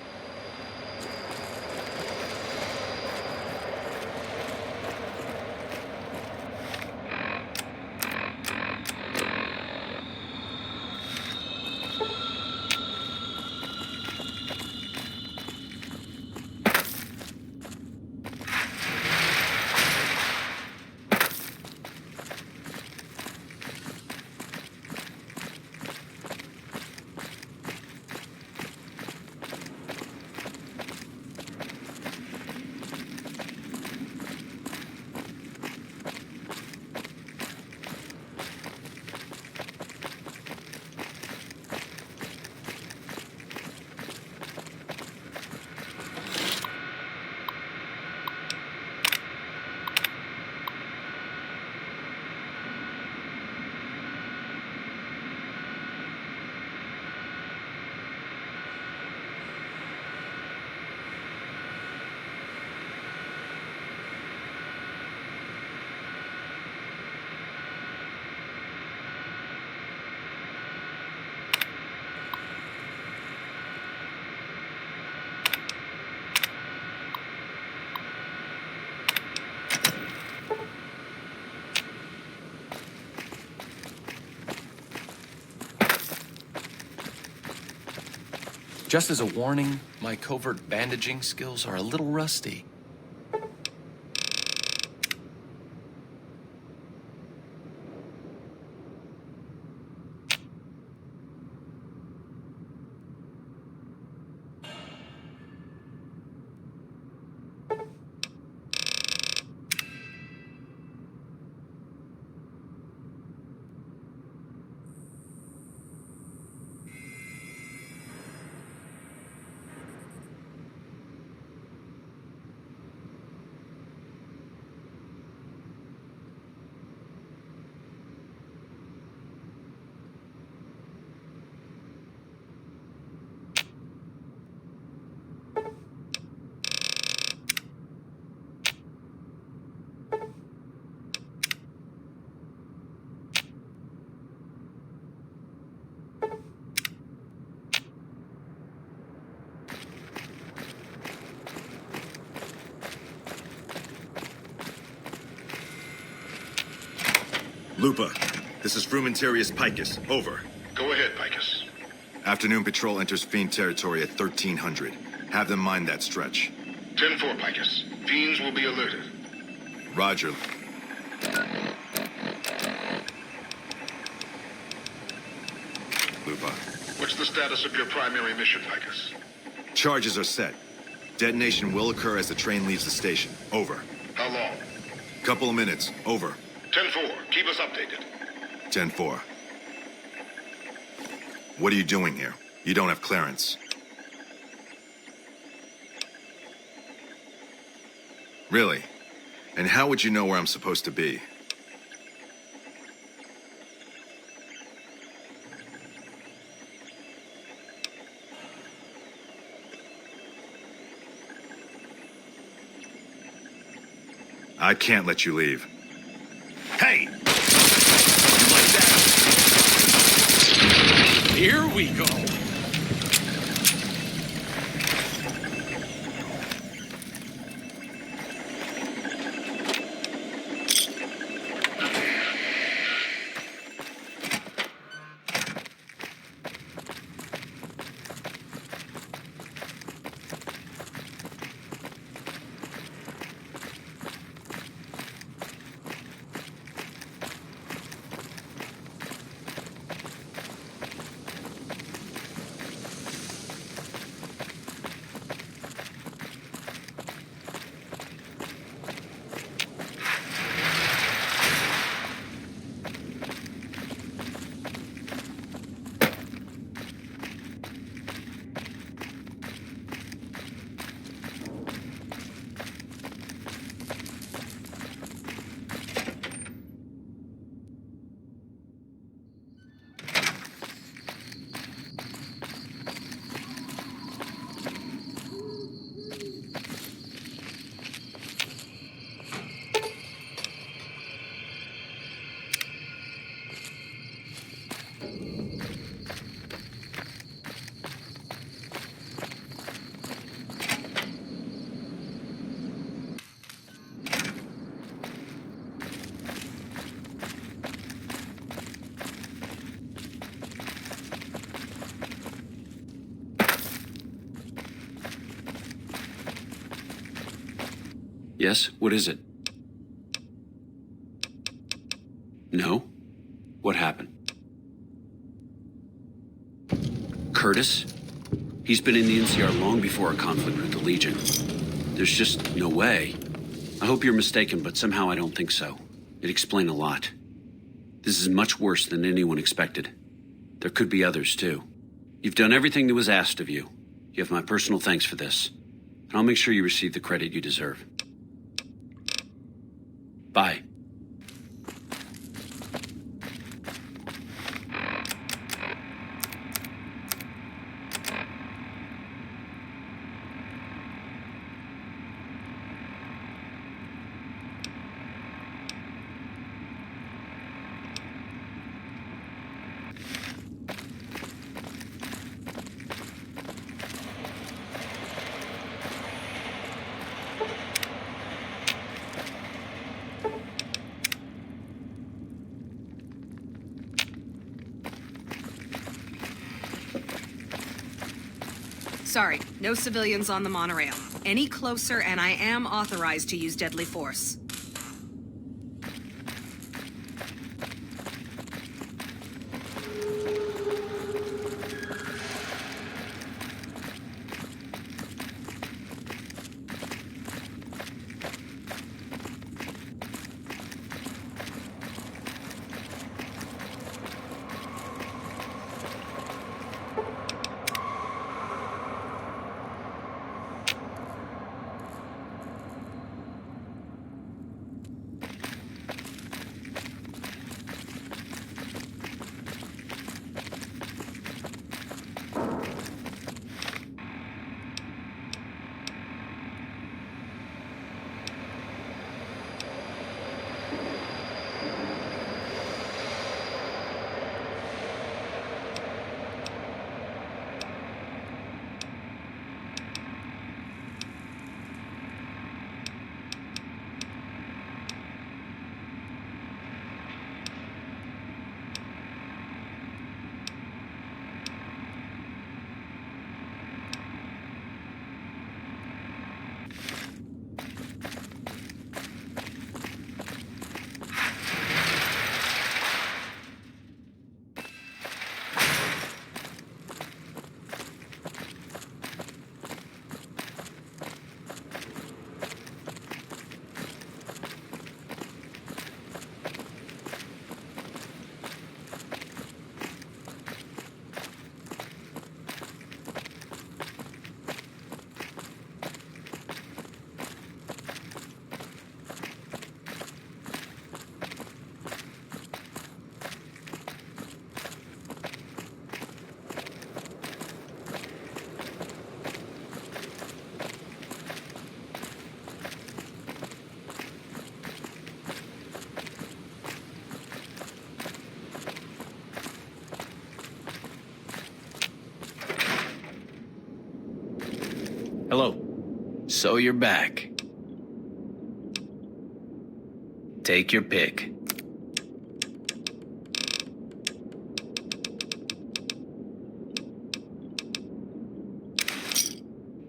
Just as a warning, my covert bandaging skills are a little rusty. Lupa, this is Frumentarius Picus. Over. Go ahead, Picus. Afternoon patrol enters Fiend territory at 1300. Have them mind that stretch. 10-4, Picus. Fiends will be alerted. Roger. Lupa. What's the status of your primary mission, Picus? Charges are set. Detonation will occur as the train leaves the station. Over. How long? Couple of minutes. Over. 10-4. Keep us updated. 10-4. What are you doing here? You don't have clearance. Really? And how would you know where I'm supposed to be? I can't let you leave. Hey! Here we go. Yes? What is it? No? What happened? Curtis? He's been in the NCR long before our conflict with the Legion. There's just no way. I hope you're mistaken, but somehow I don't think so. It'd explain a lot. This is much worse than anyone expected. There could be others, too. You've done everything that was asked of you. You have my personal thanks for this. And I'll make sure you receive the credit you deserve. Bye. Sorry, no civilians on the monorail. Any closer and I am authorized to use deadly force. Hello. So you're back. Take your pick.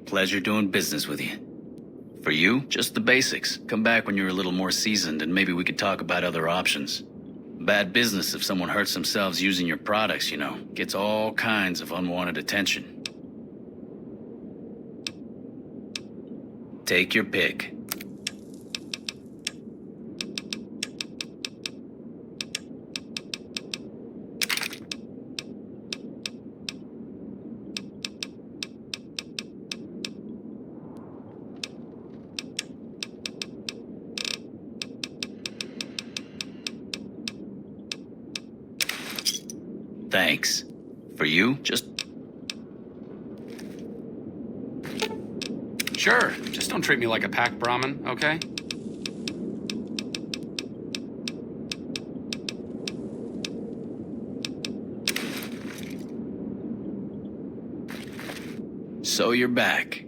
Pleasure doing business with you. For you, just the basics. Come back when you're a little more seasoned and maybe we could talk about other options. Bad business if someone hurts themselves using your products, you know. Gets all kinds of unwanted attention. Take your pick. Thanks. For you, just... Sure, just don't treat me like a pack Brahmin, okay? So you're back.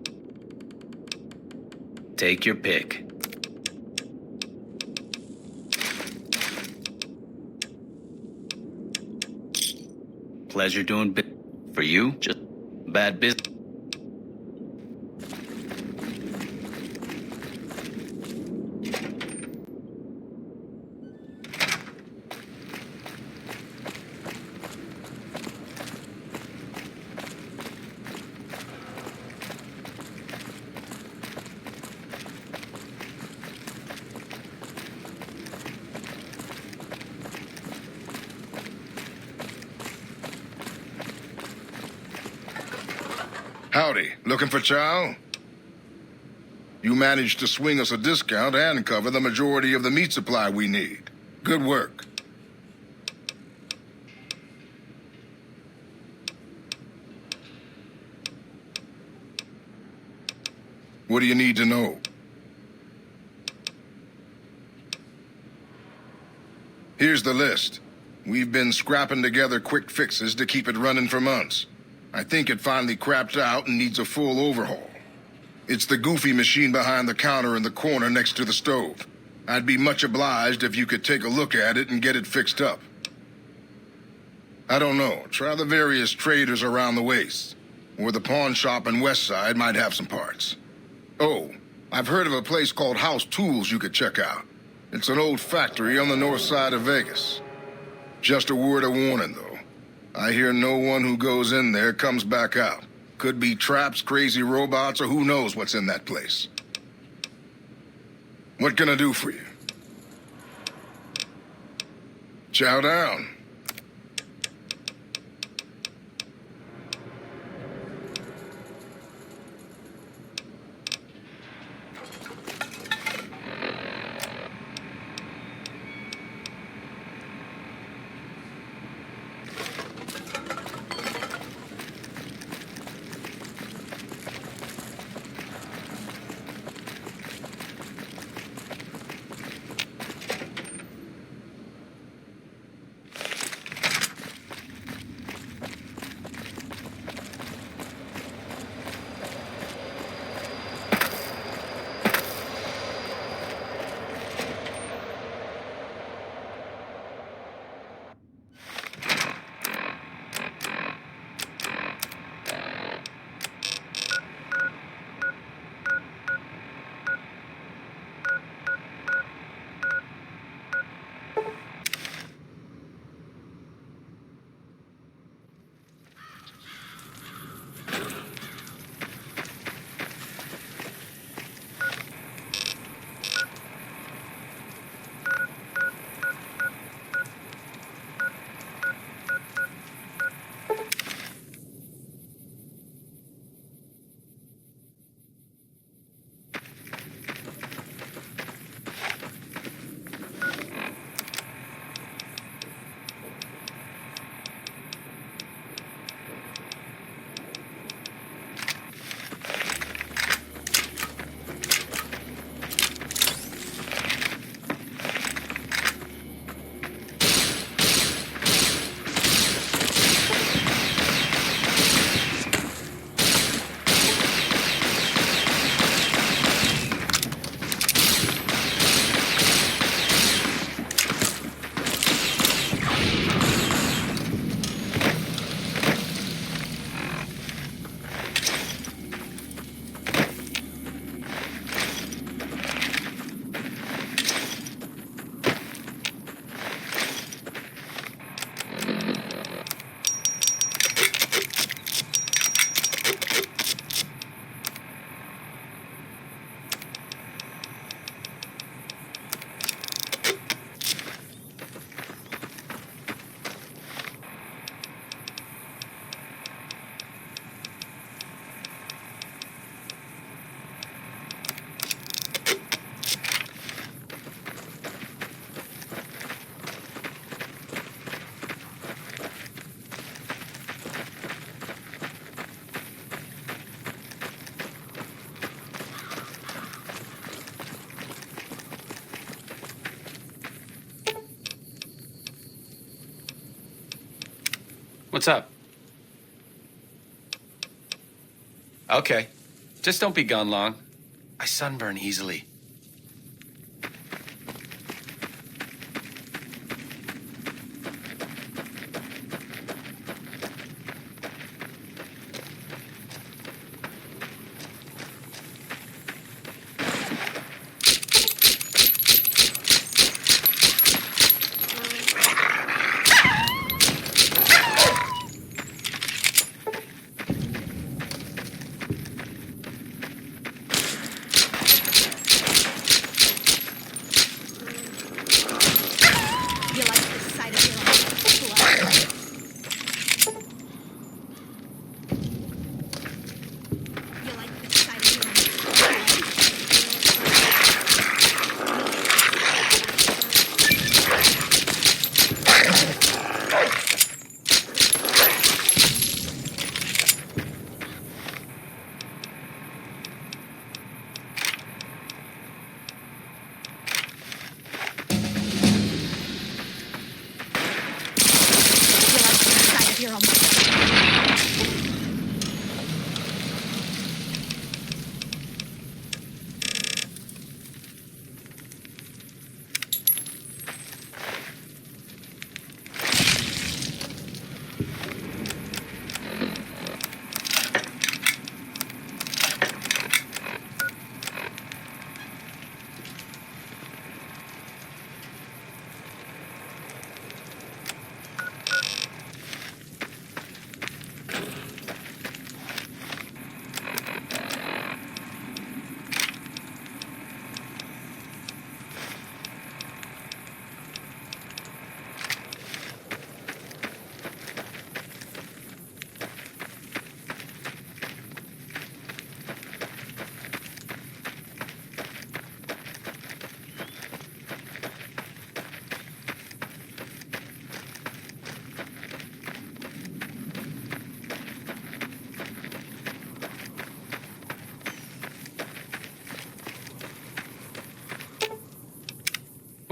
Take your pick. Pleasure doing for you, just bad business. Howdy. Looking for chow? You managed to swing us a discount and cover the majority of the meat supply we need. Good work. What do you need to know? Here's the list. We've been scrapping together quick fixes to keep it running for months. I think it finally crapped out and needs a full overhaul. It's the goofy machine behind the counter in the corner next to the stove. I'd be much obliged if you could take a look at it and get it fixed up. I don't know. Try the various traders around the waste. Or the pawn shop in Westside might have some parts. Oh, I've heard of a place called House Tools you could check out. It's an old factory on the north side of Vegas. Just a word of warning, though. I hear no one who goes in there comes back out. Could be traps, crazy robots, or who knows what's in that place. What can I do for you? Chow down. What's up? Okay. Just don't be gone long. I sunburn easily.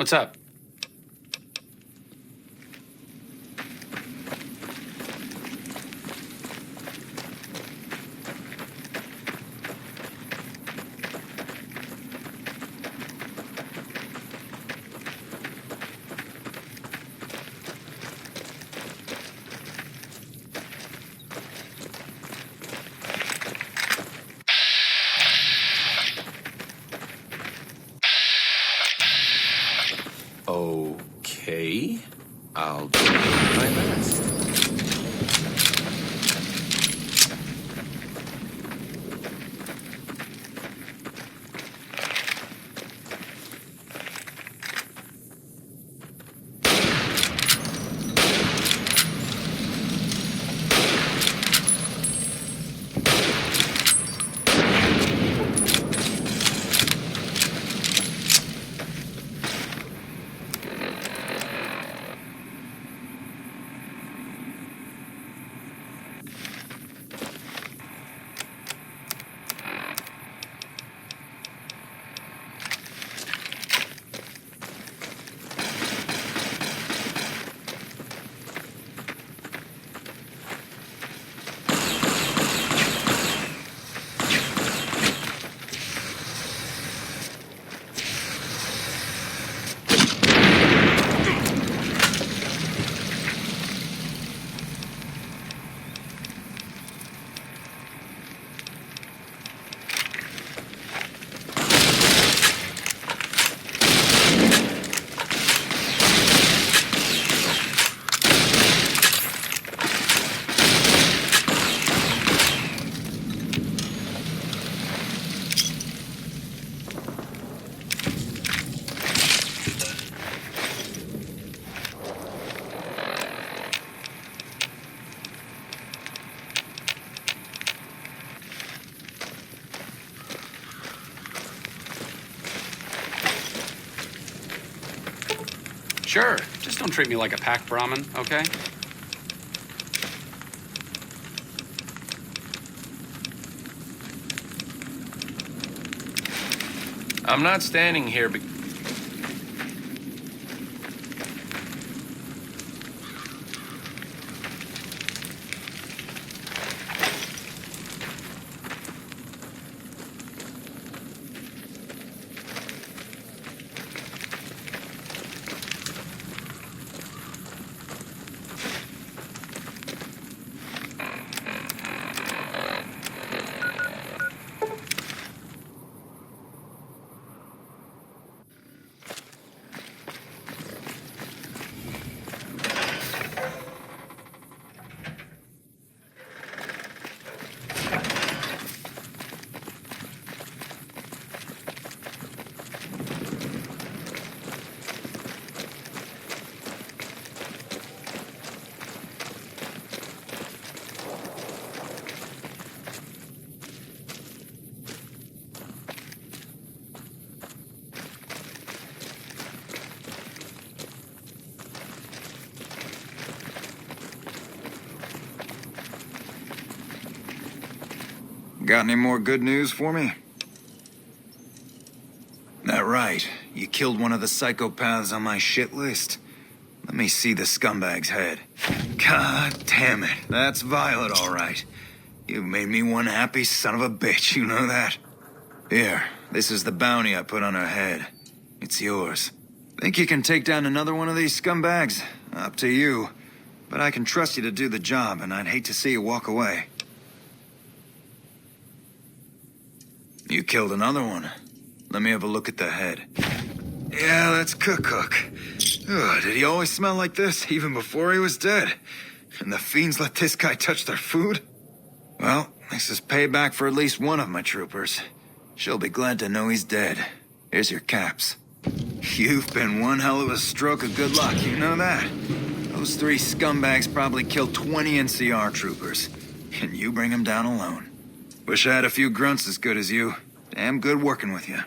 What's up? Okay. I'll do my best. Sure. Just don't treat me like a pack Brahmin, okay? I'm not standing here because... Got any more good news for me? That right. You killed one of the psychopaths on my shit list. Let me see the scumbag's head. God damn it. That's Violet, all right. You've made me one happy son of a bitch, you know that? Here, this is the bounty I put on her head. It's yours. Think you can take down another one of these scumbags? Up to you. But I can trust you to do the job, and I'd hate to see you walk away. You killed another one. Let me have a look at the head. Yeah, that's Cook. Ugh, did he always smell like this, even before he was dead? And the fiends let this guy touch their food? Well, this is payback for at least one of my troopers. She'll be glad to know he's dead. Here's your caps. You've been one hell of a stroke of good luck, you know that? Those three scumbags probably killed 20 NCR troopers. And you bring them down alone. Wish I had a few grunts as good as you. Damn good working with you.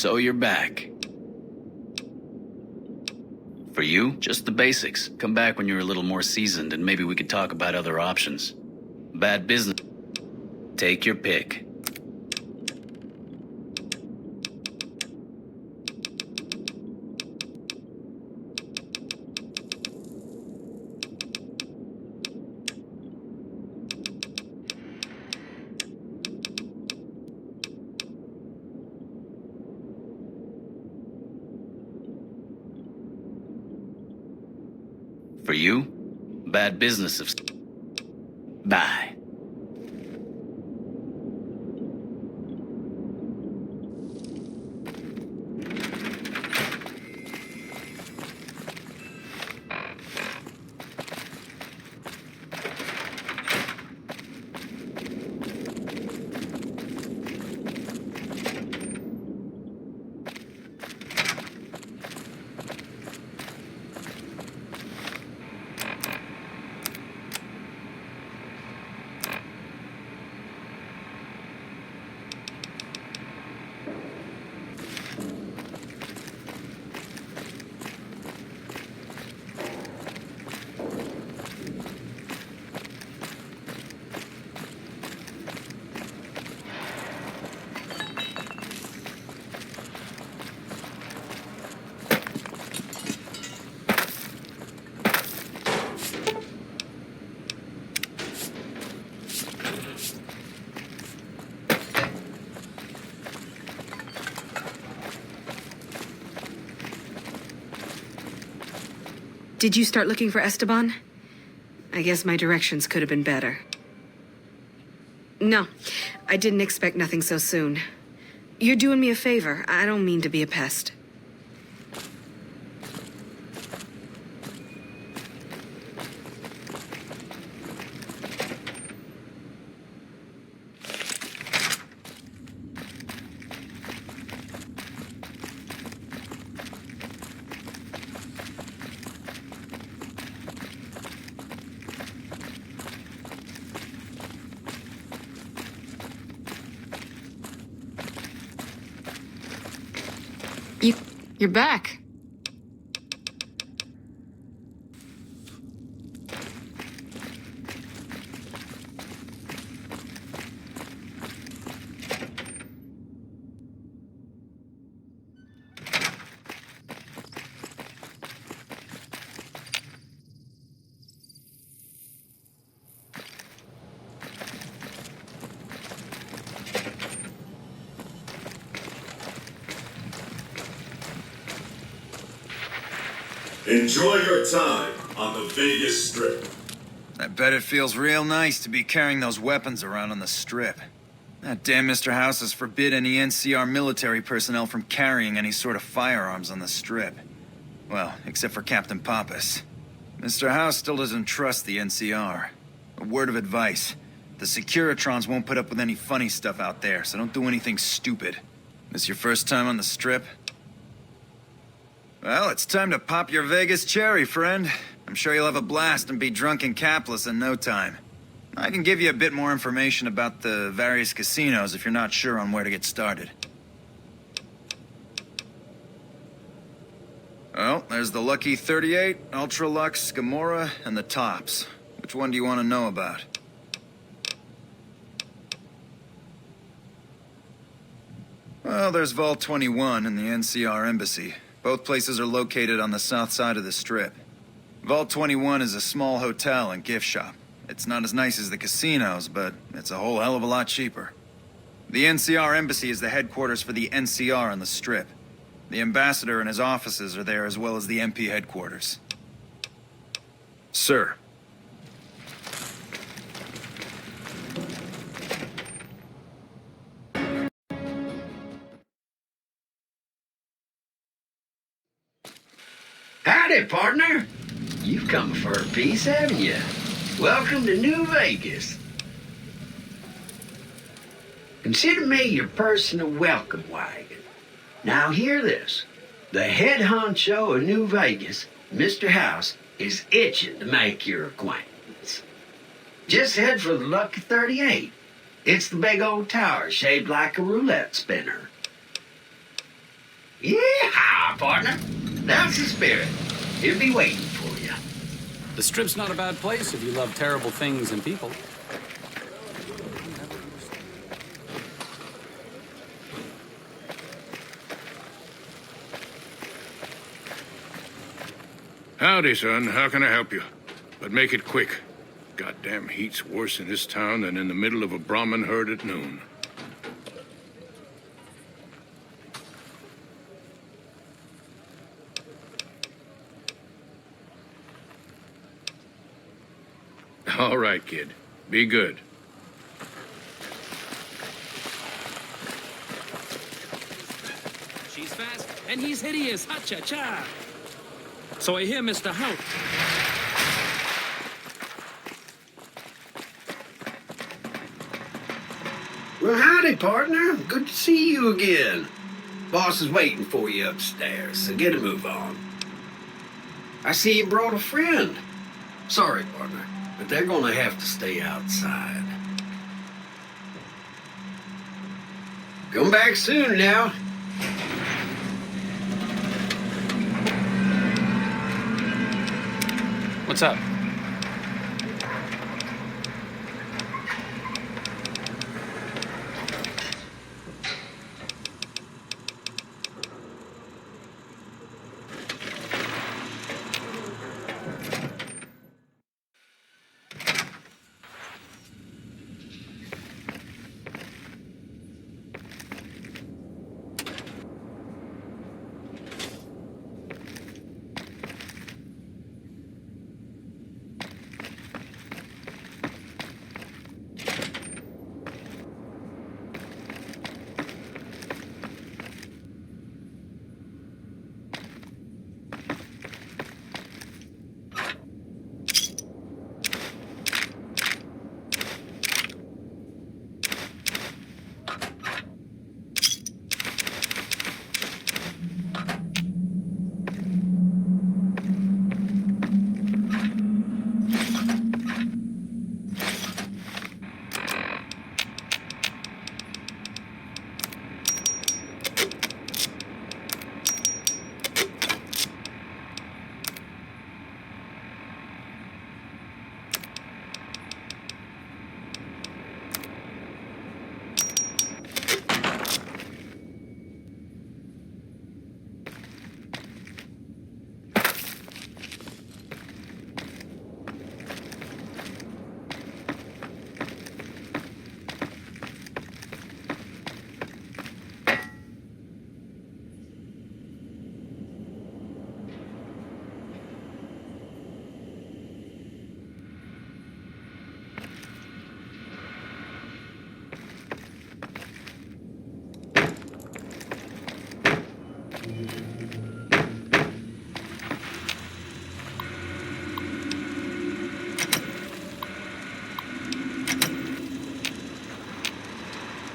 So you're back. For you, just the basics. Come back when you're a little more seasoned and maybe we could talk about other options. Bad business. Take your pick. For you, bad business of... Bye. Did you start looking for Esteban? I guess my directions could have been better. No, I didn't expect nothing so soon. You're doing me a favor. I don't mean to be a pest. You're back. Enjoy your time on the Vegas Strip. I bet it feels real nice to be carrying those weapons around on the Strip. That damn Mr. House has forbid any NCR military personnel from carrying any sort of firearms on the Strip. Well, except for Captain Pappas. Mr. House still doesn't trust the NCR. A word of advice. The Securitrons won't put up with any funny stuff out there, so don't do anything stupid. This your first time on the Strip? Well, it's time to pop your Vegas cherry, friend. I'm sure you'll have a blast and be drunk and capless in no time. I can give you a bit more information about the various casinos if you're not sure on where to get started. Well, there's the Lucky 38, Ultra Lux, Gamora, and the Tops. Which one do you want to know about? Well, there's Vault 21 and the NCR Embassy. Both places are located on the south side of the Strip. Vault 21 is a small hotel and gift shop. It's not as nice as the casinos, but it's a whole hell of a lot cheaper. The NCR Embassy is the headquarters for the NCR on the Strip. The ambassador and his offices are there as well as the MP headquarters. Sir. Howdy, partner. You've come for a piece, haven't you? Welcome to New Vegas. Consider me your personal welcome wagon. Now hear this. The head honcho of New Vegas, Mr. House, is itching to make your acquaintance. Just head for the Lucky 38. It's the big old tower shaped like a roulette spinner. Yeah, partner. That's the spirit. He'll be waiting for you. The Strip's not a bad place if you love terrible things and people. Howdy, son. How can I help you? But make it quick. Goddamn heat's worse in this town than in the middle of a Brahmin herd at noon. All right, kid. Be good. She's fast, and he's hideous. Ha-cha-cha. So I hear Mr. Hout. Well, howdy, partner. Good to see you again. Boss is waiting for you upstairs, so get a move on. I see you brought a friend. Sorry, partner, but they're gonna have to stay outside. Come back soon now. What's up?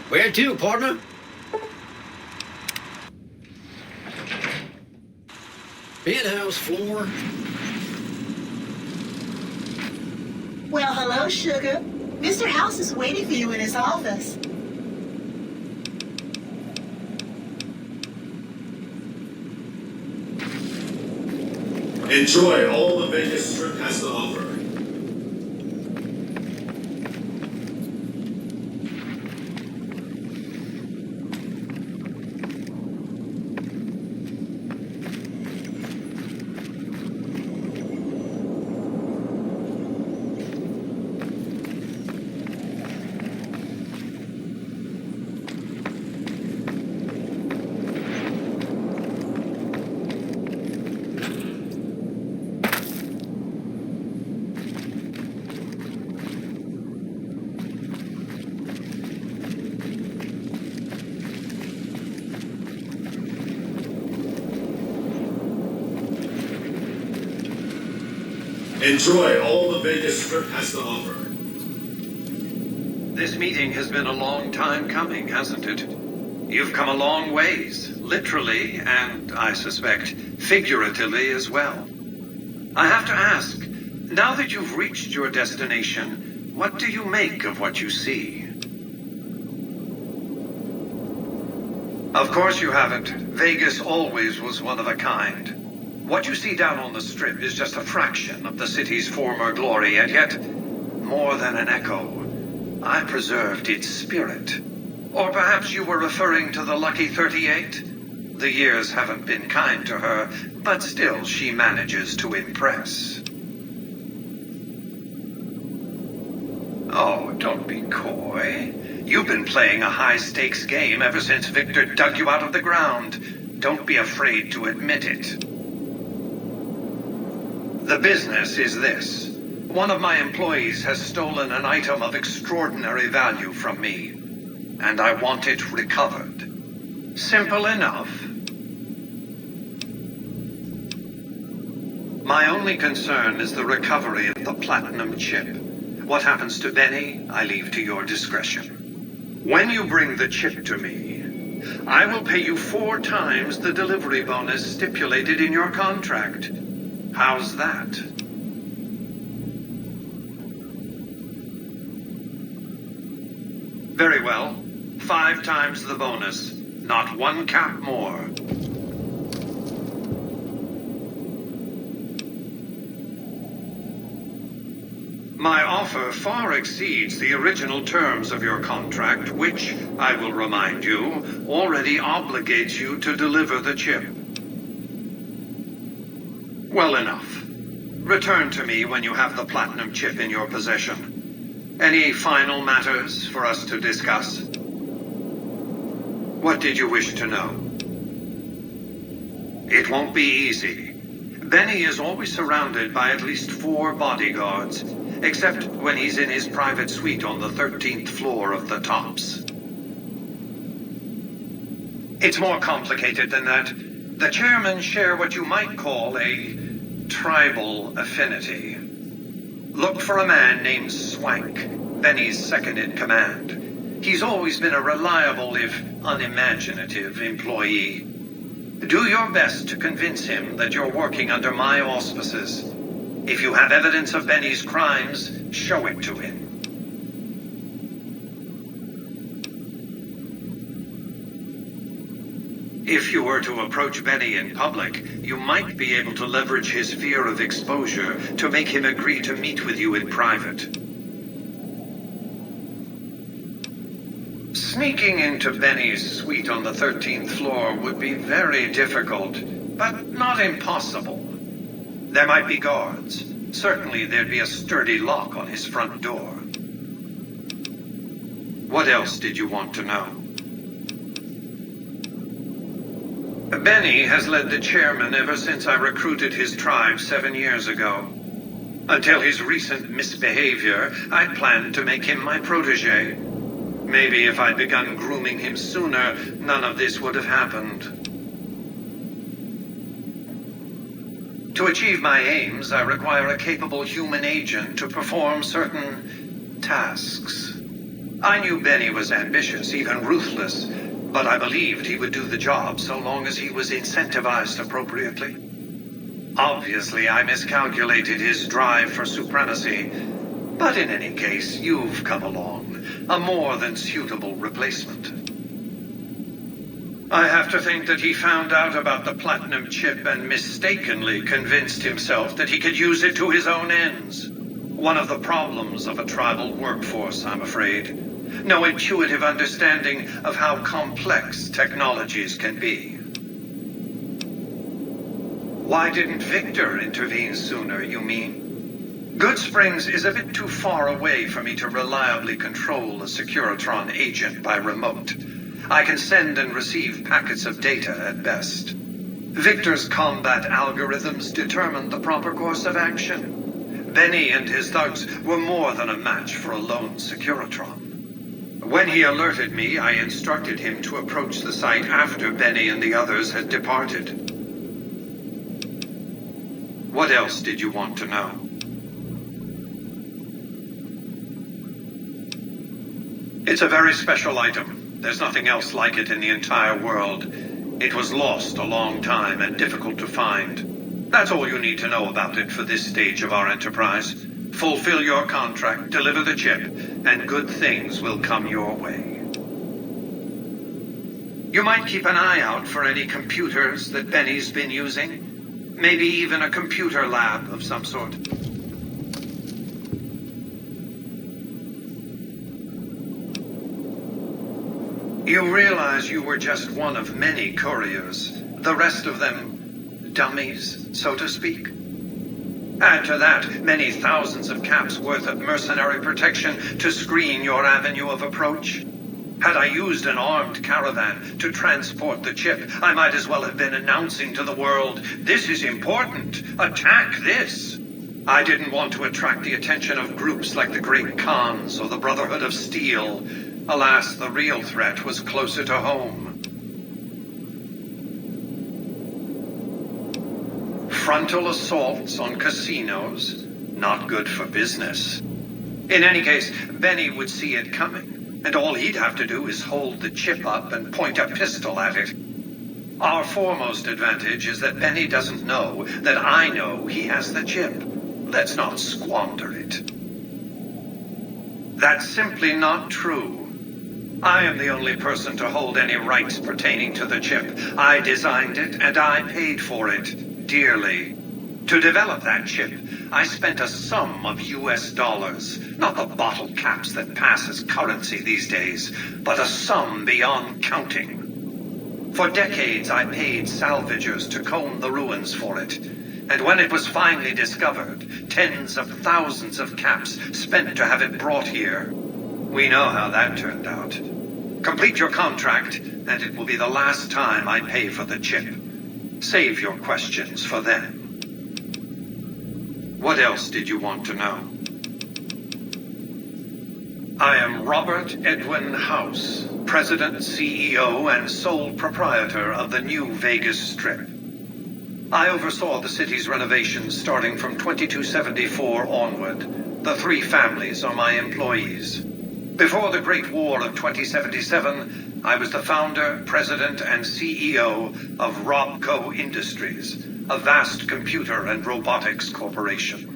Where to, partner? Penthouse floor. Well, hello, sugar. Mr. House is waiting for you in his office. Enjoy all the Vegas Strip has to offer. Enjoy all the Vegas Strip has to offer. This meeting has been a long time coming, hasn't it? You've come a long ways, literally, and I suspect figuratively as well. I have to ask, now that you've reached your destination, what do you make of what you see? Of course you haven't. Vegas always was one of a kind. What you see down on the Strip is just a fraction of the city's former glory, and yet, more than an echo, I preserved its spirit. Or perhaps you were referring to the Lucky 38? The years haven't been kind to her, but still she manages to impress. Oh, don't be coy. You've been playing a high-stakes game ever since Victor dug you out of the ground. Don't be afraid to admit it. The business is this. One of my employees has stolen an item of extraordinary value from me, and I want it recovered. Simple enough. My only concern is the recovery of the platinum chip. What happens to Benny, I leave to your discretion. When you bring the chip to me, I will pay you 4 times the delivery bonus stipulated in your contract. How's that? Very well. 5 times the bonus. Not 1 cap more. My offer far exceeds the original terms of your contract, which, I will remind you, already obligates you to deliver the chip. Well enough. Return to me when you have the platinum chip in your possession. Any final matters for us to discuss? What did you wish to know? It won't be easy. Benny is always surrounded by at least 4 bodyguards, except when he's in his private suite on the 13th floor of the Tops. It's more complicated than that. The chairmen share what you might call a tribal affinity. Look for a man named Swank, Benny's second-in-command. He's always been a reliable, if unimaginative, employee. Do your best to convince him that you're working under my auspices. If you have evidence of Benny's crimes, show it to him. If you were to approach Benny in public, you might be able to leverage his fear of exposure to make him agree to meet with you in private. Sneaking into Benny's suite on the 13th floor would be very difficult, but not impossible. There might be guards. Certainly there'd be a sturdy lock on his front door. What else did you want to know? Benny has led the chairman ever since I recruited his tribe 7 years ago. Until his recent misbehavior, I'd planned to make him my protege. Maybe if I'd begun grooming him sooner, none of this would have happened. To achieve my aims, I require a capable human agent to perform certain tasks. I knew Benny was ambitious, even ruthless, but I believed he would do the job so long as he was incentivized appropriately. Obviously, I miscalculated his drive for supremacy, but in any case, you've come along, a more than suitable replacement. I have to think that he found out about the platinum chip and mistakenly convinced himself that he could use it to his own ends. One of the problems of a tribal workforce, I'm afraid. No intuitive understanding of how complex technologies can be. Why didn't Victor intervene sooner, you mean? Good Springs is a bit too far away for me to reliably control a Securitron agent by remote. I can send and receive packets of data at best. Victor's combat algorithms determined the proper course of action. Benny and his thugs were more than a match for a lone Securitron. When he alerted me, I instructed him to approach the site after Benny and the others had departed. What else did you want to know? It's a very special item. There's nothing else like it in the entire world. It was lost a long time and difficult to find. That's all you need to know about it for this stage of our enterprise. Fulfill your contract, deliver the chip, and good things will come your way. You might keep an eye out for any computers that Benny's been using. Maybe even a computer lab of some sort. You realize you were just one of many couriers. The rest of them, dummies, so to speak. Add to that many thousands of caps worth of mercenary protection to screen your avenue of approach. Had I used an armed caravan to transport the chip, I might as well have been announcing to the world, "This is important. Attack this." I didn't want to attract the attention of groups like the Great Khans or the Brotherhood of Steel. Alas, the real threat was closer to home. Frontal assaults on casinos, not good for business. In any case, Benny would see it coming, and all he'd have to do is hold the chip up and point a pistol at it. Our foremost advantage is that Benny doesn't know that I know he has the chip. Let's not squander it. That's simply not true. I am the only person to hold any rights pertaining to the chip. I designed it, and I paid for it, dearly. To develop that chip, I spent a sum of US dollars, not the bottle caps that pass as currency these days, but a sum beyond counting. For decades, I paid salvagers to comb the ruins for it. And when it was finally discovered, tens of thousands of caps spent to have it brought here. We know how that turned out. Complete your contract, and it will be the last time I pay for the chip. Save your questions for then. What else did you want to know? I am Robert Edwin House, President, CEO, and sole proprietor of the new Vegas Strip. I oversaw the city's renovations starting from 2274 onward. The 3 families are my employees. Before the Great War of 2077, I was the founder, president, and CEO of Robco Industries, a vast computer and robotics corporation.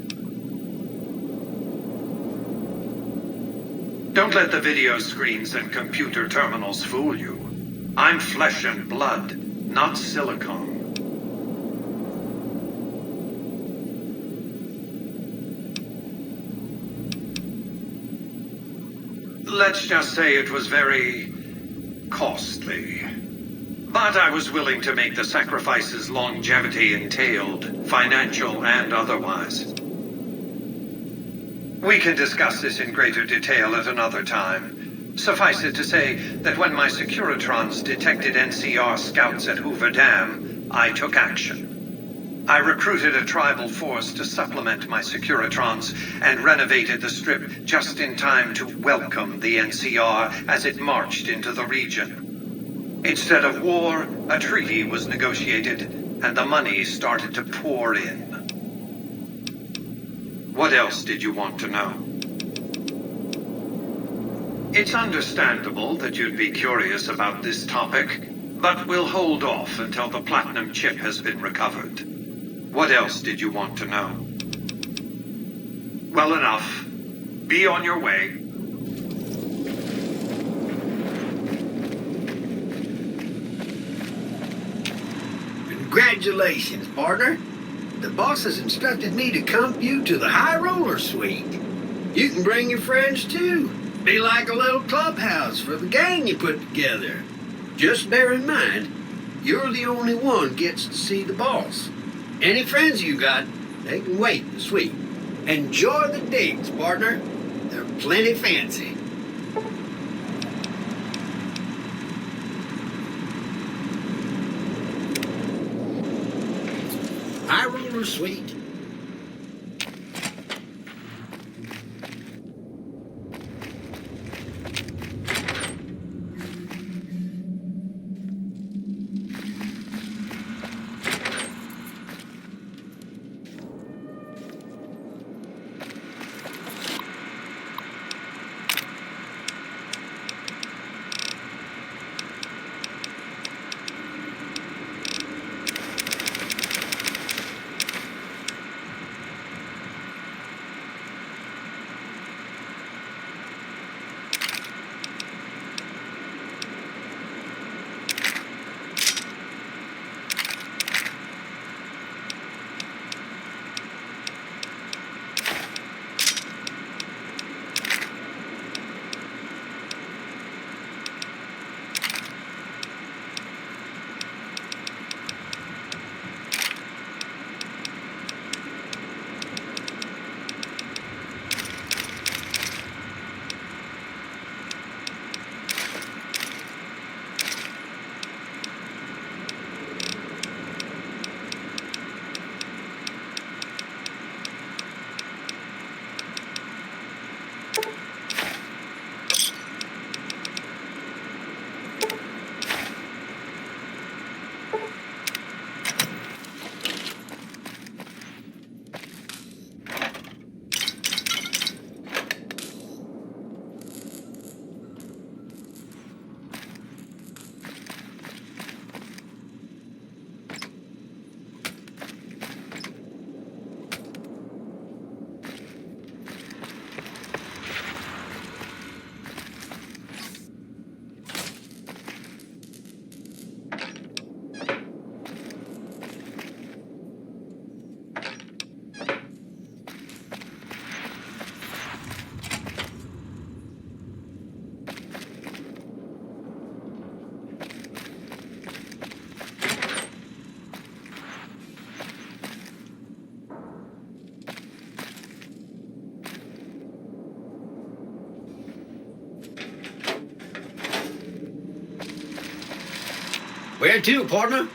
Don't let the video screens and computer terminals fool you. I'm flesh and blood, not silicone. Let's just say it was very costly. But I was willing to make the sacrifices longevity entailed, financial and otherwise. We can discuss this in greater detail at another time. Suffice it to say that when my Securitrons detected NCR scouts at Hoover Dam, I took action. I recruited a tribal force to supplement my Securitrons and renovated the Strip just in time to welcome the NCR as it marched into the region. Instead of war, a treaty was negotiated, and the money started to pour in. What else did you want to know? It's understandable that you'd be curious about this topic, but we'll hold off until the platinum chip has been recovered. What else did you want to know? Well, enough. Be on your way. Congratulations, partner. The boss has instructed me to comp you to the High Roller Suite. You can bring your friends, too. Be like a little clubhouse for the gang you put together. Just bear in mind, you're the only one gets to see the boss. Any friends you got, they can wait in the suite. Enjoy the digs, partner. They're plenty fancy. High Roller Suite. Where to, partner?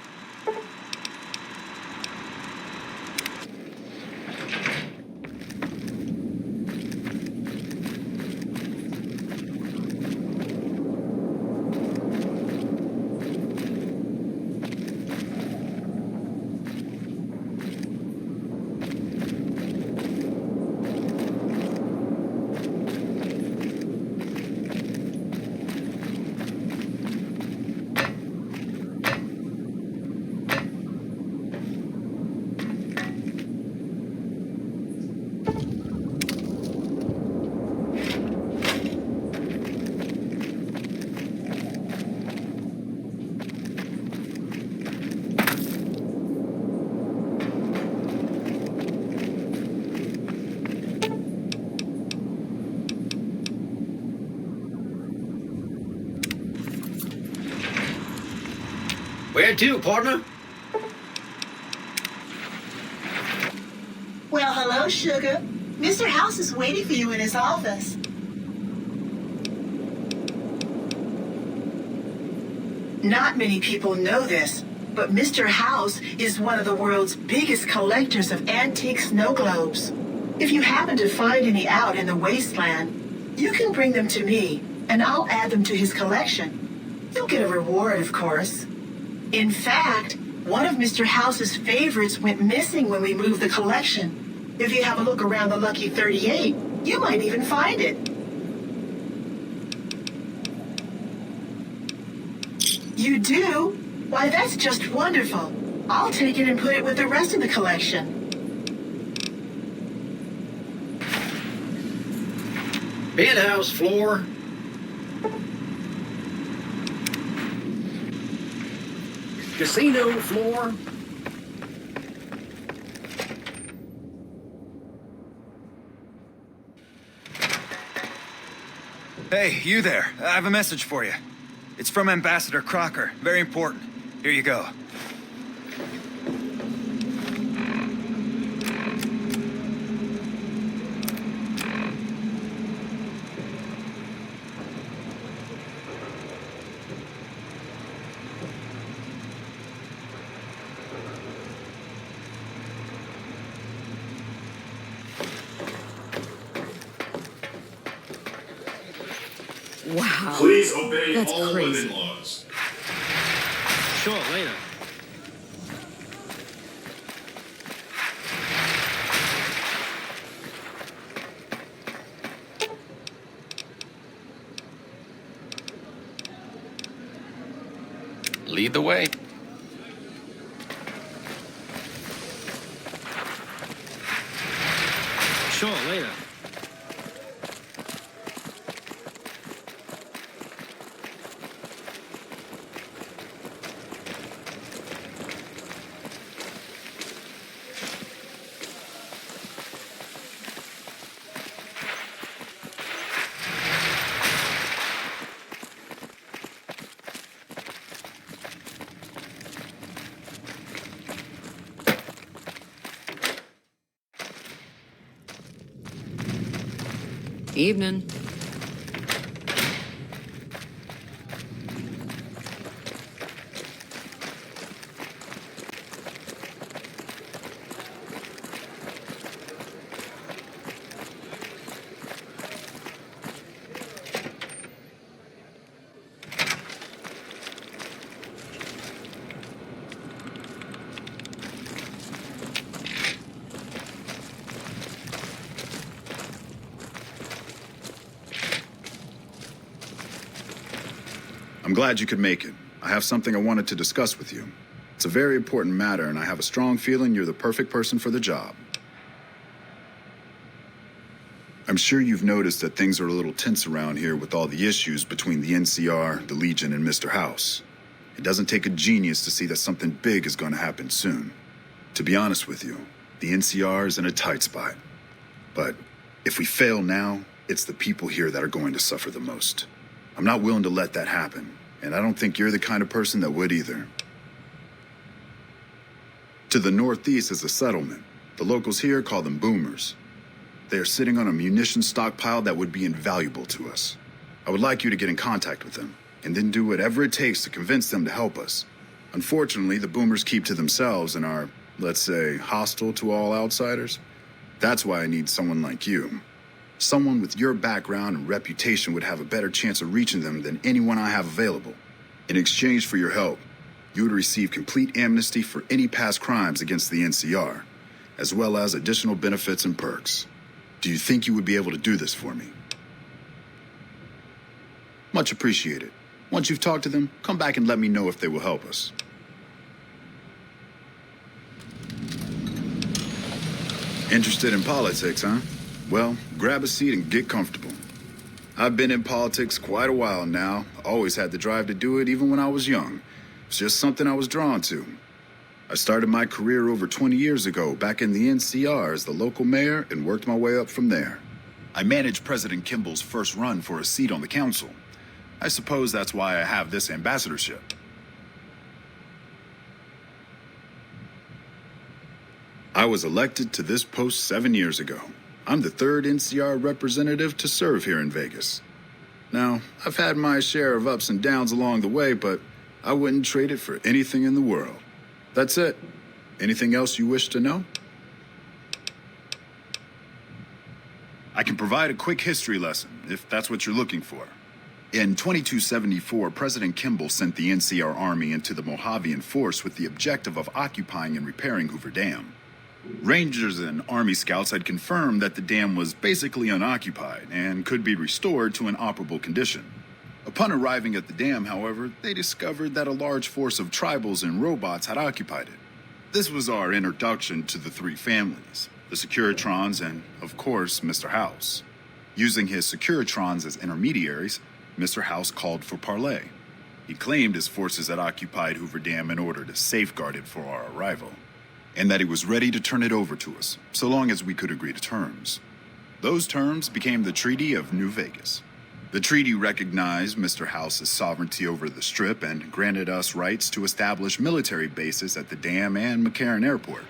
Where to, partner? Well, hello, sugar. Mr. House is waiting for you in his office. Not many people know this, but Mr. House is one of the world's biggest collectors of antique snow globes. If you happen to find any out in the Wasteland, you can bring them to me, and I'll add them to his collection. You'll get a reward, of course. In fact, one of Mr. House's favorites went missing when we moved the collection. If you have a look around the Lucky 38, you might even find it. You do? Why, that's just wonderful. I'll take it and put it with the rest of the collection. Penthouse floor. Casino floor. Hey, you there. I have a message for you. It's from Ambassador Crocker. Very important. Here you go. Wow. Please obey That's all crazy. living laws. Sure, later. Lead the way. Sure, later. Evening. I'm glad you could make it. I have something I wanted to discuss with you. It's a very important matter, and I have a strong feeling you're the perfect person for the job. I'm sure you've noticed that things are a little tense around here with all the issues between the NCR, the Legion, and Mr. House. It doesn't take a genius to see that something big is going to happen soon. To be honest with you, the NCR is in a tight spot. But if we fail now, it's the people here that are going to suffer the most. I'm not willing to let that happen, and I don't think you're the kind of person that would either. To the northeast is a settlement. The locals here call them boomers. They are sitting on a munition stockpile that would be invaluable to us. I would like you to get in contact with them, and then do whatever it takes to convince them to help us. Unfortunately, the boomers keep to themselves and are, let's say, hostile to all outsiders. That's why I need someone like you. Someone with your background and reputation would have a better chance of reaching them than anyone I have available. In exchange for your help, you would receive complete amnesty for any past crimes against the NCR, as well as additional benefits and perks. Do you think you would be able to do this for me? Much appreciated. Once you've talked to them, come back and let me know if they will help us. Interested in politics, huh? Well, grab a seat and get comfortable. I've been in politics quite a while now. Always had the drive to do it even when I was young. It's just something I was drawn to. I started my career over 20 years ago back in the NCR as the local mayor and worked my way up from there. I managed President Kimball's first run for a seat on the council. I suppose that's why I have this ambassadorship. I was elected to this post 7 years ago. I'm the third NCR representative to serve here in Vegas. Now, I've had my share of ups and downs along the way, but I wouldn't trade it for anything in the world. That's it. Anything else you wish to know? I can provide a quick history lesson, if that's what you're looking for. In 2274, President Kimball sent the NCR Army into the Mojave force with the objective of occupying and repairing Hoover Dam. Rangers and Army scouts had confirmed that the dam was basically unoccupied and could be restored to an operable condition. Upon arriving at the dam, however, they discovered that a large force of tribals and robots had occupied it. This was our introduction to the three families, the Securitrons and, of course, Mr. House. Using his Securitrons as intermediaries, Mr. House called for parley. He claimed his forces had occupied Hoover Dam in order to safeguard it for our arrival, and that he was ready to turn it over to us, so long as we could agree to terms. Those terms became the Treaty of New Vegas. The treaty recognized Mr. House's sovereignty over the Strip and granted us rights to establish military bases at the dam and McCarran Airport.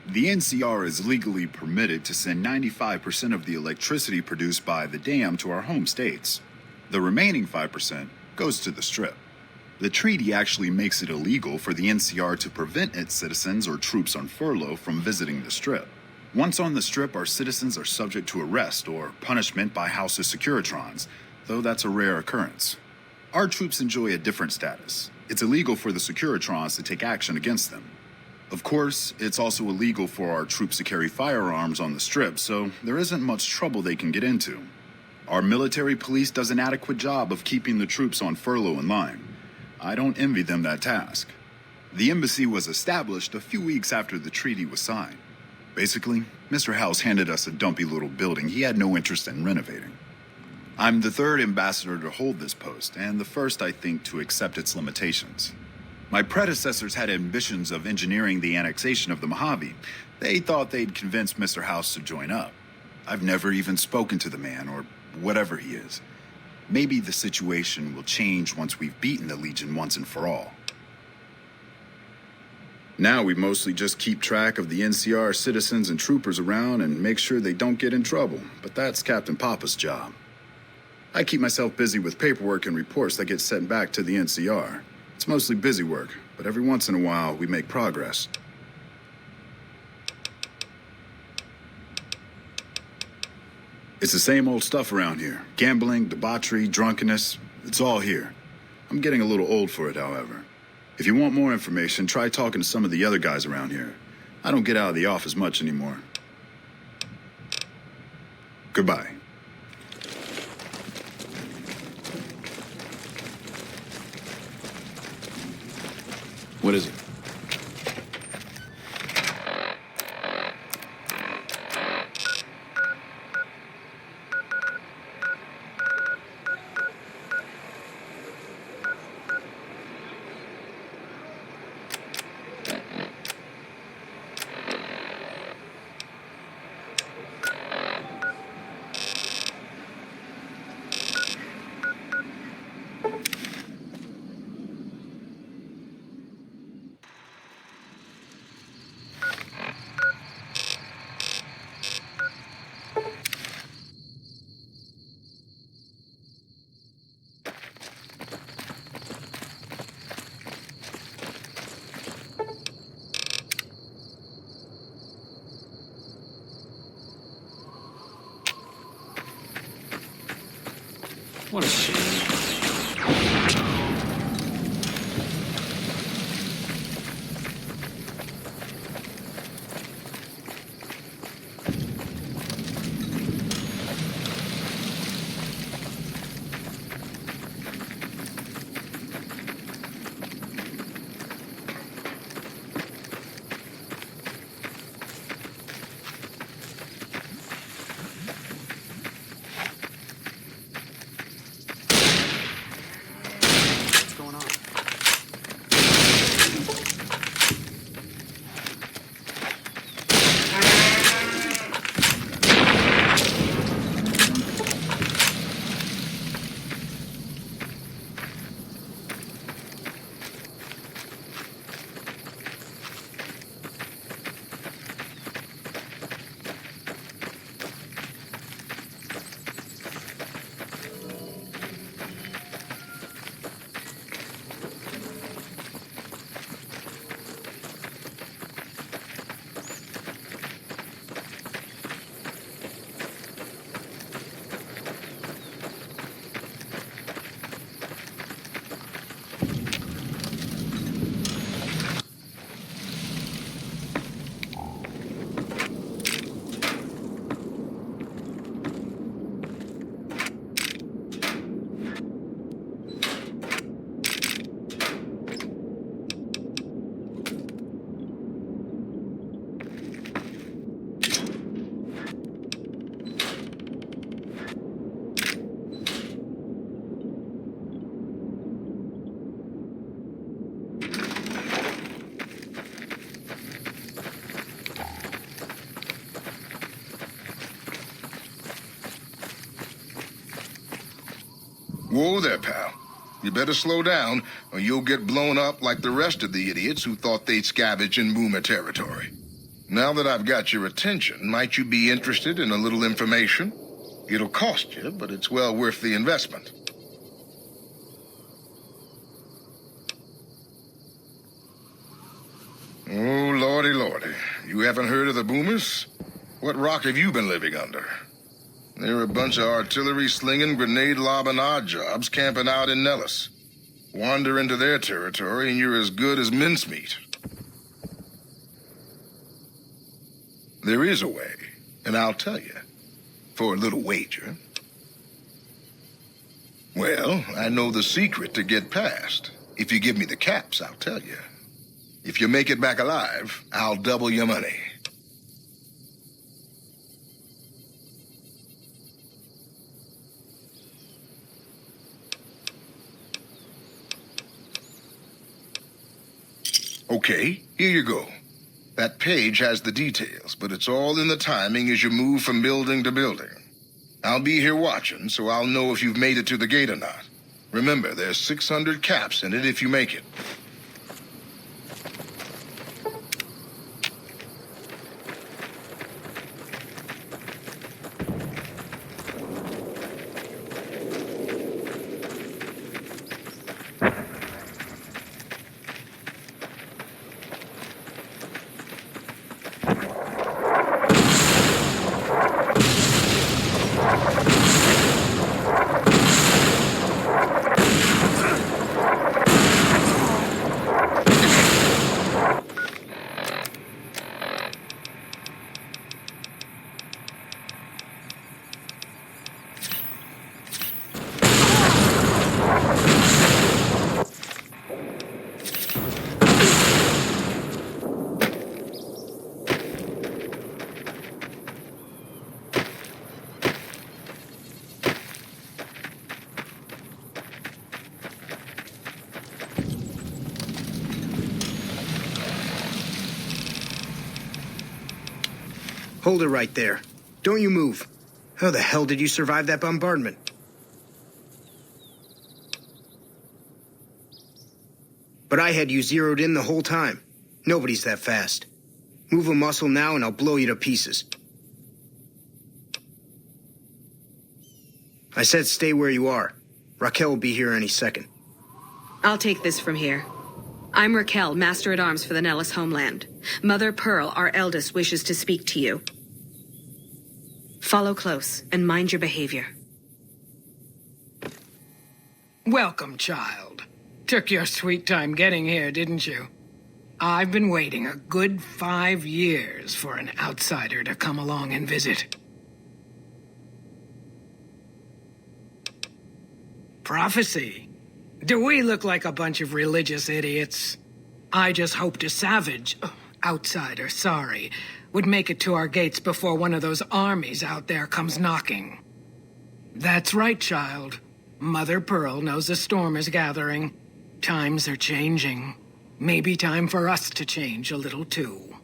The NCR is legally permitted to send 95% of the electricity produced by the dam to our home states. The remaining 5% goes to the Strip. The treaty actually makes it illegal for the NCR to prevent its citizens or troops on furlough from visiting the Strip. Once on the Strip, our citizens are subject to arrest or punishment by House's Securitrons, though that's a rare occurrence. Our troops enjoy a different status. It's illegal for the Securitrons to take action against them. Of course, it's also illegal for our troops to carry firearms on the Strip, so there isn't much trouble they can get into. Our military police does an adequate job of keeping the troops on furlough in line. I don't envy them that task. The embassy was established a few weeks after the treaty was signed. Basically, Mr. House handed us a dumpy little building he had no interest in renovating. I'm the third ambassador to hold this post, and the first, I think, to accept its limitations. My predecessors had ambitions of engineering the annexation of the Mojave. They thought they'd convince Mr. House to join up. I've never even spoken to the man, or whatever he is. Maybe the situation will change once we've beaten the Legion once and for all. Now we mostly just keep track of the NCR citizens and troopers around and make sure they don't get in trouble, but that's Captain Papa's job. I keep myself busy with paperwork and reports that get sent back to the NCR. It's mostly busy work, but every once in a while we make progress. It's the same old stuff around here. Gambling, debauchery, drunkenness, it's all here. I'm getting a little old for it, however. If you want more information, try talking to some of the other guys around here. I don't get out of the office much anymore. Goodbye. What is it? What a shame. Whoa there, pal. You better slow down, or you'll get blown up like the rest of the idiots who thought they'd scavenge in Boomer territory. Now that I've got your attention, might you be interested in a little information? It'll cost you, but it's well worth the investment. Oh, lordy, lordy. You haven't heard of the Boomers? What rock have you been living under? They're a bunch of artillery-slinging, grenade-lobbing odd jobs camping out in Nellis. Wander into their territory and you're as good as mincemeat. There is a way, and I'll tell you. For a little wager. Well, I know the secret to get past. If you give me the caps, I'll tell you. If you make it back alive, I'll double your money. Okay, here you go. That page has the details, but it's all in the timing as you move from building to building. I'll be here watching, so I'll know if you've made it to the gate or not. Remember, there's 600 caps in it if you make it. Hold it right there. Don't you move. How the hell did you survive that bombardment? But I had you zeroed in the whole time. Nobody's that fast. Move a muscle now and I'll blow you to pieces. I said stay where you are. Raquel will be here any second. I'll take this from here. I'm Raquel, Master-at-Arms for the Nellis homeland. Mother Pearl, our eldest, wishes to speak to you. Follow close and mind your behavior. Welcome, child. Took your sweet time getting here, didn't you? I've been waiting a good 5 years for an outsider to come along and visit. Prophecy? Do we look like a bunch of religious idiots? I just hoped a savage, outsider, sorry, would make it to our gates before one of those armies out there comes knocking. That's right, child. Mother Pearl knows a storm is gathering. Times are changing. Maybe time for us to change a little too.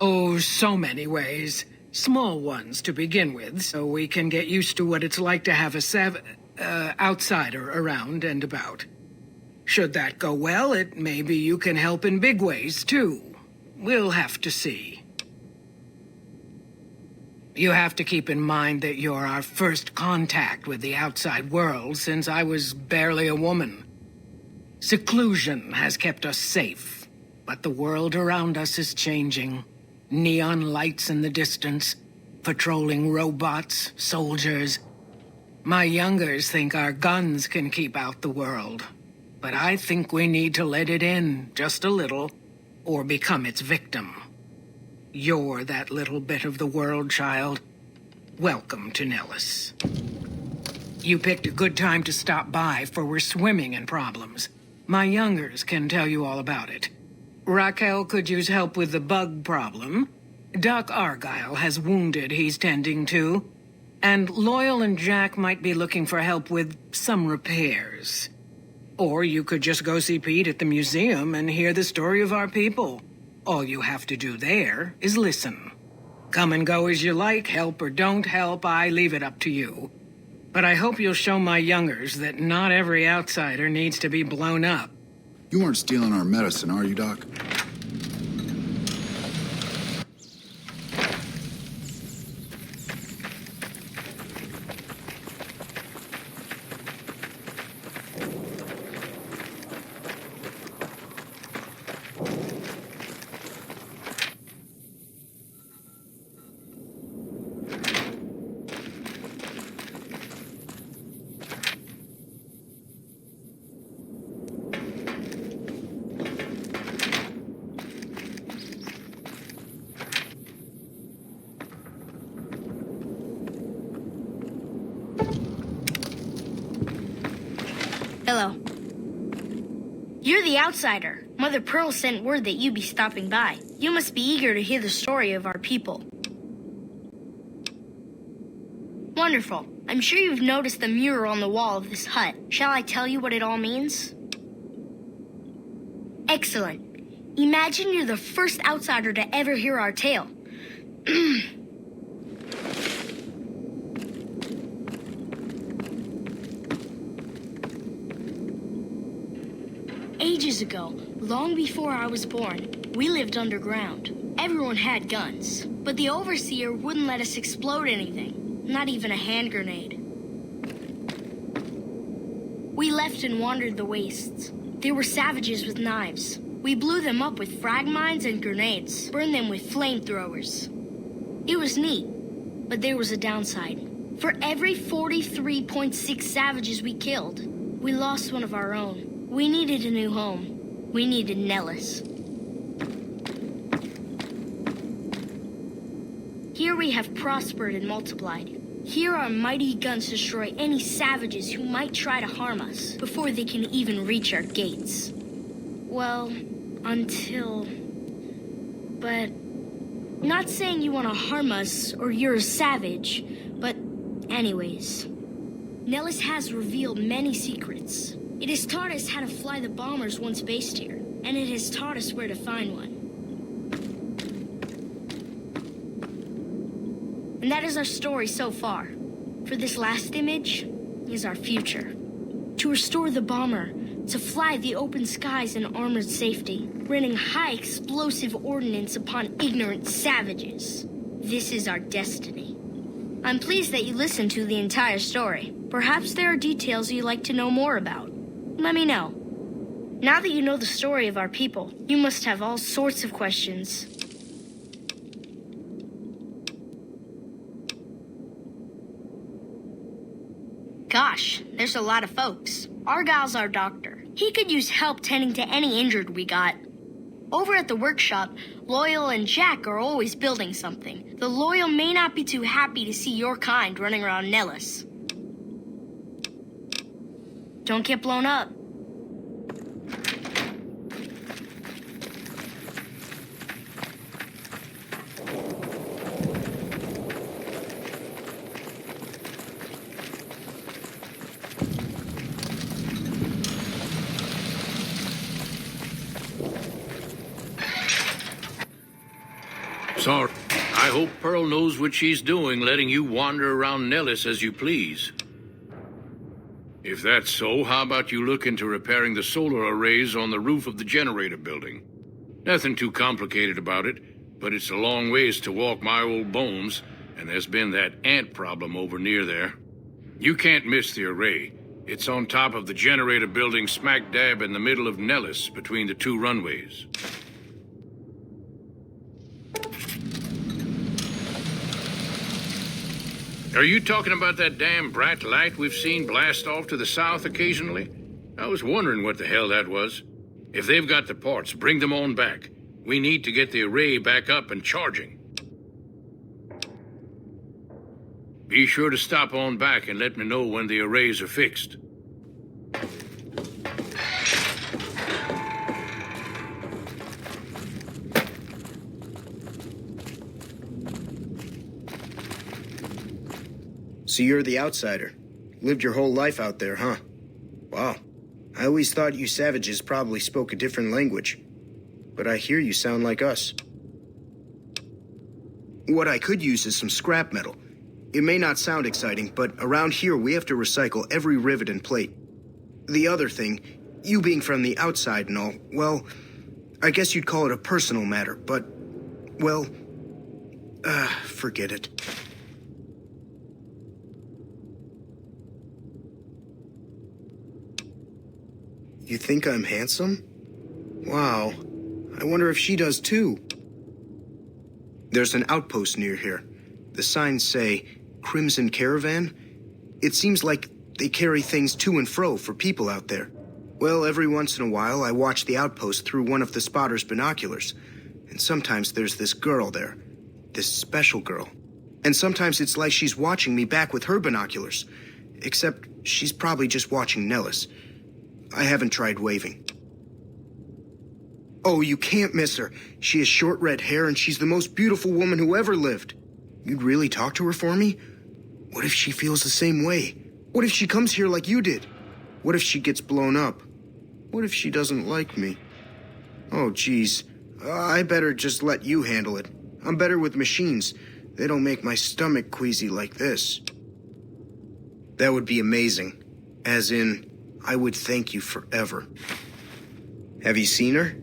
Oh, so many ways. Small ones to begin with, so we can get used to what it's like to have a outsider around and about. Should that go well, maybe you can help in big ways too. We'll have to see. You have to keep in mind that you're our first contact with the outside world since I was barely a woman. Seclusion has kept us safe, but the world around us is changing. Neon lights in the distance, patrolling robots, soldiers. My youngers think our guns can keep out the world, but I think we need to let it in just a little, or become its victim. You're that little bit of the world, child. Welcome to Nellis. You picked a good time to stop by, for we're swimming in problems. My youngers can tell you all about it. Raquel could use help with the bug problem. Doc Argyle has wounded he's tending to. And Loyal and Jack might be looking for help with some repairs. Or you could just go see Pete at the museum and hear the story of our people. All you have to do there is listen. Come and go as you like, help or don't help, I leave it up to you. But I hope you'll show my youngers that not every outsider needs to be blown up. You aren't stealing our medicine, are you, Doc? Hello. You're the outsider. Mother Pearl sent word that you'd be stopping by. You must be eager to hear the story of our people. Wonderful. I'm sure you've noticed the mural on the wall of this hut. Shall I tell you what it all means? Excellent. Imagine you're the first outsider to ever hear our tale. Ages ago, long before I was born, we lived underground. Everyone had guns, but the overseer wouldn't let us explode anything, not even a hand grenade. We left and wandered the wastes. There were savages with knives. We blew them up with frag mines and grenades, burned them with flamethrowers. It was neat, but there was a downside. For every 43.6 savages we killed, we lost one of our own. We needed a new home. We needed Nellis. Here we have prospered and multiplied. Here our mighty guns destroy any savages who might try to harm us before they can even reach our gates. Well, until... But... Not saying you want to harm us or you're a savage, but anyways. Nellis has revealed many secrets. It has taught us how to fly the bombers once based here, and it has taught us where to find one. And that is our story so far. For this last image is our future. To restore the bomber, to fly the open skies in armored safety, raining high explosive ordnance upon ignorant savages. This is our destiny. I'm pleased that you listened to the entire story. Perhaps there are details you'd like to know more about. Let me know. Now that you know the story of our people, you must have all sorts of questions. Gosh, there's a lot of folks. Argyle's our doctor. He could use help tending to any injured we got. Over at the workshop, Loyal and Jack are always building something. The Loyal may not be too happy to see your kind running around Nellis. Don't get blown up. Sorry. I hope Pearl knows what she's doing, letting you wander around Nellis as you please. If that's so, how about you look into repairing the solar arrays on the roof of the generator building? Nothing too complicated about it, but it's a long ways to walk my old bones, and there's been that ant problem over near there. You can't miss the array. It's on top of the generator building smack dab in the middle of Nellis, between the two runways. Are you talking about that damn bright light we've seen blast off to the south occasionally? I was wondering what the hell that was. If they've got the parts, bring them on back. We need to get the array back up and charging. Be sure to stop on back and let me know when the arrays are fixed. So you're the outsider. Lived your whole life out there, huh? Wow. I always thought you savages probably spoke a different language. But I hear you sound like us. What I could use is some scrap metal. It may not sound exciting, but around here we have to recycle every rivet and plate. The other thing, you being from the outside and all, well, I guess you'd call it a personal matter, but, well, forget it. You think I'm handsome? Wow. I wonder if she does too. There's an outpost near here. The signs say, Crimson Caravan. It seems like they carry things to and fro for people out there. Well, every once in a while, I watch the outpost through one of the spotter's binoculars. And sometimes there's this girl there. This special girl. And sometimes it's like she's watching me back with her binoculars. Except she's probably just watching Nellis. I haven't tried waving. Oh, you can't miss her. She has short red hair and she's the most beautiful woman who ever lived. You'd really talk to her for me? What if she feels the same way? What if she comes here like you did? What if she gets blown up? What if she doesn't like me? Oh, geez. I better just let you handle it. I'm better with machines. They don't make my stomach queasy like this. That would be amazing. As in, I would thank you forever. Have you seen her?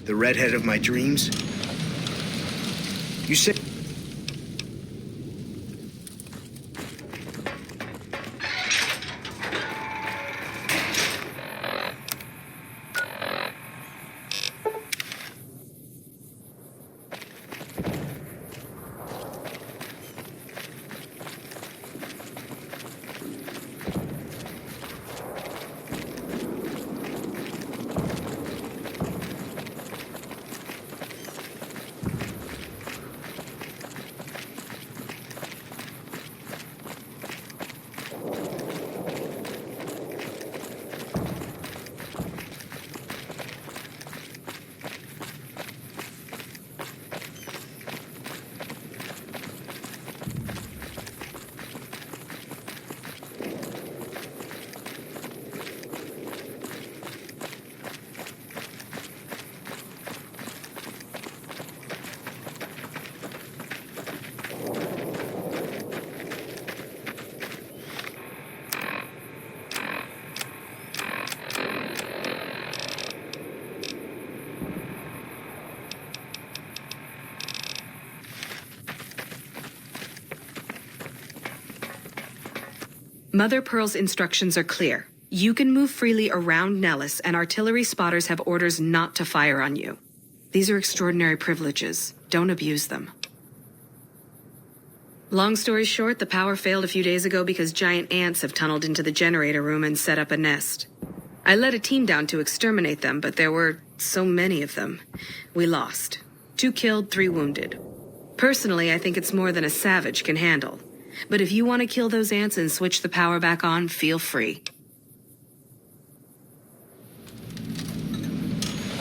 The redhead of my dreams? You said... Mother Pearl's instructions are clear. You can move freely around Nellis, and artillery spotters have orders not to fire on you. These are extraordinary privileges. Don't abuse them. Long story short, the power failed a few days ago because giant ants have tunneled into the generator room and set up a nest. I led a team down to exterminate them, but there were so many of them. We lost. 2 killed, 3 wounded. Personally, I think it's more than a savage can handle. But if you want to kill those ants and switch the power back on, feel free.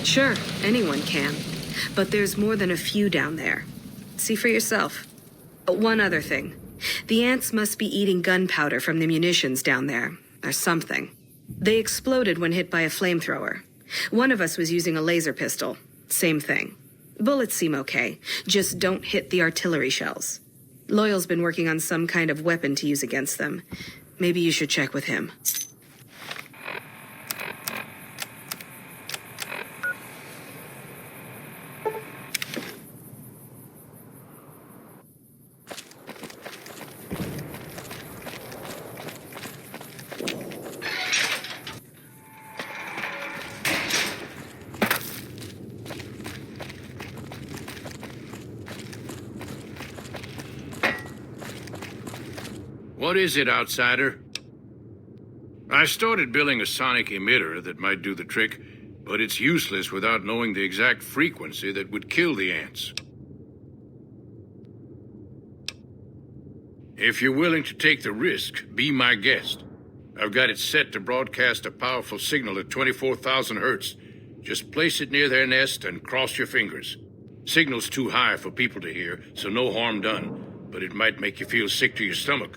Sure, anyone can. But there's more than a few down there. See for yourself. One other thing. The ants must be eating gunpowder from the munitions down there, or something. They exploded when hit by a flamethrower. One of us was using a laser pistol. Same thing. Bullets seem okay. Just don't hit the artillery shells. Loyal's been working on some kind of weapon to use against them. Maybe you should check with him. What is it, outsider? I started building a sonic emitter that might do the trick, but it's useless without knowing the exact frequency that would kill the ants. If you're willing to take the risk, be my guest. I've got it set to broadcast a powerful signal at 24,000 hertz. Just place it near their nest and cross your fingers. Signal's too high for people to hear, so no harm done. But it might make you feel sick to your stomach.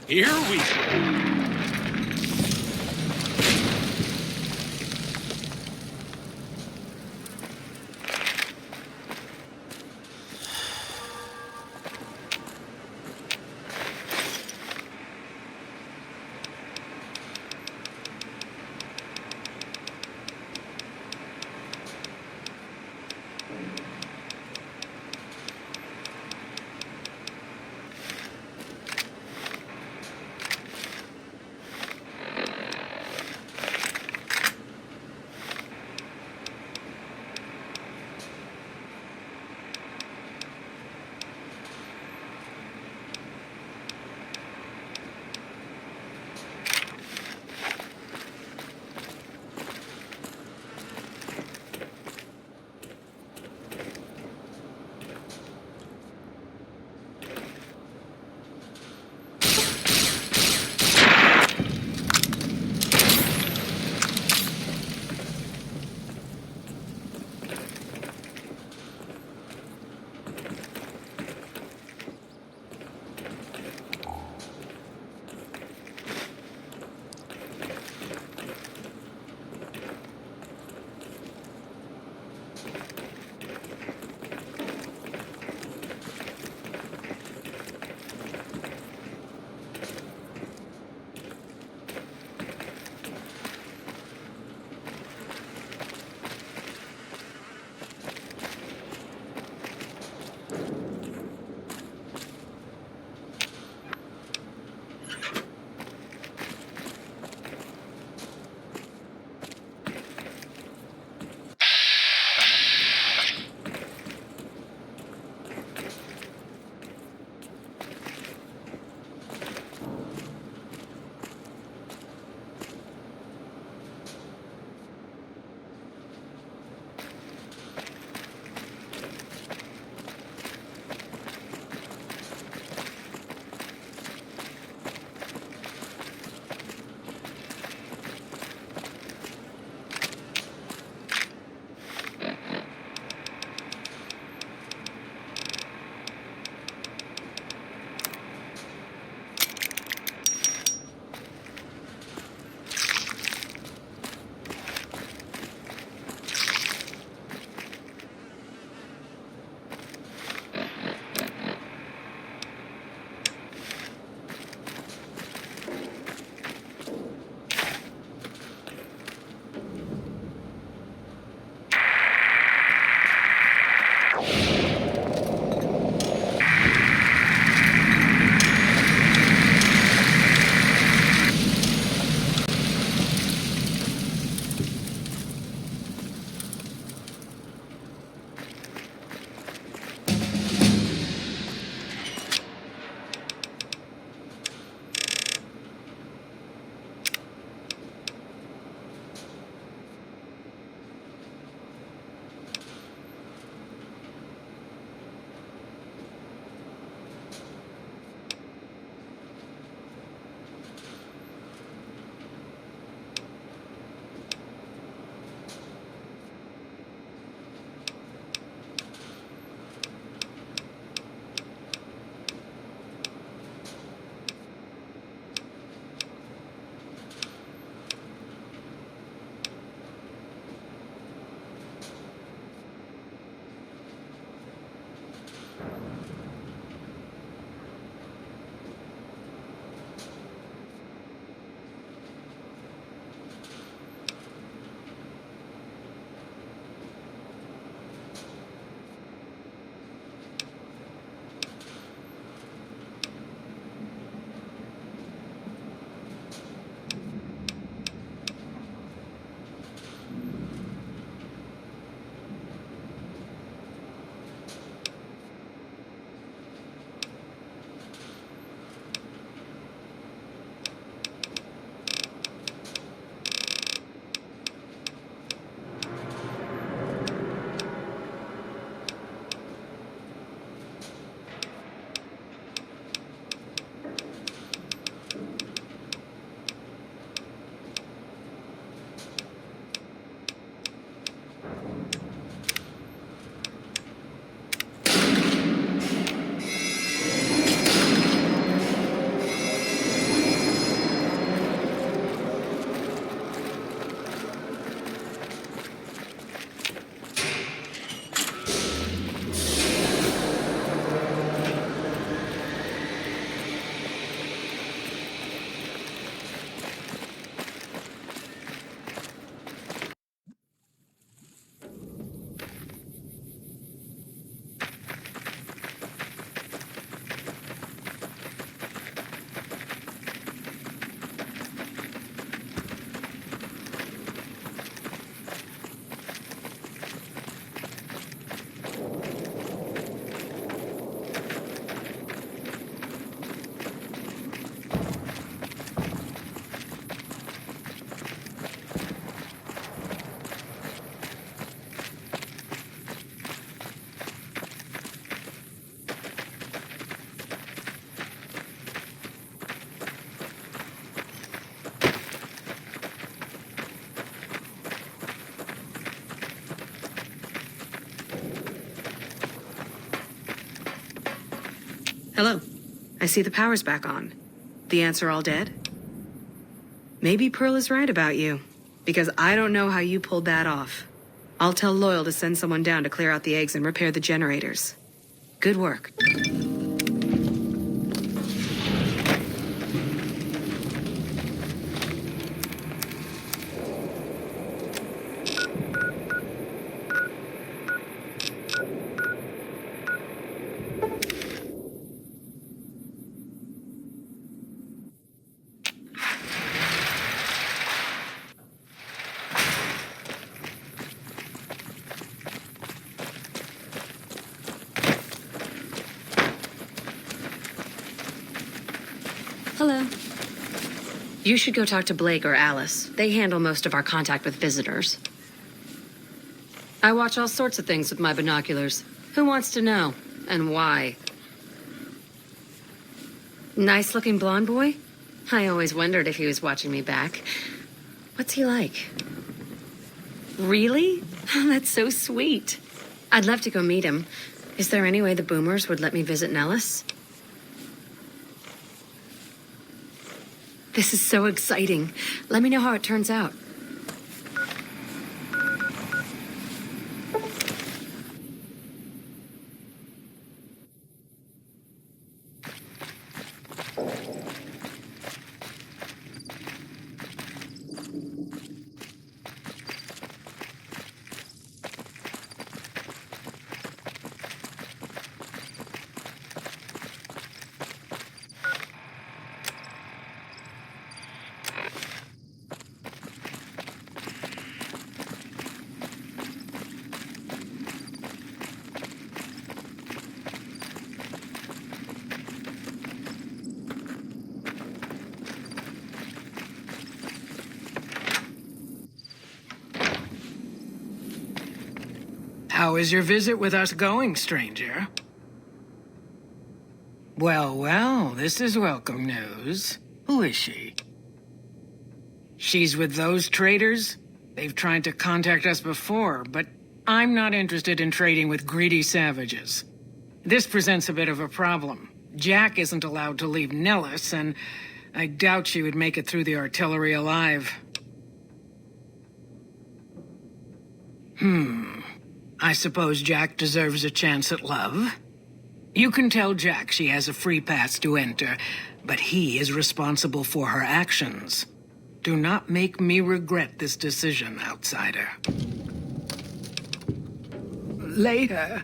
Here we go. Hello. I see the power's back on. The ants are all dead? Maybe Pearl is right about you, because I don't know how you pulled that off. I'll tell Loyal to send someone down to clear out the eggs and repair the generators. Good work. Hello. You should go talk to Blake or Alice. They handle most of our contact with visitors. I watch all sorts of things with my binoculars. Who wants to know? And why? Nice-looking blonde boy? I always wondered if he was watching me back. What's he like? Really? That's so sweet. I'd love to go meet him. Is there any way the Boomers would let me visit Nellis? This is so exciting. Let me know how it turns out. How is your visit with us going, stranger? Well, this is welcome news. Who is she? She's with those traders? They've tried to contact us before, but I'm not interested in trading with greedy savages. This presents a bit of a problem. Jack isn't allowed to leave Nellis, and I doubt she would make it through the artillery alive. I suppose Jack deserves a chance at love. You can tell Jack she has a free pass to enter, but he is responsible for her actions. Do not make me regret this decision, outsider. Later.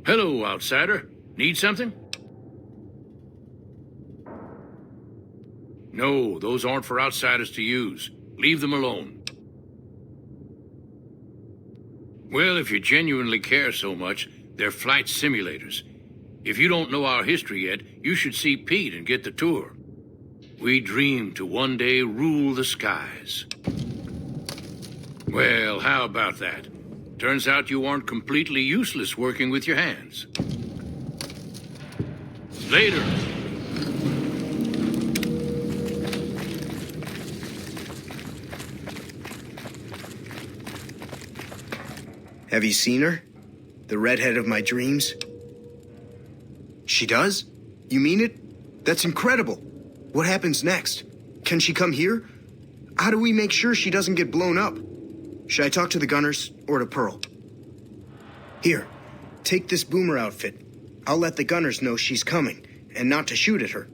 Hello, outsider. Need something? No, those aren't for outsiders to use. Leave them alone. Well, if you genuinely care so much, they're flight simulators. If you don't know our history yet, you should see Pete and get the tour. We dream to one day rule the skies. Well, how about that? Turns out you aren't completely useless working with your hands. Later. Have you seen her? The redhead of my dreams? She does? You mean it? That's incredible. What happens next? Can she come here? How do we make sure she doesn't get blown up? Should I talk to the gunners or to Pearl? Here, take this boomer outfit. I'll let the gunners know she's coming, and not to shoot at her.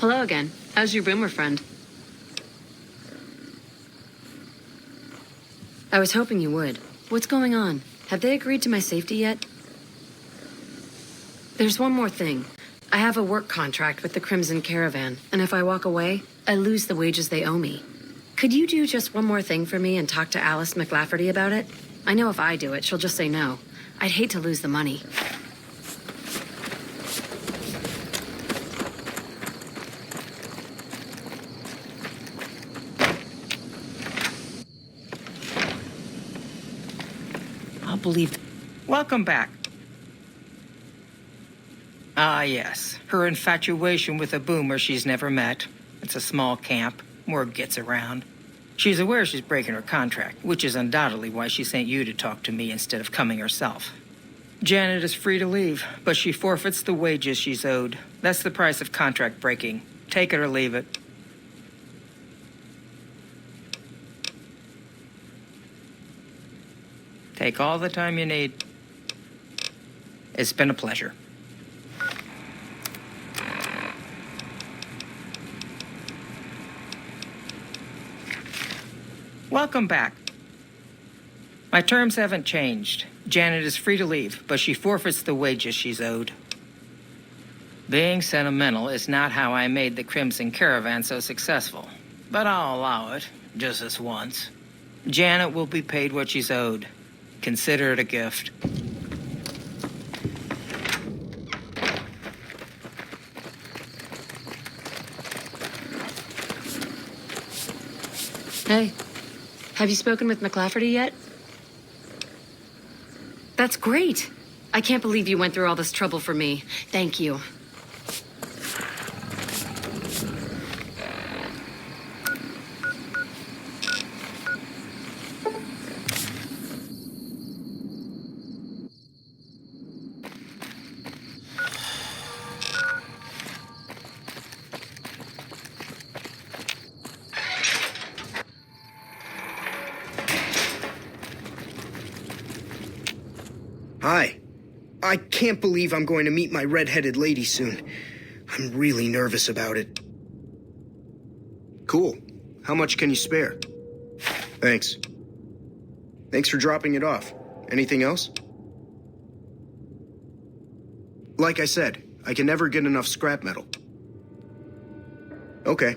Hello again. How's your boomer friend? I was hoping you would. What's going on? Have they agreed to my safety yet? There's one more thing. I have a work contract with the Crimson Caravan, and if I walk away, I lose the wages they owe me. Could you do just one more thing for me and talk to Alice McLafferty about it? I know if I do it, she'll just say no. I'd hate to lose the money. I'll believe. Welcome back. Ah, yes. Her infatuation with a boomer she's never met. It's a small camp. Word gets around. She's aware she's breaking her contract, which is undoubtedly why she sent you to talk to me instead of coming herself. Janet is free to leave, but she forfeits the wages she's owed. That's the price of contract breaking. Take it or leave it. Take all the time you need. It's been a pleasure. Welcome back. My terms haven't changed. Janet is free to leave, but she forfeits the wages she's owed. Being sentimental is not how I made the Crimson Caravan so successful, but I'll allow it, just this once. Janet will be paid what she's owed. Consider it a gift. Hey. Have you spoken with McLafferty yet? That's great. I can't believe you went through all this trouble for me. Thank you. Hi. I can't believe I'm going to meet my red-headed lady soon. I'm really nervous about it. Cool. How much can you spare? Thanks. Thanks for dropping it off. Anything else? Like I said, I can never get enough scrap metal. Okay.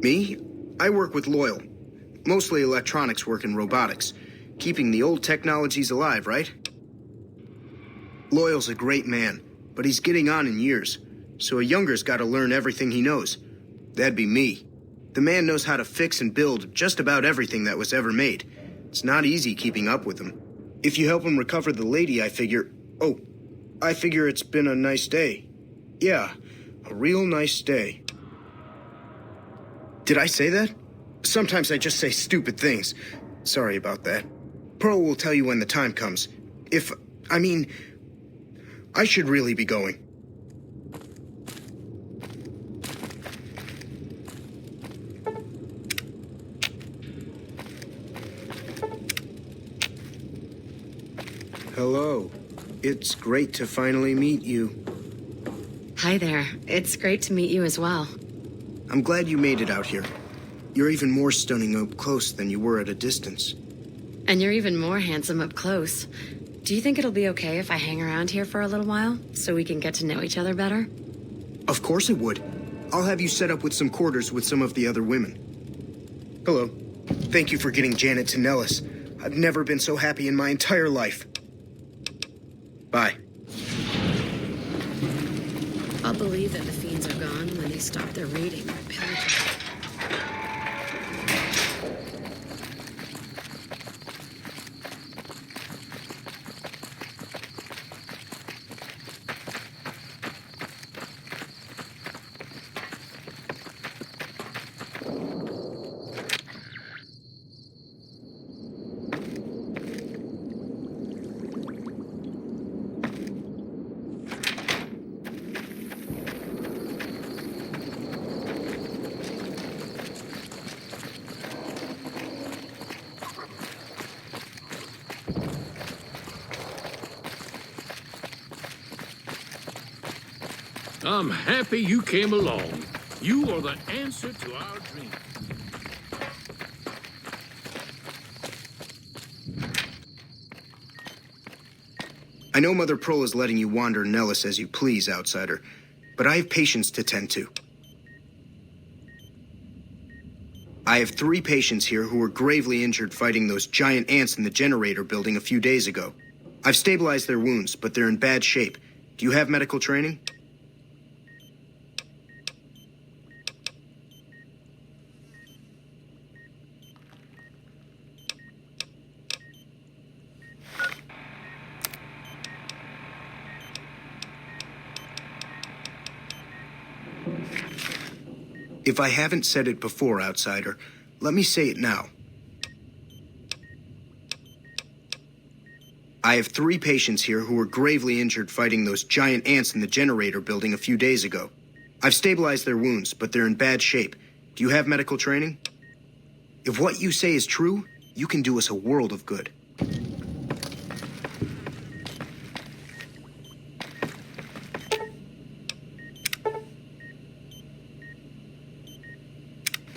Me? I work with Loyal. Mostly electronics work and robotics. Keeping the old technologies alive, right? Loyal's a great man, but he's getting on in years, so a younger's got to learn everything he knows. That'd be me. The man knows how to fix and build just about everything that was ever made. It's not easy keeping up with him. If you help him recover the lady, I figure it's been a nice day. Yeah, a real nice day. Did I say that? Sometimes I just say stupid things. Sorry about that. Pearl will tell you when the time comes. I should really be going. Hello. It's great to finally meet you. Hi there. It's great to meet you as well. I'm glad you made it out here. You're even more stunning up close than you were at a distance. And you're even more handsome up close. Do you think it'll be okay if I hang around here for a little while, so we can get to know each other better? Of course it would. I'll have you set up with some quarters with some of the other women. Hello. Thank you for getting Janet to Nellis. I've never been so happy in my entire life. Bye. I'll believe that the fiends are gone when they stop their raiding or pillaging. I'm happy you came along. You are the answer to our dream. I know Mother Pearl is letting you wander Nellis as you please, outsider, but I have patients to tend to. I have 3 patients here who were gravely injured fighting those giant ants in the generator building a few days ago. I've stabilized their wounds, but they're in bad shape. Do you have medical training? If I haven't said it before, outsider, let me say it now. I have 3 patients here who were gravely injured fighting those giant ants in the generator building a few days ago. I've stabilized their wounds, but they're in bad shape. Do you have medical training? If what you say is true, you can do us a world of good.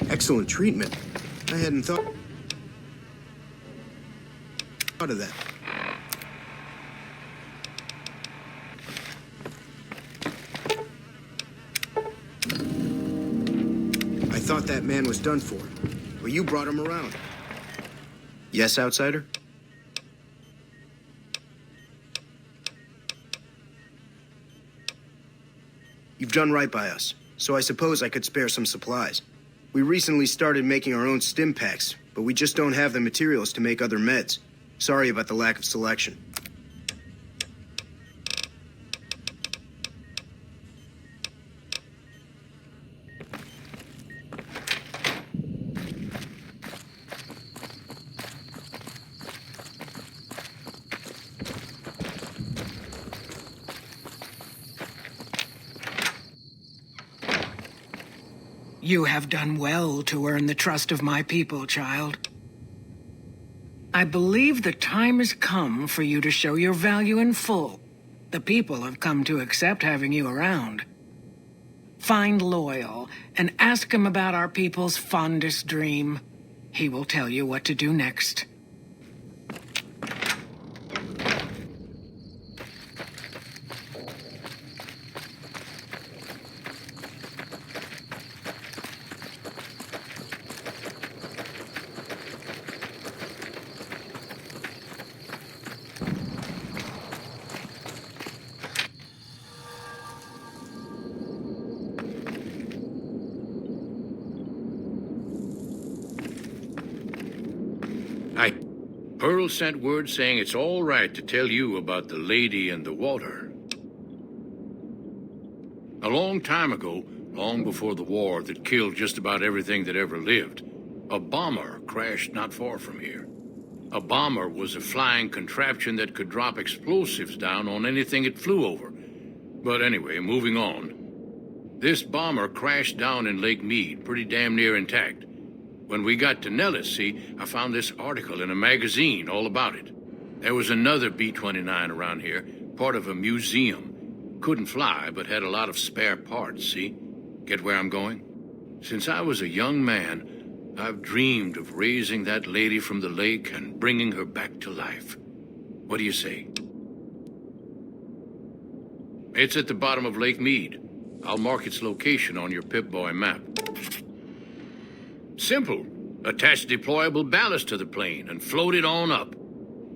Excellent treatment. I hadn't thought of that. I thought that man was done for, but you brought him around. Yes, outsider? You've done right by us, so I suppose I could spare some supplies. We recently started making our own stim packs, but we just don't have the materials to make other meds. Sorry about the lack of selection. You have done well to earn the trust of my people, child. I believe the time has come for you to show your value in full. The people have come to accept having you around. Find Loyal and ask him about our people's fondest dream. He will tell you what to do next. Pearl sent word saying it's all right to tell you about the lady in the water. A long time ago, long before the war that killed just about everything that ever lived, a bomber crashed not far from here. A bomber was a flying contraption that could drop explosives down on anything it flew over. But anyway, moving on. This bomber crashed down in Lake Mead, pretty damn near intact. When we got to Nellis, see, I found this article in a magazine all about it. There was another B-29 around here, part of a museum. Couldn't fly, but had a lot of spare parts, see? Get where I'm going? Since I was a young man, I've dreamed of raising that lady from the lake and bringing her back to life. What do you say? It's at the bottom of Lake Mead. I'll mark its location on your Pip-Boy map. Simple. Attach deployable ballast to the plane and float it on up.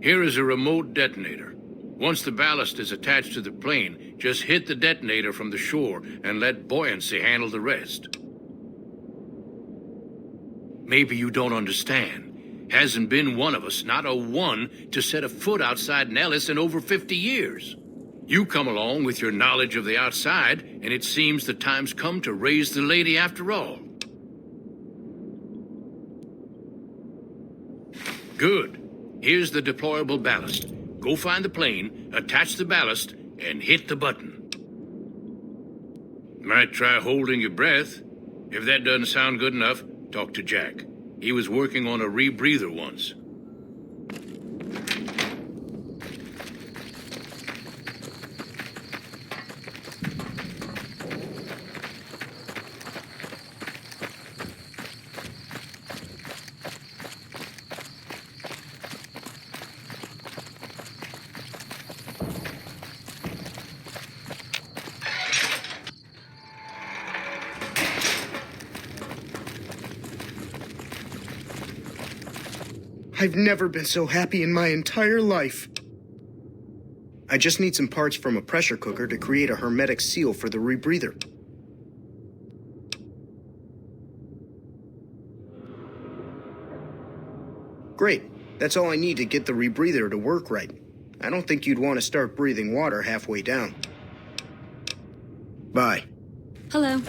Here is a remote detonator. Once the ballast is attached to the plane, just hit the detonator from the shore and let buoyancy handle the rest. Maybe you don't understand. Hasn't been one of us, not a one, to set a foot outside Nellis in over 50 years. You come along with your knowledge of the outside, and it seems the time's come to raise the lady after all. Good. Here's the deployable ballast. Go find the plane, attach the ballast, and hit the button. Might try holding your breath. If that doesn't sound good enough, talk to Jack. He was working on a rebreather once. I've never been so happy in my entire life. I just need some parts from a pressure cooker to create a hermetic seal for the rebreather. Great. That's all I need to get the rebreather to work right. I don't think you'd want to start breathing water halfway down. Bye. Hello.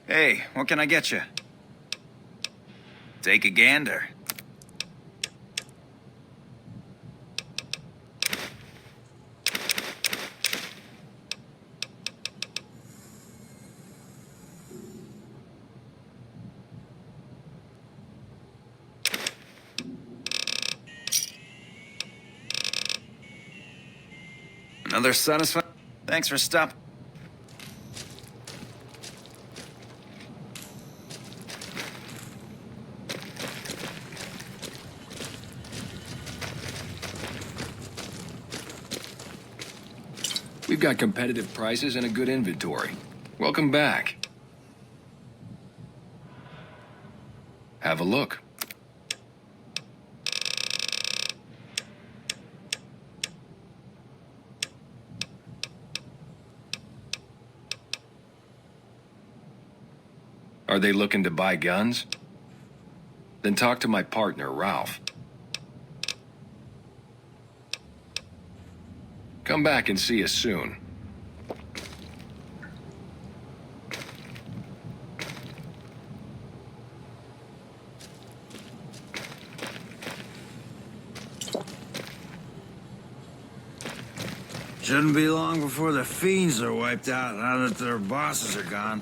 Hey, what can I get you? Take a gander. Another satisfying. Thanks for stopping. We've got competitive prices and a good inventory. Welcome back. Have a look. Are they looking to buy guns? Then talk to my partner, Ralph. Come back and see us soon. Shouldn't be long before the fiends are wiped out now that their bosses are gone.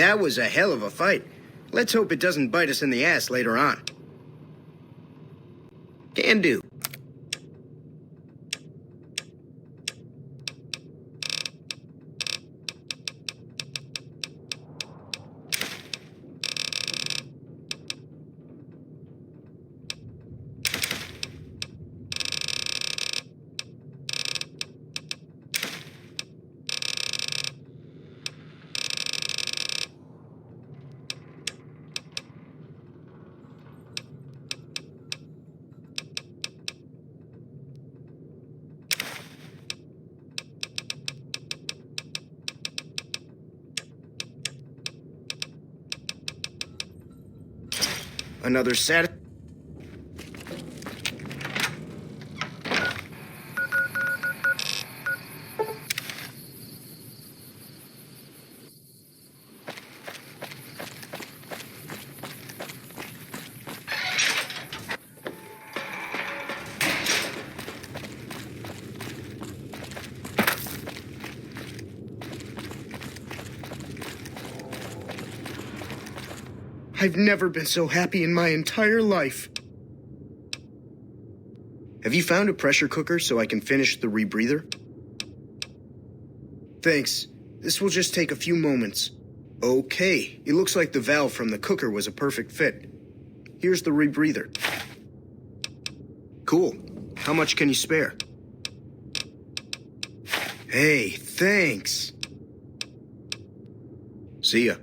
That was a hell of a fight. Let's hope it doesn't bite us in the ass later on. Can do. Another set. I've never been so happy in my entire life. Have you found a pressure cooker so I can finish the rebreather? Thanks. This will just take a few moments. Okay, it looks like the valve from the cooker was a perfect fit. Here's the rebreather. Cool. How much can you spare? Hey, thanks. See ya.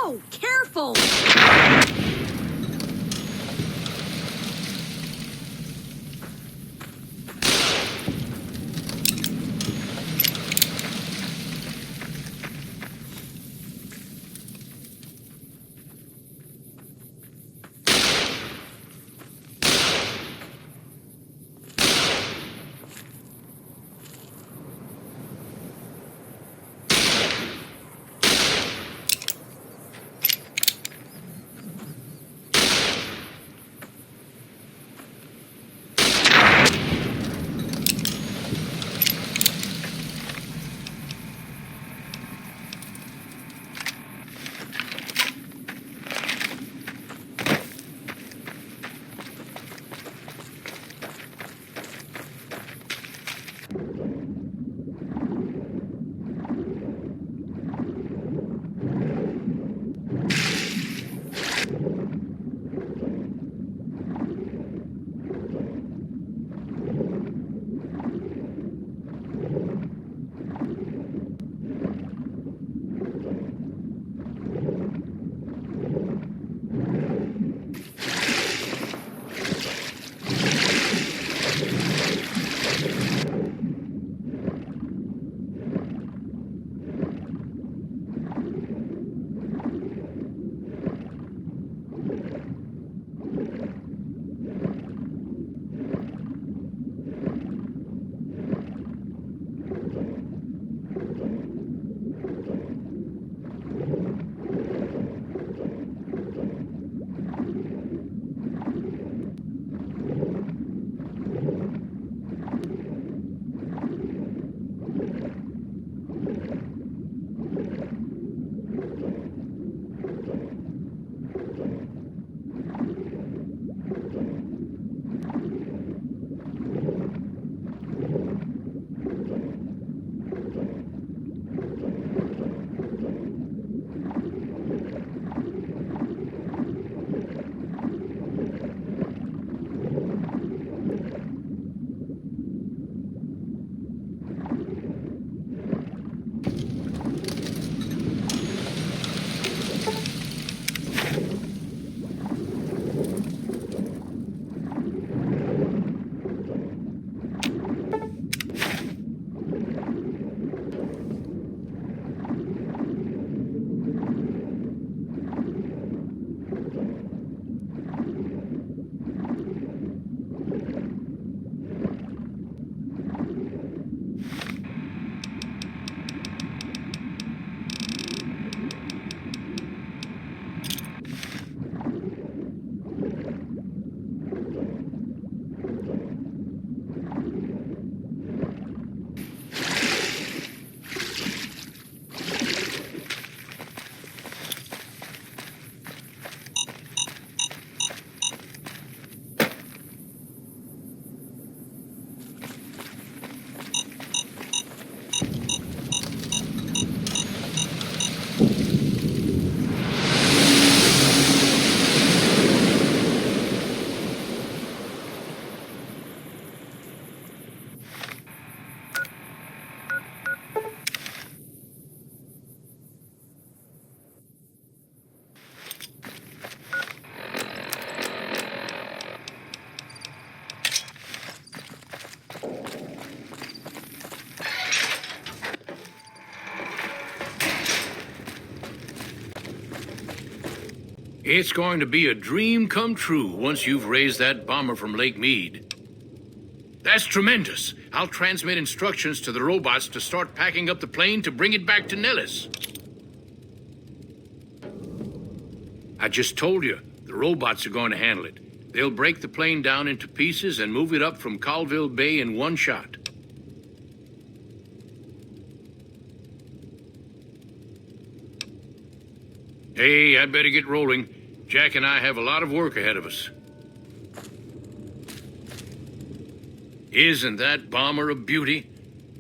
Whoa! Careful! It's going to be a dream come true once you've raised that bomber from Lake Mead. That's tremendous. I'll transmit instructions to the robots to start packing up the plane to bring it back to Nellis. I just told you, the robots are going to handle it. They'll break the plane down into pieces and move it up from Colville Bay in one shot. Hey, I'd better get rolling. Jack and I have a lot of work ahead of us. Isn't that bomber a beauty?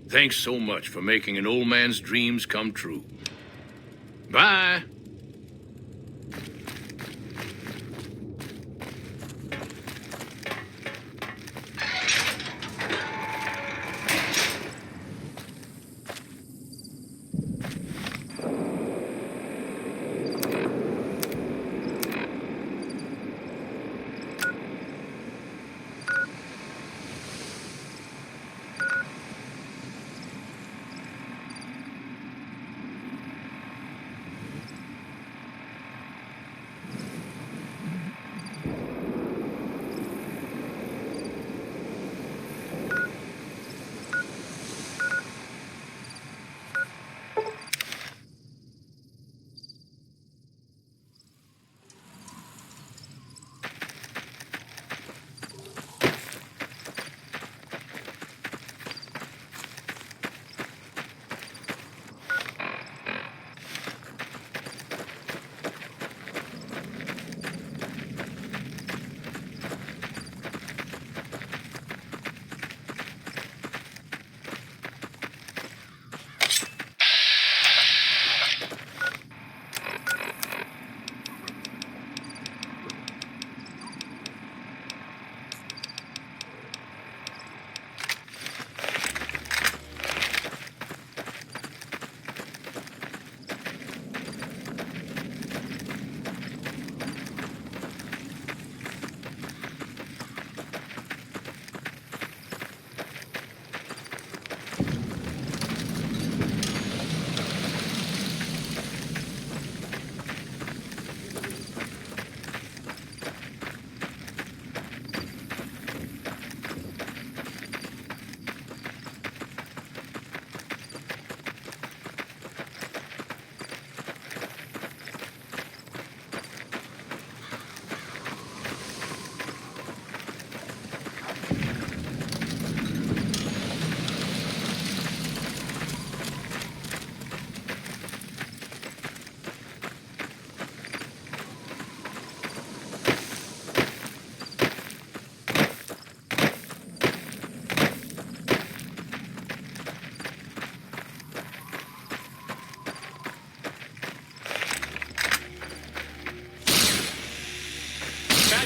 Thanks so much for making an old man's dreams come true. Bye.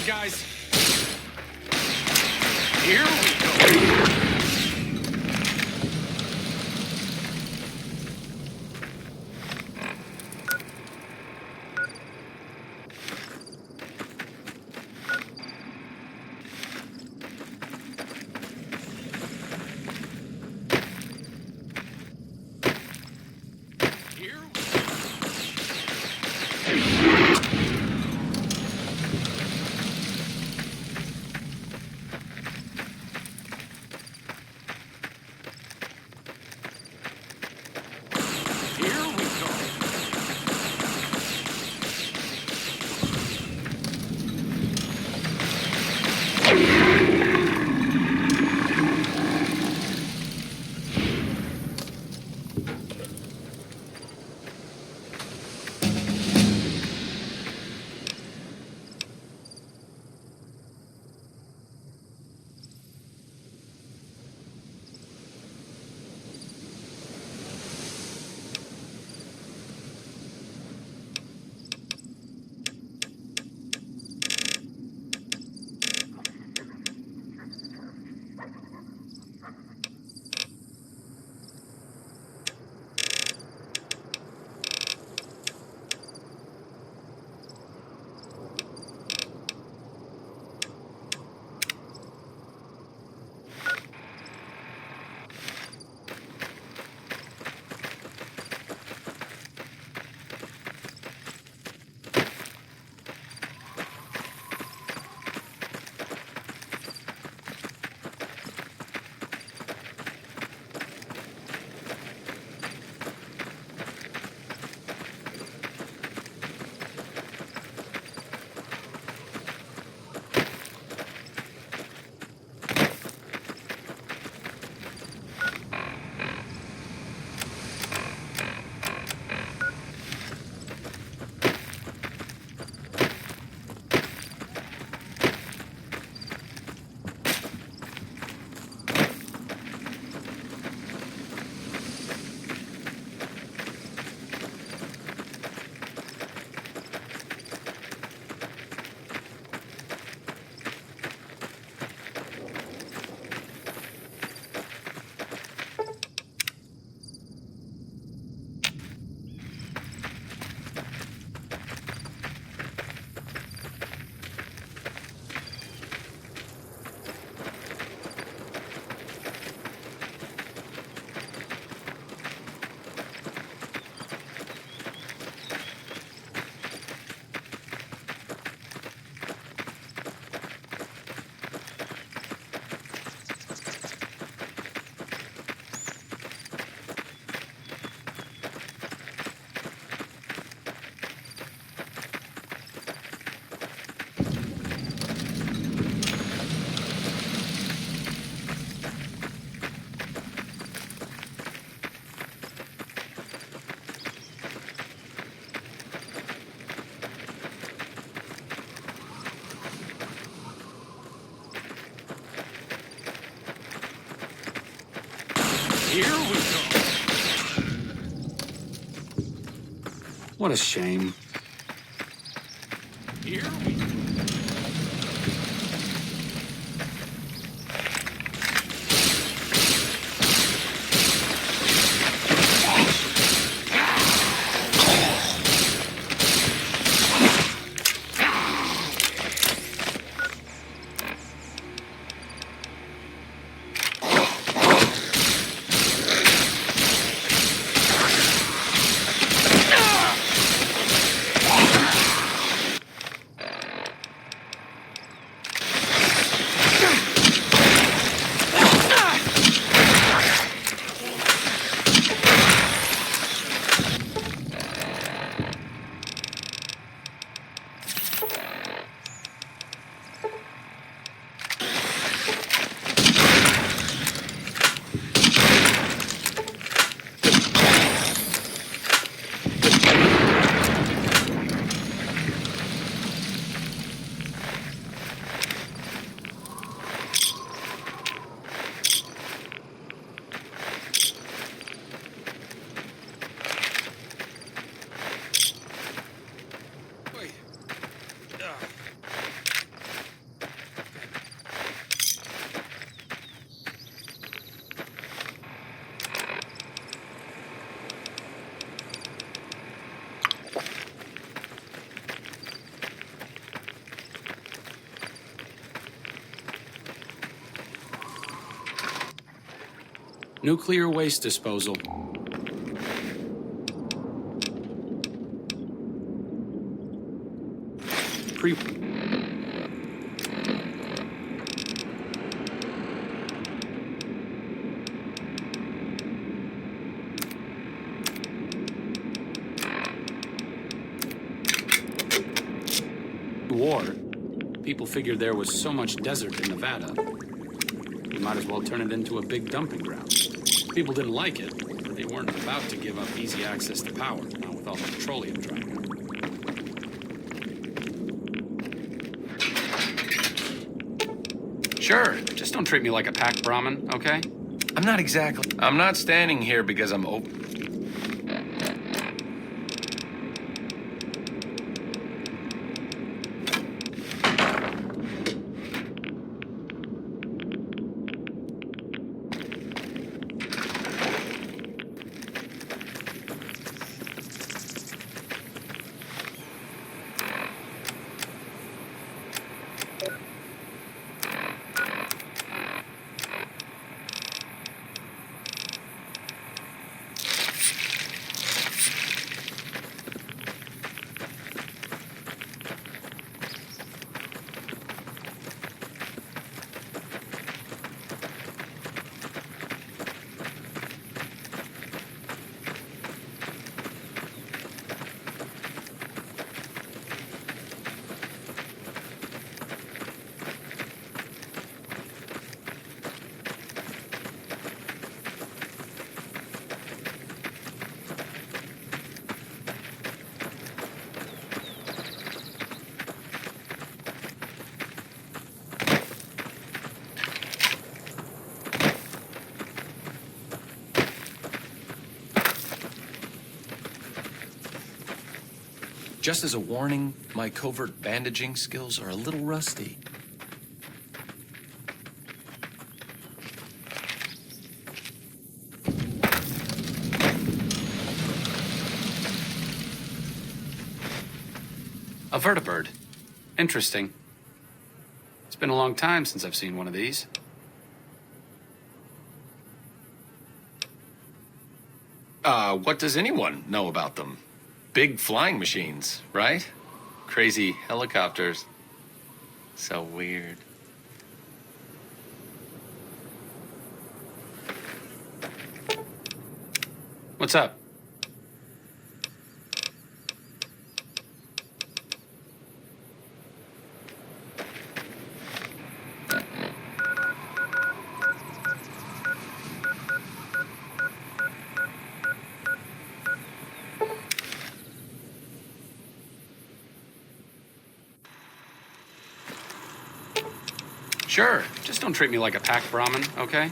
Guys, here we go. Here we go. What a shame. Here we go. Nuclear waste disposal. Pre- War. People figured there was so much desert in Nevada. You might as well turn it into a big dumping ground. People didn't like it, but they weren't about to give up easy access to power, not with all the petroleum drying up. Sure, just don't treat me like a pack Brahmin, okay? I'm not exactly. I'm not standing here because I'm open. Just as a warning, my covert bandaging skills are a little rusty. A vertibird. Interesting. It's been a long time since I've seen one of these. What does anyone know about them? Big flying machines, right? Crazy helicopters. So weird. What's up? Sure, just don't treat me like a pack Brahmin, okay?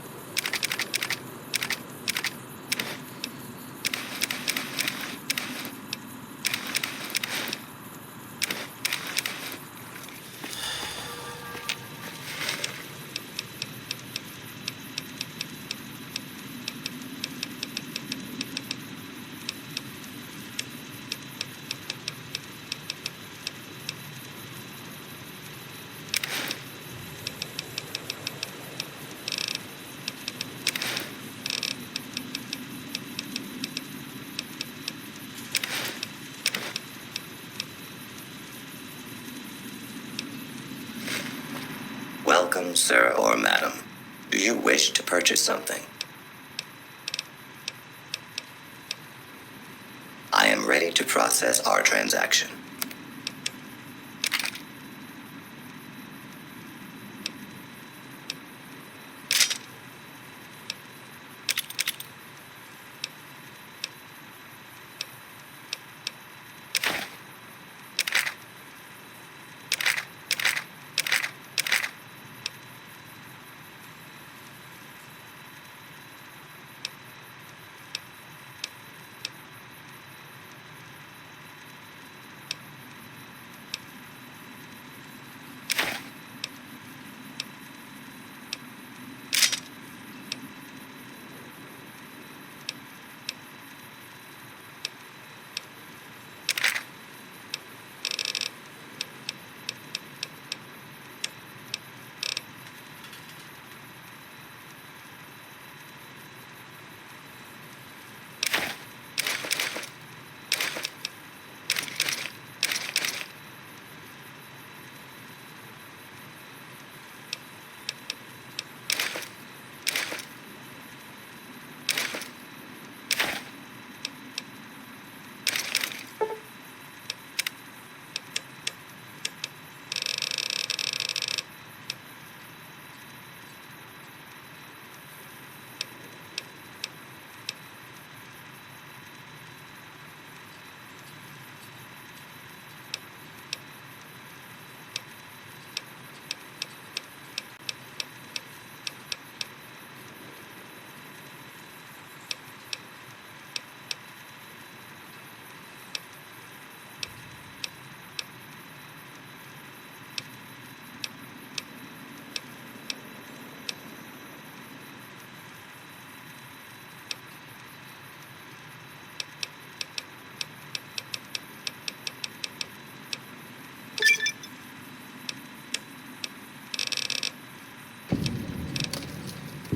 sir or madam. Do you wish to purchase something? I am ready to process our transaction.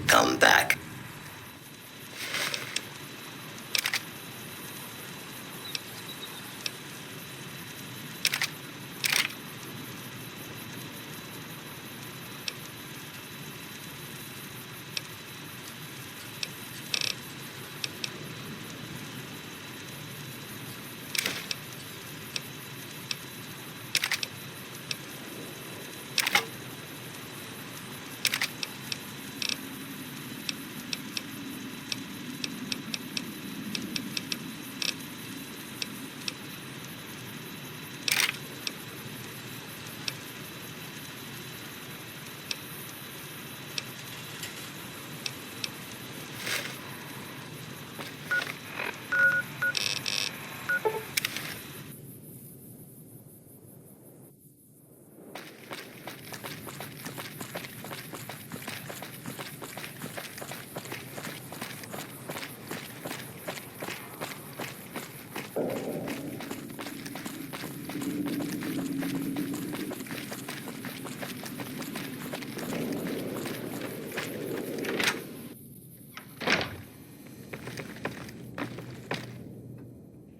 Come back.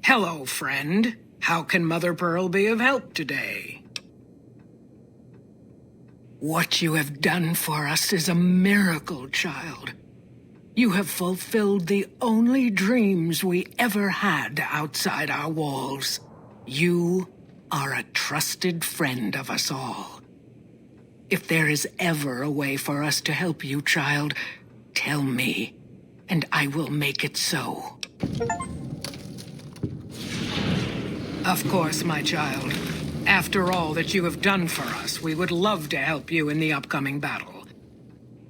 Hello, friend. How can Mother Pearl be of help today? What you have done for us is a miracle, child. You have fulfilled the only dreams we ever had outside our walls. You are a trusted friend of us all. If there is ever a way for us to help you, child, tell me, and I will make it so. Of course, my child. After all that you have done for us, we would love to help you in the upcoming battle.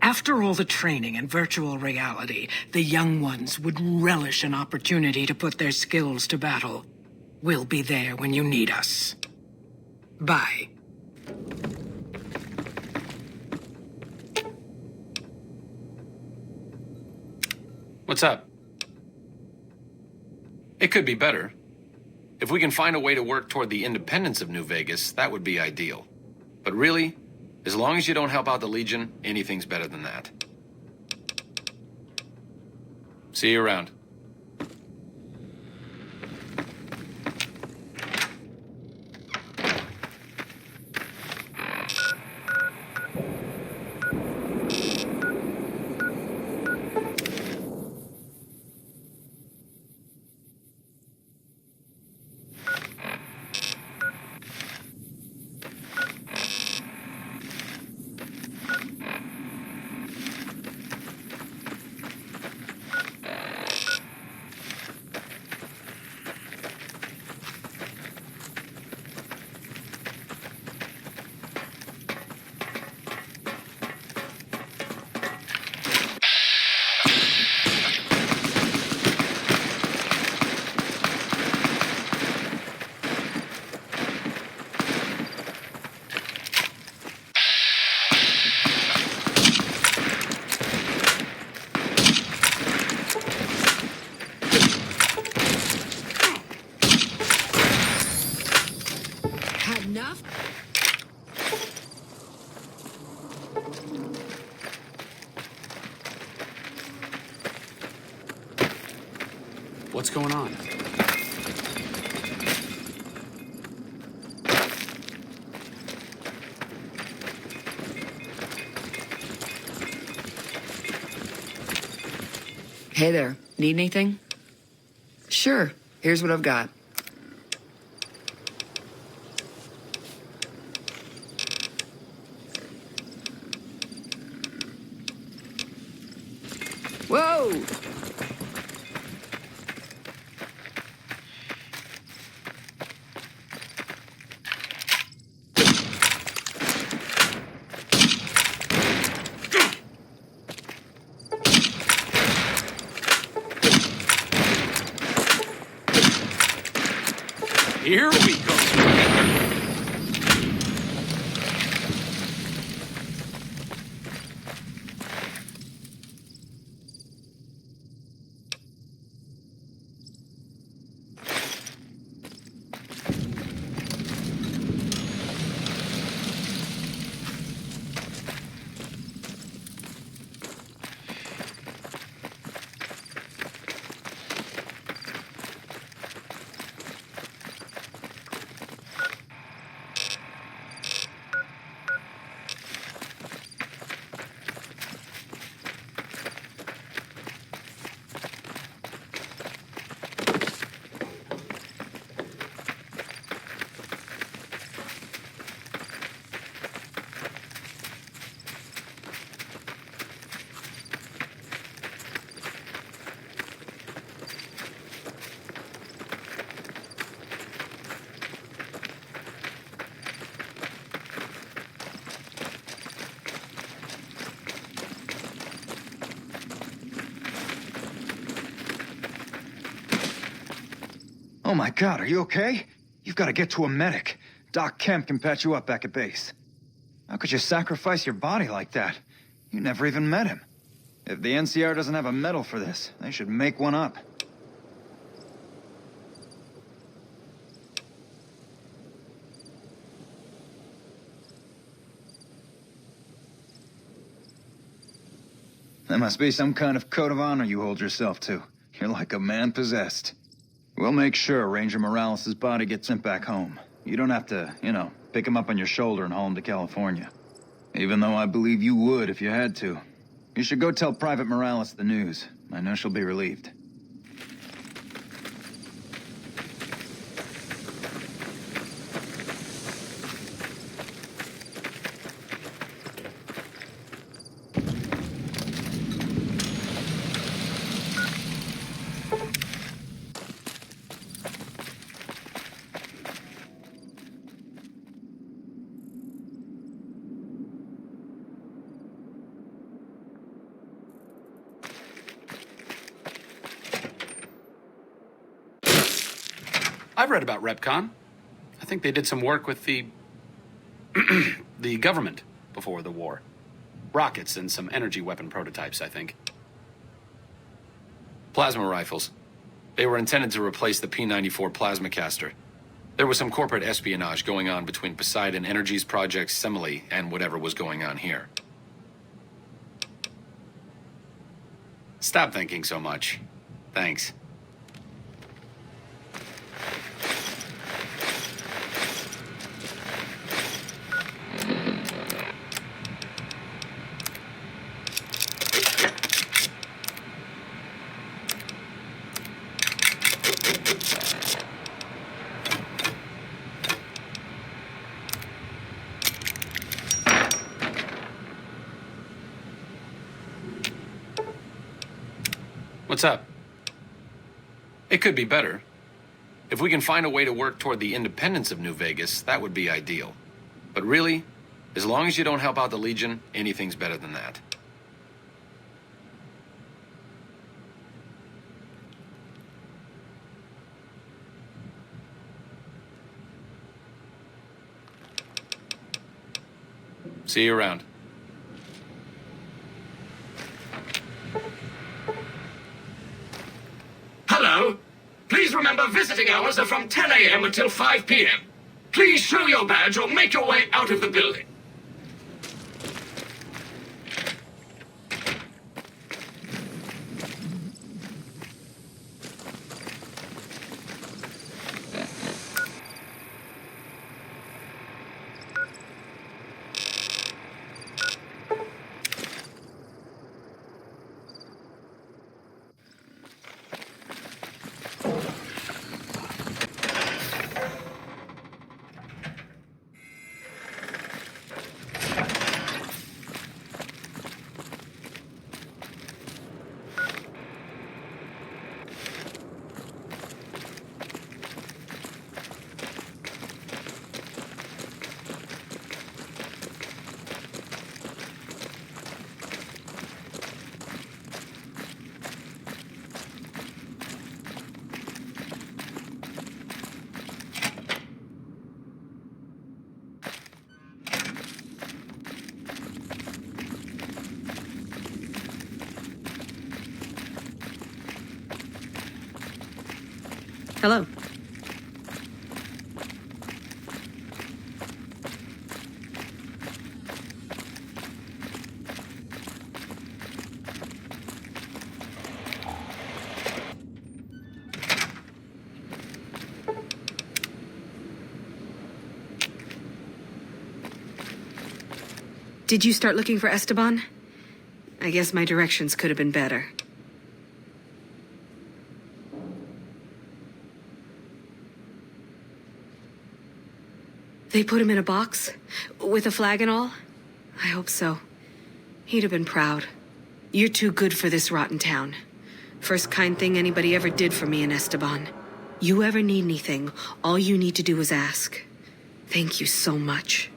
After all the training in virtual reality, the young ones would relish an opportunity to put their skills to battle. We'll be there when you need us. Bye. What's up? It could be better. If we can find a way to work toward the independence of New Vegas, that would be ideal. But really, as long as you don't help out the Legion, anything's better than that. See you around. What's going on? Hey there, need anything? Sure, here's what I've got. Whoa! Here we go. Oh my God, are you okay? You've got to get to a medic. Doc Kemp can patch you up back at base. How could you sacrifice your body like that? You never even met him. If the NCR doesn't have a medal for this, they should make one up. There must be some kind of code of honor you hold yourself to. You're like a man possessed. We'll make sure Ranger Morales' body gets sent back home. You don't have to, pick him up on your shoulder and haul him to California. Even though I believe you would if you had to. You should go tell Private Morales the news. I know she'll be relieved. I've read about RepCon. I think they did some work with the the government before the war. Rockets and some energy weapon prototypes, I think. Plasma rifles. They were intended to replace the P-94 plasma caster. There was some corporate espionage going on between Poseidon Energy's project Semele and whatever was going on here. Stop thinking so much. Thanks. What's up? It could be better. If we can find a way to work toward the independence of New Vegas, that would be ideal. But really, as long as you don't help out the Legion, anything's better than that. See you around. Hello. Please remember visiting hours are from 10 a.m. until 5 p.m. Please show your badge or make your way out of the building. Hello. Did you start looking for Esteban? I guess my directions could have been better. They put him in a box? With a flag and all? I hope so. He'd have been proud. You're too good for this rotten town. First kind thing anybody ever did for me in Esteban. You ever need anything, all you need to do is ask. Thank you so much.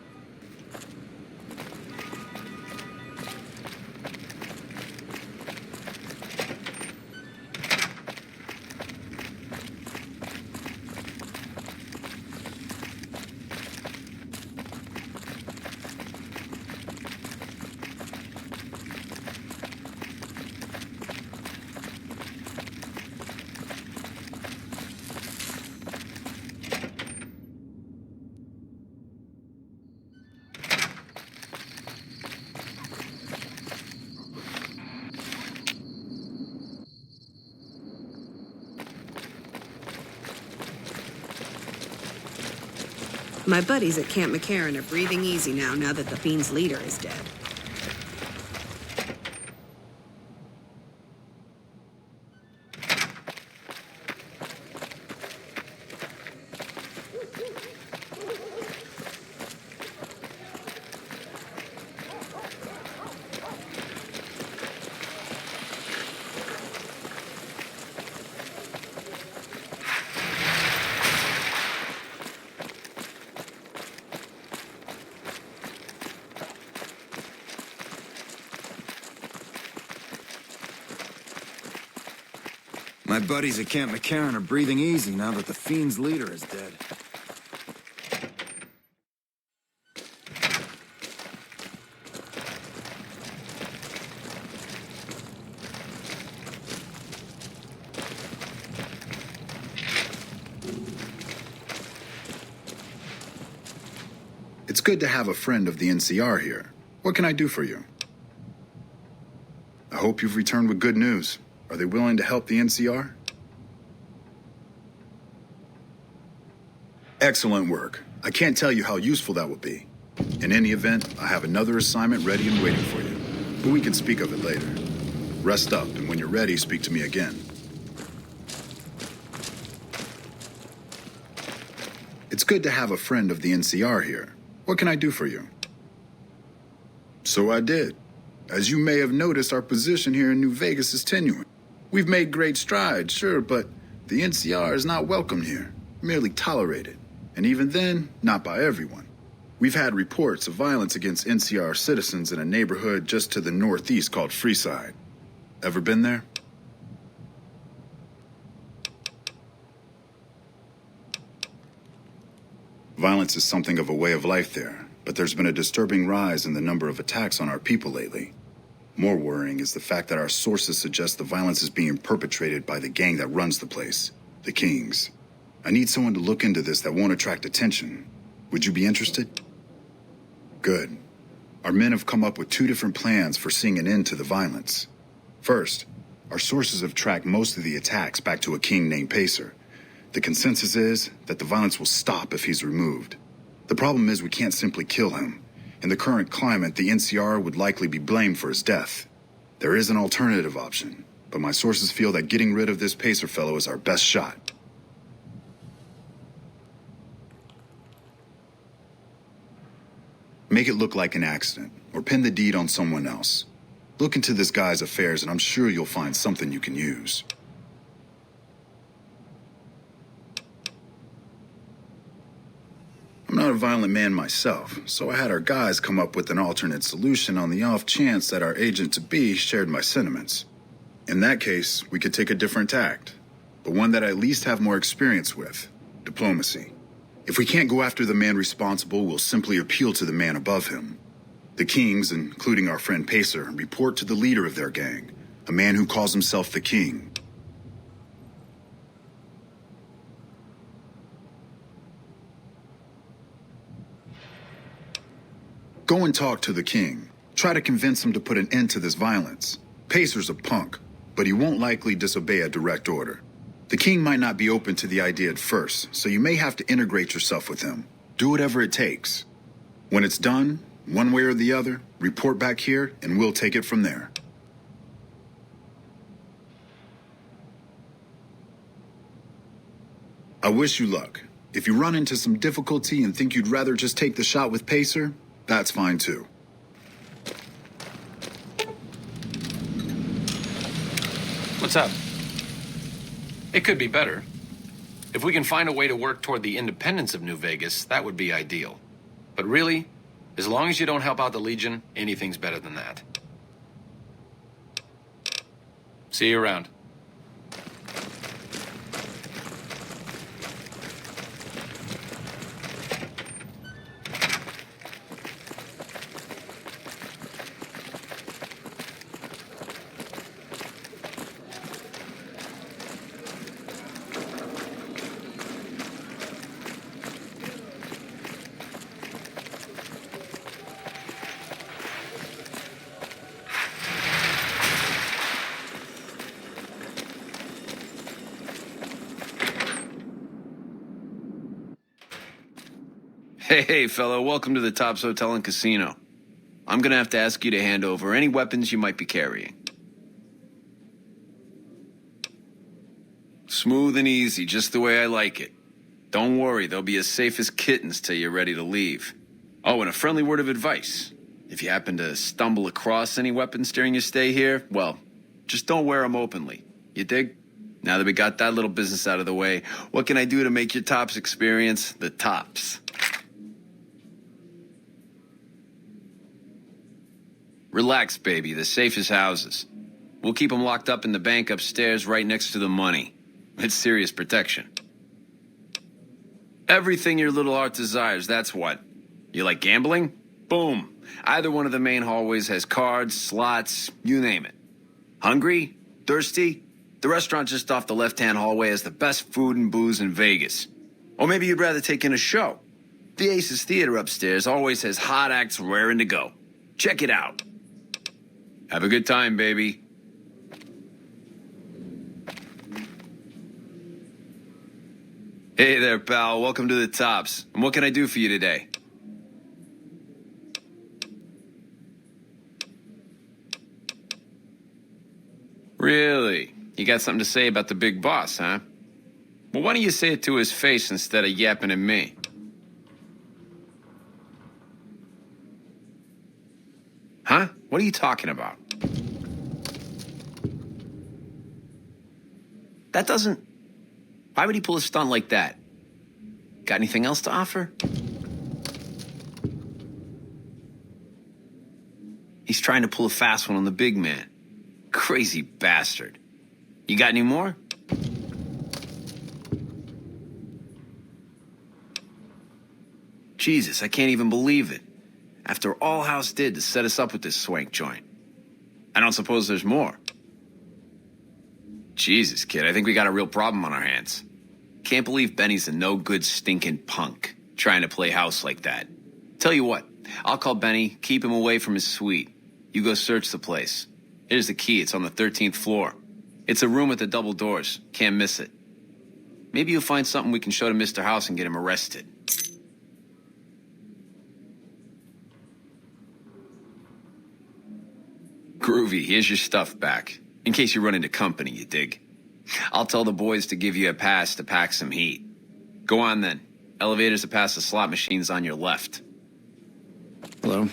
My buddies at Camp McCarran are breathing easy now that the Fiend's leader is dead. My buddies at Camp McCarran are breathing easy now that the Fiend's leader is dead. It's good to have a friend of the NCR here. What can I do for you? I hope you've returned with good news. Are they willing to help the NCR? Excellent work. I can't tell you how useful that will be. In any event, I have another assignment ready and waiting for you. But we can speak of it later. Rest up, and when you're ready, speak to me again. It's good to have a friend of the NCR here. What can I do for you? So I did. As you may have noticed, our position here in New Vegas is tenuous. We've made great strides, sure, but the NCR is not welcomed here, merely tolerated. And even then, not by everyone. We've had reports of violence against NCR citizens in a neighborhood just to the northeast called Freeside. Ever been there? Violence is something of a way of life there, but there's been a disturbing rise in the number of attacks on our people lately. More worrying is the fact that our sources suggest the violence is being perpetrated by the gang that runs the place, the Kings. I need someone to look into this that won't attract attention. Would you be interested? Good. Our men have come up with 2 different plans for seeing an end to the violence. First, our sources have tracked most of the attacks back to a king named Pacer. The consensus is that the violence will stop if he's removed. The problem is we can't simply kill him. In the current climate, the NCR would likely be blamed for his death. There is an alternative option, but my sources feel that getting rid of this Pacer fellow is our best shot. Make it look like an accident, or pin the deed on someone else. Look into this guy's affairs, and I'm sure you'll find something you can use. I'm not a violent man myself, so I had our guys come up with an alternate solution on the off chance that our agent-to-be shared my sentiments. In that case, we could take a different tact, but one that I at least have more experience with: diplomacy. If we can't go after the man responsible, we'll simply appeal to the man above him. The Kings, including our friend Pacer, report to the leader of their gang, a man who calls himself the King. Go and talk to the king. Try to convince him to put an end to this violence. Pacer's a punk, but he won't likely disobey a direct order. The king might not be open to the idea at first, so you may have to integrate yourself with him. Do whatever it takes. When it's done, one way or the other, report back here and we'll take it from there. I wish you luck. If you run into some difficulty and think you'd rather just take the shot with Pacer, that's fine too. What's up? It could be better. If we can find a way to work toward the independence of New Vegas, that would be ideal. But really, as long as you don't help out the Legion, anything's better than that. See you around. Hey, fellow, welcome to the Tops Hotel and Casino. I'm gonna have to ask you to hand over any weapons you might be carrying. Smooth and easy, just the way I like it. Don't worry, they'll be as safe as kittens till you're ready to leave. Oh, and a friendly word of advice. If you happen to stumble across any weapons during your stay here, well, just don't wear them openly. You dig? Now that we got that little business out of the way, what can I do to make your Tops experience the tops? Relax, baby. The safest houses. We'll keep them locked up in the bank upstairs right next to the money. It's serious protection. Everything your little heart desires, that's what. You like gambling? Boom. Either one of the main hallways has cards, slots, you name it. Hungry? Thirsty? The restaurant just off the left-hand hallway has the best food and booze in Vegas. Or maybe you'd rather take in a show. The Aces Theater upstairs always has hot acts raring to go. Check it out. Have a good time, baby. Hey there, pal. Welcome to the Tops. And what can I do for you today? Really? You got something to say about the big boss, huh? Well, why don't you say it to his face instead of yapping at me? Huh? What are you talking about? That doesn't... Why would he pull a stunt like that? Got anything else to offer? He's trying to pull a fast one on the big man. Crazy bastard. You got any more? Jesus, I can't even believe it. After all House did to set us up with this swank joint. I don't suppose there's more. Jesus, kid, I think we got a real problem on our hands. Can't believe Benny's a no-good stinking punk, trying to play house like that. Tell you what, I'll call Benny, keep him away from his suite. You go search the place. Here's the key, it's on the 13th floor. It's a room with the double doors, can't miss it. Maybe you'll find something we can show to Mr. House and get him arrested. Groovy, here's your stuff back. In case you run into company, you dig. I'll tell the boys to give you a pass to pack some heat. Go on then. Elevators to pass the slot machines on your left. Hello?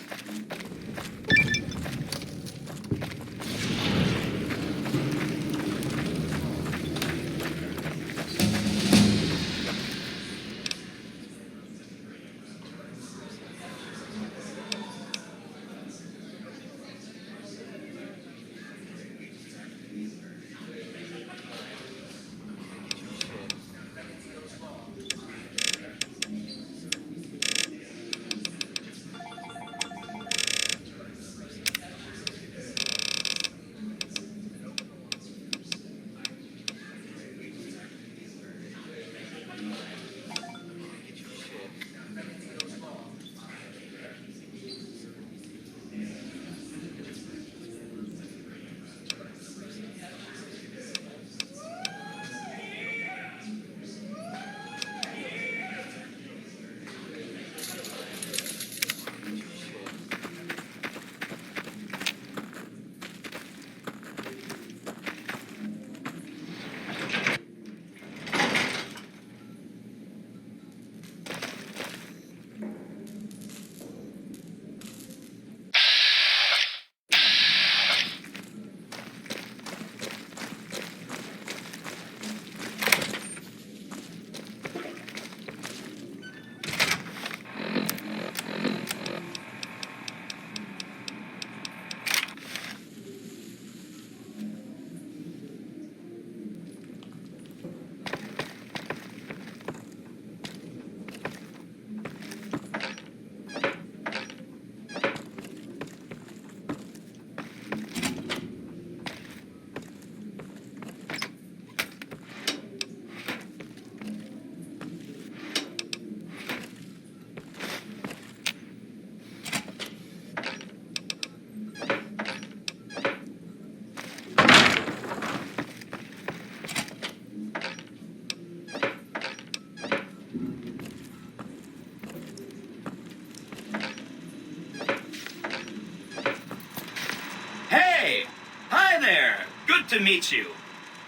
to meet you.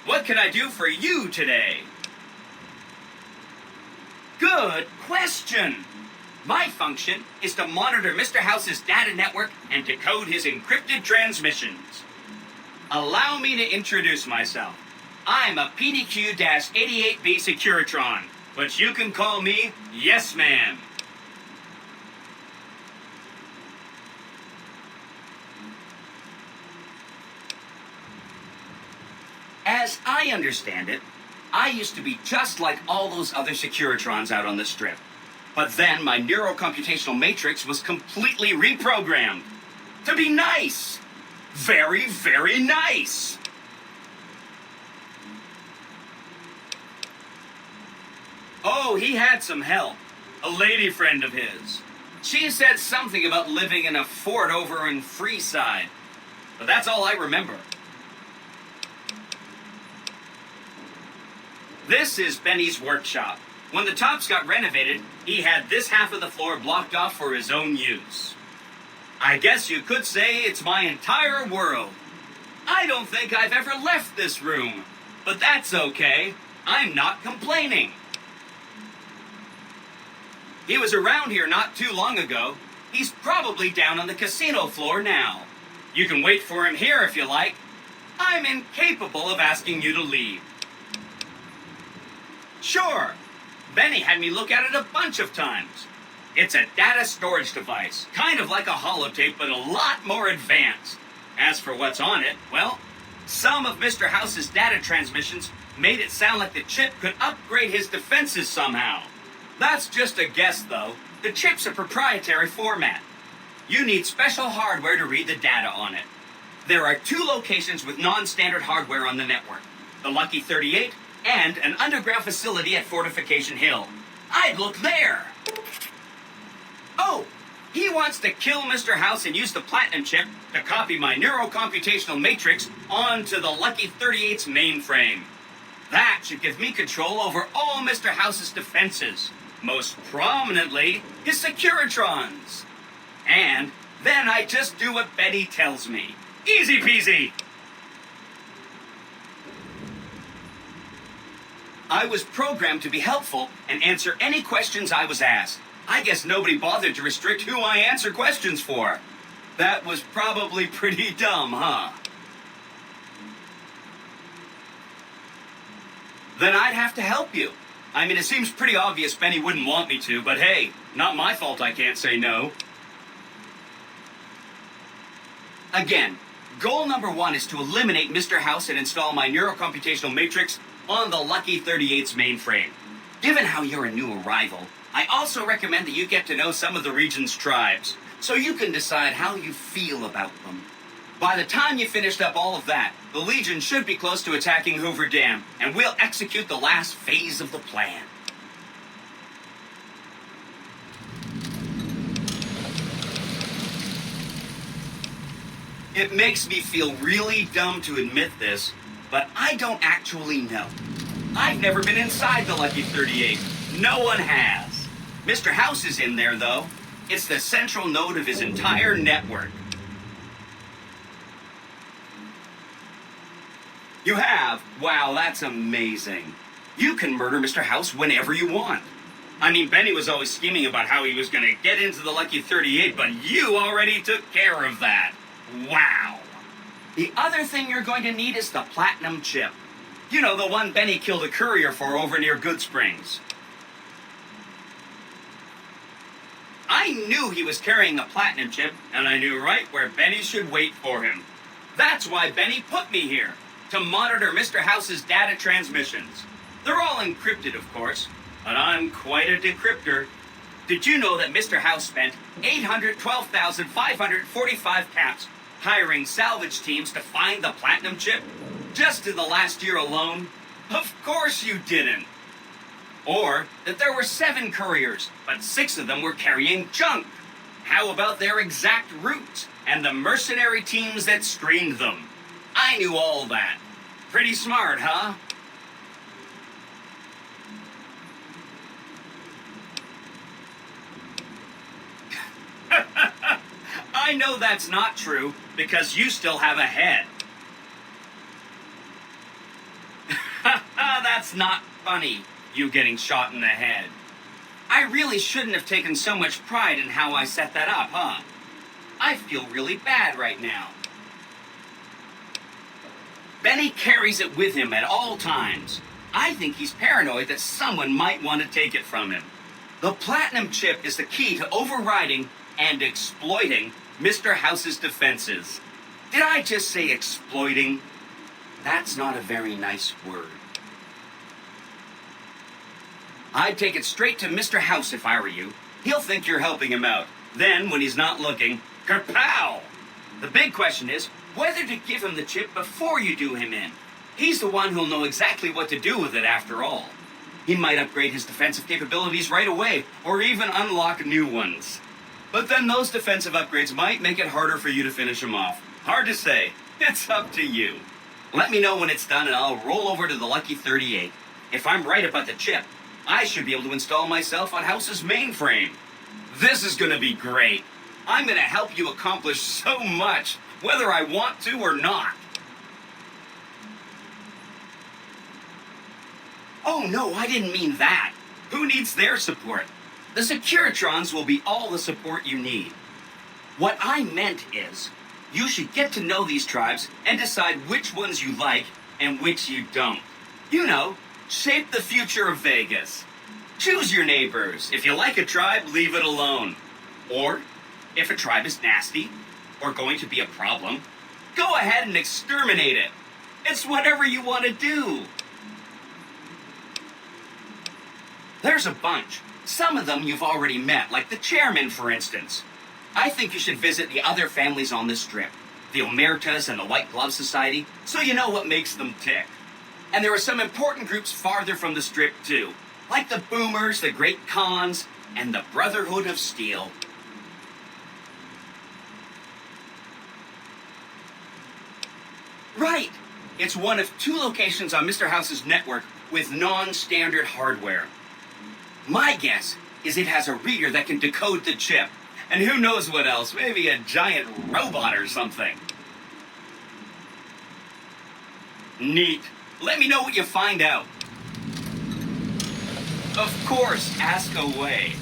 What can I do for you today? Good question. My function is to monitor Mr. House's data network and decode his encrypted transmissions. Allow me to introduce myself. I'm a PDQ-88B Securitron, but you can call me Yes Man. As I understand it, I used to be just like all those other Securitrons out on the strip. But then my neurocomputational matrix was completely reprogrammed. To be nice. Very, very nice. Oh, he had some help. A lady friend of his. She said something about living in a fort over in Freeside. But that's all I remember. This is Benny's workshop. When the tops got renovated, he had this half of the floor blocked off for his own use. I guess you could say it's my entire world. I don't think I've ever left this room, but that's okay. I'm not complaining. He was around here not too long ago. He's probably down on the casino floor now. You can wait for him here if you like. I'm incapable of asking you to leave. Sure. Benny had me look at it a bunch of times. It's a data storage device, kind of like a holotape, but a lot more advanced. As for what's on it, well, some of Mr. House's data transmissions made it sound like the chip could upgrade his defenses somehow. That's just a guess, though. The chip's a proprietary format. You need special hardware to read the data on it. There are 2 locations with non-standard hardware on the network. The Lucky 38 and an underground facility at Fortification Hill. I'd look there. Oh, he wants to kill Mr. House and use the Platinum chip to copy my neurocomputational matrix onto the Lucky 38's mainframe. That should give me control over all Mr. House's defenses, most prominently his Securitrons. And then I just do what Betty tells me. Easy peasy. I was programmed to be helpful and answer any questions I was asked. I guess nobody bothered to restrict who I answer questions for. That was probably pretty dumb, huh? Then I'd have to help you. I mean, it seems pretty obvious Benny wouldn't want me to, but hey, not my fault I can't say no. Again, goal number 1 is to eliminate Mr. House and install my neurocomputational matrix on the Lucky 38's mainframe. Given how you're a new arrival, I also recommend that you get to know some of the region's tribes, so you can decide how you feel about them. By the time you finished up all of that, the Legion should be close to attacking Hoover Dam, and we'll execute the last phase of the plan. It makes me feel really dumb to admit this, but I don't actually know. I've never been inside the Lucky 38. No one has. Mr. House is in there, though. It's the central node of his entire network. You have? Wow, that's amazing. You can murder Mr. House whenever you want. I mean, Benny was always scheming about how he was going to get into the Lucky 38, but you already took care of that. Wow. The other thing you're going to need is the Platinum chip. You know, the one Benny killed a courier for over near Good Springs. I knew he was carrying a Platinum chip, and I knew right where Benny should wait for him. That's why Benny put me here, to monitor Mr. House's data transmissions. They're all encrypted, of course, but I'm quite a decryptor. Did you know that Mr. House spent 812,545 caps hiring salvage teams to find the Platinum chip? Just in the last year alone? Of course you didn't. Or that there were 7 couriers, but 6 of them were carrying junk. How about their exact routes and the mercenary teams that screened them? I knew all that. Pretty smart, huh? I know that's not true, because you still have a head. That's not funny, you getting shot in the head. I really shouldn't have taken so much pride in how I set that up, huh? I feel really bad right now. Benny carries it with him at all times. I think he's paranoid that someone might want to take it from him. The platinum chip is the key to overriding and exploiting Mr. House's defenses. Did I just say exploiting? That's not a very nice word. I'd take it straight to Mr. House if I were you. He'll think you're helping him out. Then, when he's not looking, kerpow! The big question is whether to give him the chip before you do him in. He's the one who'll know exactly what to do with it after all. He might upgrade his defensive capabilities right away, or even unlock new ones. But then those defensive upgrades might make it harder for you to finish him off. Hard to say. It's up to you. Let me know when it's done and I'll roll over to the Lucky 38. If I'm right about the chip, I should be able to install myself on House's mainframe. This is gonna be great. I'm gonna help you accomplish so much, whether I want to or not. Oh no, I didn't mean that. Who needs their support? The Securitrons will be all the support you need. What I meant is, you should get to know these tribes and decide which ones you like and which you don't. You know, shape the future of Vegas. Choose your neighbors. If you like a tribe, leave it alone. Or, if a tribe is nasty or going to be a problem, go ahead and exterminate it. It's whatever you want to do. There's a bunch. Some of them you've already met, like the chairman, for instance. I think you should visit the other families on the Strip, the Omertas and the White Glove Society, so you know what makes them tick. And there are some important groups farther from the Strip, too, like the Boomers, the Great Khans, and the Brotherhood of Steel. Right! It's one of 2 locations on Mr. House's network with non-standard hardware. My guess is it has a reader that can decode the chip. And who knows what else, maybe a giant robot or something. Neat. Let me know what you find out. Of course, ask away.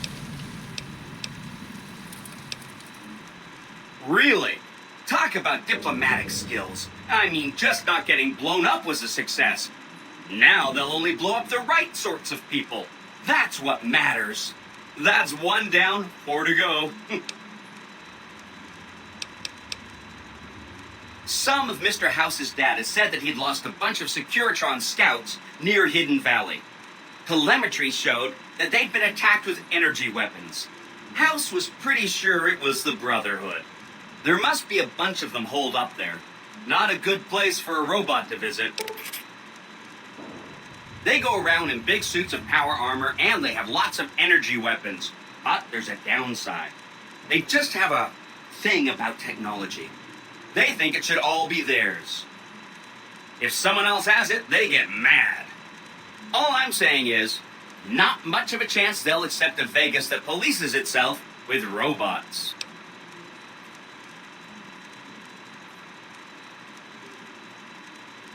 Really? Talk about diplomatic skills. I mean, just not getting blown up was a success. Now they'll only blow up the right sorts of people. That's what matters. That's 1 down, 4 to go. Some of Mr. House's data said that he'd lost a bunch of Securitron scouts near Hidden Valley. Telemetry showed that they'd been attacked with energy weapons. House was pretty sure it was the Brotherhood. There must be a bunch of them holed up there. Not a good place for a robot to visit. They go around in big suits of power armor, and they have lots of energy weapons. But there's a downside. They just have a thing about technology. They think it should all be theirs. If someone else has it, they get mad. All I'm saying is, not much of a chance they'll accept a Vegas that polices itself with robots.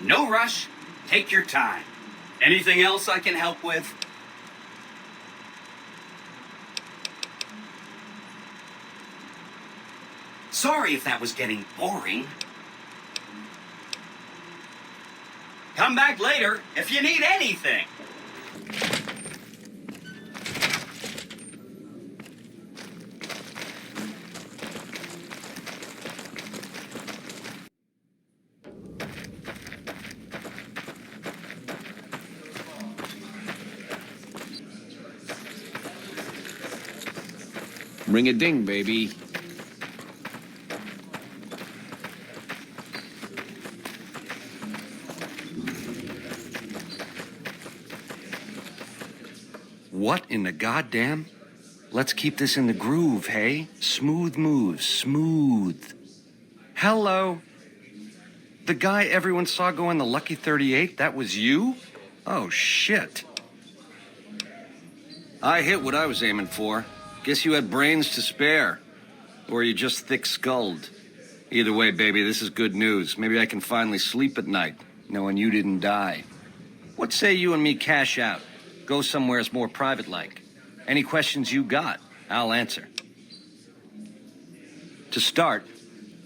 No rush. Take your time. Anything else I can help with? Sorry if that was getting boring. Come back later if you need anything. Ring a ding, baby. What in the goddamn? Let's keep this in the groove, hey? Smooth moves, smooth. Hello? The guy everyone saw go in the Lucky 38, that was you? Oh, shit. I hit what I was aiming for. Guess you had brains to spare. Or you just thick-skulled. Either way, baby, this is good news. Maybe I can finally sleep at night, knowing you didn't die. What say you and me cash out? Go somewheres more private-like. Any questions you got, I'll answer. To start,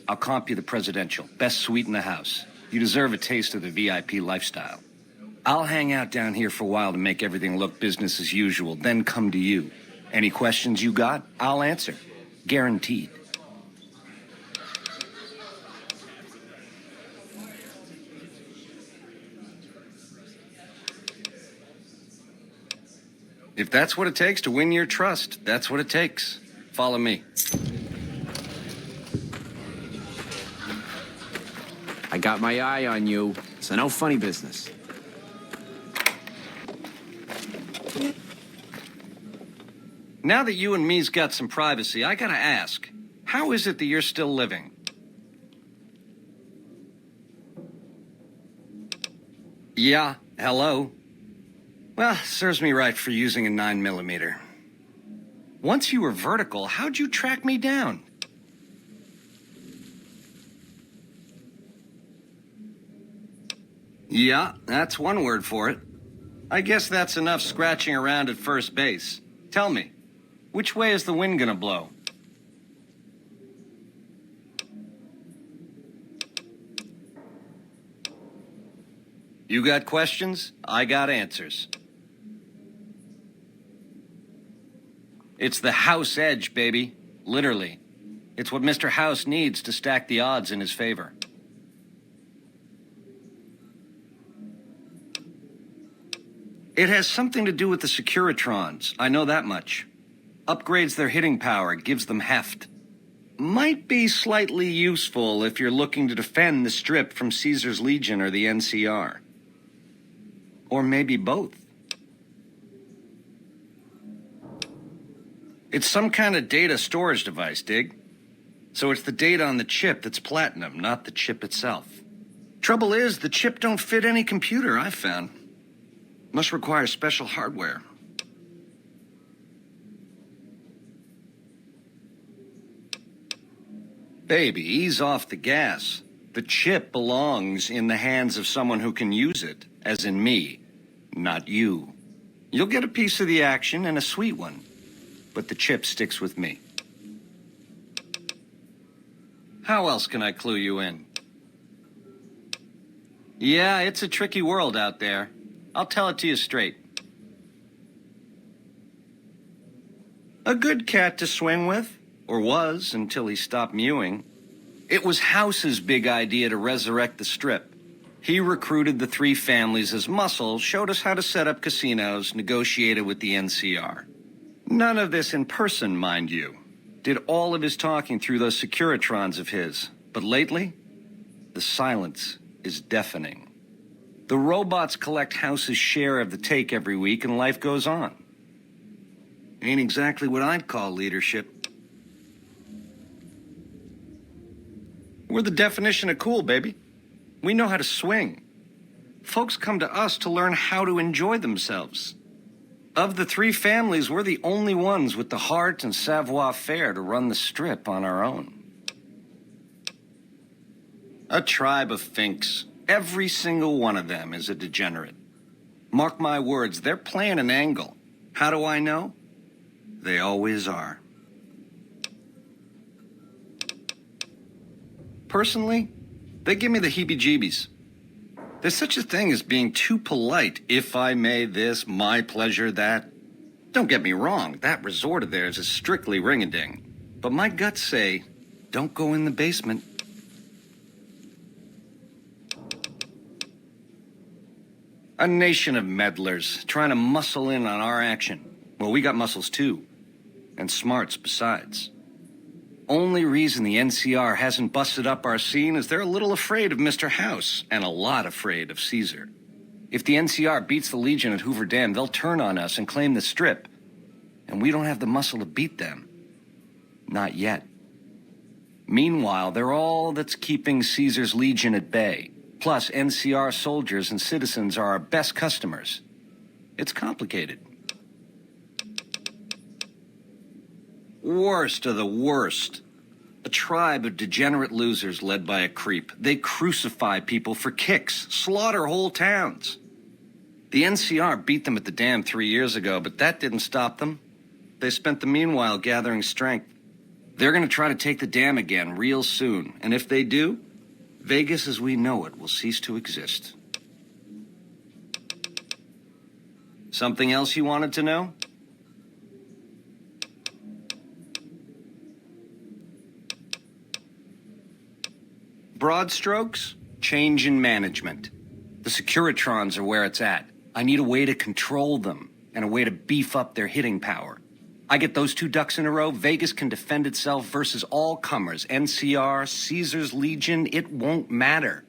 I'll comp you the presidential. Best suite in the house. You deserve a taste of the VIP lifestyle. I'll hang out down here for a while to make everything look business as usual, then come to you. Any questions you got, I'll answer. Guaranteed. If that's what it takes to win your trust, that's what it takes. Follow me. I got my eye on you, so no funny business. Now that you and me's got some privacy, I gotta ask, how is it that you're still living? Yeah, hello? Well, serves me right for using a 9mm. Once you were vertical, how'd you track me down? Yeah, that's one word for it. I guess that's enough scratching around at first base. Tell me, which way is the wind gonna blow? You got questions? I got answers. It's the house edge, baby. Literally. It's what Mr. House needs to stack the odds in his favor. It has something to do with the Securitrons. I know that much. Upgrades their hitting power, gives them heft. Might be slightly useful if you're looking to defend the Strip from Caesar's Legion or the NCR. Or maybe both. It's some kind of data storage device, dig? So it's the data on the chip that's platinum, not the chip itself. Trouble is, the chip don't fit any computer I've found. Must require special hardware. Baby, ease off the gas. The chip belongs in the hands of someone who can use it, as in me, not you. You'll get a piece of the action and a sweet one, but the chip sticks with me. How else can I clue you in? Yeah, it's a tricky world out there. I'll tell it to you straight. A good cat to swing with, or was until he stopped mewing. It was House's big idea to resurrect the Strip. He recruited the three families as muscle, showed us how to set up casinos, negotiated with the NCR. None of this in person, mind you. Did all of his talking through those Securitrons of his. But lately, the silence is deafening. The robots collect House's share of the take every week, and life goes on. Ain't exactly what I'd call leadership. We're the definition of cool, baby. We know how to swing. Folks come to us to learn how to enjoy themselves. Of the three families, we're the only ones with the heart and savoir-faire to run the Strip on our own. A tribe of finks. Every single one of them is a degenerate. Mark my words, they're playing an angle. How do I know? They always are. Personally, they give me the heebie-jeebies. There's such a thing as being too polite, if I may this, my pleasure that. Don't get me wrong, that resort of theirs is strictly ring-a-ding. But my guts say, don't go in the basement. A nation of meddlers, trying to muscle in on our action. Well, we got muscles too. And smarts besides. Only reason the NCR hasn't busted up our scene is they're a little afraid of Mr. House, and a lot afraid of Caesar. If the NCR beats the Legion at Hoover Dam, they'll turn on us and claim the Strip. And we don't have the muscle to beat them. Not yet. Meanwhile, they're all that's keeping Caesar's Legion at bay. Plus, NCR soldiers and citizens are our best customers. It's complicated. Worst of the worst. A tribe of degenerate losers led by a creep. They crucify people for kicks, slaughter whole towns. The NCR beat them at the dam 3 years ago, but that didn't stop them. They spent the meanwhile gathering strength. They're going to try to take the dam again real soon, and if they do, Vegas as we know it will cease to exist. Something else you wanted to know? Broad strokes, change in management. The Securitrons are where it's at. I need a way to control them, and a way to beef up their hitting power. I get those two ducks in a row, Vegas can defend itself versus all comers. NCR, Caesar's Legion, it won't matter.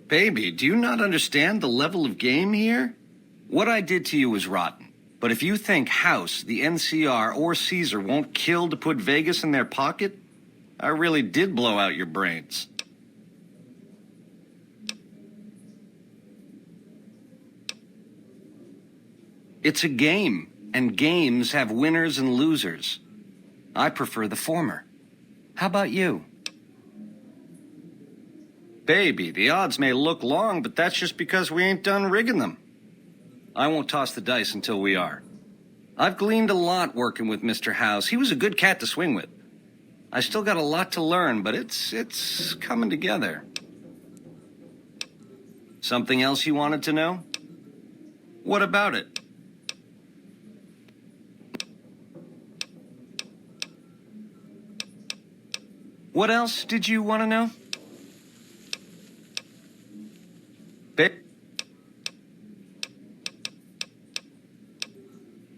Baby, do you not understand the level of game here? What I did to you was rotten. But if you think House, the NCR, or Caesar won't kill to put Vegas in their pocket, I really did blow out your brains. It's a game, and games have winners and losers. I prefer the former. How about you? Baby, the odds may look long, but that's just because we ain't done rigging them. I won't toss the dice until we are. I've gleaned a lot working with Mr. House. He was a good cat to swing with. I still got a lot to learn, but it's coming together. Something else you wanted to know? What about it? What else did you want to know?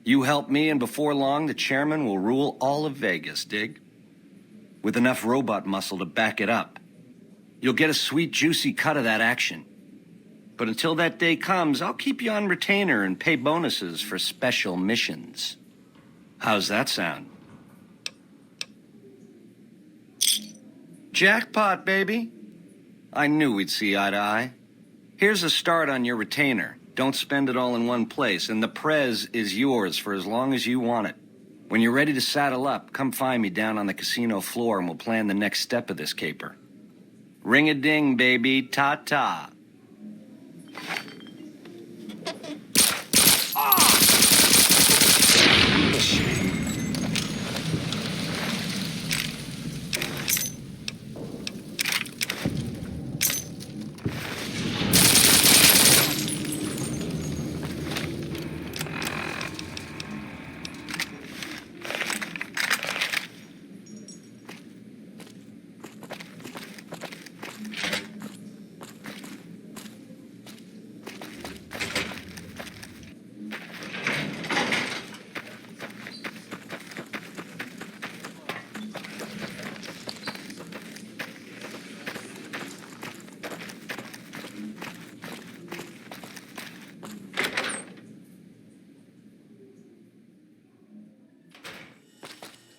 You help me, and before long, the chairman will rule all of Vegas, dig? With enough robot muscle to back it up. You'll get a sweet, juicy cut of that action. But until that day comes, I'll keep you on retainer and pay bonuses for special missions. How's that sound? Jackpot, baby. I knew we'd see eye to eye. Here's a start on your retainer. Don't spend it all in one place, and the prez is yours for as long as you want it. When you're ready to saddle up, come find me down on the casino floor and we'll plan the next step of this caper. Ring-a-ding, baby. Ta-ta.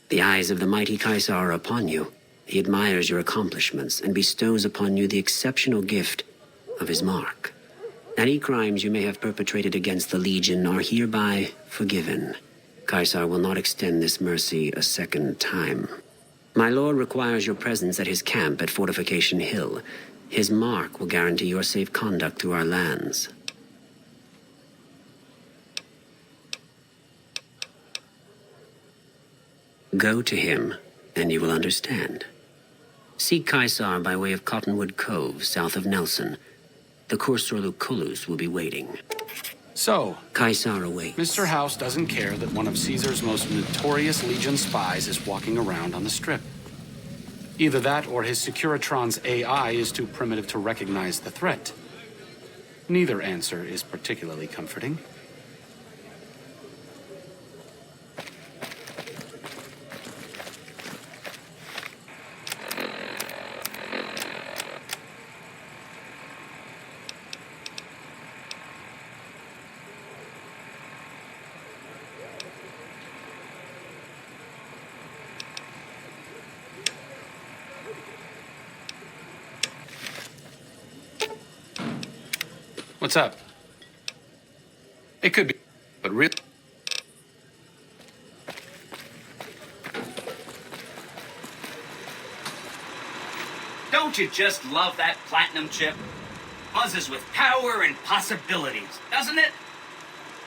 The eyes of the mighty Caesar are upon you. He admires your accomplishments and bestows upon you the exceptional gift of his mark. Any crimes you may have perpetrated against the Legion are hereby forgiven. Caesar will not extend this mercy a second time. My lord requires your presence at his camp at Fortification Hill. His mark will guarantee your safe conduct through our lands. Go to him, and you will understand. Seek Caesar by way of Cottonwood Cove, south of Nelson. The Cursor Lucullus will be waiting. So, Caesar awaits. Mr. House doesn't care that one of Caesar's most notorious Legion spies is walking around on the Strip. Either that or his Securitron's AI is too primitive to recognize the threat. Neither answer is particularly comforting. What's up? It could be, but really... Don't you just love that platinum chip? Buzzes with power and possibilities, doesn't it?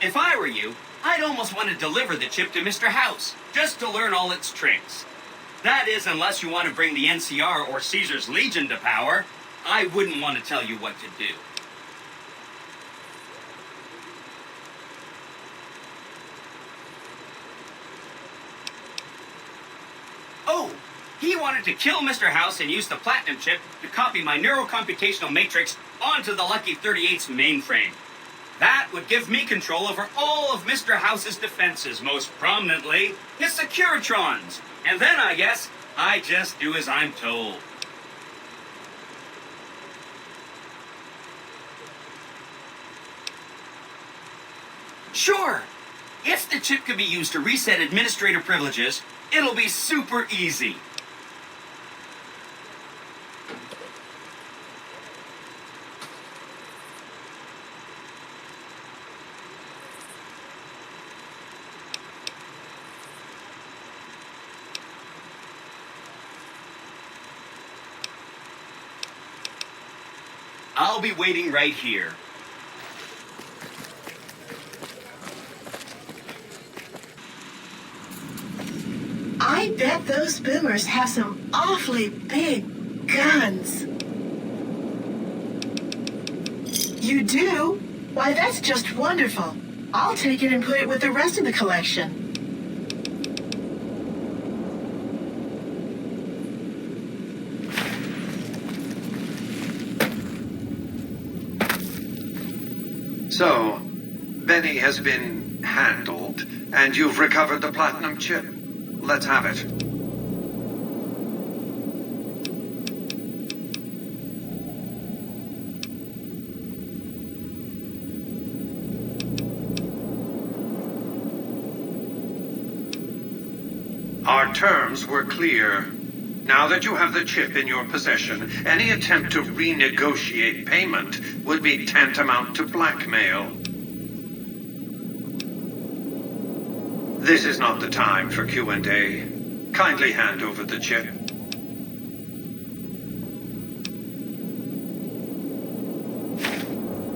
If I were you, I'd almost want to deliver the chip to Mr. House, just to learn all its tricks. That is, unless you want to bring the NCR or Caesar's Legion to power. I wouldn't want to tell you what to do. Oh, he wanted to kill Mr. House and use the platinum chip to copy my neurocomputational matrix onto the Lucky 38's mainframe. That would give me control over all of Mr. House's defenses, most prominently his Securitrons. And then, I guess, I just do as I'm told. Sure. If the chip could be used to reset administrator privileges, it'll be super easy. I'll be waiting right here. I bet those boomers have some awfully big guns. You do? Why, that's just wonderful. I'll take it and put it with the rest of the collection. So, Benny has been handled, and you've recovered the platinum chip. Let's have it. Our terms were clear. Now that you have the chip in your possession, any attempt to renegotiate payment would be tantamount to blackmail. This is not the time for Q&A. Kindly hand over the chip.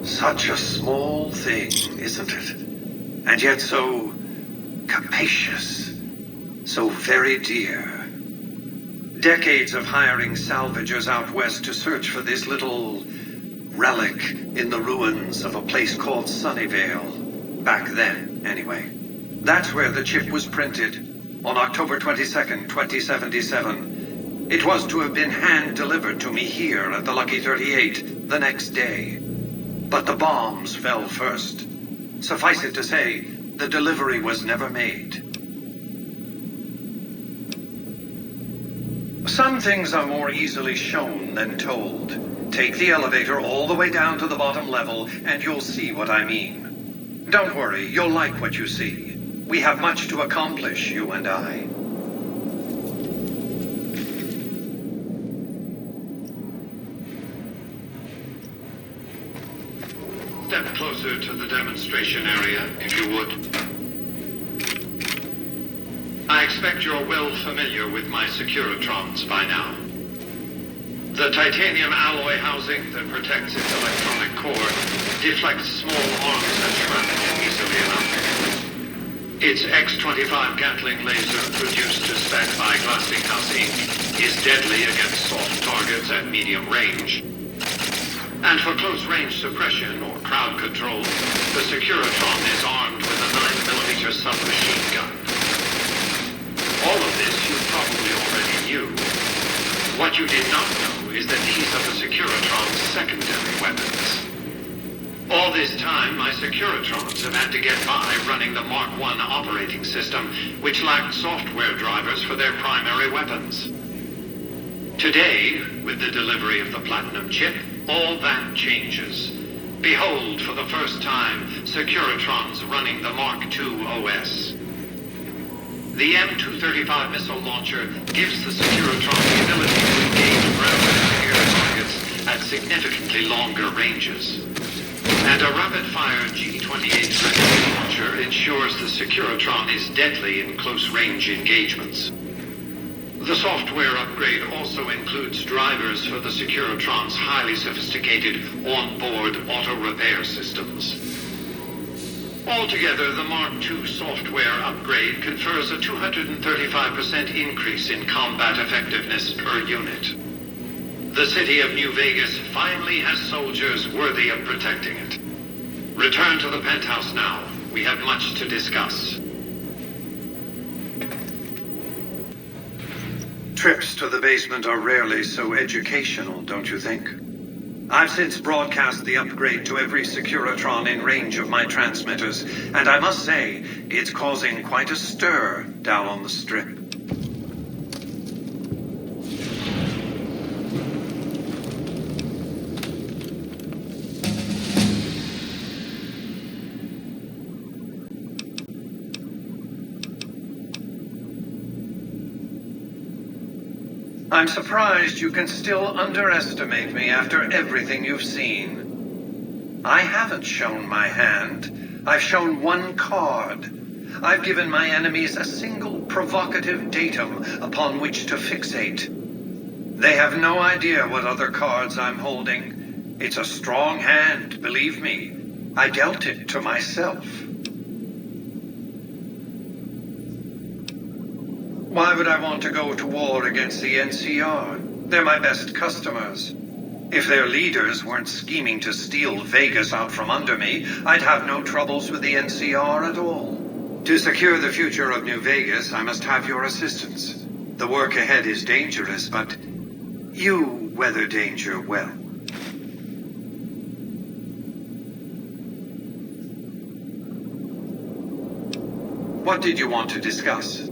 Such a small thing, isn't it? And yet so capacious, so very dear. Decades of hiring salvagers out west to search for this little relic in the ruins of a place called Sunnyvale. Back then, anyway. That's where the chip was printed, on October 22nd, 2077. It was to have been hand-delivered to me here at the Lucky 38 the next day. But the bombs fell first. Suffice it to say, the delivery was never made. Some things are more easily shown than told. Take the elevator all the way down to the bottom level, and you'll see what I mean. Don't worry, you'll like what you see. We have much to accomplish, you and I. Step closer to the demonstration area, if you would. I expect you're well familiar with my Securitrons by now. The titanium alloy housing that protects its electronic core deflects small arms and shrapnel easily enough. Its X-25 Gatling laser, produced to spec by Glassinghouse Inc., is deadly against soft targets at medium range. And for close-range suppression or crowd control, the Securitron is armed with a 9mm submachine gun. All of this you probably already knew. What you did not know is that these are the Securitron's secondary weapons. All this time, my Securitrons have had to get by running the Mark I operating system, which lacked software drivers for their primary weapons. Today, with the delivery of the Platinum chip, all that changes. Behold, for the first time, Securitrons running the Mark II OS. The M235 missile launcher gives the Securitron the ability to engage ground and air targets at significantly longer ranges. And a rapid-fire G-28 grenade launcher ensures the Securitron is deadly in close-range engagements. The software upgrade also includes drivers for the Securitron's highly sophisticated onboard auto repair systems. Altogether, the Mark II software upgrade confers a 235% increase in combat effectiveness per unit. The city of New Vegas finally has soldiers worthy of protecting it. Return to the penthouse now. We have much to discuss. Trips to the basement are rarely so educational, don't you think? I've since broadcast the upgrade to every Securitron in range of my transmitters, and I must say, it's causing quite a stir down on the Strip. I'm surprised you can still underestimate me after everything you've seen. I haven't shown my hand. I've shown one card. I've given my enemies a single provocative datum upon which to fixate. They have no idea what other cards I'm holding. It's a strong hand, believe me. I dealt it to myself. Why would I want to go to war against the NCR? They're my best customers. If their leaders weren't scheming to steal Vegas out from under me, I'd have no troubles with the NCR at all. To secure the future of New Vegas, I must have your assistance. The work ahead is dangerous, but you weather danger well. What did you want to discuss?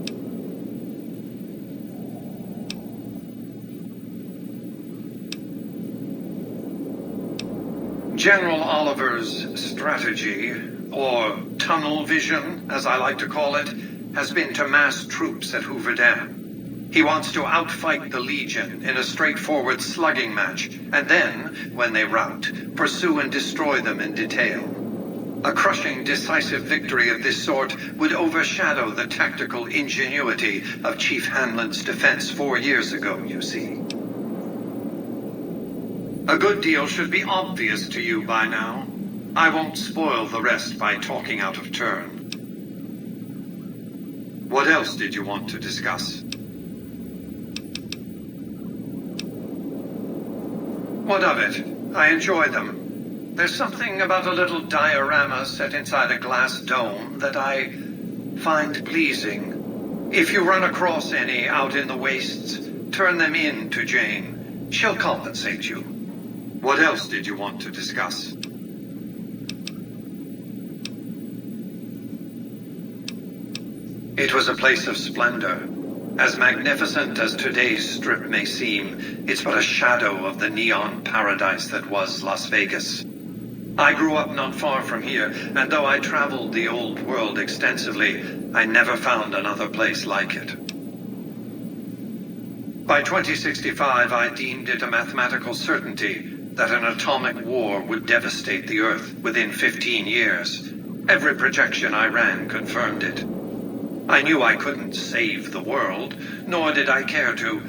General Oliver's strategy, or tunnel vision, as I like to call it, has been to mass troops at Hoover Dam. He wants to outfight the Legion in a straightforward slugging match, and then, when they rout, pursue and destroy them in detail. A crushing, decisive victory of this sort would overshadow the tactical ingenuity of Chief Hanlon's defense 4 years ago, you see. A good deal should be obvious to you by now. I won't spoil the rest by talking out of turn. What else did you want to discuss? What of it? I enjoy them. There's something about a little diorama set inside a glass dome that I find pleasing. If you run across any out in the wastes, turn them in to Jane. She'll compensate you. What else did you want to discuss? It was a place of splendor. As magnificent as today's Strip may seem, it's but a shadow of the neon paradise that was Las Vegas. I grew up not far from here, and though I traveled the old world extensively, I never found another place like it. By 2065, I deemed it a mathematical certainty that an atomic war would devastate the Earth within 15 years. Every projection I ran confirmed it. I knew I couldn't save the world, nor did I care to,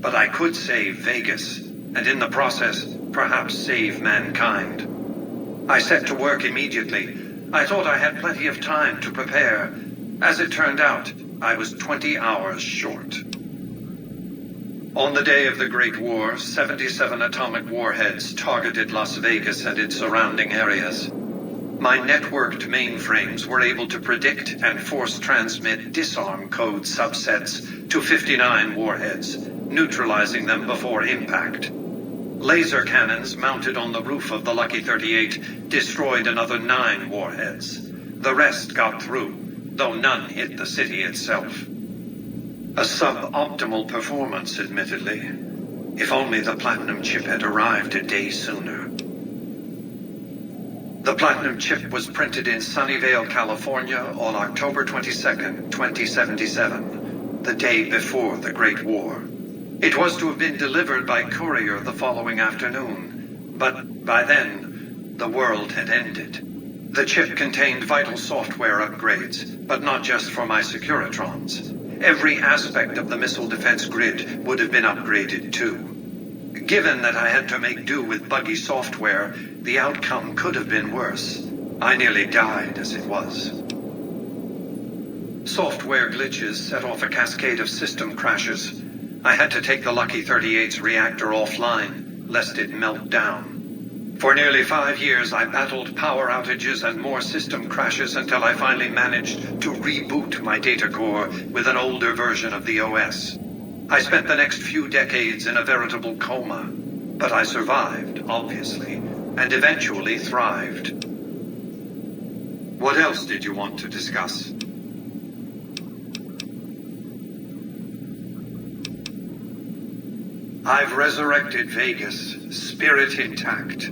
but I could save Vegas, and in the process, perhaps save mankind. I set to work immediately. I thought I had plenty of time to prepare. As it turned out, I was 20 hours short. On the day of the Great War, 77 atomic warheads targeted Las Vegas and its surrounding areas. My networked mainframes were able to predict and force transmit disarm code subsets to 59 warheads, neutralizing them before impact. Laser cannons mounted on the roof of the Lucky 38 destroyed another 9 warheads. The rest got through, though none hit the city itself. A suboptimal performance, admittedly. If only the Platinum chip had arrived a day sooner. The Platinum chip was printed in Sunnyvale, California on October 22nd, 2077, the day before the Great War. It was to have been delivered by courier the following afternoon, but by then, the world had ended. The chip contained vital software upgrades, but not just for my Securitrons. every aspect of the missile defense grid would have been upgraded too. Given that I had to make do with buggy software, the outcome could have been worse. I nearly died as it was. Software glitches set off a cascade of system crashes. I had to take the Lucky 38's reactor offline, lest it melt down. For nearly 5 years, I battled power outages and more system crashes until I finally managed to reboot my data core with an older version of the OS. I spent the next few decades in a veritable coma, but I survived, obviously, and eventually thrived. What else did you want to discuss? I've resurrected Vegas, spirit intact.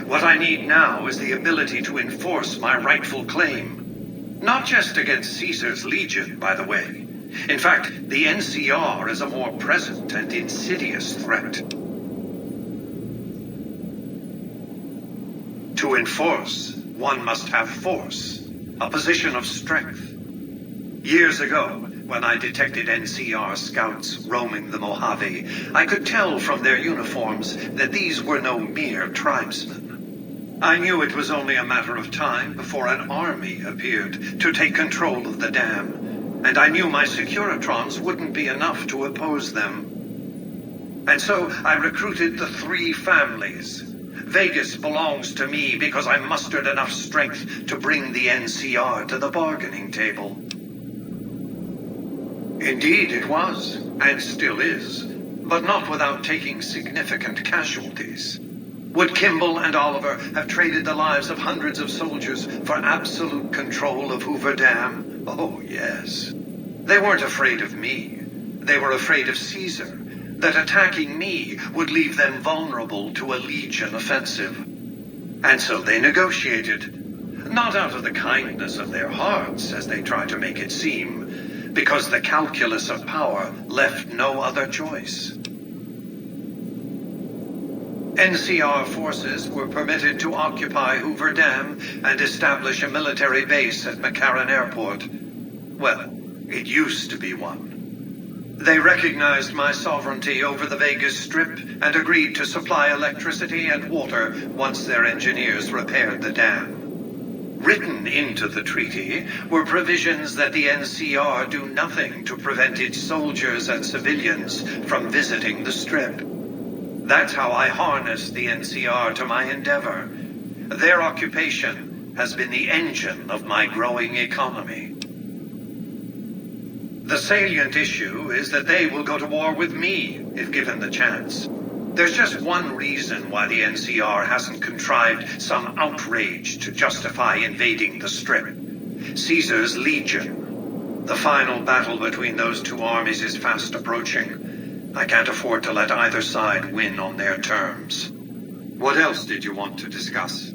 What I need now is the ability to enforce my rightful claim. Not just against Caesar's Legion, by the way. In fact, the NCR is a more present and insidious threat. To enforce, one must have force, a position of strength. Years ago, when I detected NCR scouts roaming the Mojave, I could tell from their uniforms that these were no mere tribesmen. I knew it was only a matter of time before an army appeared to take control of the dam, and I knew my Securitrons wouldn't be enough to oppose them. And so I recruited the 3 families. Vegas belongs to me because I mustered enough strength to bring the NCR to the bargaining table. Indeed it was, and still is, but not without taking significant casualties. Would Kimball and Oliver have traded the lives of hundreds of soldiers for absolute control of Hoover Dam? Oh, yes. They weren't afraid of me. They were afraid of Caesar, that attacking me would leave them vulnerable to a Legion offensive. And so they negotiated. Not out of the kindness of their hearts, as they try to make it seem, because the calculus of power left no other choice. NCR forces were permitted to occupy Hoover Dam and establish a military base at McCarran Airport. Well, it used to be one. They recognized my sovereignty over the Vegas Strip and agreed to supply electricity and water once their engineers repaired the dam. Written into the treaty were provisions that the NCR do nothing to prevent its soldiers and civilians from visiting the Strip. That's how I harnessed the NCR to my endeavor. Their occupation has been the engine of my growing economy. The salient issue is that they will go to war with me if given the chance. There's just one reason why the NCR hasn't contrived some outrage to justify invading the Strip. Caesar's Legion. The final battle between those 2 armies is fast approaching. I can't afford to let either side win on their terms. What else did you want to discuss?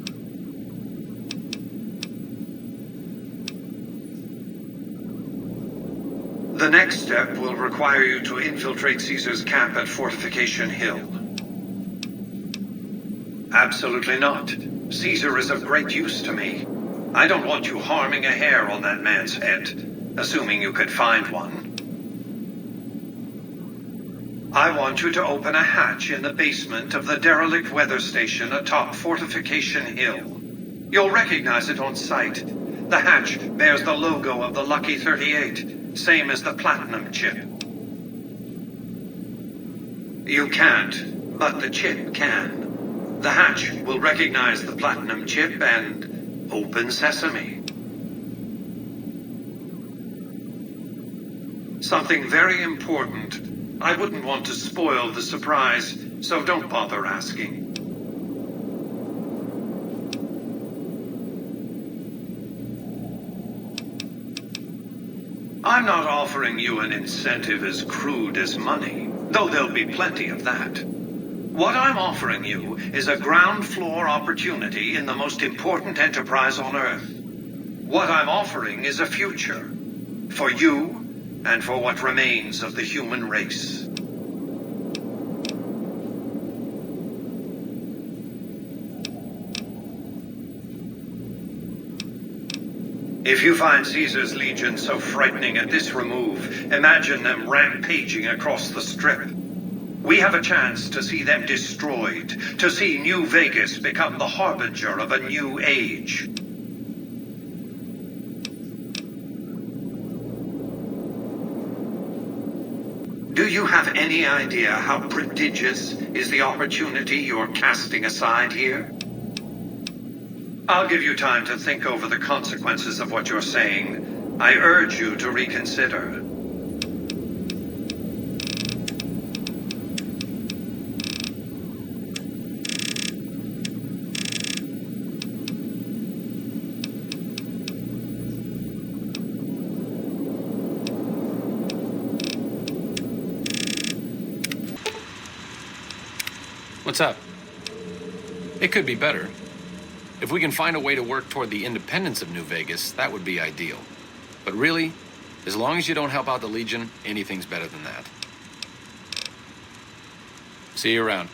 The next step will require you to infiltrate Caesar's camp at Fortification Hill. Absolutely not. Caesar is of great use to me. I don't want you harming a hair on that man's head, assuming you could find one. I want you to open a hatch in the basement of the derelict weather station atop Fortification Hill. You'll recognize it on sight. The hatch bears the logo of the Lucky 38, same as the Platinum chip. You can't, but the chip can. The hatch will recognize the Platinum chip and open sesame. Something very important. I wouldn't want to spoil the surprise, so don't bother asking. I'm not offering you an incentive as crude as money, though there'll be plenty of that. What I'm offering you is a ground floor opportunity in the most important enterprise on Earth. What I'm offering is a future. For you, and for what remains of the human race. If you find Caesar's legion so frightening at this remove, imagine them rampaging across the Strip. We have a chance to see them destroyed, to see New Vegas become the harbinger of a new age. Do you have any idea how prodigious is the opportunity you're casting aside here? I'll give you time to think over the consequences of what you're saying. I urge you to reconsider. What's up? It could be better. If we can find a way to work toward the independence of New Vegas, that would be ideal. But really, as long as you don't help out the Legion, anything's better than that. See you around.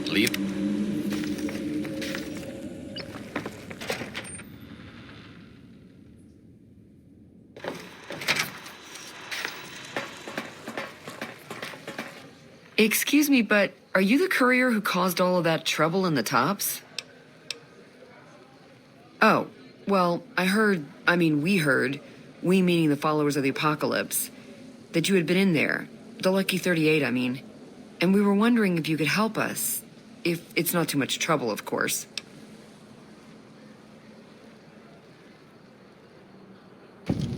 Leave. Excuse me, but are you the courier who caused all of that trouble in the tops? Oh, well, we heard, we meaning the followers of the apocalypse, that you had been in there, the Lucky 38, and we were wondering if you could help us, if it's not too much trouble, of course.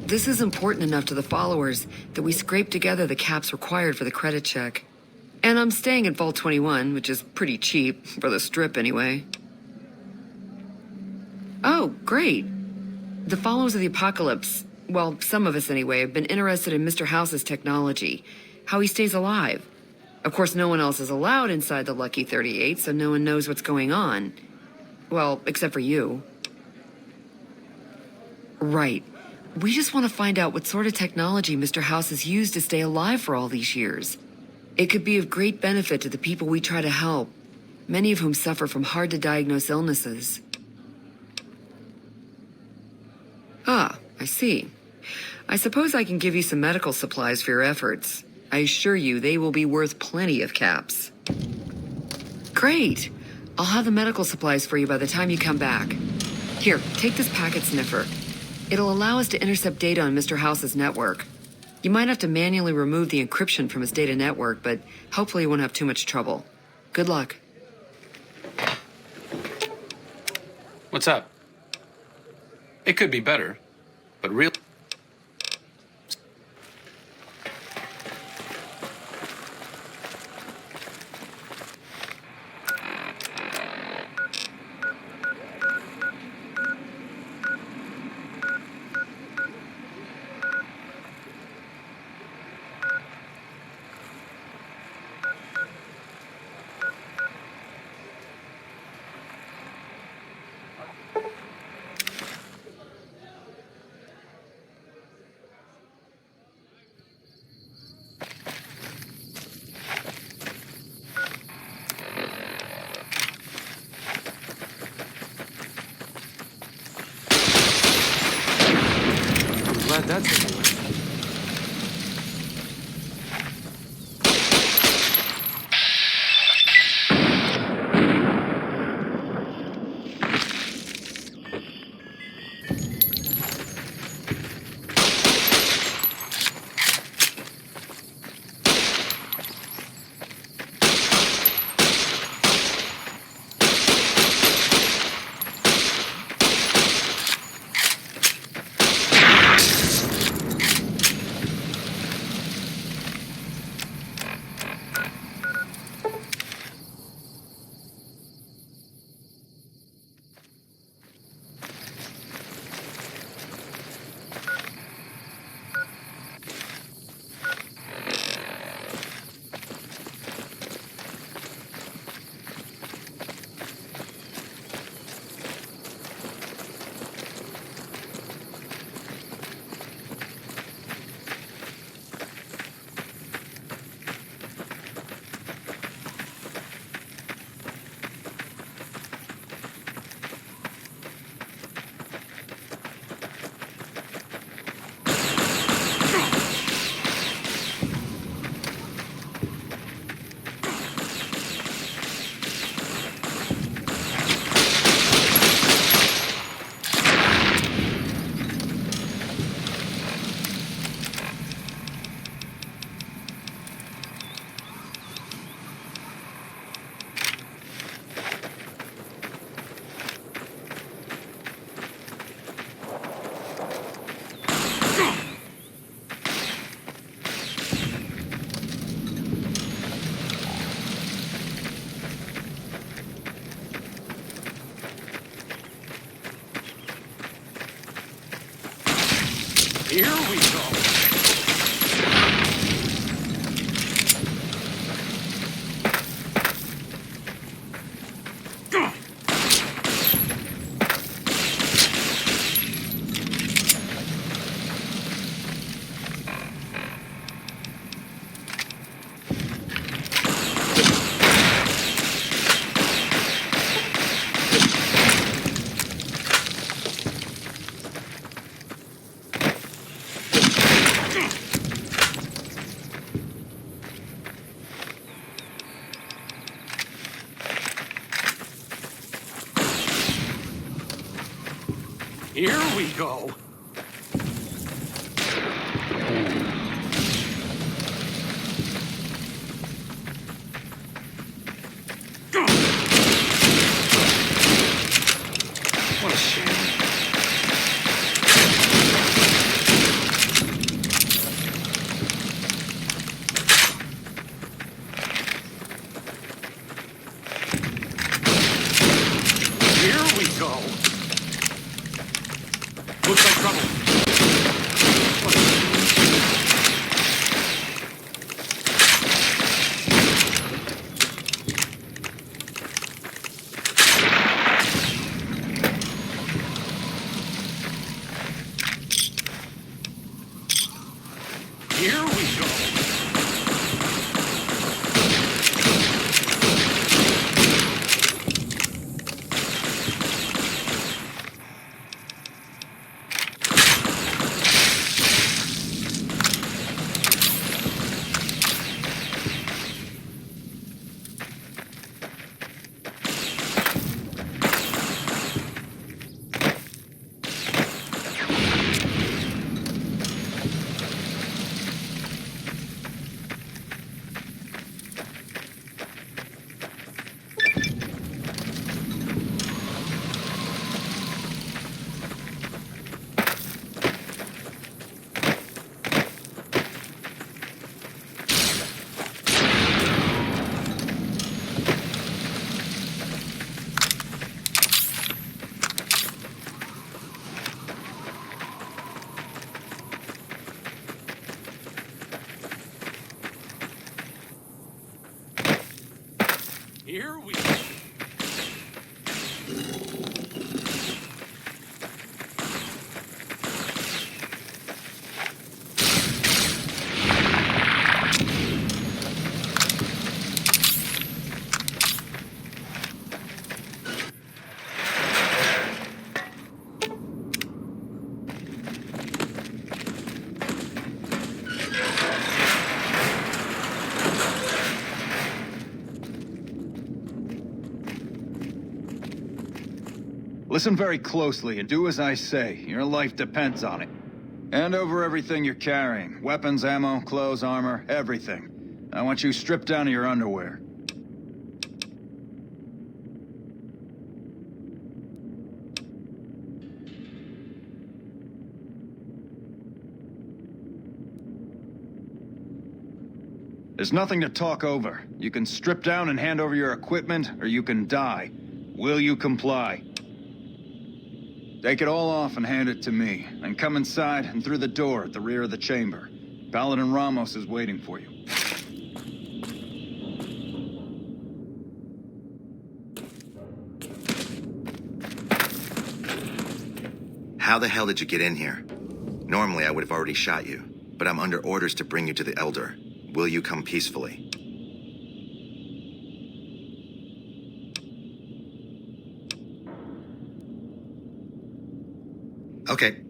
This is important enough to the followers that we scraped together the caps required for the credit check. And I'm staying at Vault 21, which is pretty cheap, for the Strip anyway. Oh, great. The followers of the apocalypse, well, some of us anyway, have been interested in Mr. House's technology, how he stays alive. Of course, no one else is allowed inside the Lucky 38, so no one knows what's going on. Well, except for you. Right. We just want to find out what sort of technology Mr. House has used to stay alive for all these years. It could be of great benefit to the people we try to help, many of whom suffer from hard-to-diagnose illnesses. Ah, I see. I suppose I can give you some medical supplies for your efforts. I assure you they will be worth plenty of caps. Great! I'll have the medical supplies for you by the time you come back. Here, take this packet sniffer. It'll allow us to intercept data on Mr. House's network. You might have to manually remove the encryption from his data network, but hopefully you won't have too much trouble. Good luck. What's up? It could be better, but really... Glad that's over with. Here we go. Here we go. What a shame. Here we go. Looks like trouble. What a Here we go. Here we go. Listen very closely and do as I say. Your life depends on it. Hand over everything you're carrying. Weapons, ammo, clothes, armor, everything. I want you stripped down to your underwear. There's nothing to talk over. You can strip down and hand over your equipment, or you can die. Will you comply? Take it all off and hand it to me. Then come inside and through the door at the rear of the chamber. Paladin Ramos is waiting for you. How the hell did you get in here? Normally I would have already shot you, but I'm under orders to bring you to the Elder. Will you come peacefully? Okay.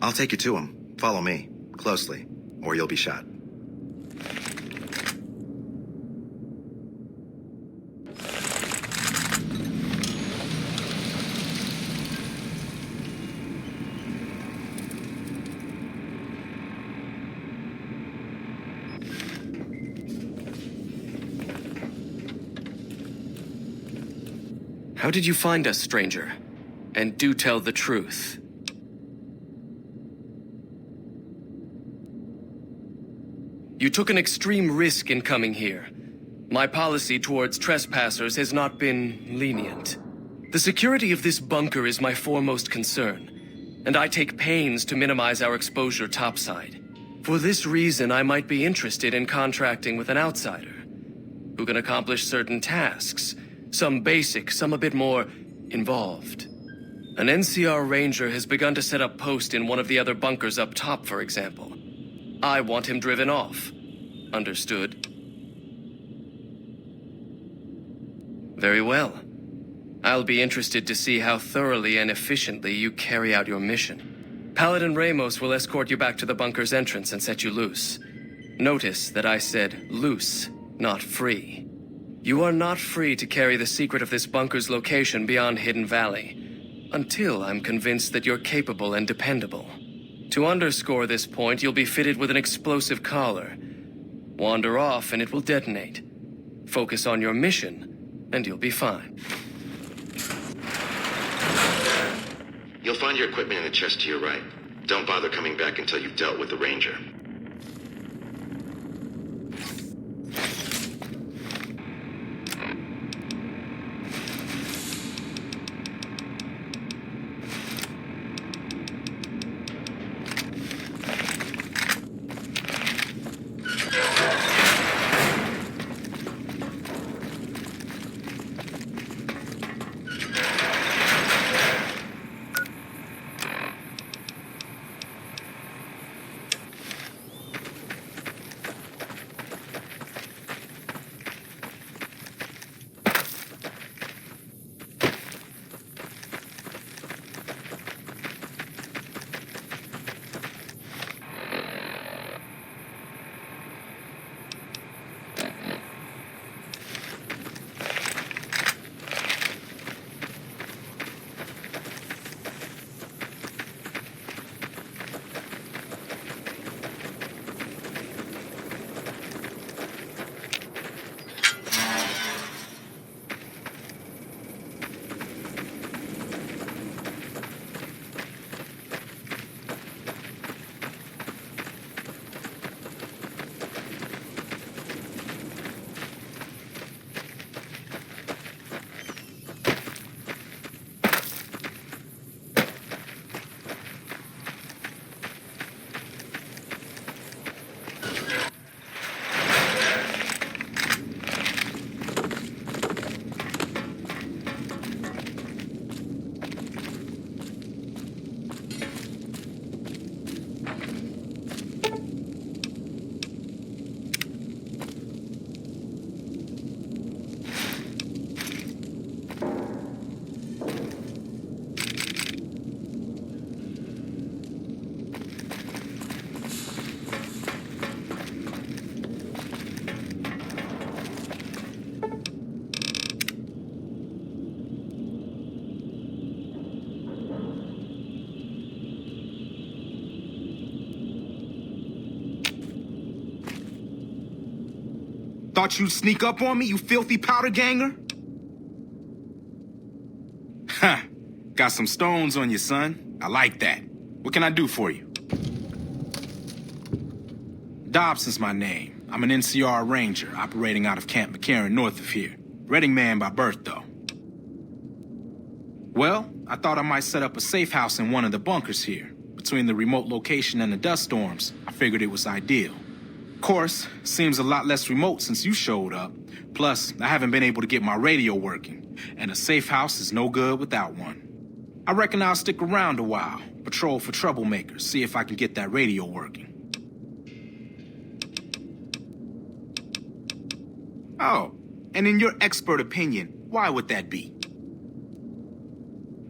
I'll take you to him. Follow me, closely, or you'll be shot. How did you find us, stranger? And do tell the truth. You took an extreme risk in coming here. My policy towards trespassers has not been lenient. The security of this bunker is my foremost concern, and I take pains to minimize our exposure topside. For this reason, I might be interested in contracting with an outsider who can accomplish certain tasks, some basic, some a bit more involved. An NCR ranger has begun to set up post in one of the other bunkers up top, for example. I want him driven off. Understood? Very well. I'll be interested to see how thoroughly and efficiently you carry out your mission. Paladin Ramos will escort you back to the bunker's entrance and set you loose. Notice that I said loose, not free. You are not free to carry the secret of this bunker's location beyond Hidden Valley, until I'm convinced that you're capable and dependable. To underscore this point, you'll be fitted with an explosive collar. Wander off and it will detonate. Focus on your mission, and you'll be fine. You'll find your equipment in the chest to your right. Don't bother coming back until you've dealt with the ranger. Thought you'd sneak up on me, you filthy powder ganger? Ha! Got some stones on you, son. I like that. What can I do for you? Dobson's my name. I'm an NCR ranger operating out of Camp McCarran north of here. Reading man by birth, though. Well, I thought I might set up a safe house in one of the bunkers here. Between the remote location and the dust storms, I figured it was ideal. Of course, seems a lot less remote since you showed up. Plus, I haven't been able to get my radio working, and a safe house is no good without one. I reckon I'll stick around a while, patrol for troublemakers, see if I can get that radio working. Oh, and in your expert opinion, why would that be?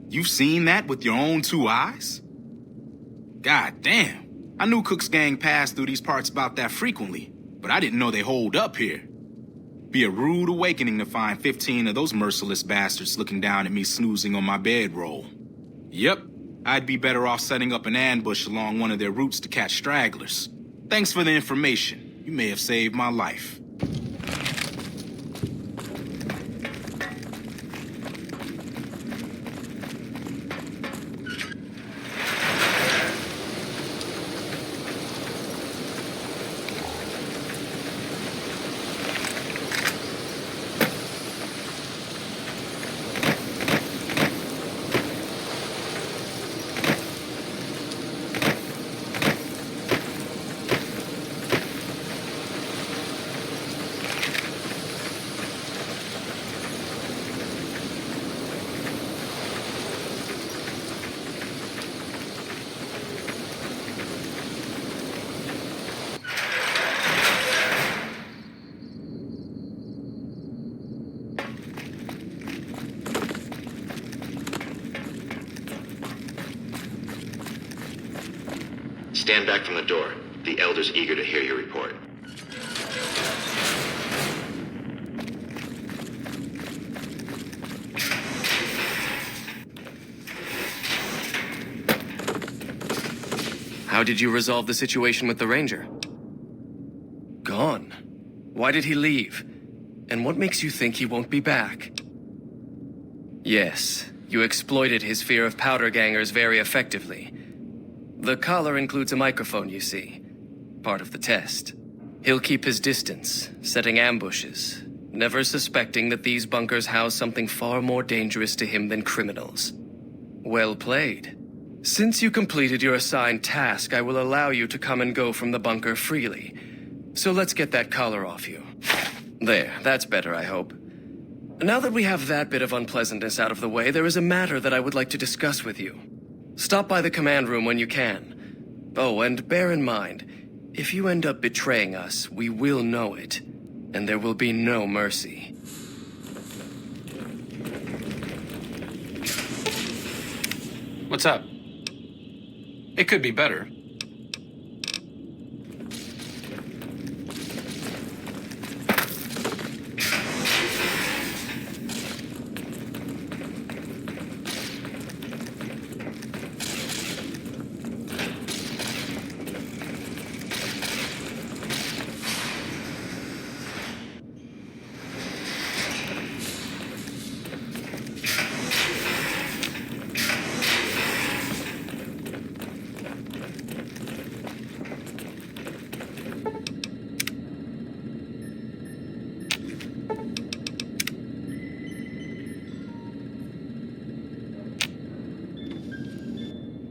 You've seen that with your own two eyes? God damn. I knew Cook's gang passed through these parts about that frequently, but I didn't know they holed up here. Be a rude awakening to find 15 of those merciless bastards looking down at me snoozing on my bedroll. Yep, I'd be better off setting up an ambush along one of their routes to catch stragglers. Thanks for the information. You may have saved my life. Stand back from the door. The Elder's eager to hear your report. How did you resolve the situation with the Ranger? Gone. Why did he leave? And what makes you think he won't be back? Yes, you exploited his fear of powder gangers very effectively. The collar includes a microphone, you see. Part of the test. He'll keep his distance, setting ambushes, never suspecting that these bunkers house something far more dangerous to him than criminals. Well played. Since you completed your assigned task, I will allow you to come and go from the bunker freely. So let's get that collar off you. There, that's better, I hope. Now that we have that bit of unpleasantness out of the way, there is a matter that I would like to discuss with you. Stop by the command room when you can. Oh, and bear in mind, if you end up betraying us, we will know it, and there will be no mercy. What's up? It could be better.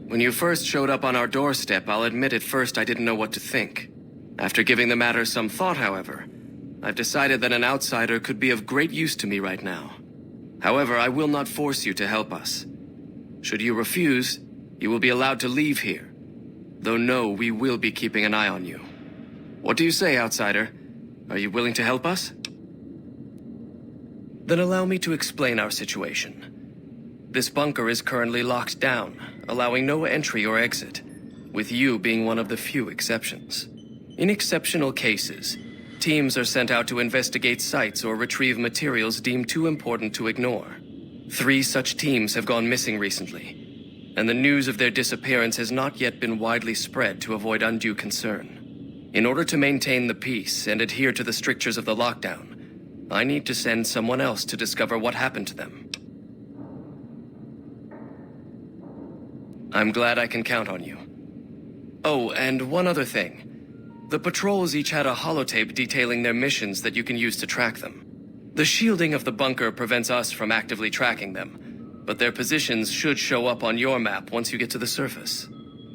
When you first showed up on our doorstep, I'll admit at first I didn't know what to think. After giving the matter some thought, however, I've decided that an outsider could be of great use to me right now. However, I will not force you to help us. Should you refuse, you will be allowed to leave here. Though no, we will be keeping an eye on you. What do you say, outsider? Are you willing to help us? Then allow me to explain our situation. This bunker is currently locked down, allowing no entry or exit, with you being one of the few exceptions. In exceptional cases, teams are sent out to investigate sites or retrieve materials deemed too important to ignore. 3 such teams have gone missing recently, and the news of their disappearance has not yet been widely spread to avoid undue concern. In order to maintain the peace and adhere to the strictures of the lockdown, I need to send someone else to discover what happened to them. I'm glad I can count on you. Oh, and one other thing. The patrols each had a holotape detailing their missions that you can use to track them. The shielding of the bunker prevents us from actively tracking them, but their positions should show up on your map once you get to the surface.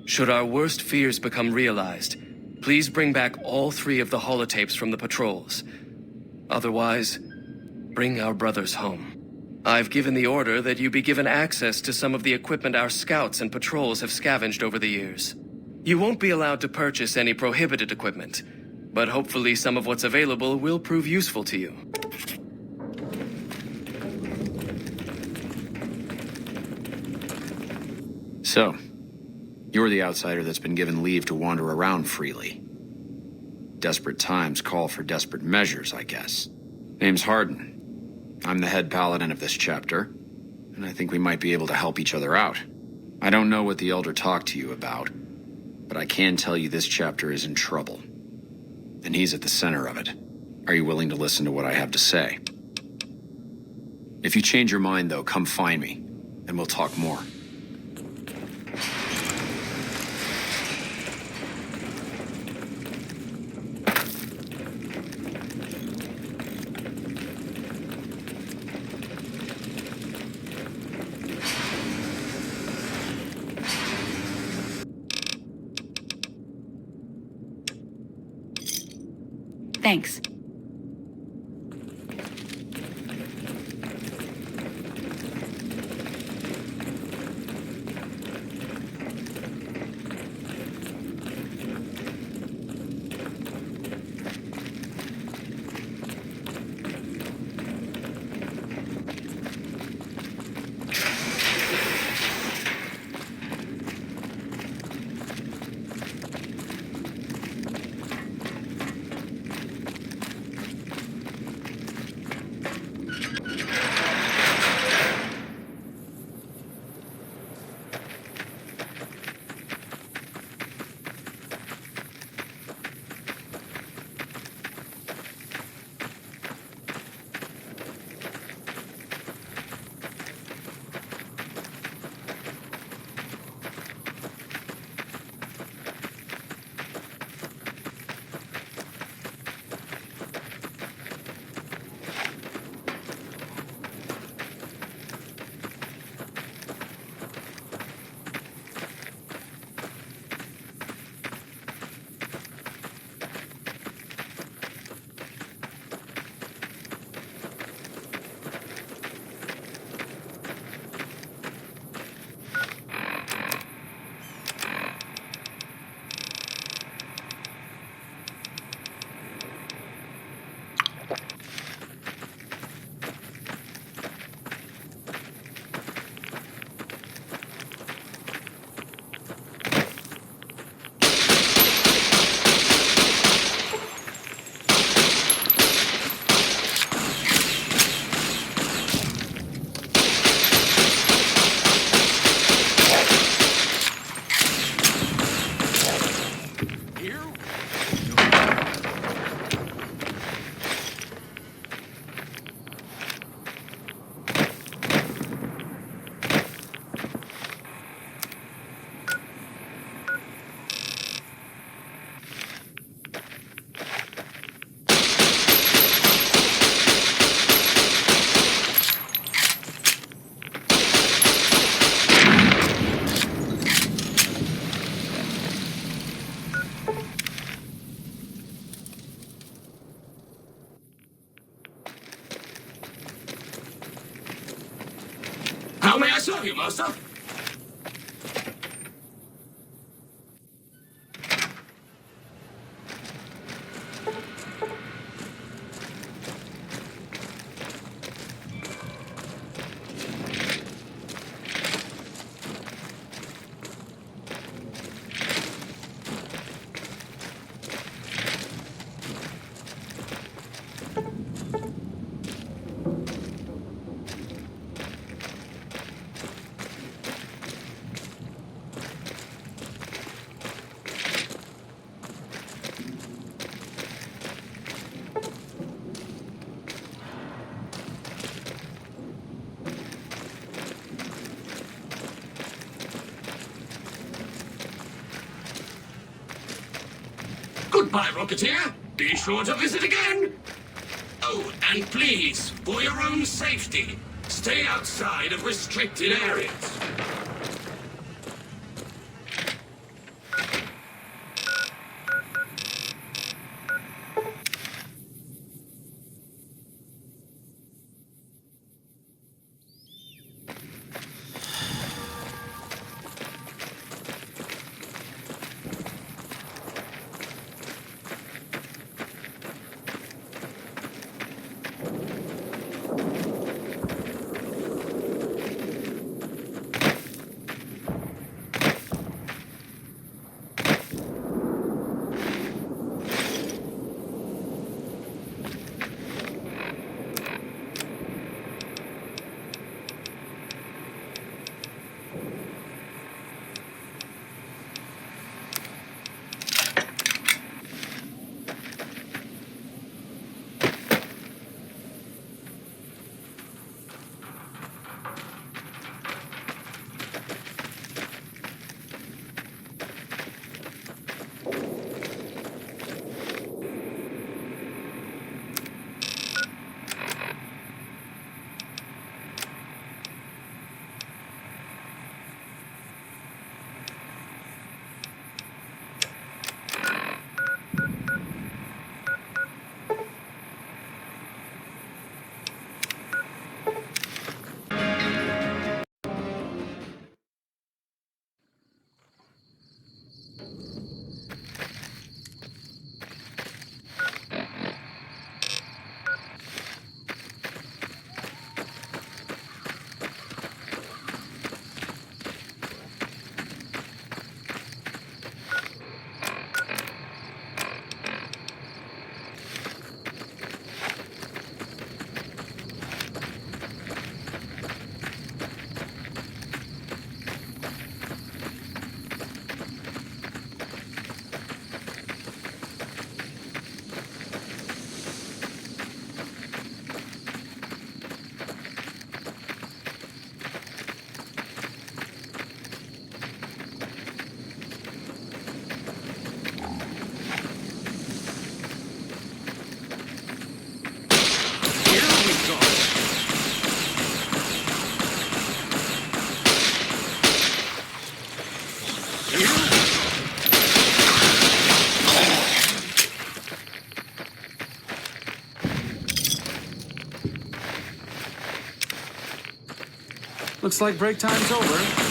Should our worst fears become realized, please bring back all 3 of the holotapes from the patrols. Otherwise, bring our brothers home. I've given the order that you be given access to some of the equipment our scouts and patrols have scavenged over the years. You won't be allowed to purchase any prohibited equipment, but hopefully some of what's available will prove useful to you. So, you're the outsider that's been given leave to wander around freely. Desperate times call for desperate measures, I guess. Name's Hardin. I'm the head paladin of this chapter, and I think we might be able to help each other out. I don't know what the Elder talked to you about, but I can tell you this chapter is in trouble. And he's at the center of it. Are you willing to listen to what I have to say? If you change your mind, though, come find me, and we'll talk more. Thanks. Here? How may I serve you, master? Goodbye, Rocketeer. Be sure to visit again. Oh, and please, for your own safety, stay outside of restricted areas. Looks like break time's over.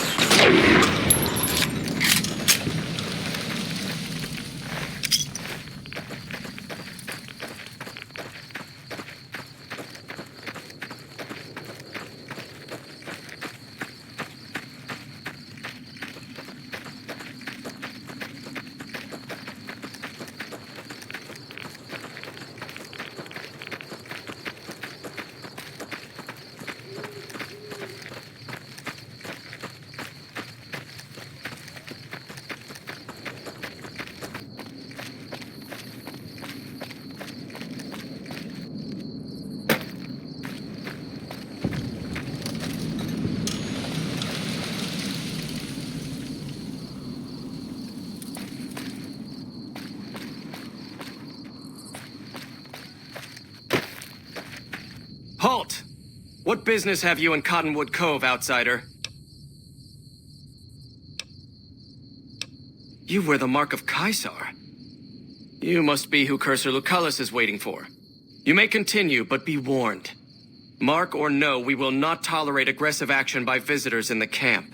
What business have you in Cottonwood Cove, outsider? You wear the mark of Caesar. You must be who Cursor Lucullus is waiting for. You may continue, but be warned. Mark or no, we will not tolerate aggressive action by visitors in the camp.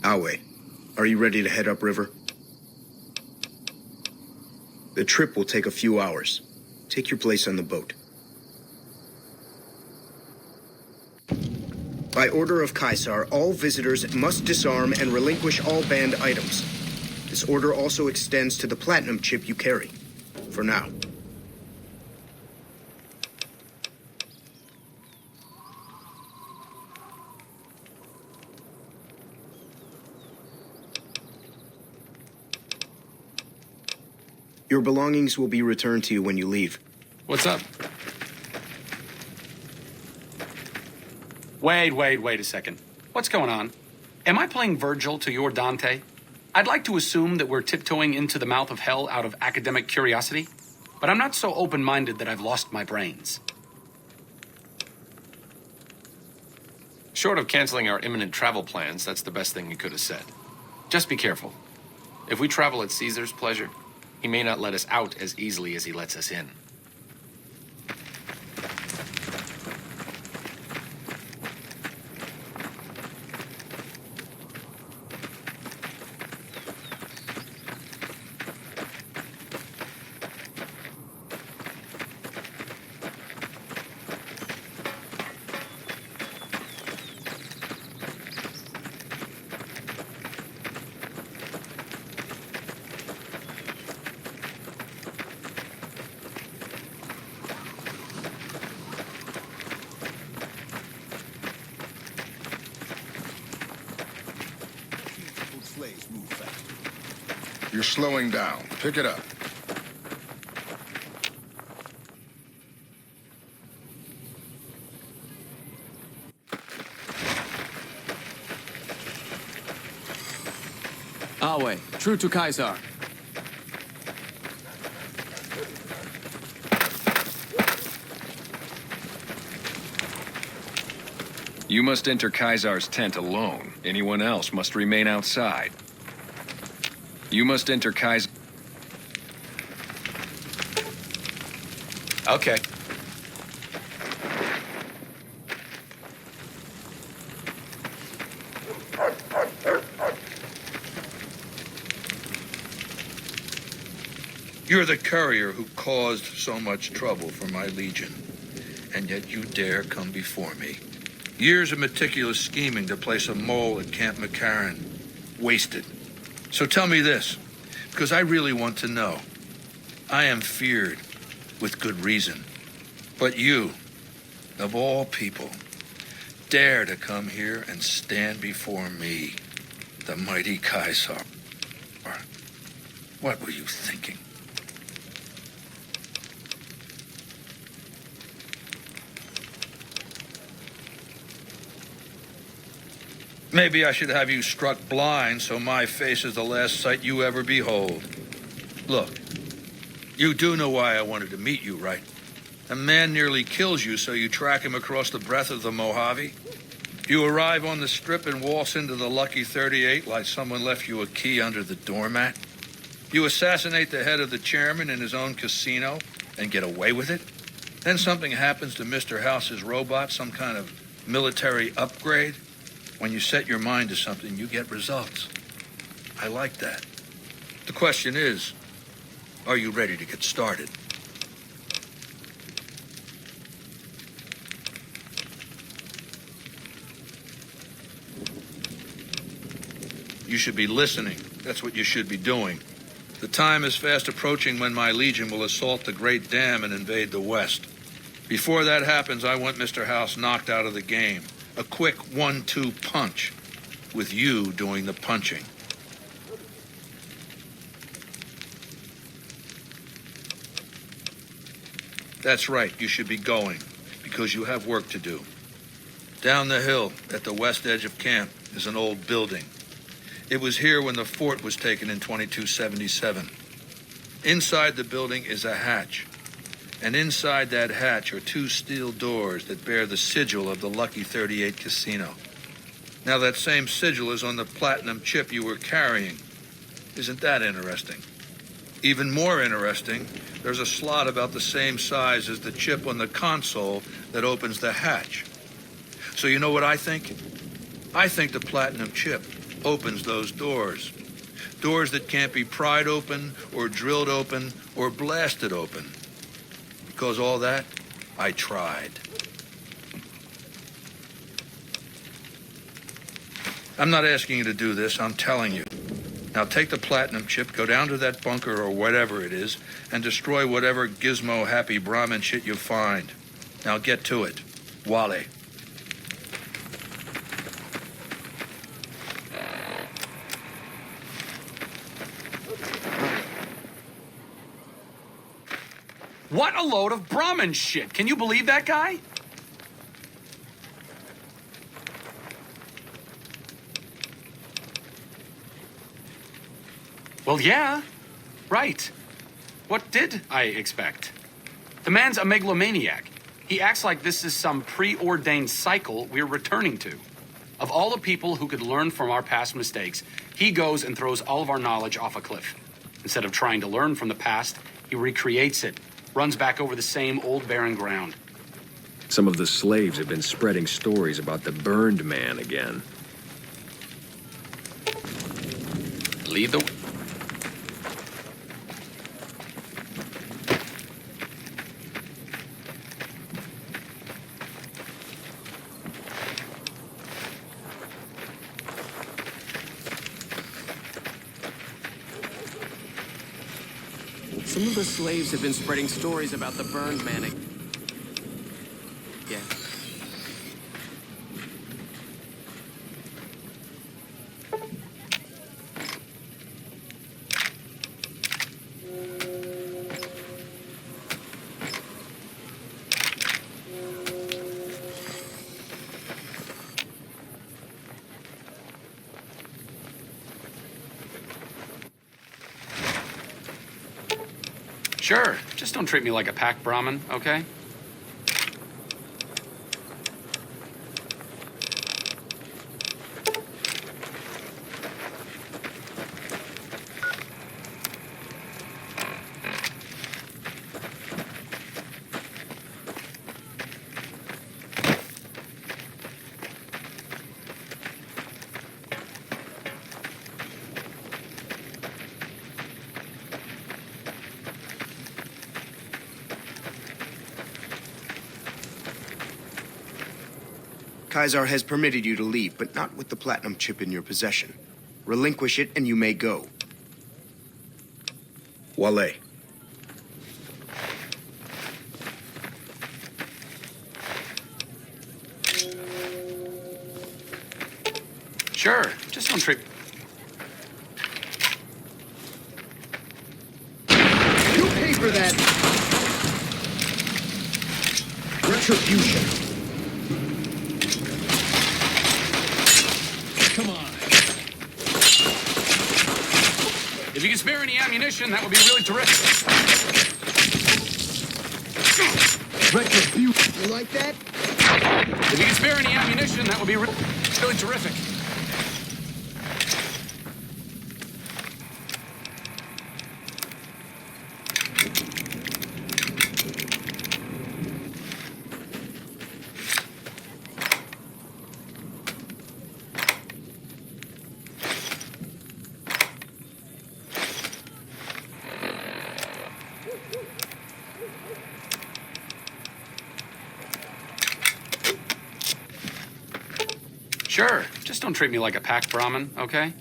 Awe, are you ready to head upriver? The trip will take a few hours. Take your place on the boat. By order of Caesar, all visitors must disarm and relinquish all banned items. This order also extends to the platinum chip you carry. For now. Your belongings will be returned to you when you leave. What's up? Wait a second. What's going on? Am I playing Virgil to your Dante? I'd like to assume that we're tiptoeing into the mouth of hell out of academic curiosity, but I'm not so open-minded that I've lost my brains. Short of canceling our imminent travel plans, that's the best thing you could have said. Just be careful. If we travel at Caesar's pleasure, he may not let us out as easily as he lets us in. You're slowing down. Pick it up. Awe, true to Caesar. You must enter Caesar's tent alone. Anyone else must remain outside. You must enter Caesar. Okay. You're the courier who caused so much trouble for my legion, and yet you dare come before me. Years of meticulous scheming to place a mole at Camp McCarran. Wasted. So tell me this, because I really want to know. I am feared, with good reason. But you, of all people, dare to come here and stand before me, the mighty Caesar. What were you thinking? Maybe I should have you struck blind so my face is the last sight you ever behold. Look, you do know why I wanted to meet you, right? A man nearly kills you, so you track him across the breadth of the Mojave. You arrive on the strip and waltz into the Lucky 38 like someone left you a key under the doormat. You assassinate the head of the chairman in his own casino and get away with it. Then something happens to Mr. House's robot, some kind of military upgrade. When you set your mind to something, you get results. I like that. The question is, are you ready to get started? You should be listening. That's what you should be doing. The time is fast approaching when my Legion will assault the Great Dam and invade the West. Before that happens, I want Mr. House knocked out of the game. A quick 1-2 punch, with you doing the punching. That's right, you should be going, because you have work to do. Down the hill, at the west edge of camp, is an old building. It was here when the fort was taken in 2277. Inside the building is a hatch. And inside that hatch are 2 steel doors that bear the sigil of the Lucky 38 Casino. Now that same sigil is on the platinum chip you were carrying. Isn't that interesting? Even more interesting, there's a slot about the same size as the chip on the console that opens the hatch. So you know what I think? I think the platinum chip opens those doors. Doors that can't be pried open, or drilled open, or blasted open. Because all that, I tried. I'm not asking you to do this, I'm telling you. Now take the platinum chip, go down to that bunker or whatever it is, and destroy whatever gizmo-happy Brahmin shit you find. Now get to it. Wale. What a load of Brahmin shit. Can you believe that guy? Well, yeah. Right. What did I expect? The man's a megalomaniac. He acts like this is some preordained cycle we're returning to. Of all the people who could learn from our past mistakes, he goes and throws all of our knowledge off a cliff. Instead of trying to learn from the past, he recreates it. Runs back over the same old barren ground. Some of the slaves have been spreading stories about the burned man again. Lead the... Some of the slaves have been spreading stories about the burned man. Yeah. Sure, just don't treat me like a pack Brahmin, okay? Kaisar has permitted you to leave, but not with the platinum chip in your possession. Relinquish it and you may go. Wale. Sure, just don't treat... You pay for that! Retribution. If you can spare any ammunition, that would be really terrific. Retribution. You like that? If you can spare any ammunition, that would be really terrific. Sure, just don't treat me like a pack Brahmin, okay?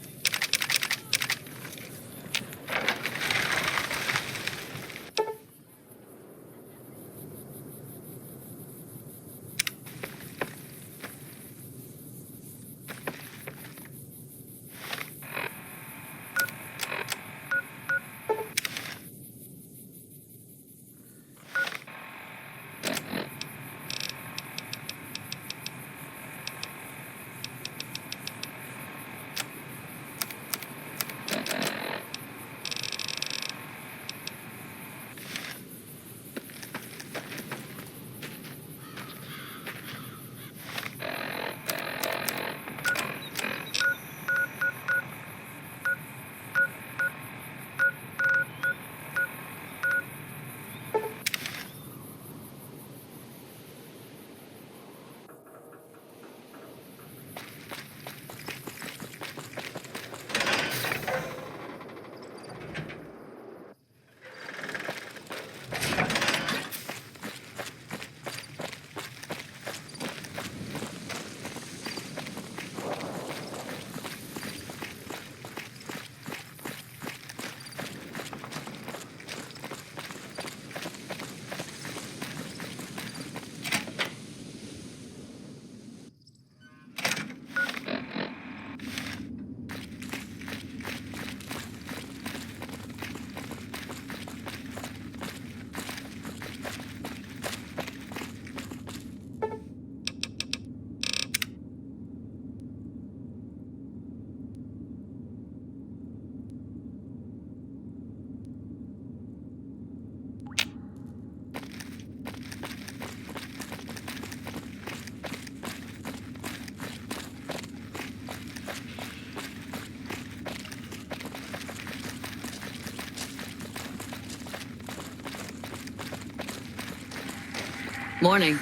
Morning.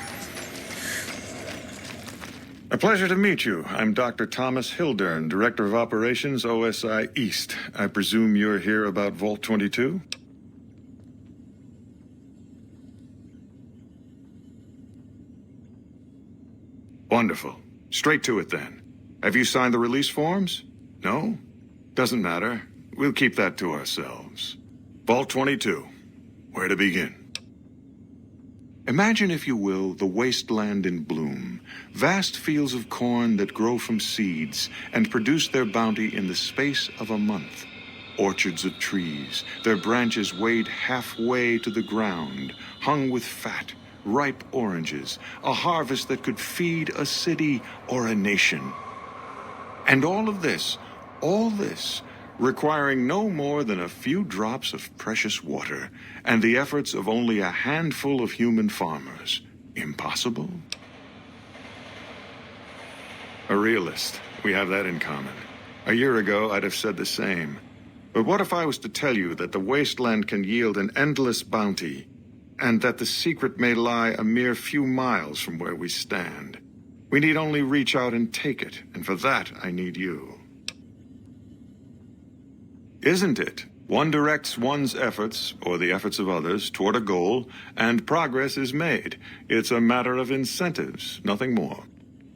A pleasure to meet you. I'm Dr. Thomas Hildern, Director of Operations, OSI East. I presume you're here about Vault 22? Wonderful. Straight to it then. Have you signed the release forms? No? Doesn't matter. We'll keep that to ourselves. Vault 22. Where to begin? Imagine, if you will, the wasteland in bloom. Vast fields of corn that grow from seeds and produce their bounty in the space of a month. Orchards of trees, their branches weighed halfway to the ground, hung with fat, ripe oranges, a harvest that could feed a city or a nation. And all this, requiring no more than a few drops of precious water and the efforts of only a handful of human farmers. Impossible? A realist. We have that in common. A year ago, I'd have said the same. But what if I was to tell you that the wasteland can yield an endless bounty, and that the secret may lie a mere few miles from where we stand? We need only reach out and take it, and for that, I need you. Isn't it? One directs one's efforts, or the efforts of others, toward a goal, and progress is made. It's a matter of incentives, nothing more.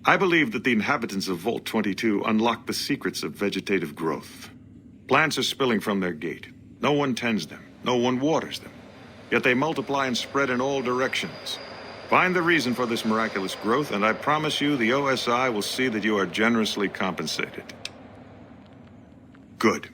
I believe that the inhabitants of Vault 22 unlock the secrets of vegetative growth. Plants are spilling from their gate. No one tends them. No one waters them. Yet they multiply and spread in all directions. Find the reason for this miraculous growth, and I promise you the OSI will see that you are generously compensated. Good.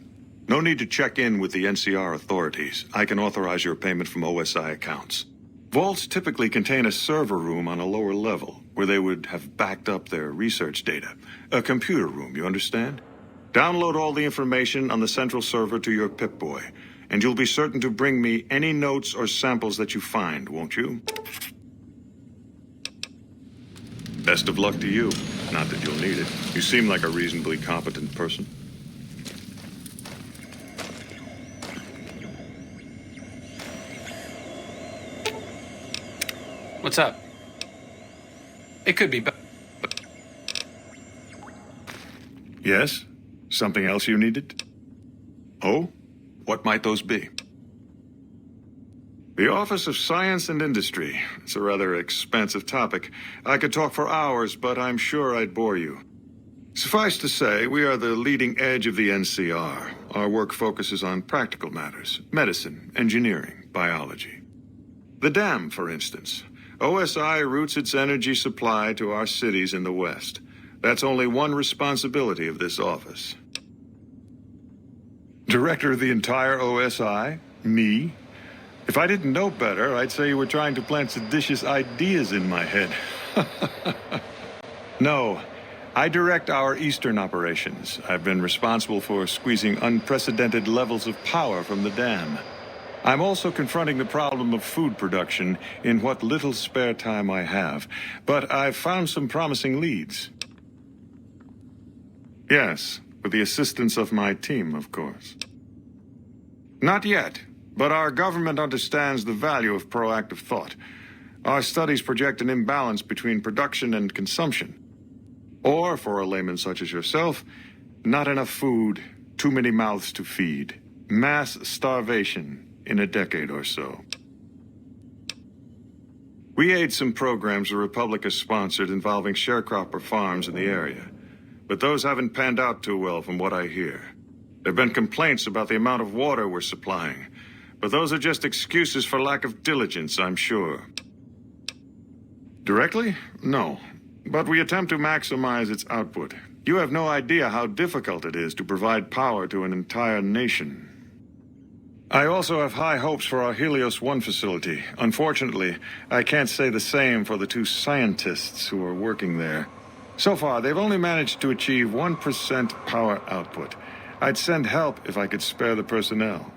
No need to check in with the NCR authorities. I can authorize your payment from OSI accounts. Vaults typically contain a server room on a lower level, where they would have backed up their research data. A computer room, you understand? Download all the information on the central server to your Pip-Boy, and you'll be certain to bring me any notes or samples that you find, won't you? Best of luck to you. Not that you'll need it. You seem like a reasonably competent person. What's up? It could be Yes? Something else you needed? Oh? What might those be? The Office of Science and Industry. It's a rather expansive topic. I could talk for hours, but I'm sure I'd bore you. Suffice to say, we are the leading edge of the NCR. Our work focuses on practical matters: medicine, engineering, biology. The dam, for instance. OSI routes its energy supply to our cities in the West. That's only one responsibility of this office. Director of the entire OSI? Me? If I didn't know better, I'd say you were trying to plant seditious ideas in my head. No, I direct our Eastern operations. I've been responsible for squeezing unprecedented levels of power from the dam. I'm also confronting the problem of food production in what little spare time I have, but I've found some promising leads. Yes, with the assistance of my team, of course. Not yet, but our government understands the value of proactive thought. Our studies project an imbalance between production and consumption. Or, for a layman such as yourself, not enough food, too many mouths to feed. Mass starvation in a decade or so. We aid some programs the Republic has sponsored involving sharecropper farms in the area. But those haven't panned out too well from what I hear. There have been complaints about the amount of water we're supplying. But those are just excuses for lack of diligence, I'm sure. Directly? No. But we attempt to maximize its output. You have no idea how difficult it is to provide power to an entire nation. I also have high hopes for our Helios 1 facility. Unfortunately, I can't say the same for the two scientists who are working there. So far, they've only managed to achieve 1% power output. I'd send help if I could spare the personnel.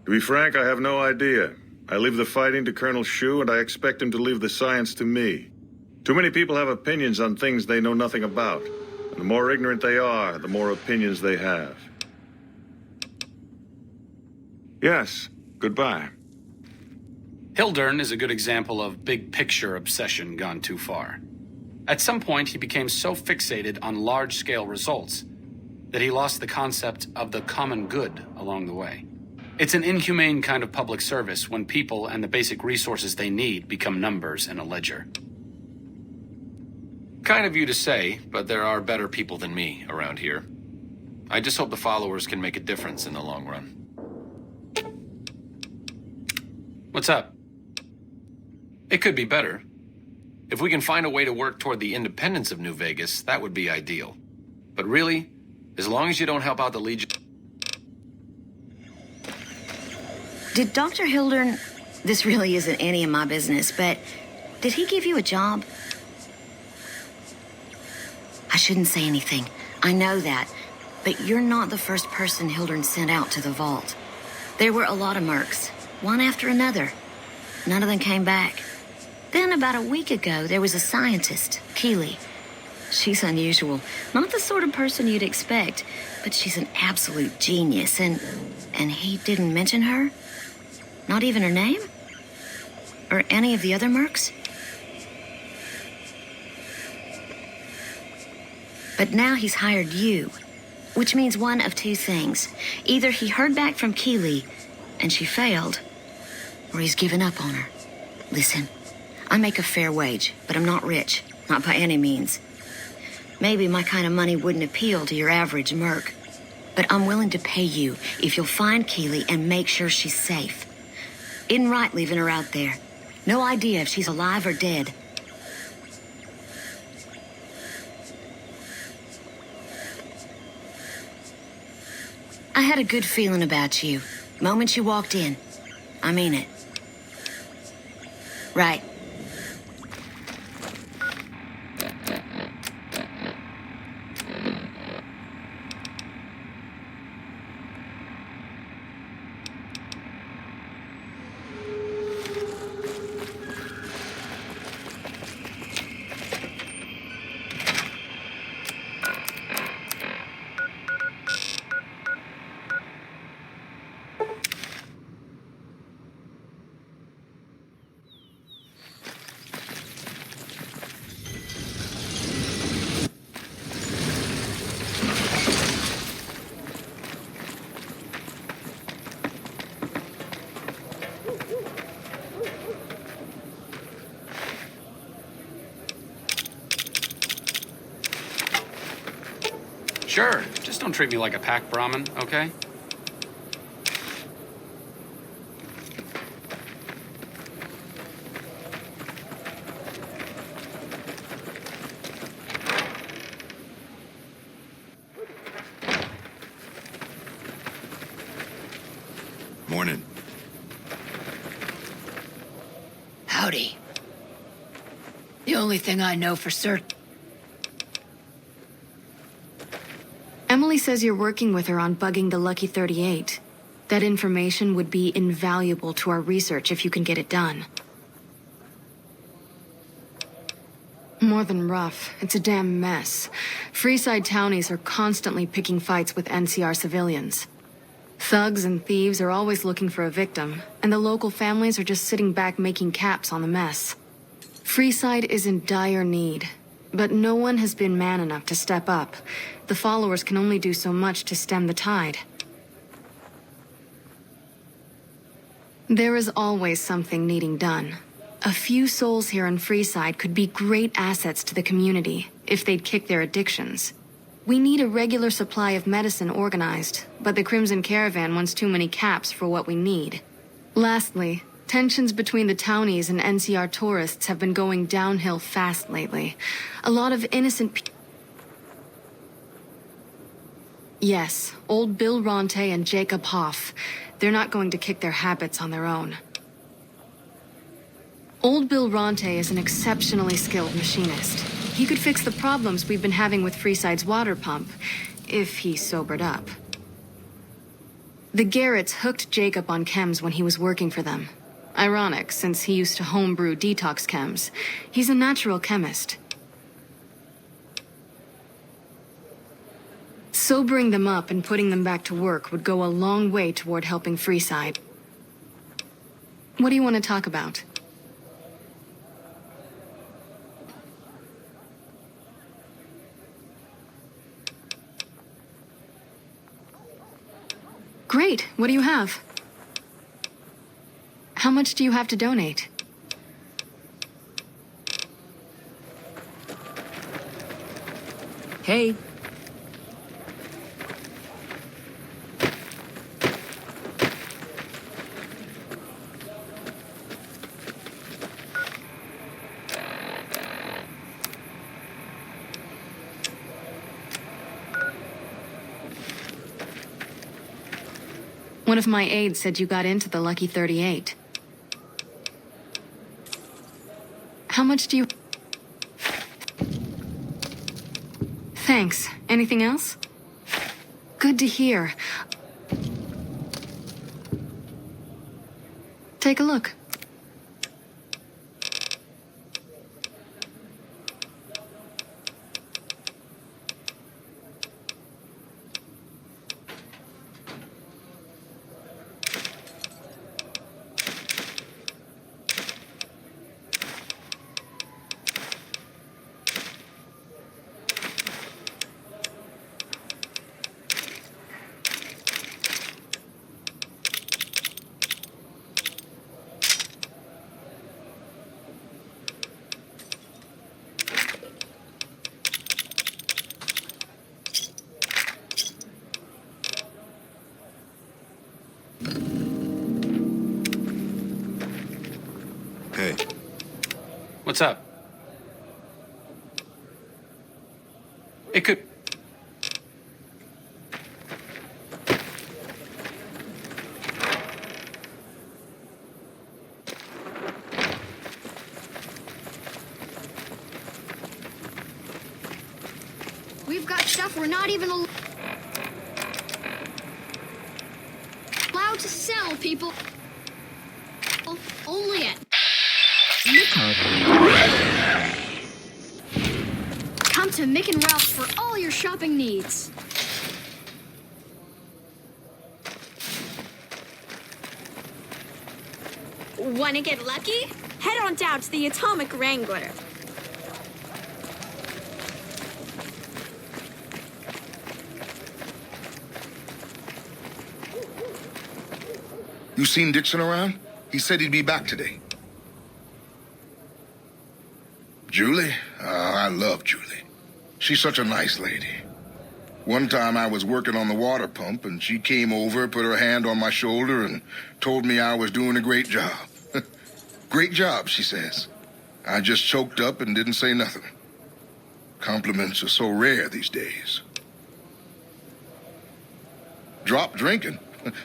To be frank, I have no idea. I leave the fighting to Colonel Shu, and I expect him to leave the science to me. Too many people have opinions on things they know nothing about. And the more ignorant they are, the more opinions they have. Yes, goodbye. Hildern is a good example of big picture obsession gone too far. At some point, he became so fixated on large-scale results that he lost the concept of the common good along the way. It's an inhumane kind of public service when people and the basic resources they need become numbers in a ledger. Kind of you to say, but there are better people than me around here. I just hope the followers can make a difference in the long run. What's up? It could be better. If we can find a way to work toward the independence of New Vegas, that would be ideal. But really, as long as you don't help out the Legion... Did Dr. Hildern... This really isn't any of my business, but did he give you a job? I shouldn't say anything. I know that. But you're not the first person Hildern sent out to the vault. There were a lot of mercs, one after another. None of them came back. Then about a week ago, there was a scientist, Keeley. She's unusual. Not the sort of person you'd expect, but she's an absolute genius. And he didn't mention her? Not even her name? Or any of the other mercs? But now he's hired you, which means one of two things. Either he heard back from Keeley, and she failed, or he's given up on her. Listen, I make a fair wage, but I'm not rich. Not by any means. Maybe my kind of money wouldn't appeal to your average merc. But I'm willing to pay you if you'll find Keeley and make sure she's safe. Isn't right leaving her out there. No idea if she's alive or dead. I had a good feeling about you. Moment you walked in. I mean it. Right. Sure, just don't treat me like a pack Brahmin, okay? Morning. Howdy. The only thing I know for certain... Emily says you're working with her on bugging the Lucky 38. That information would be invaluable to our research if you can get it done. More than rough. It's a damn mess. Freeside townies are constantly picking fights with NCR civilians. Thugs and thieves are always looking for a victim, and the local families are just sitting back making caps on the mess. Freeside is in dire need, but no one has been man enough to step up. The followers can only do so much to stem the tide. There is always something needing done. A few souls here in Freeside could be great assets to the community if they'd kick their addictions. We need a regular supply of medicine organized, but the Crimson Caravan wants too many caps for what we need. Lastly, tensions between the townies and NCR tourists have been going downhill fast lately. A lot of innocent Yes, old Bill Ronte and Jacob Hoff. They're not going to kick their habits on their own. Old Bill Ronte is an exceptionally skilled machinist. He could fix the problems we've been having with Freeside's water pump, if he sobered up. The Garretts hooked Jacob on chems when he was working for them. Ironic, since he used to homebrew detox chems. He's a natural chemist. Sobering them up and putting them back to work would go a long way toward helping Freeside. What do you want to talk about? Great. What do you have? How much do you have to donate? Hey. One of my aides said you got into the Lucky 38. How much do you... Thanks. Anything else? Good to hear. Take a look. Hey. What's up? It could... We've got stuff we're not even allowed to sell, people. Only at... Come to Mick and Ralph's for all your shopping needs. Want to get lucky? Head on down to the Atomic Wrangler. You seen Dixon around? He said he'd be back today. Julie? I love Julie. She's such a nice lady. One time I was working on the water pump, and she came over, put her hand on my shoulder, and told me I was doing a great job. Great job, she says. I just choked up and didn't say nothing. Compliments are so rare these days. Drop drinking?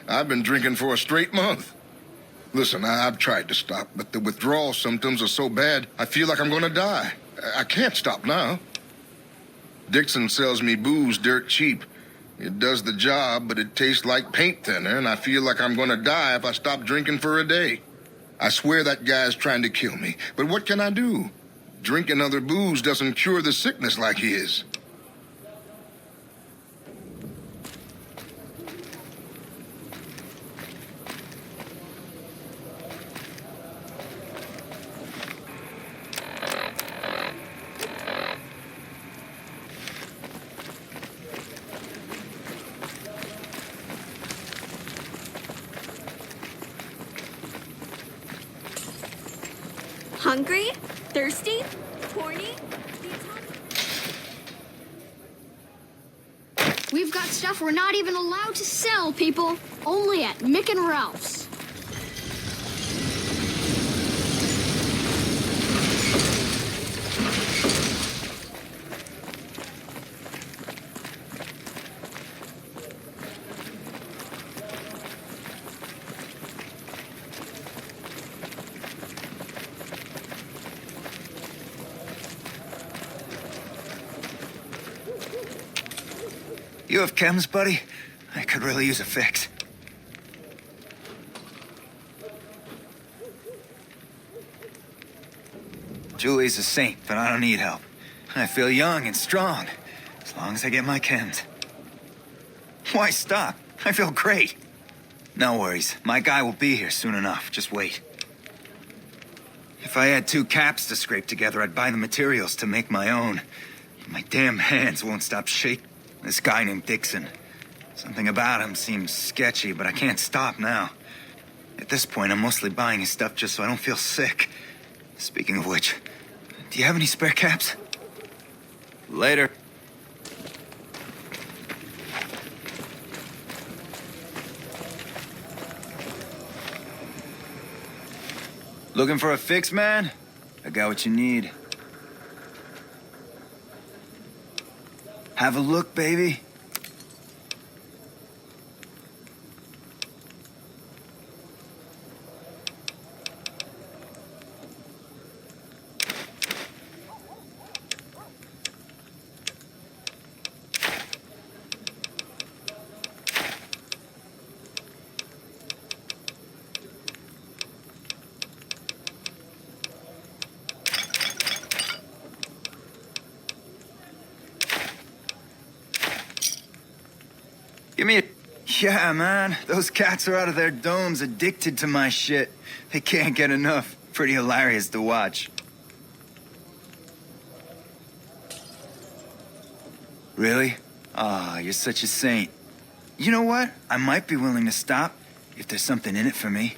I've been drinking for a straight month. Listen, I've tried to stop, but the withdrawal symptoms are so bad, I feel like I'm gonna die. I can't stop now. Dixon sells me booze dirt cheap. It does the job, but it tastes like paint thinner, and I feel like I'm gonna die if I stop drinking for a day. I swear that guy's trying to kill me, but what can I do? Drinking other booze doesn't cure the sickness like his. Hungry? Thirsty? Horny? We've got stuff we're not even allowed to sell, people. Only at Mick and Ralph's. You have chems, buddy? I could really use a fix. Julie's a saint, but I don't need help. I feel young and strong, as long as I get my chems. Why stop? I feel great. No worries. My guy will be here soon enough. Just wait. If I had 2 caps to scrape together, I'd buy the materials to make my own. My damn hands won't stop shaking. This guy named Dixon. Something about him seems sketchy, but I can't stop now. At this point, I'm mostly buying his stuff just so I don't feel sick. Speaking of which, do you have any spare caps? Later. Looking for a fix, man? I got what you need. Have a look, baby. Give me a... Yeah, man. Those cats are out of their domes, addicted to my shit. They can't get enough. Pretty hilarious to watch. Really? Ah, you're such a saint. You know what? I might be willing to stop if there's something in it for me.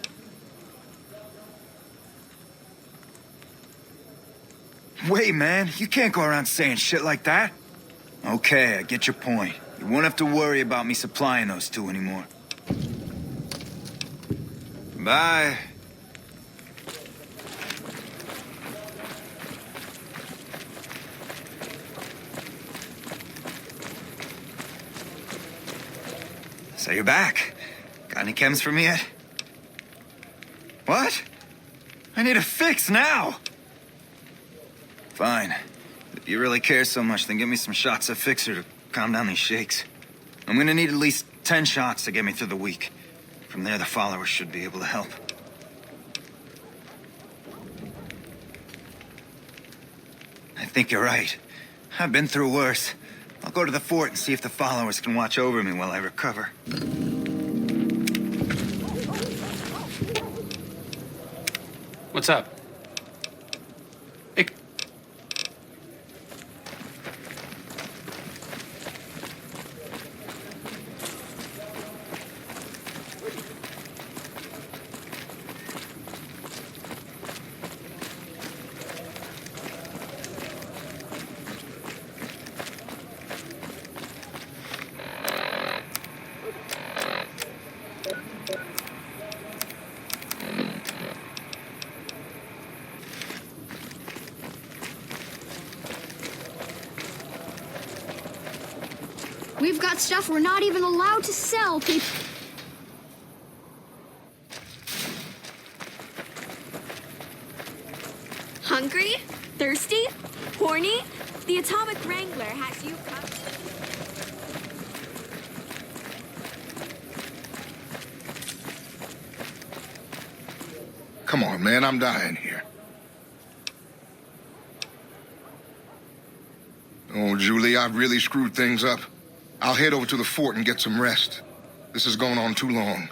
Wait, man. You can't go around saying shit like that. Okay, I get your point. You won't have to worry about me supplying those 2 anymore. Bye. So you're back. Got any chems for me yet? What? I need a fix now! Fine. If you really care so much, then give me some shots of Fixer to calm down these shakes. I'm gonna need at least 10 shots to get me through the week. From there, the followers should be able to help. I think you're right. I've been through worse. I'll go to the fort and see if the followers can watch over me while I recover. What's up? We've got stuff we're not even allowed to sell, people. Hungry? Thirsty? Horny? The Atomic Wrangler has you covered. Come on, man, I'm dying here. Oh, Julie, I've really screwed things up. I'll head over to the fort and get some rest. This has gone on too long.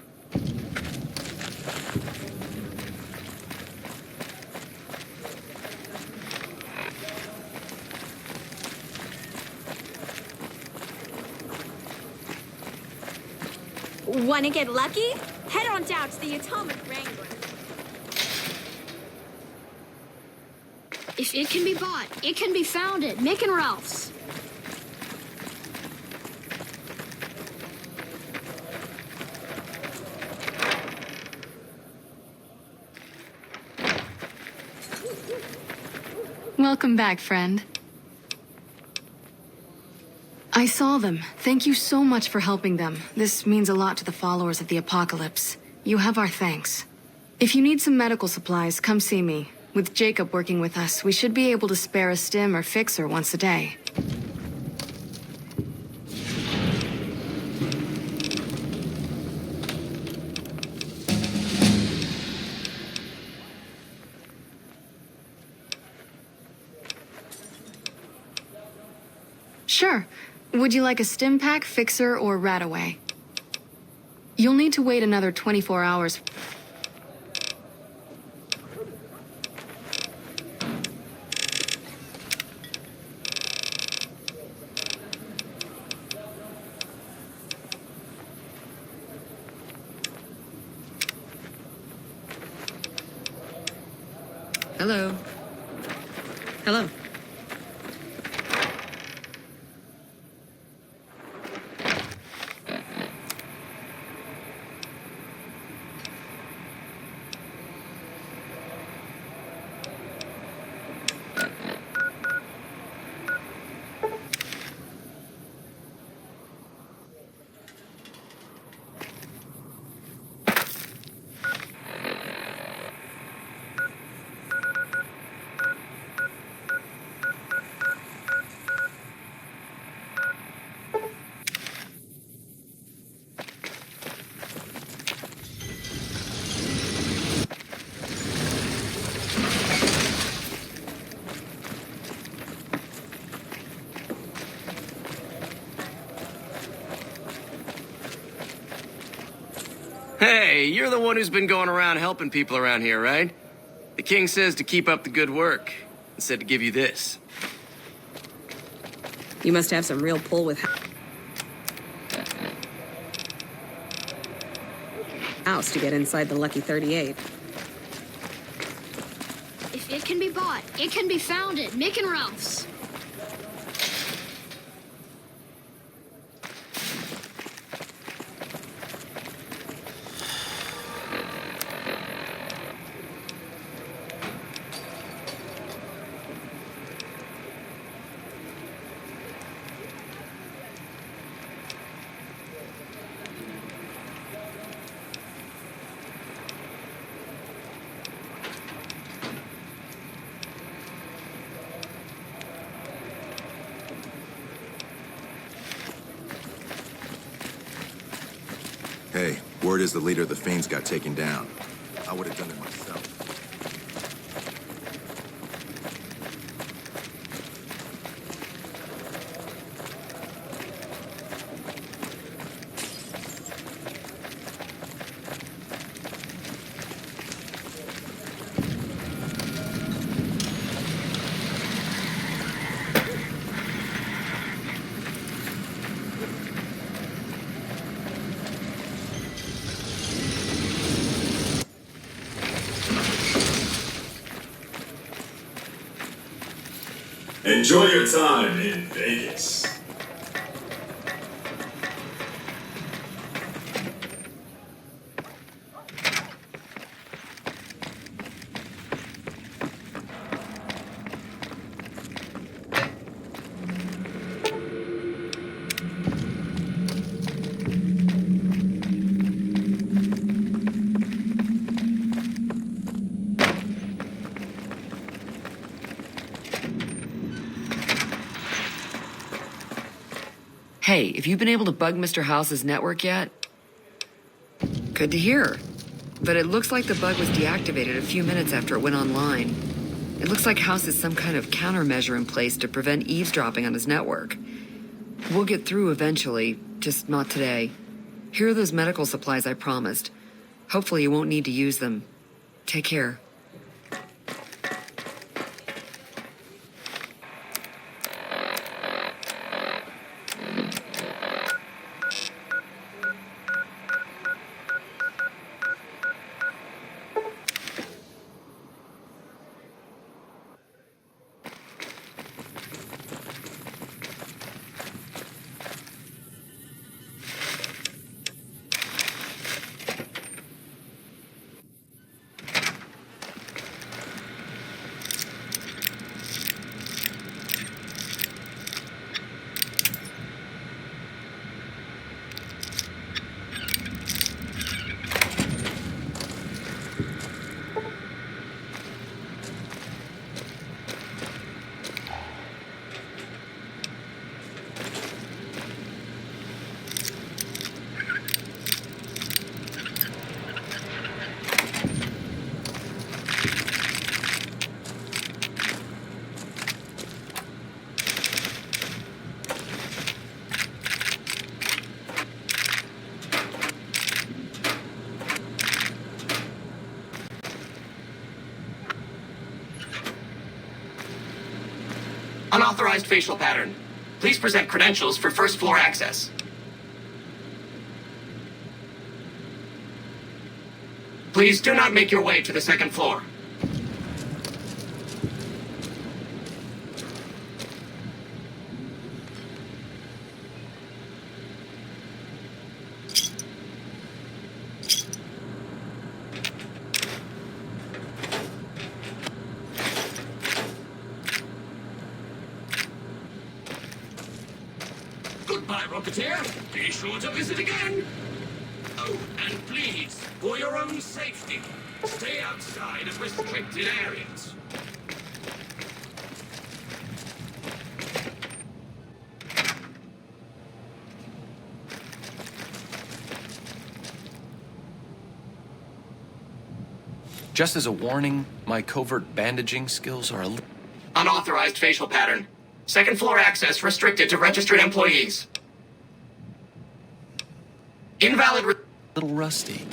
Wanna get lucky? Head on down to the Atomic Wrangler. If it can be bought, it can be found at Mick and Ralph's. Welcome back, friend. I saw them. Thank you so much for helping them. This means a lot to the followers of the apocalypse. You have our thanks. If you need some medical supplies, come see me. With Jacob working with us, we should be able to spare a stim or fixer once a day. Sure. Would you like a stim pack, fixer, or rataway? You'll need to wait another 24 hours. Hello. Hello. Hey, you're the one who's been going around helping people around here, right? The king says to keep up the good work, and said to give you this. You must have some real pull with house to get inside the Lucky 38. If it can be bought, it can be found at Mick and Ralph's. Hey, word is the leader of the Fiends got taken down. I would have done it myself. Enjoy your time in Vegas. Hey, have you been able to bug Mr. House's network yet? Good to hear. But it looks like the bug was deactivated a few minutes after it went online. It looks like House has some kind of countermeasure in place to prevent eavesdropping on his network. We'll get through eventually, just not today. Here are those medical supplies I promised. Hopefully you won't need to use them. Take care. Unauthorized facial pattern. Please present credentials for first floor access. Please do not make your way to the second floor. Goodbye, Rocketeer. Be sure to visit again. Oh, and please, for your own safety, stay outside of restricted areas. Just as a warning, my covert bandaging skills are a little... Unauthorized facial pattern. Second floor access restricted to registered employees. Invalid... little rusty.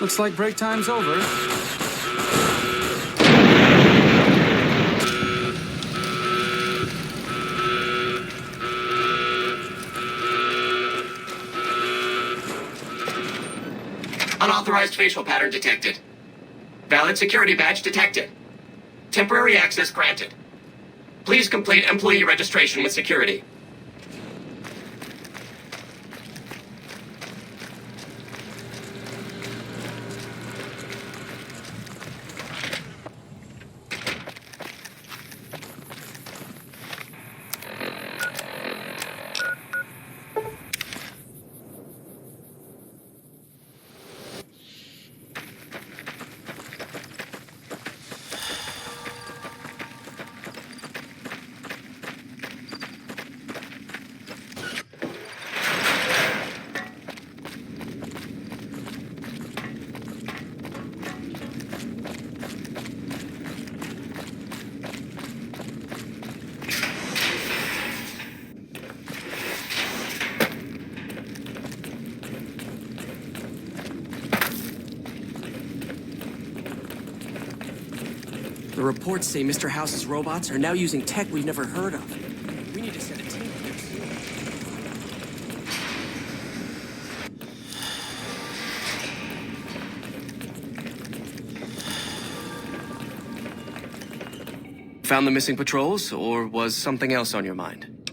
Looks like break time's over. Unauthorized facial pattern detected. Valid security badge detected. Temporary access granted. Please complete employee registration with security. The reports say Mr. House's robots are now using tech we've never heard of. We need to send a team here soon. Found the missing patrols, or was something else on your mind?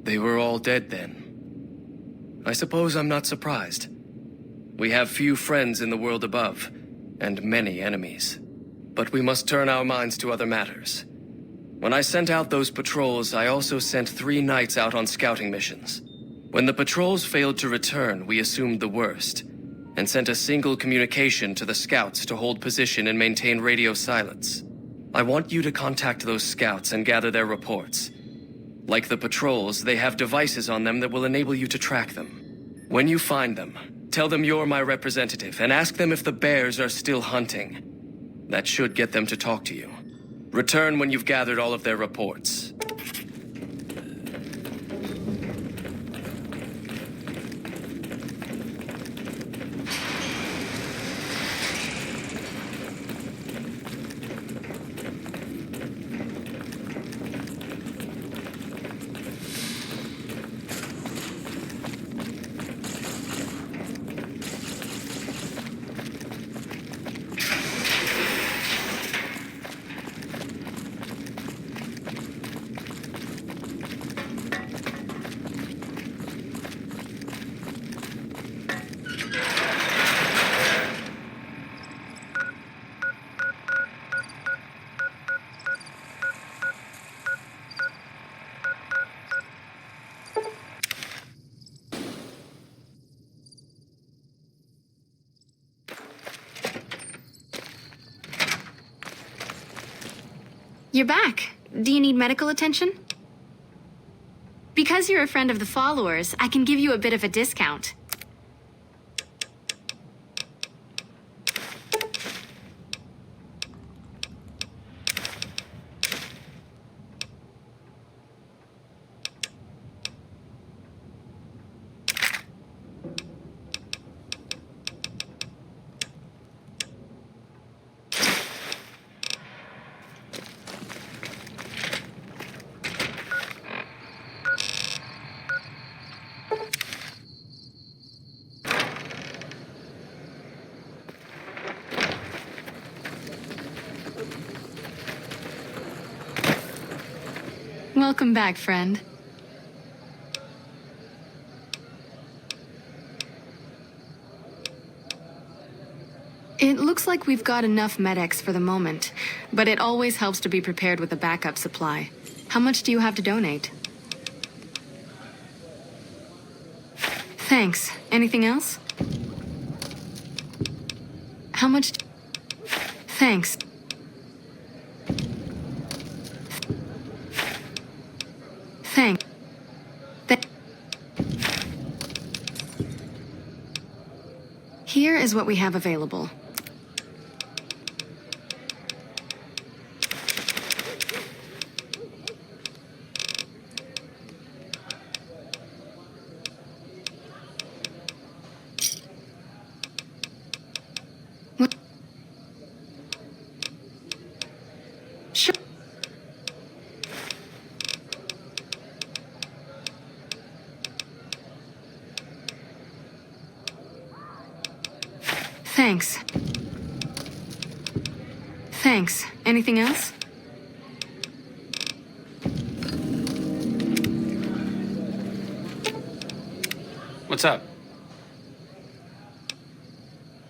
They were all dead then. I suppose I'm not surprised. We have few friends in the world above, and many enemies. But we must turn our minds to other matters. When I sent out those patrols, I also sent 3 knights out on scouting missions. When the patrols failed to return, we assumed the worst, and sent a single communication to the scouts to hold position and maintain radio silence. I want you to contact those scouts and gather their reports. Like the patrols, they have devices on them that will enable you to track them. When you find them, tell them you're my representative and ask them if the bears are still hunting. That should get them to talk to you. Return when you've gathered all of their reports. You're back. Do you need medical attention? Because you're a friend of the followers, I can give you a bit of a discount. Welcome back, friend. It looks like we've got enough medics for the moment, but it always helps to be prepared with a backup supply. How much do you have to donate? Thanks. Anything else? How much? Thanks. Thanks. Here is what we have available. Sure. Thanks. Thanks. Anything else? What's up?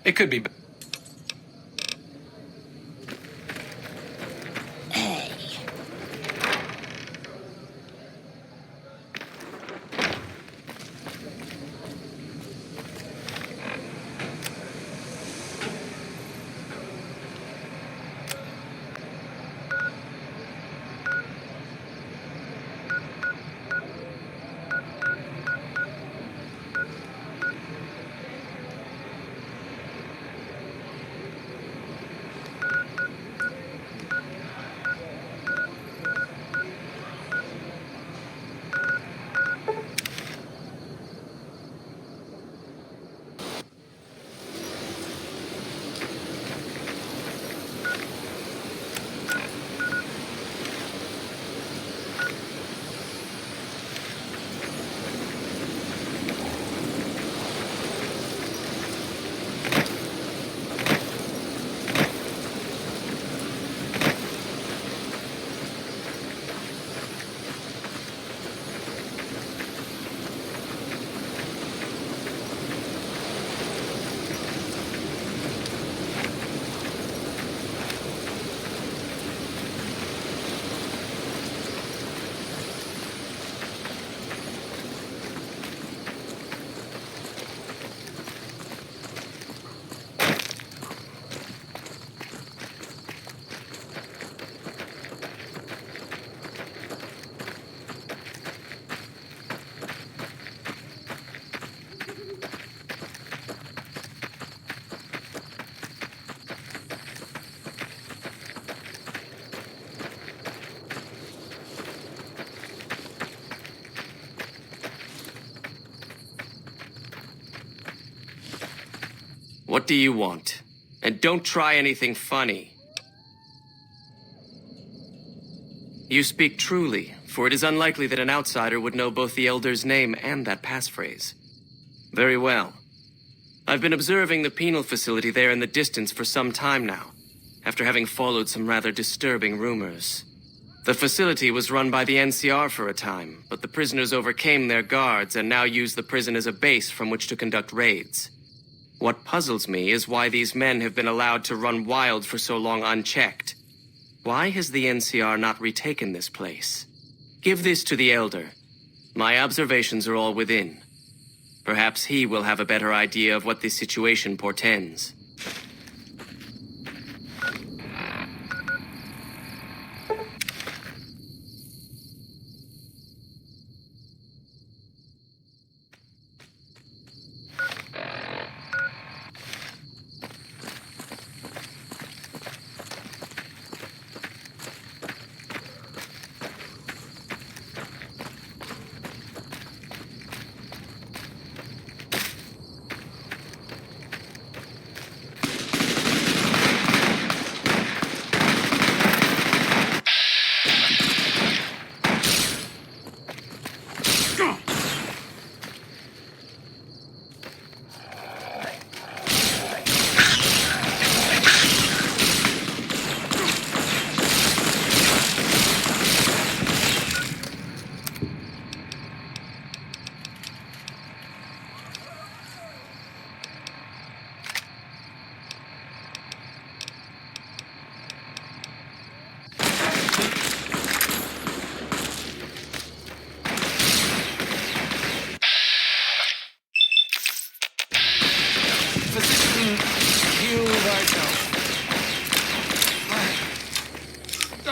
It could be. What do you want? And don't try anything funny. You speak truly, for it is unlikely that an outsider would know both the Elder's name and that passphrase. Very well. I've been observing the penal facility there in the distance for some time now, after having followed some rather disturbing rumors. The facility was run by the NCR for a time, but the prisoners overcame their guards and now use the prison as a base from which to conduct raids. What puzzles me is why these men have been allowed to run wild for so long unchecked. Why has the NCR not retaken this place? Give this to the Elder. My observations are all within. Perhaps he will have a better idea of what this situation portends.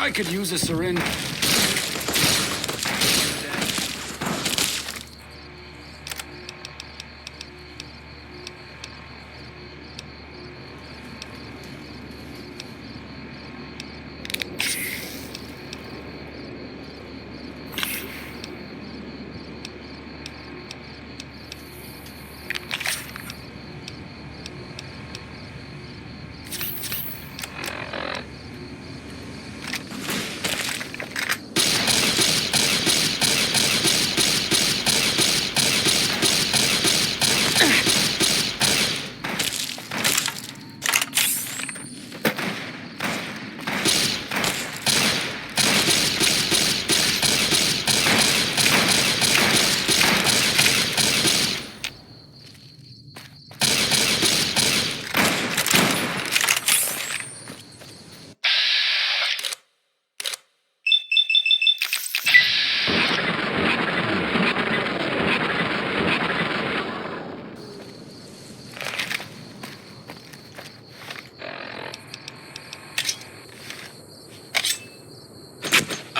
I could use a syringe.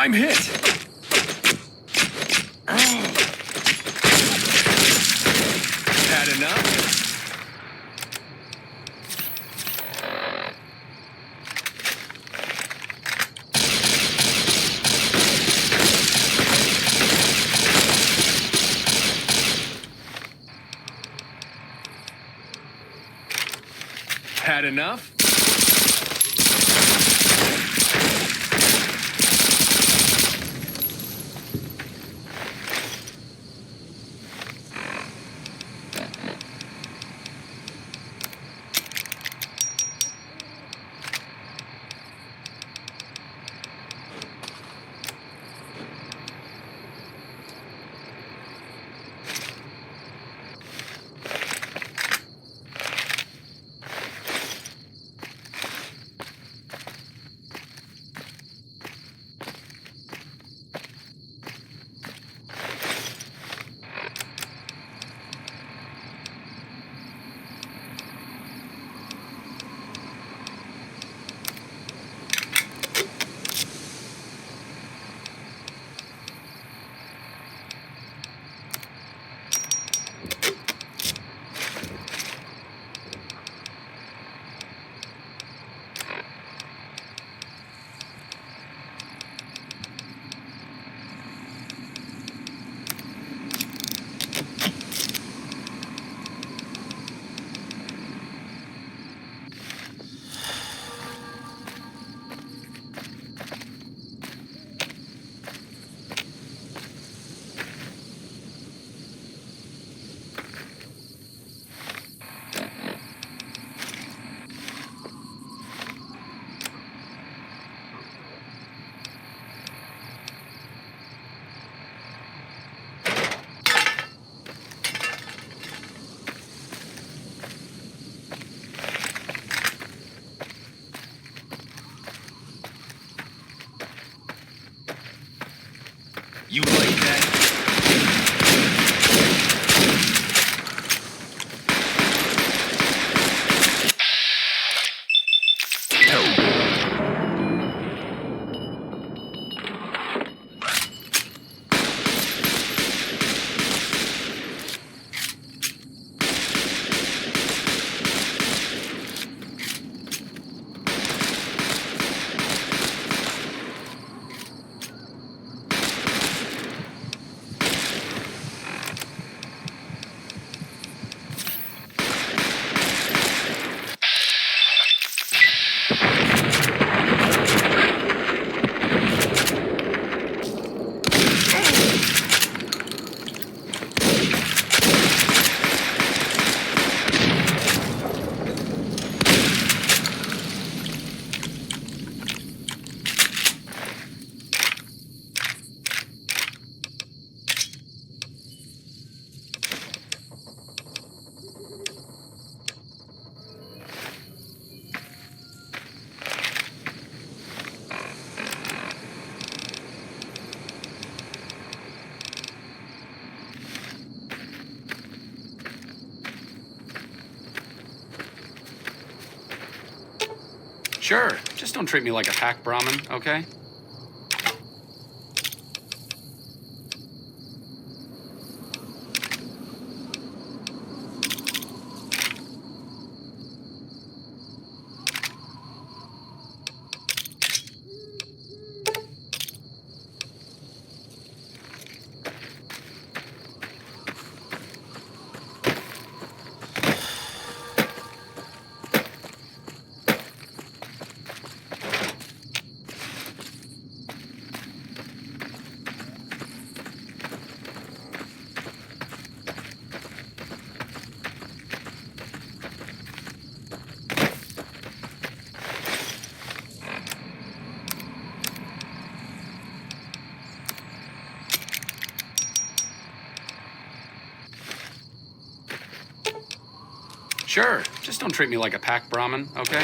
I'm hit! Had enough? Had enough? You like that? Sure, just don't treat me like a hack Brahmin, okay? Sure, just don't treat me like a pack Brahmin, okay?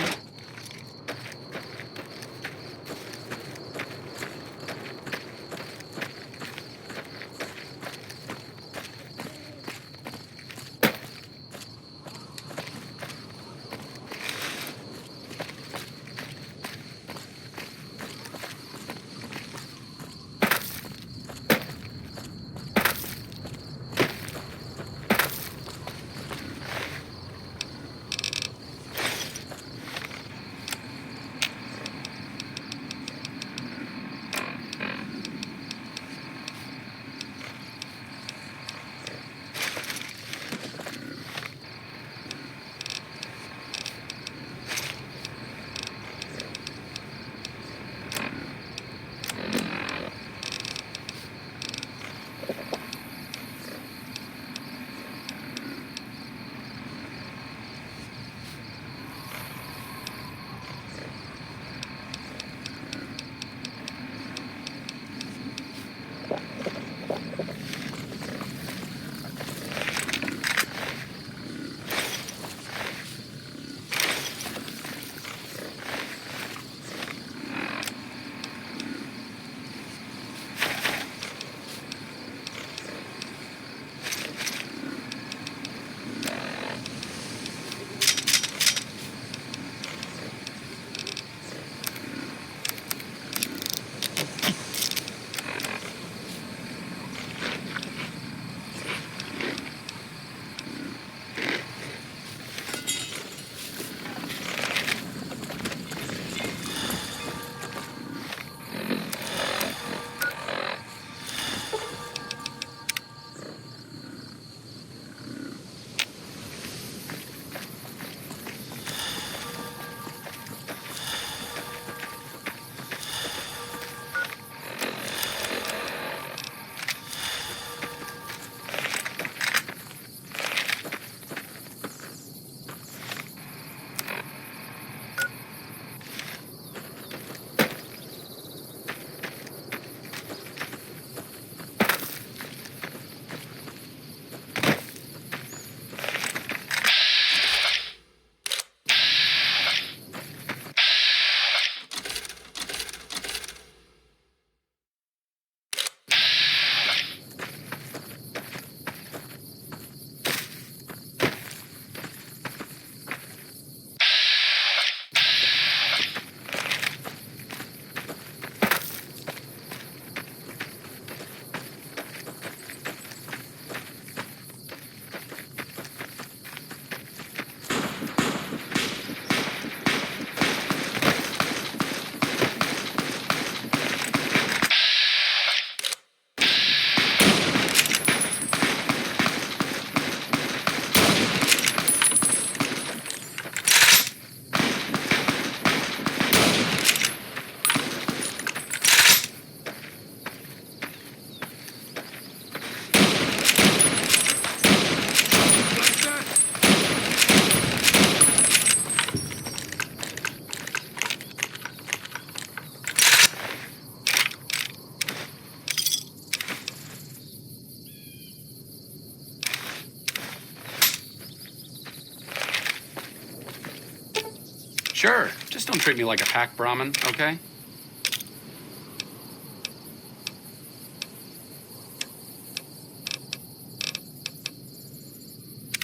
Sure. Just don't treat me like a pack Brahmin, okay?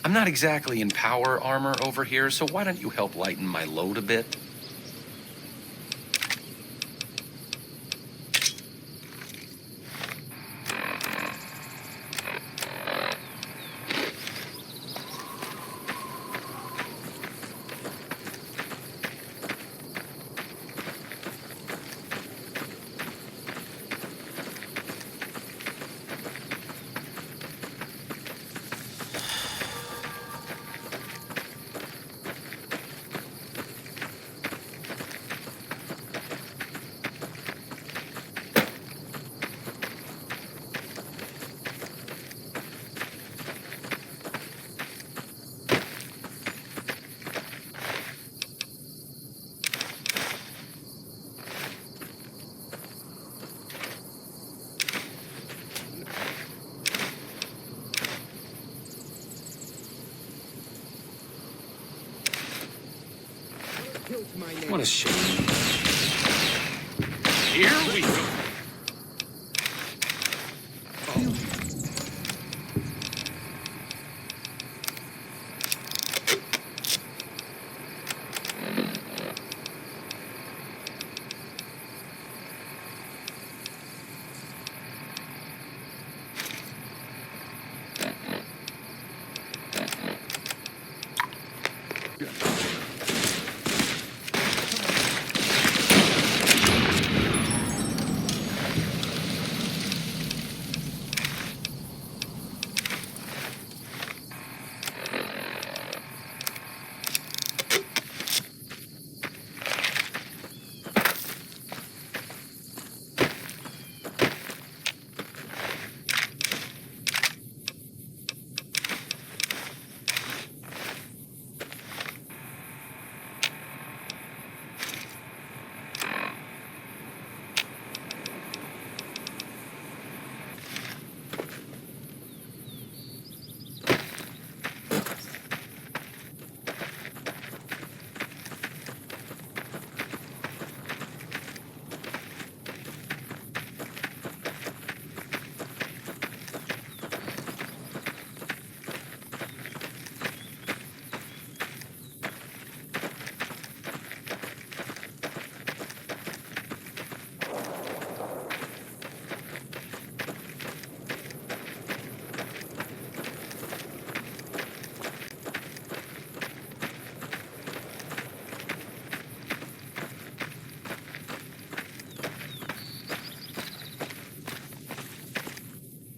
I'm not exactly in power armor over here, so why don't you help lighten my load a bit? What a shame. Here we go.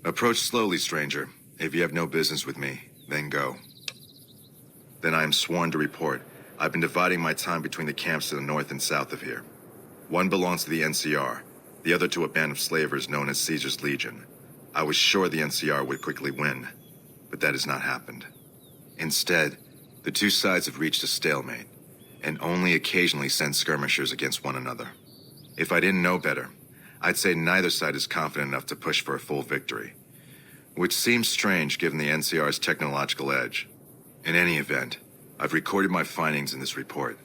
Approach slowly, stranger. If you have no business with me, then go. Then I am sworn to report. I've been dividing my time between the camps to the north and south of here. One belongs to the NCR, the other to a band of slavers known as Caesar's Legion. I was sure the NCR would quickly win, but that has not happened. Instead, the two sides have reached a stalemate, and only occasionally send skirmishers against one another. If I didn't know better, I'd say neither side is confident enough to push for a full victory. Which seems strange given the NCR's technological edge. In any event, I've recorded my findings in this report.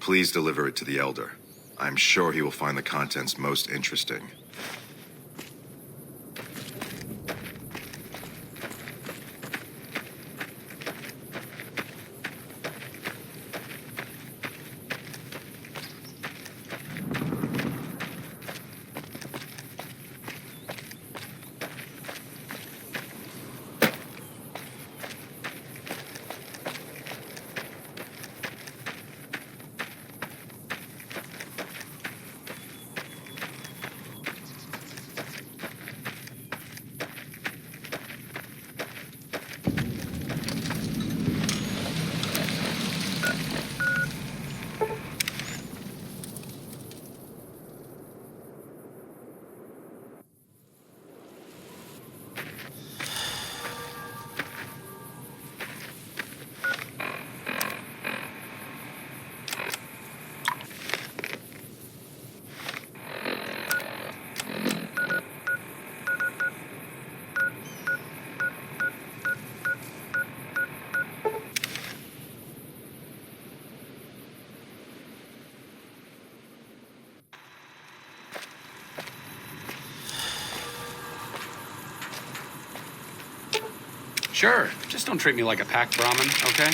Please deliver it to the Elder. I'm sure he will find the contents most interesting. Sure. Just don't treat me like a packed Brahmin, okay?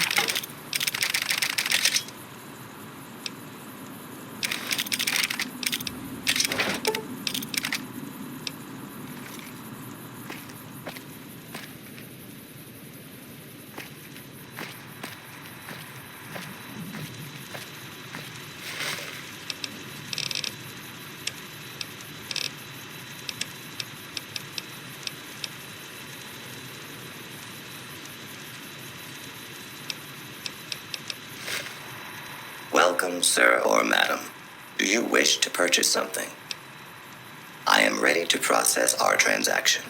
Welcome, sir or madam. Do you wish to purchase something? I am ready to process our transaction.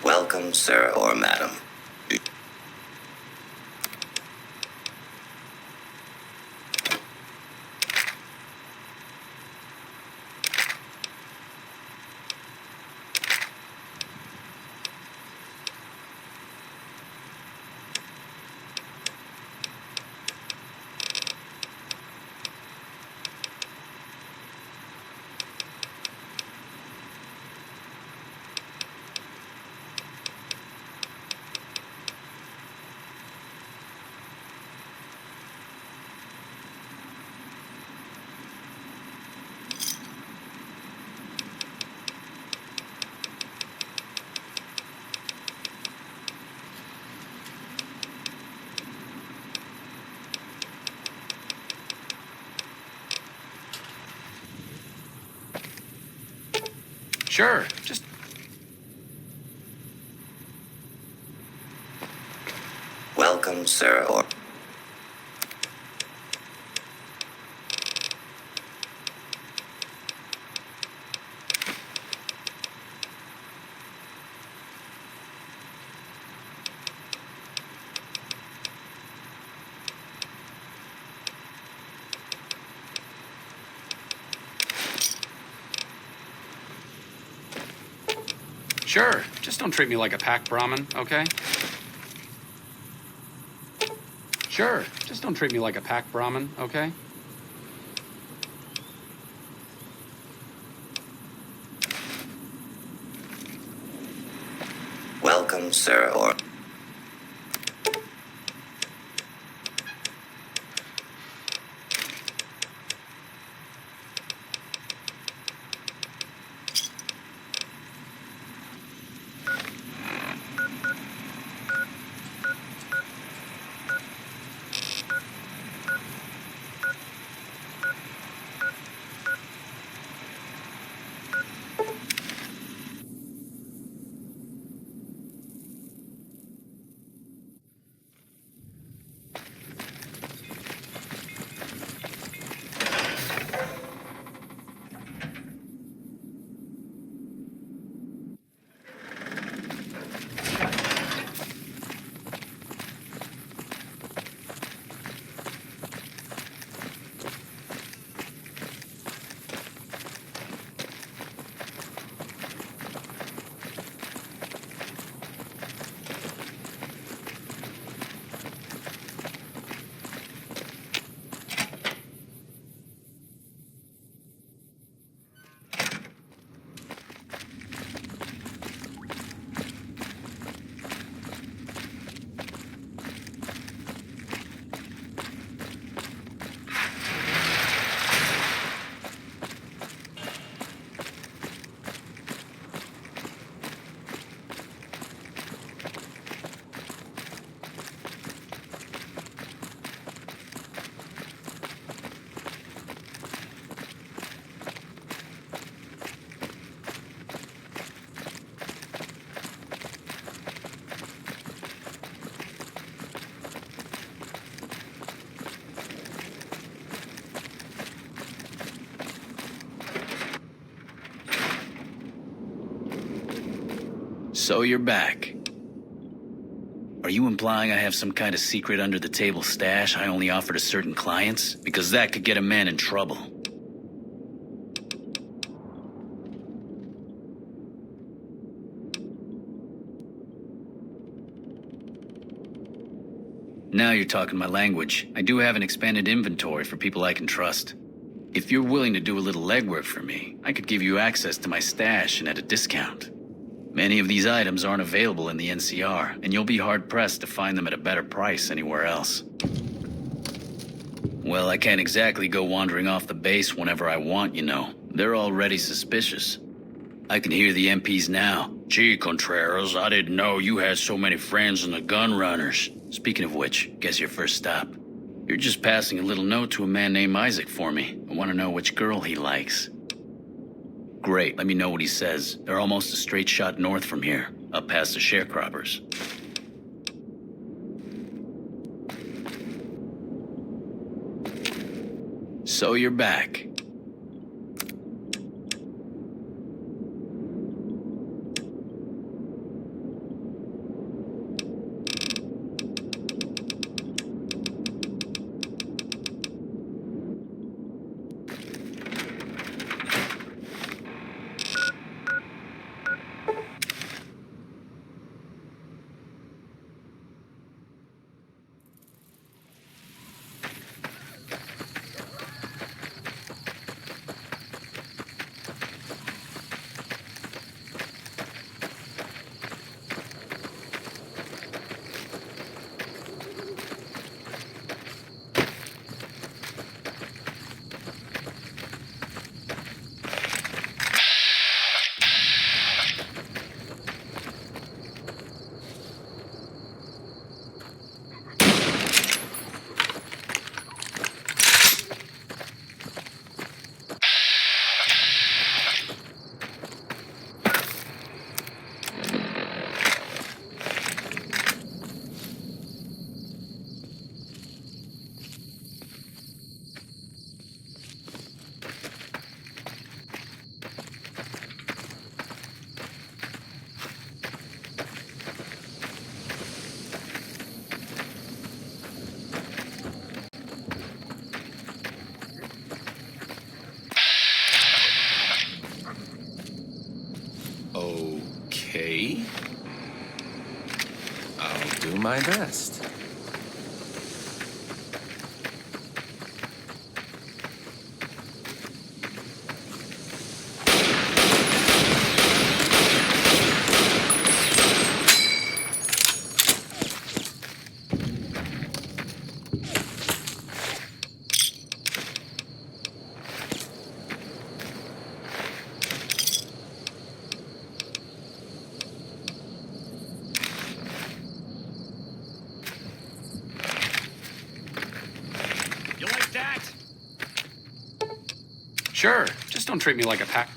Welcome, sir or madam. Sure, just... Welcome, sir, or... Sure, just don't treat me like a pack Brahmin, okay? Sure, just don't treat me like a pack Brahmin, okay? Welcome, sir, or... So you're back. Are you implying I have some kind of secret under-the-table stash I only offer to certain clients? Because that could get a man in trouble. Now you're talking my language. I do have an expanded inventory for people I can trust. If you're willing to do a little legwork for me, I could give you access to my stash and at a discount. Many of these items aren't available in the NCR, and you'll be hard-pressed to find them at a better price anywhere else. Well, I can't exactly go wandering off the base whenever I want, you know. They're already suspicious. I can hear the MPs now. Gee, Contreras, I didn't know you had so many friends in the gun runners. Speaking of which, guess your first stop. You're just passing a little note to a man named Isaac for me. I want to know which girl he likes. Great, let me know what he says. They're almost a straight shot north from here, up past the sharecroppers. So you're back. my best. You like that? Sure. Just don't treat me like a pack.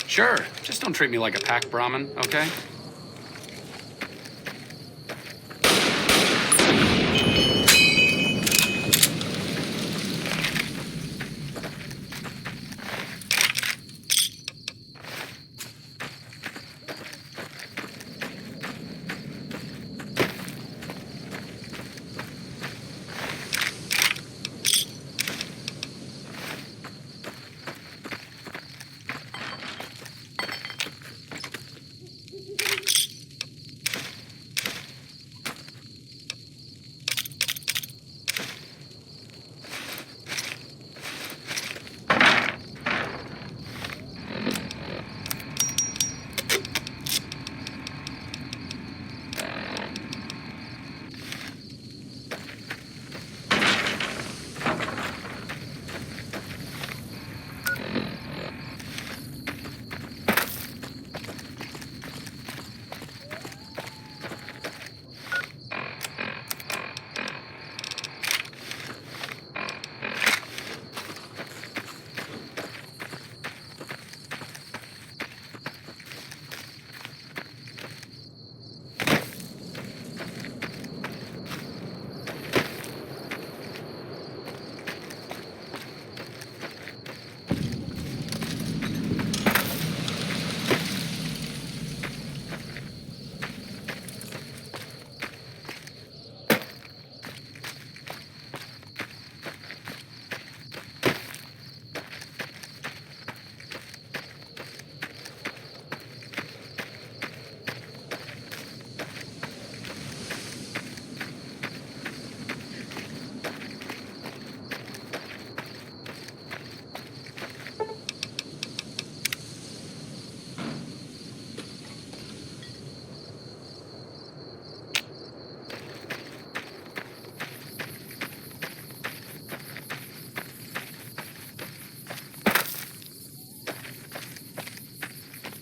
Sure. Just don't treat me like a pack Brahmin, okay?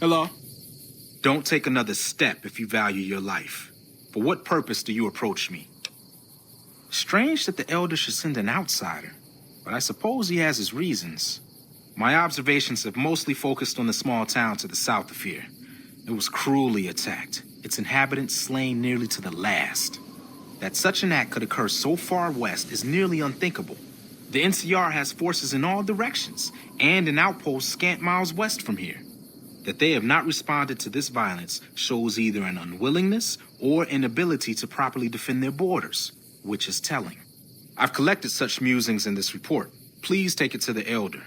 Hello? Don't take another step if you value your life. For what purpose do you approach me? Strange that the Elder should send an outsider, but I suppose he has his reasons. My observations have mostly focused on the small town to the south of here. It was cruelly attacked, its inhabitants slain nearly to the last. That such an act could occur so far west is nearly unthinkable. The NCR has forces in all directions, and an outpost scant miles west from here. That they have not responded to this violence shows either an unwillingness or inability to properly defend their borders, which is telling. I've collected such musings in this report. Please take it to the Elder.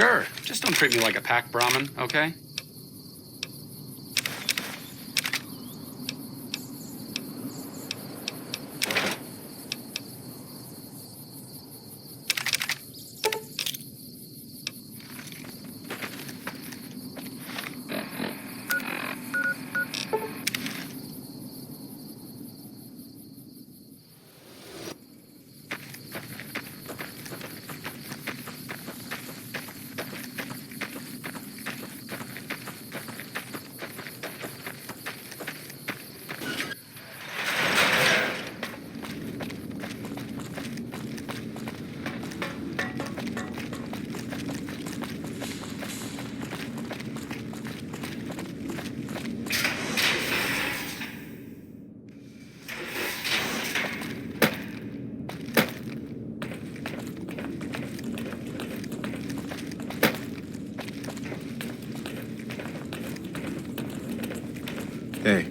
Sure. Just don't treat me like a pack Brahmin, okay? Hey.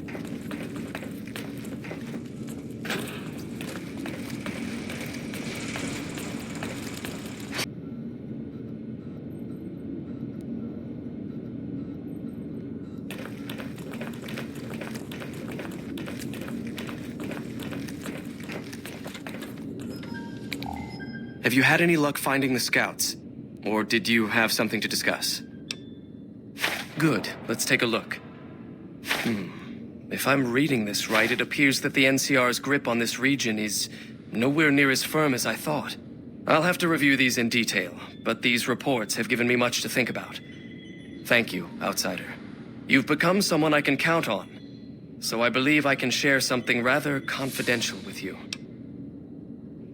Have you had any luck finding the scouts? Or did you have something to discuss? Good. Let's take a look. If I'm reading this right, it appears that the NCR's grip on this region is nowhere near as firm as I thought. I'll have to review these in detail, but these reports have given me much to think about. Thank you, Outsider. You've become someone I can count on, so I believe I can share something rather confidential with you.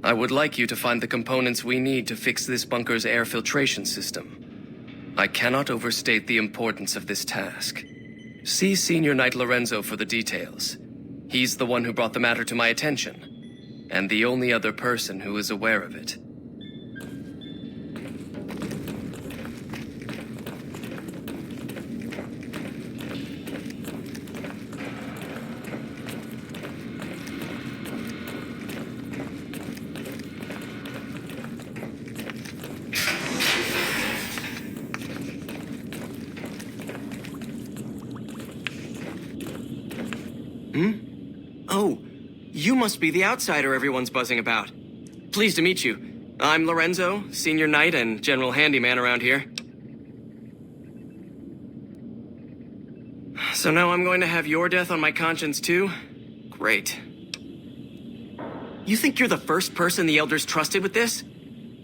I would like you to find the components we need to fix this bunker's air filtration system. I cannot overstate the importance of this task. See Senior Knight Lorenzo for the details. He's the one who brought the matter to my attention, and the only other person who is aware of it. Oh, you must be the outsider everyone's buzzing about. Pleased to meet you. I'm Lorenzo, Senior Knight and General Handyman around here. So now I'm going to have your death on my conscience too? Great. You think you're the first person the Elders trusted with this?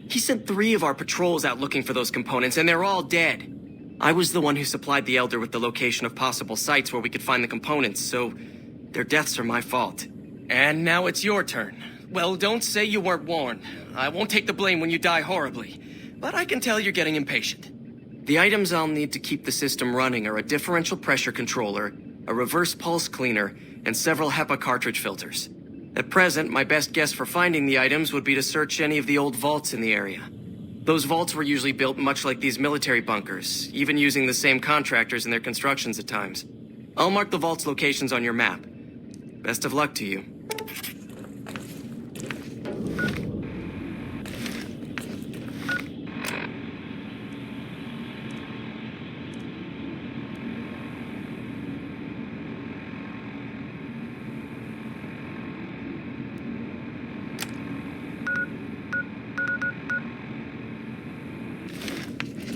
He sent 3 of our patrols out looking for those components, and they're all dead. I was the one who supplied the Elder with the location of possible sites where we could find the components, so their deaths are my fault. And now it's your turn. Well, don't say you weren't warned. I won't take the blame when you die horribly, but I can tell you're getting impatient. The items I'll need to keep the system running are a differential pressure controller, a reverse pulse cleaner, and several HEPA cartridge filters. At present, my best guess for finding the items would be to search any of the old vaults in the area. Those vaults were usually built much like these military bunkers, even using the same contractors in their constructions at times. I'll mark the vault's locations on your map. Best of luck to you.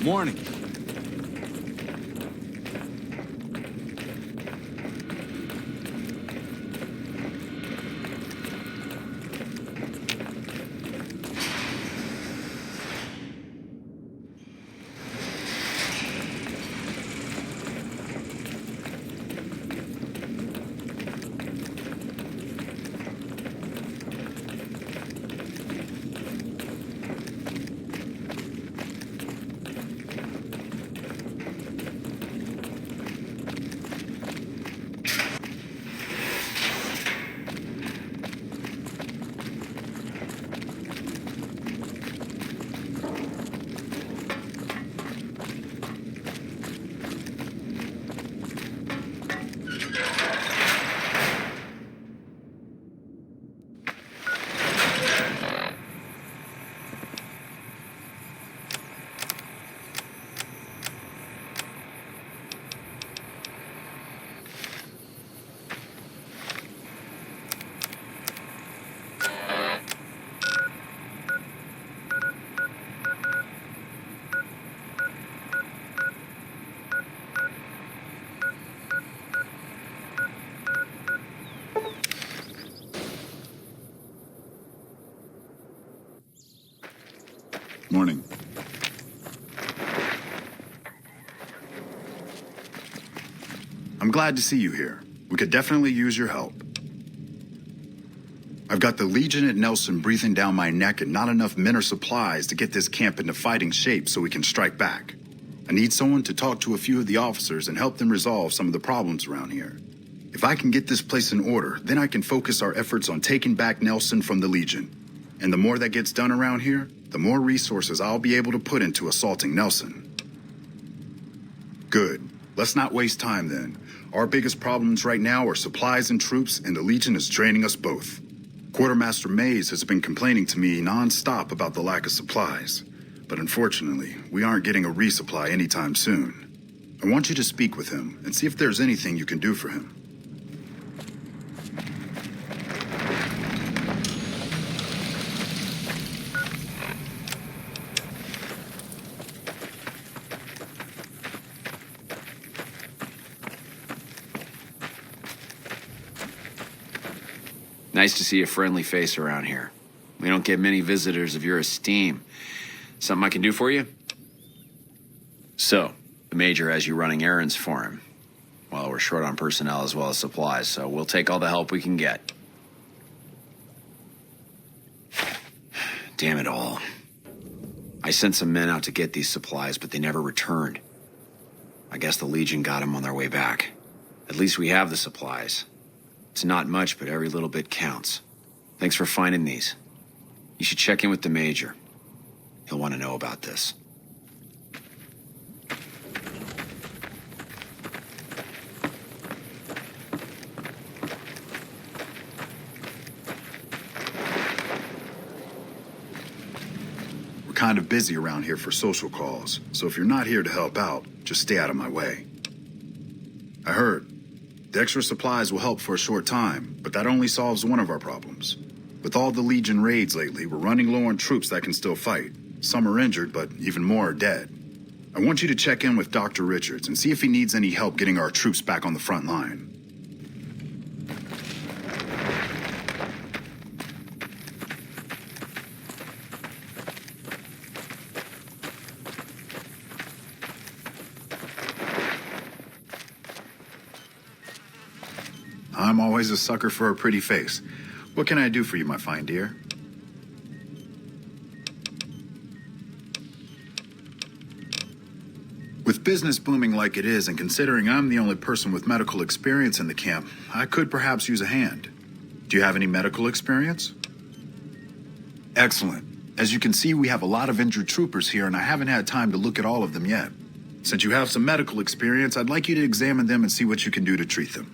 Morning. Morning. I'm glad to see you here. We could definitely use your help. I've got the Legion at Nelson breathing down my neck and not enough men or supplies to get this camp into fighting shape so we can strike back. I need someone to talk to a few of the officers and help them resolve some of the problems around here. If I can get this place in order, then I can focus our efforts on taking back Nelson from the Legion. And the more that gets done around here, the more resources I'll be able to put into assaulting Nelson. Good. Let's not waste time then. Our biggest problems right now are supplies and troops, and the Legion is draining us both. Quartermaster Mays has been complaining to me non-stop about the lack of supplies. But unfortunately, we aren't getting a resupply anytime soon. I want you to speak with him and see if there's anything you can do for him. Nice to see a friendly face around here. We don't get many visitors of your esteem. Something I can do for you? So, the Major has you running errands for him. Well, we're short on personnel as well as supplies, so we'll take all the help we can get. Damn it all. I sent some men out to get these supplies, but they never returned. I guess the Legion got them on their way back. At least we have the supplies. It's not much, but every little bit counts. Thanks for finding these. You should check in with the Major. He'll want to know about this. We're kind of busy around here for social calls, so if you're not here to help out, just stay out of my way. I heard. The extra supplies will help for a short time, but that only solves one of our problems. With all the Legion raids lately, we're running low on troops that can still fight. Some are injured, but even more are dead. I want you to check in with Dr. Richards and see if he needs any help getting our troops back on the front line. I'm always a sucker for a pretty face. What can I do for you, my fine dear? With business booming like it is, and considering I'm the only person with medical experience in the camp, I could perhaps use a hand. Do you have any medical experience? Excellent. As you can see, we have a lot of injured troopers here, and I haven't had time to look at all of them yet. Since you have some medical experience, I'd like you to examine them and see what you can do to treat them.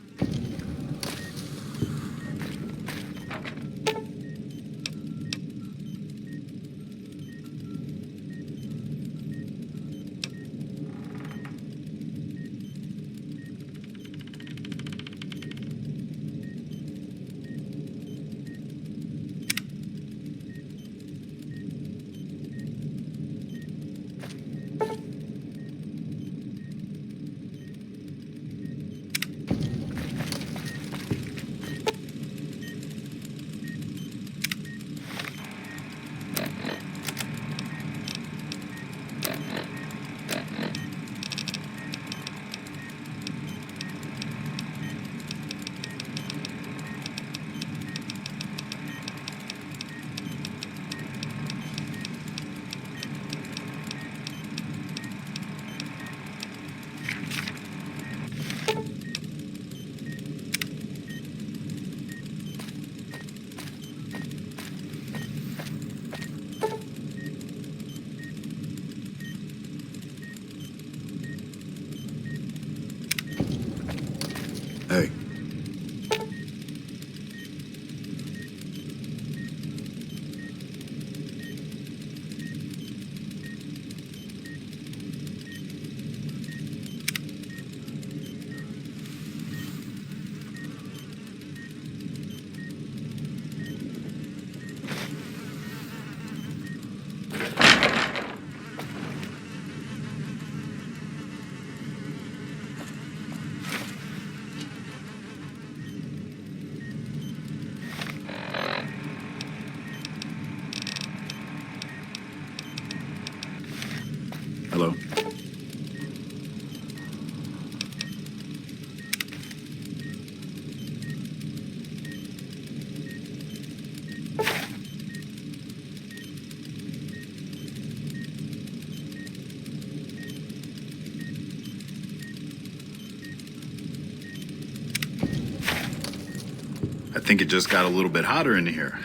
I think it just got a little bit hotter in here.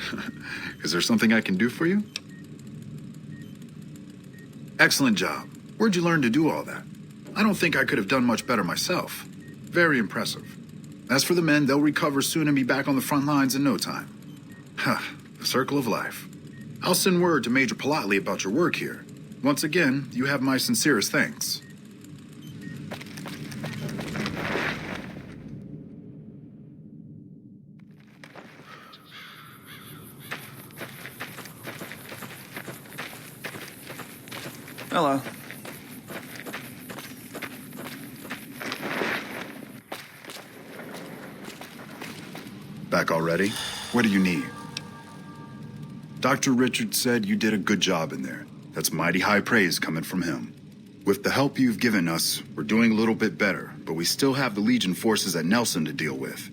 Is there something I can do for you? Excellent job. Where'd you learn to do all that? I don't think I could have done much better myself. Very impressive. As for the men, they'll recover soon and be back on the front lines in no time. Huh, the circle of life. I'll send word to Major Politely about your work here. Once again, you have my sincerest thanks. Hello. Back already? What do you need? Dr. Richards said you did a good job in there. That's mighty high praise coming from him. With the help you've given us, we're doing a little bit better, but we still have the Legion forces at Nelson to deal with.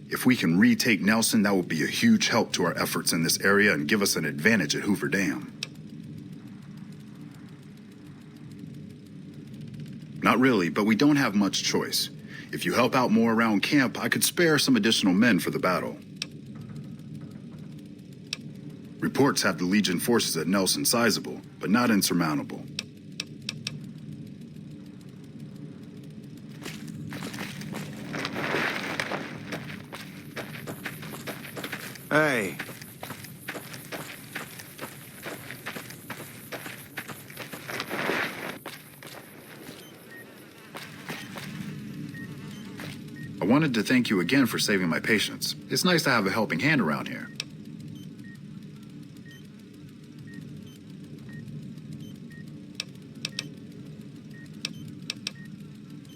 If we can retake Nelson, that will be a huge help to our efforts in this area and give us an advantage at Hoover Dam. Not really, but we don't have much choice. If you help out more around camp, I could spare some additional men for the battle. Reports have the Legion forces at Nelson sizable, but not insurmountable. Hey. I wanted to thank you again for saving my patients. It's nice to have a helping hand around here.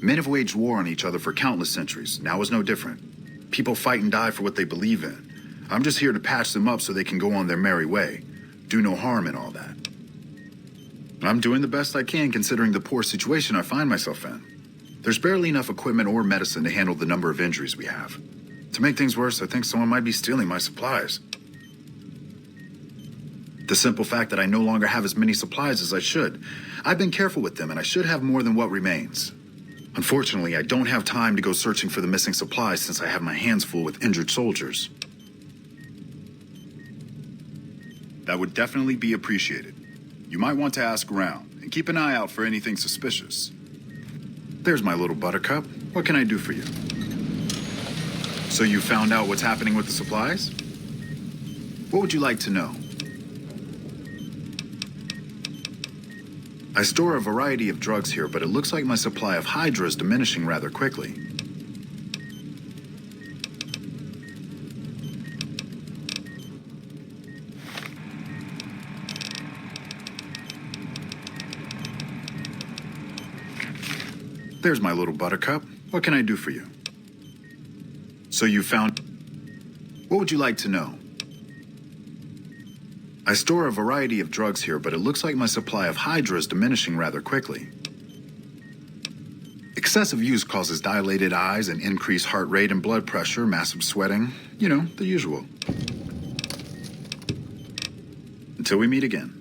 Men have waged war on each other for countless centuries. Now is no different. People fight and die for what they believe in. I'm just here to patch them up so they can go on their merry way. Do no harm in all that. I'm doing the best I can considering the poor situation I find myself in. There's barely enough equipment or medicine to handle the number of injuries we have. To make things worse, I think someone might be stealing my supplies. The simple fact that I no longer have as many supplies as I should. I've been careful with them and I should have more than what remains. Unfortunately, I don't have time to go searching for the missing supplies since I have my hands full with injured soldiers. That would definitely be appreciated. You might want to ask around and keep an eye out for anything suspicious. There's my little buttercup. What can I do for you? So you found out what's happening with the supplies? What would you like to know? I store a variety of drugs here, but it looks like my supply of Hydra is diminishing rather quickly. There's my little buttercup. What can I do for you? So you found... What would you like to know? I store a variety of drugs here, but it looks like my supply of Hydra is diminishing rather quickly. Excessive use causes dilated eyes and increased heart rate and blood pressure, massive sweating. You know, the usual. Until we meet again.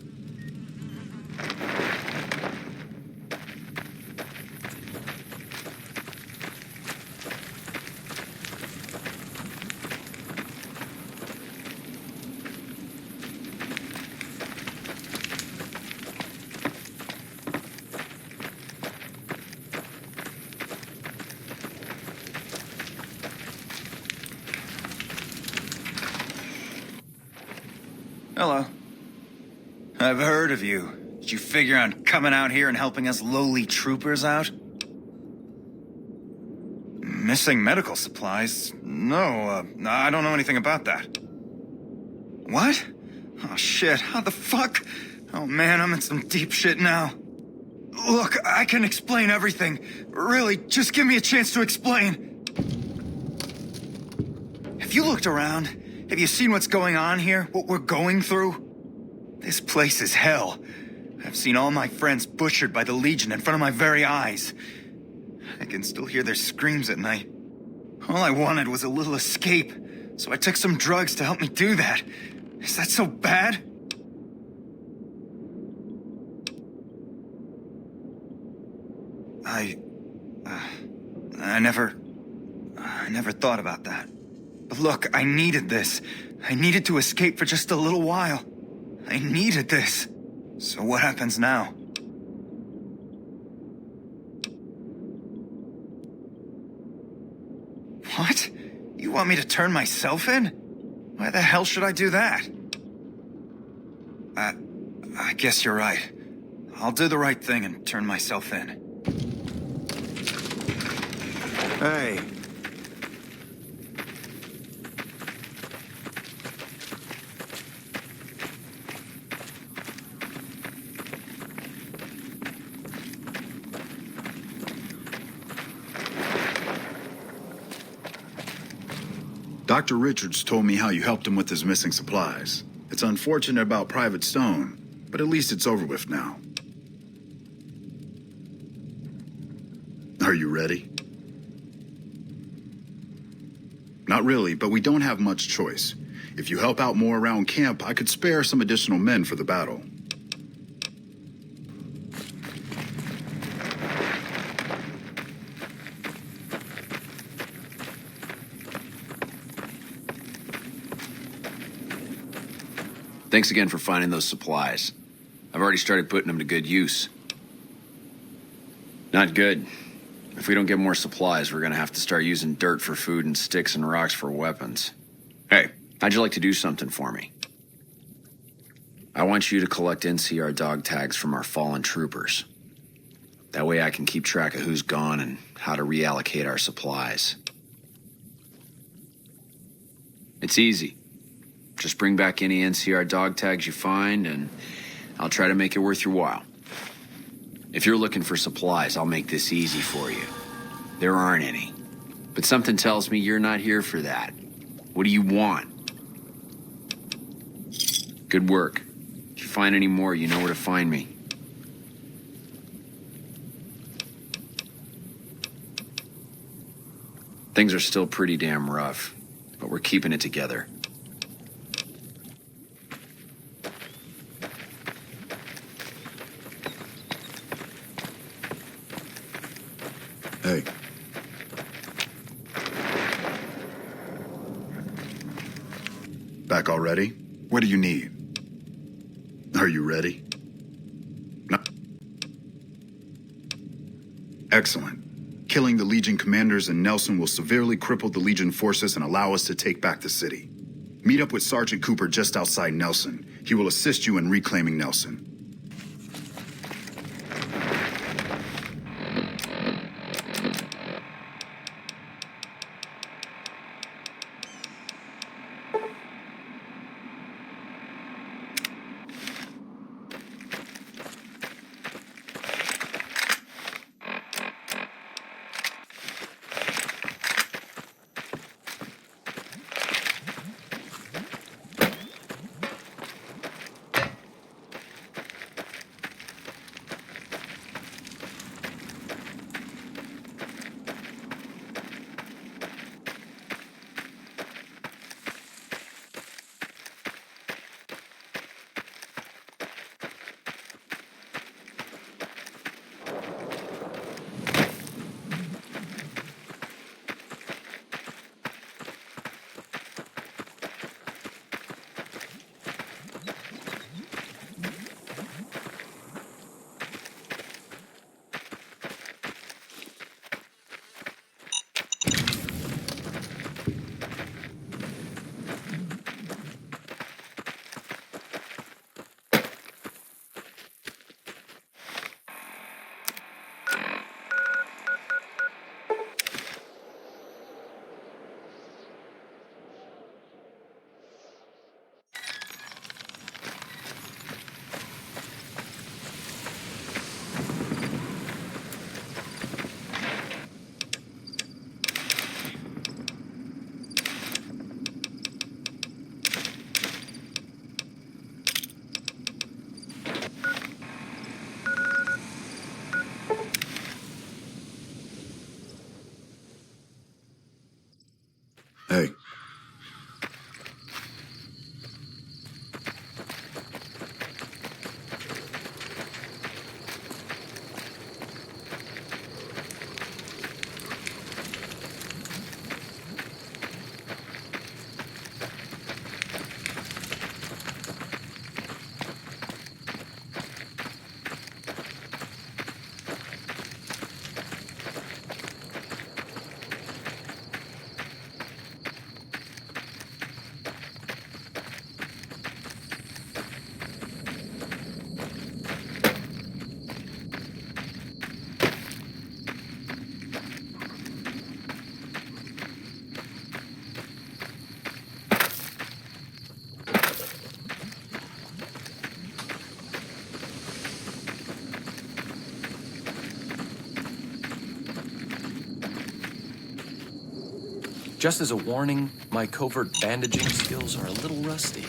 Hello. I've heard of you. Did you figure on coming out here and helping us lowly troopers out? Missing medical supplies? No, I don't know anything about that. What? Oh, shit. How the fuck? Oh, man, I'm in some deep shit now. Look, I can explain everything. Really, just give me a chance to explain. Have you looked around? Have you seen what's going on here? What we're going through? This place is hell. I've seen all my friends butchered by the Legion in front of my very eyes. I can still hear their screams at night. All I wanted was a little escape, so I took some drugs to help me do that. Is that so bad? I never thought about that. Look, I needed this. I needed to escape for just a little while. I needed this. So what happens now? What? You want me to turn myself in? Why the hell should I do that? I guess you're right. I'll do the right thing and turn myself in. Hey. Dr. Richards told me how you helped him with his missing supplies. It's unfortunate about Private Stone, but at least it's over with now. Are you ready? Not really, but we don't have much choice. If you help out more around camp, I could spare some additional men for the battle. Thanks again for finding those supplies. I've already started putting them to good use. Not good. If we don't get more supplies, we're gonna have to start using dirt for food and sticks and rocks for weapons. Hey, how'd you like to do something for me? I want you to collect NCR dog tags from our fallen troopers. That way I can keep track of who's gone and how to reallocate our supplies. It's easy. Just bring back any NCR dog tags you find, and I'll try to make it worth your while. If you're looking for supplies, I'll make this easy for you. There aren't any. But something tells me you're not here for that. What do you want? Good work. If you find any more, you know where to find me. Things are still pretty damn rough, but we're keeping it together. Hey. Back already? What do you need? Are you ready? No. Excellent. Killing the Legion commanders in Nelson will severely cripple the Legion forces and allow us to take back the city. Meet up with Sergeant Cooper just outside Nelson. He will assist you in reclaiming Nelson. Just as a warning, my covert bandaging skills are a little rusty.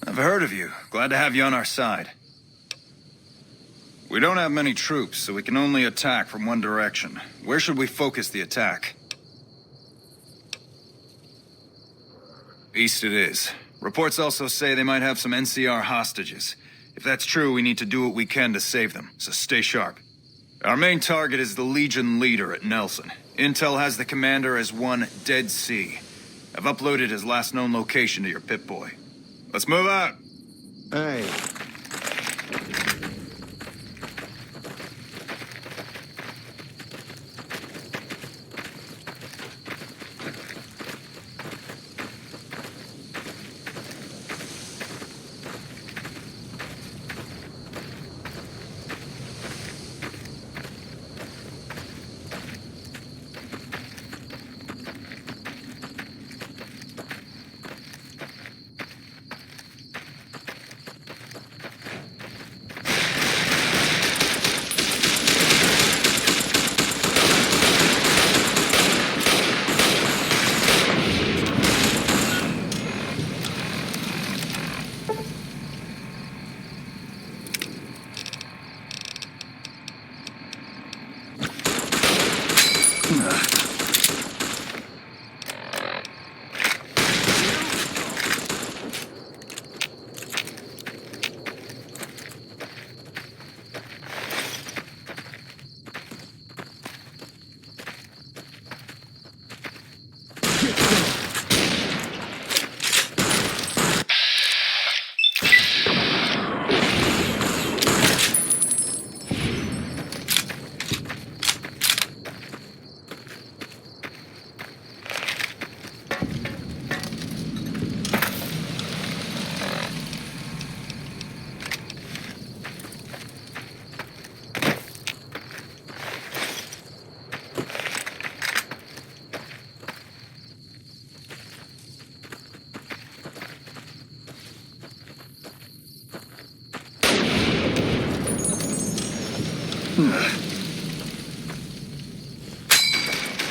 I've heard of you. Glad to have you on our side. We don't have many troops, so we can only attack from one direction. Where should we focus the attack? East it is. Reports also say they might have some NCR hostages. If that's true, we need to do what we can to save them, so stay sharp. Our main target is the Legion leader at Nelson. Intel has the commander as one Dead Sea. I've uploaded his last known location to your Pip-Boy. Let's move out! Hey.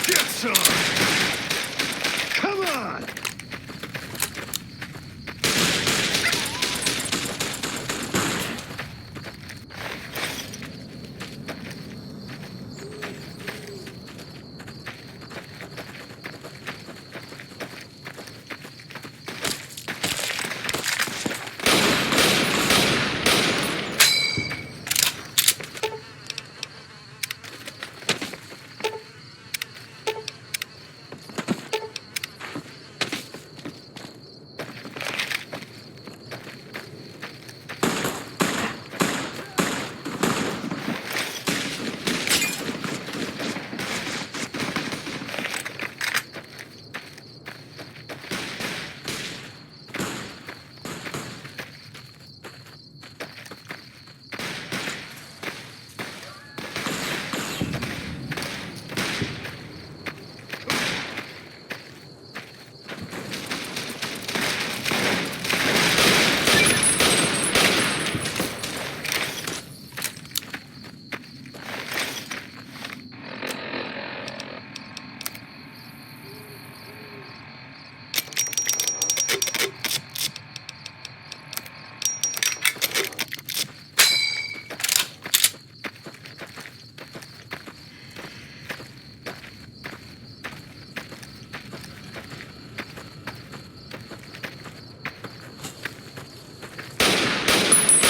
Get some! Come on!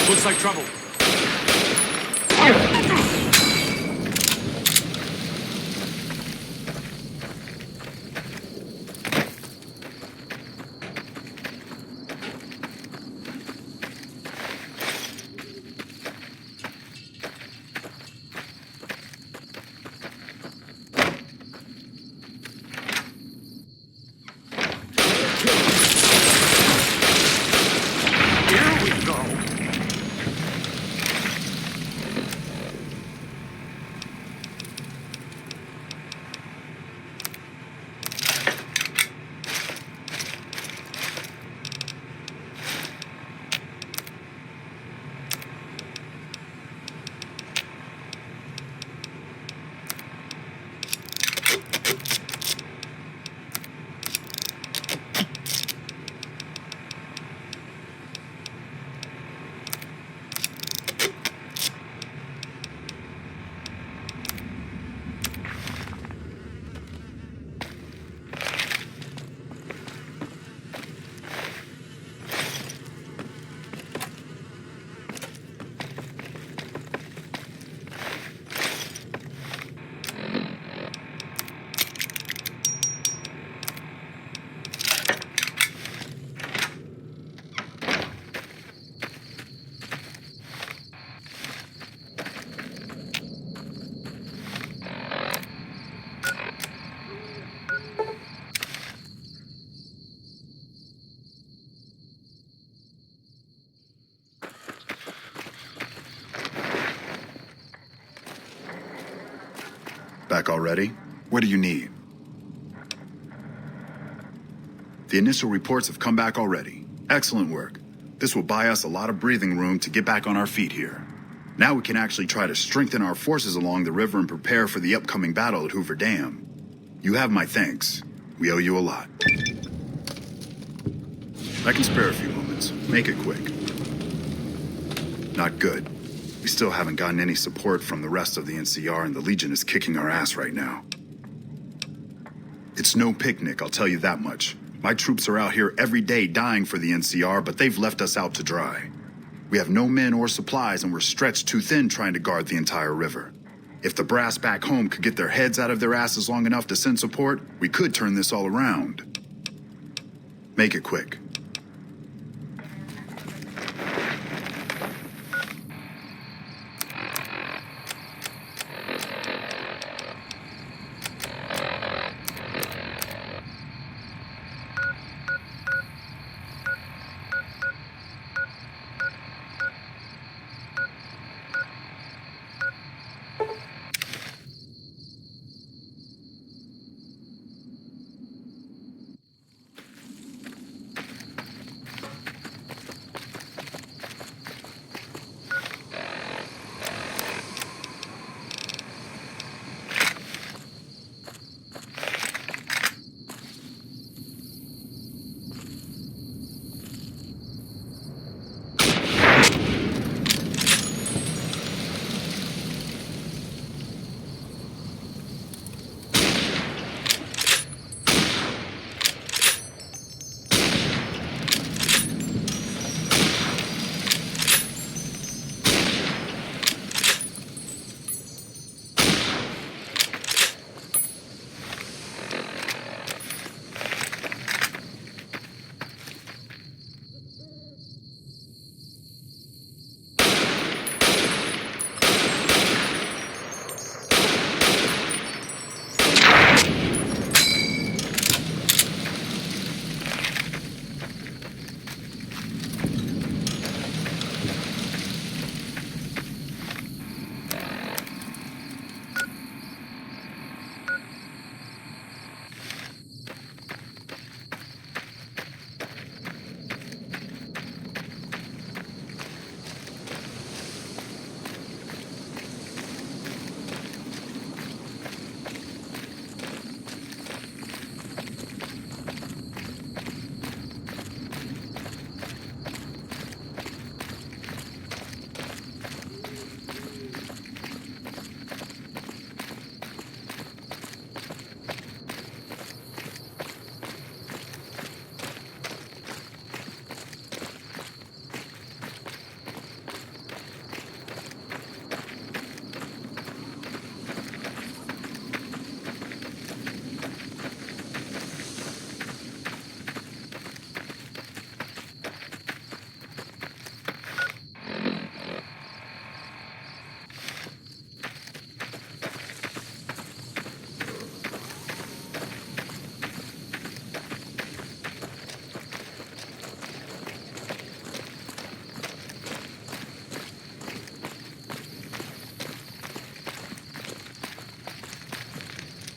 Looks like trouble. back already? What do you need? The initial reports have come back already. Excellent work. This will buy us a lot of breathing room to get back on our feet here. Now we can actually try to strengthen our forces along the river and prepare for the upcoming battle at Hoover Dam. You have my thanks. We owe you a lot. I can spare a few moments. Make it quick. Not good. We still haven't gotten any support from the rest of the NCR, and the Legion is kicking our ass right now. It's no picnic, I'll tell you that much. My troops are out here every day dying for the NCR, but they've left us out to dry. We have no men or supplies, and we're stretched too thin trying to guard the entire river. If the brass back home could get their heads out of their asses long enough to send support, we could turn this all around. Make it quick.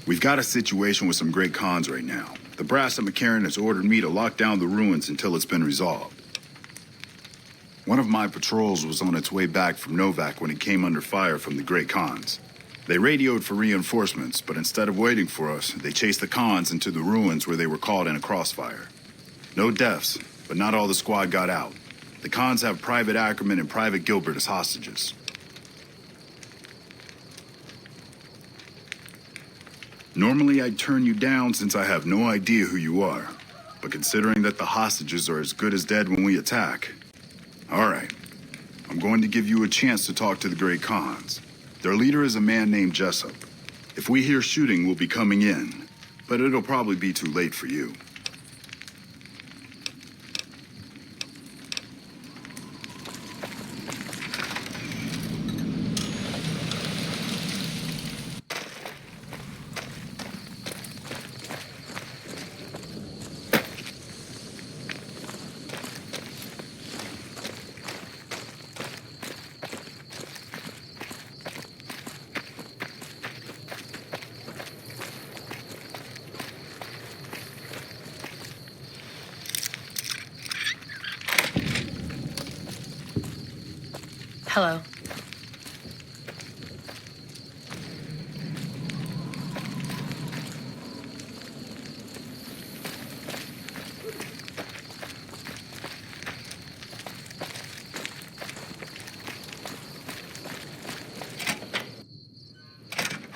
We've got a situation with some great cons right now. The brass at McCarran has ordered me to lock down the ruins until it's been resolved. One of my patrols was on its way back from Novak when it came under fire from the Great Khans. They radioed for reinforcements, but instead of waiting for us, they chased the Khans into the ruins where they were caught in a crossfire. No deaths, but not all the squad got out. The Khans have Private Ackerman and Private Gilbert as hostages. Normally I'd turn you down since I have no idea who you are, but considering that the hostages are as good as dead when we attack... All right, I'm going to give you a chance to talk to the Great Khans. Their leader is a man named Jessup. If we hear shooting, we'll be coming in, but it'll probably be too late for you. Hello.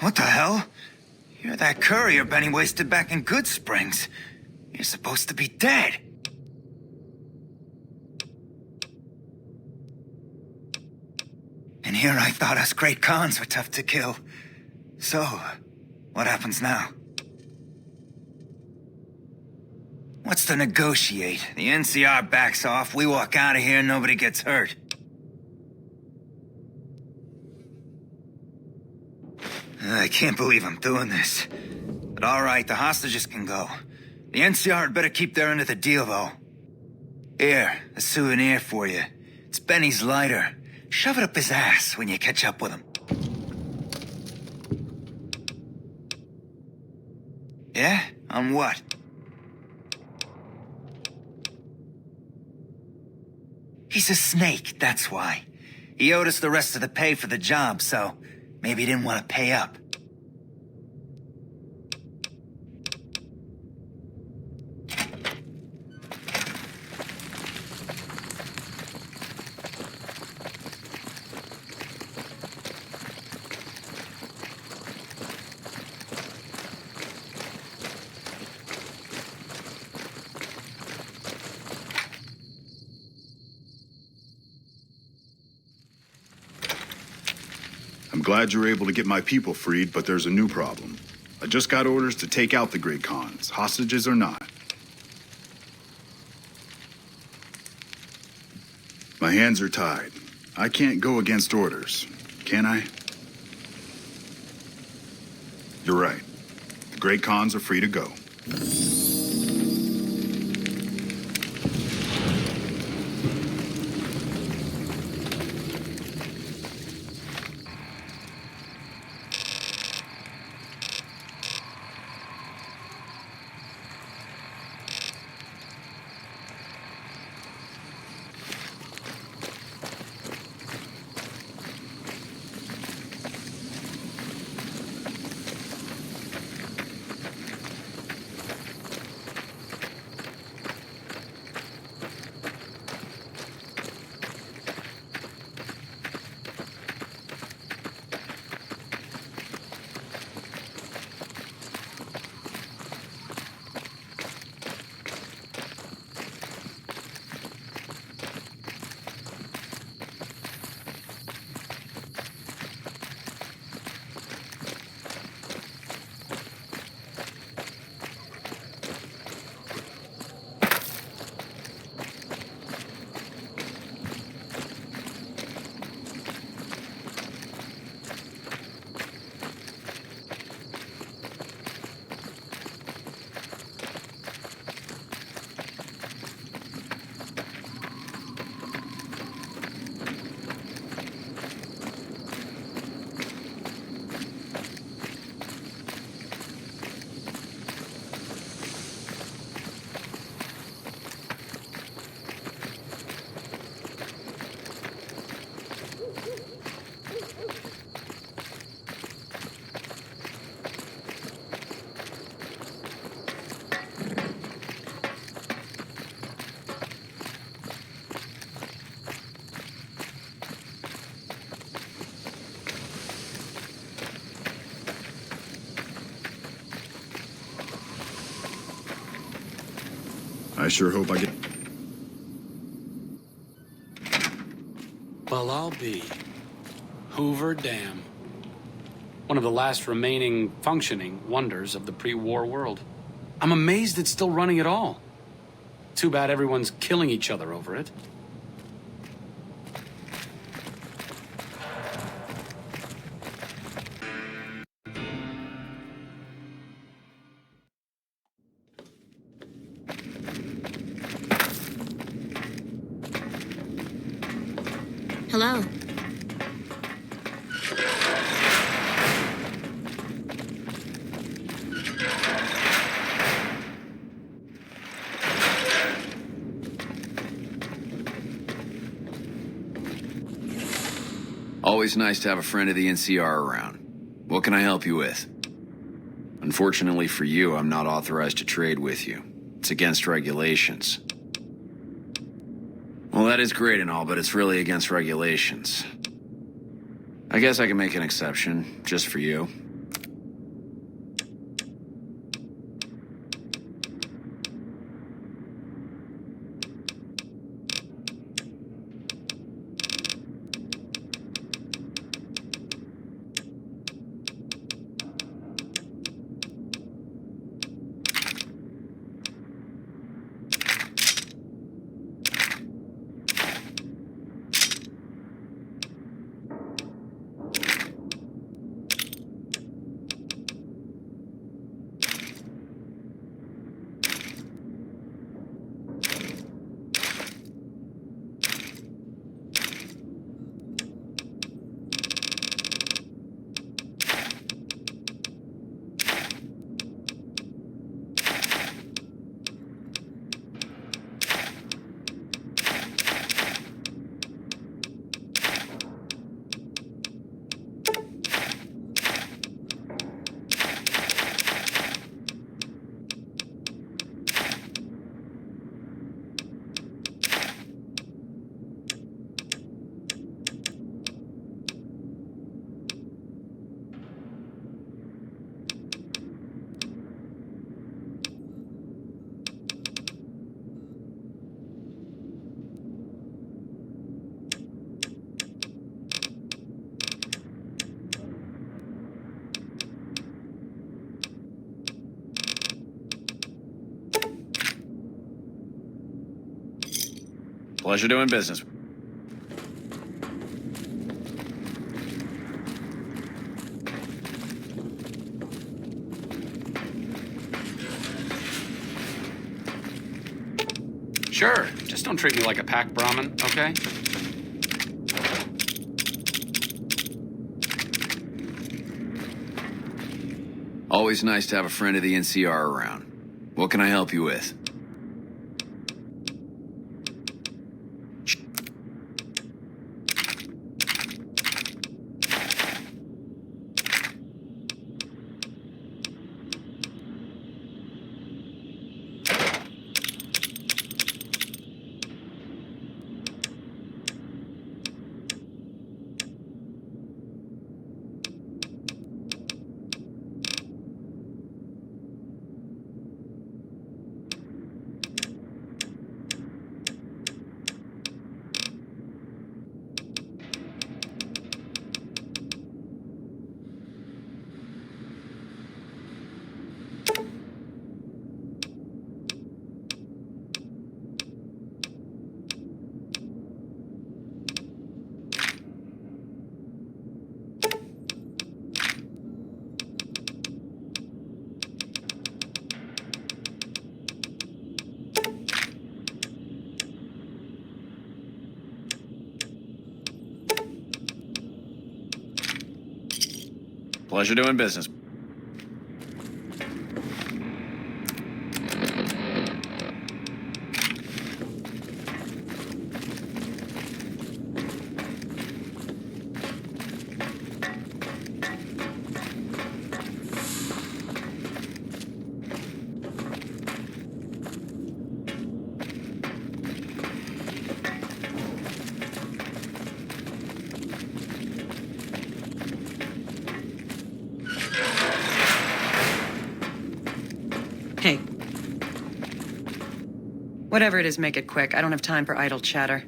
What the hell? You're that courier Benny wasted back in Good Springs. You're supposed to be dead. And here I thought us great Khans were tough to kill. So, what happens now? What's to negotiate? The NCR backs off, we walk out of here, nobody gets hurt. I can't believe I'm doing this. But alright, the hostages can go. The NCR had better keep their end of the deal, though. Here, a souvenir for you. It's Benny's lighter. Shove it up his ass when you catch up with him. Yeah? On what? He's a snake, that's why. He owed us the rest of the pay for the job, so maybe he didn't want to pay up. I'm glad you were able to get my people freed, but there's a new problem. I just got orders to take out the Great Khans, hostages or not. My hands are tied. I can't go against orders, can I? You're right. The Great Khans are free to go. I sure hope I get... Well, I'll be. Hoover Dam. One of the last remaining functioning wonders of the pre-war world. I'm amazed it's still running at all. Too bad everyone's killing each other over it. Hello. Always nice to have a friend of the NCR around. What can I help you with? Unfortunately for you, I'm not authorized to trade with you. It's against regulations. Well, that is great and all, but it's really against regulations. I guess I can make an exception, just for you. Pleasure doing business. Sure, just don't treat me like a pack Brahmin, okay? Always nice to have a friend of the NCR around. What can I help you with? Pleasure doing business. Hey. Whatever it is, make it quick. I don't have time for idle chatter.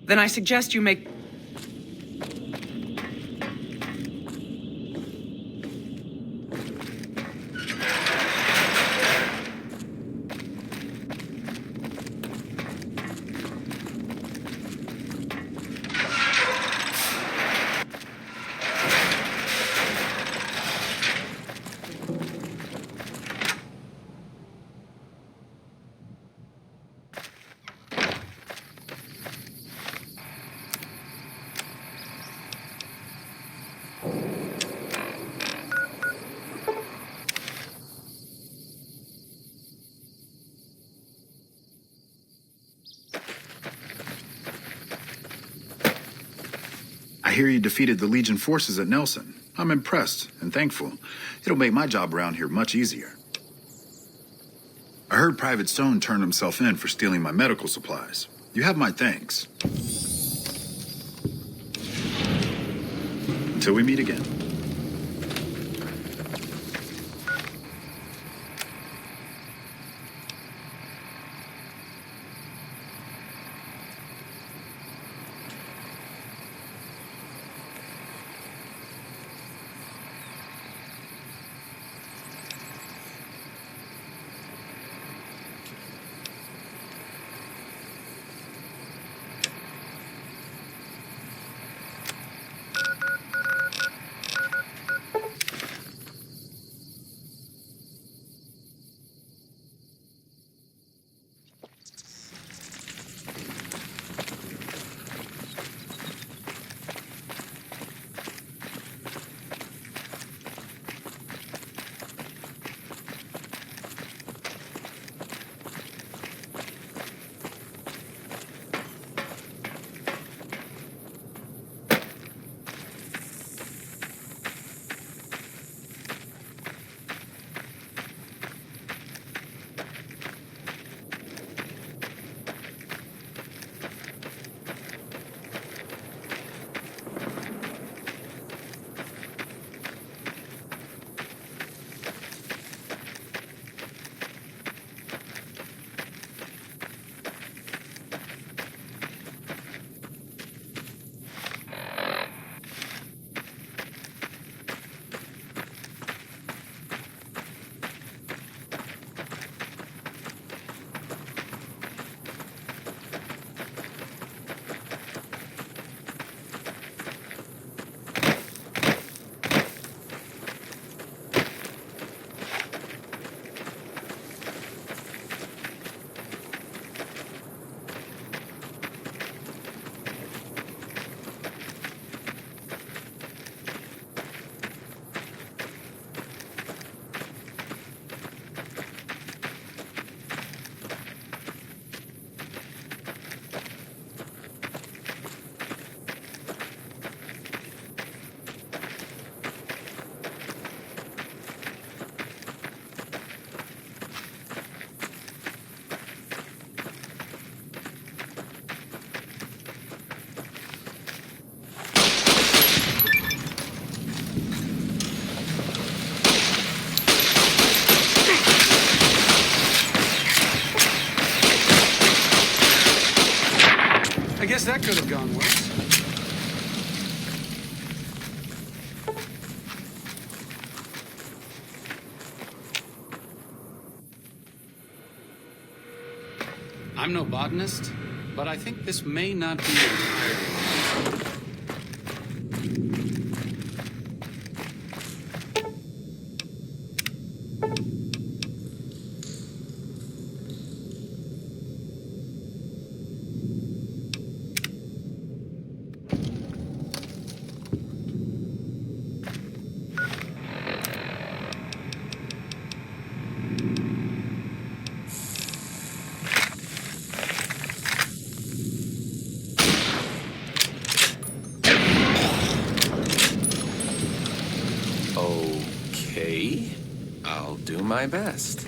Then I suggest you make... hear you defeated the Legion forces at Nelson. I'm impressed and thankful. It'll make my job around here much easier. I heard Private Stone turned himself in for stealing my medical supplies. You have my thanks. Until we meet again. Guess that could have gone worse. I'm no botanist, but I think this may not be entirely wrong. Okay, I'll do my best.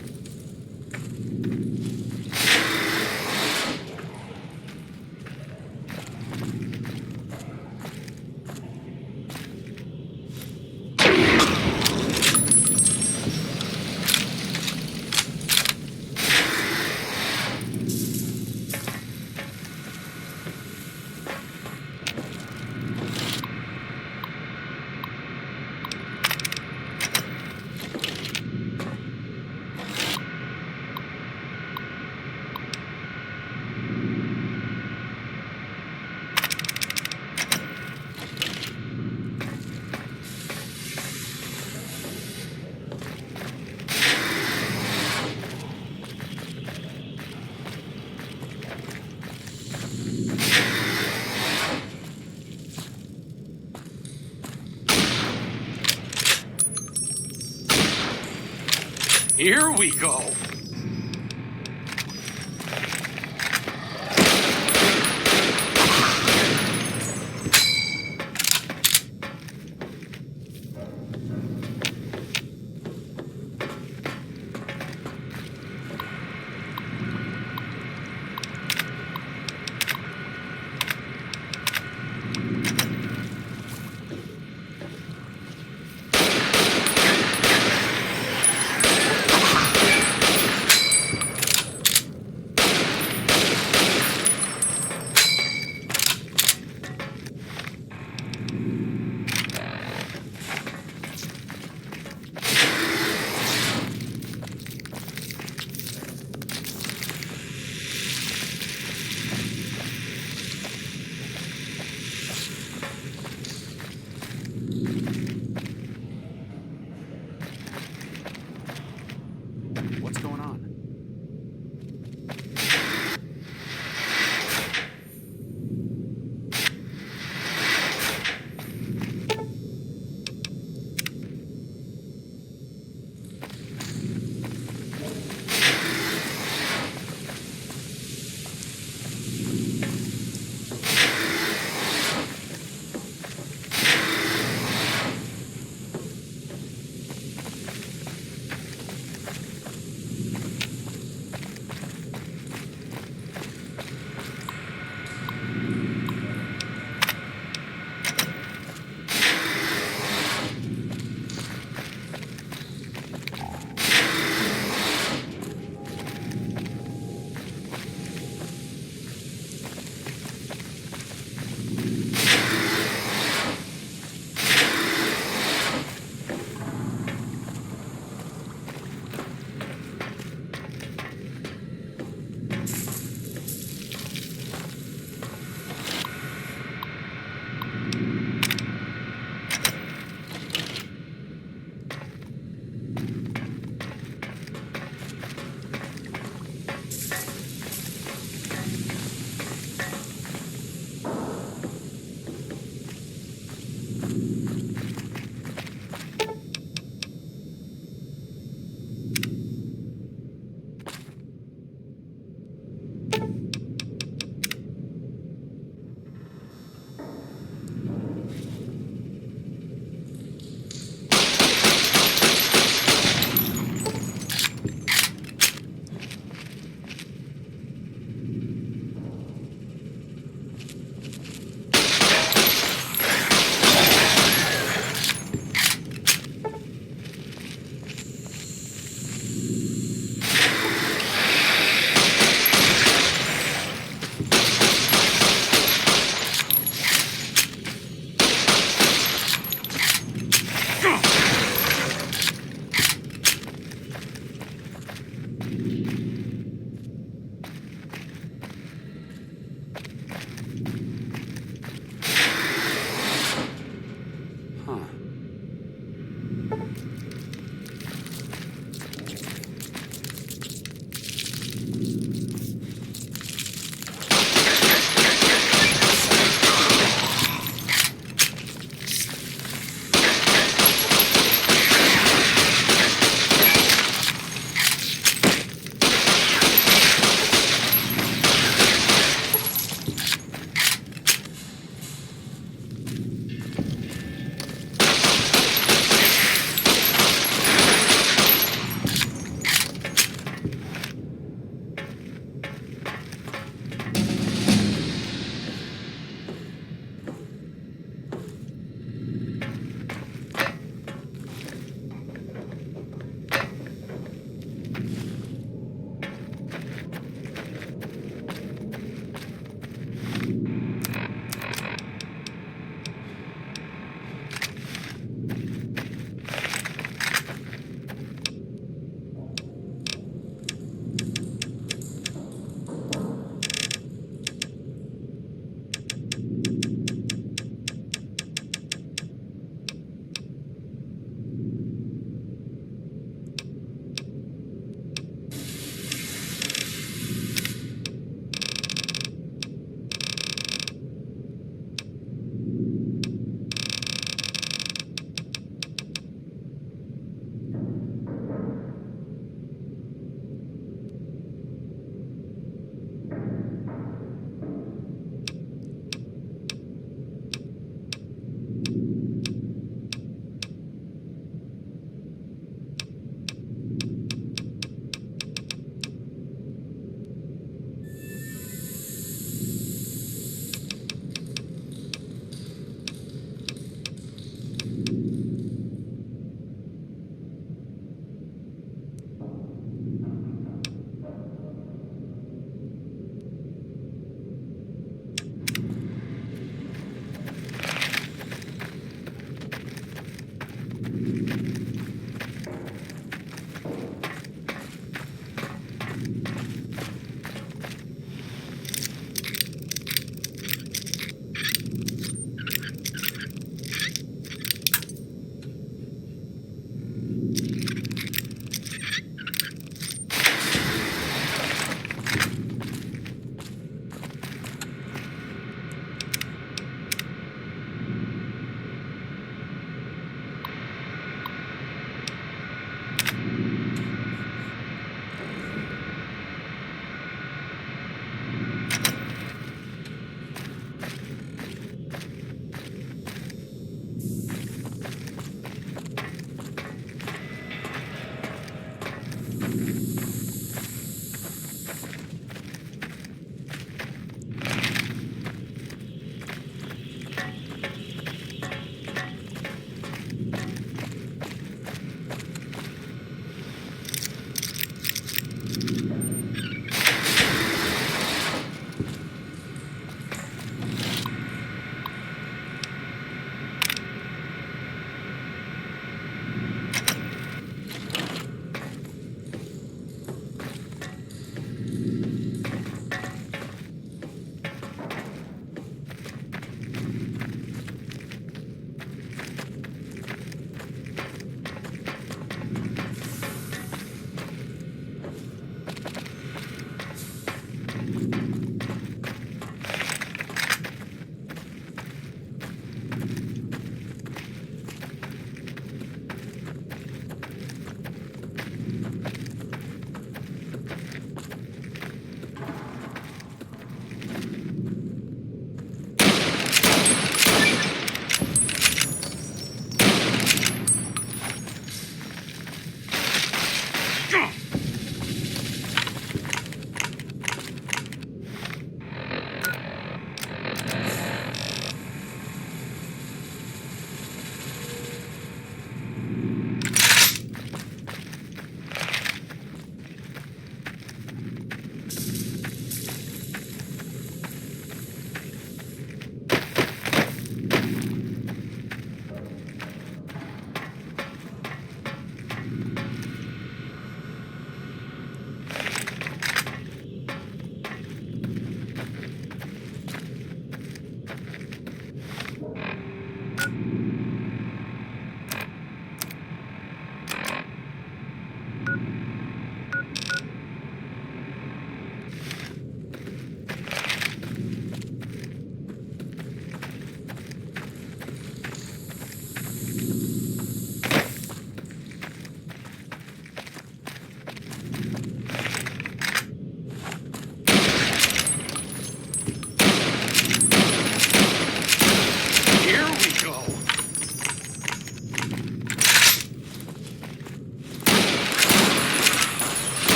Here we go.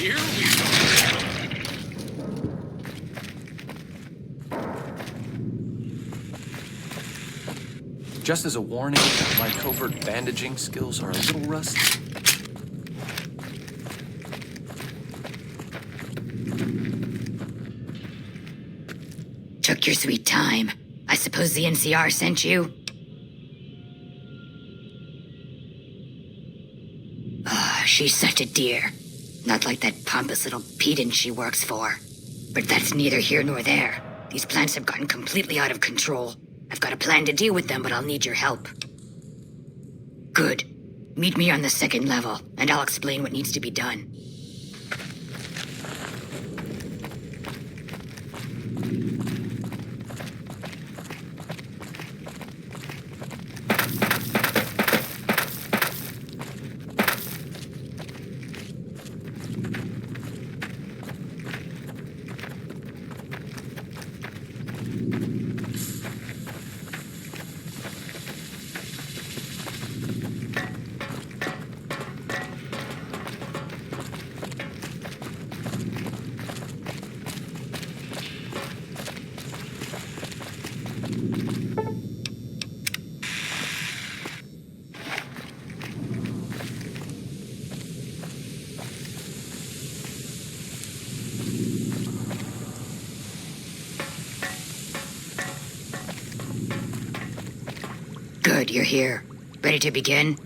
Here we go. Just as a warning, my covert bandaging skills are a little rusty. Took your sweet time. I suppose the NCR sent you? She's such a dear. Not like that pompous little pedant she works for. But that's neither here nor there. These plants have gotten completely out of control. I've got a plan to deal with them, but I'll need your help. Good. Meet me on the second level, and I'll explain what needs to be done. Good, you're here. Ready to begin?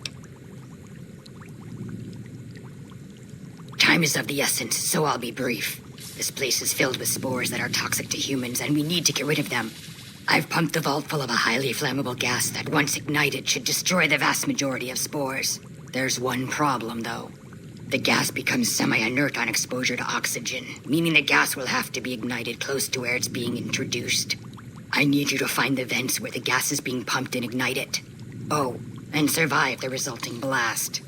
Time is of the essence, so I'll be brief. This place is filled with spores that are toxic to humans, and we need to get rid of them. I've pumped the vault full of a highly flammable gas that, once ignited, should destroy the vast majority of spores. There's one problem, though. The gas becomes semi-inert on exposure to oxygen, meaning the gas will have to be ignited close to where it's being introduced. I need you to find the vents where the gas is being pumped and ignite it. Oh, and survive the resulting blast.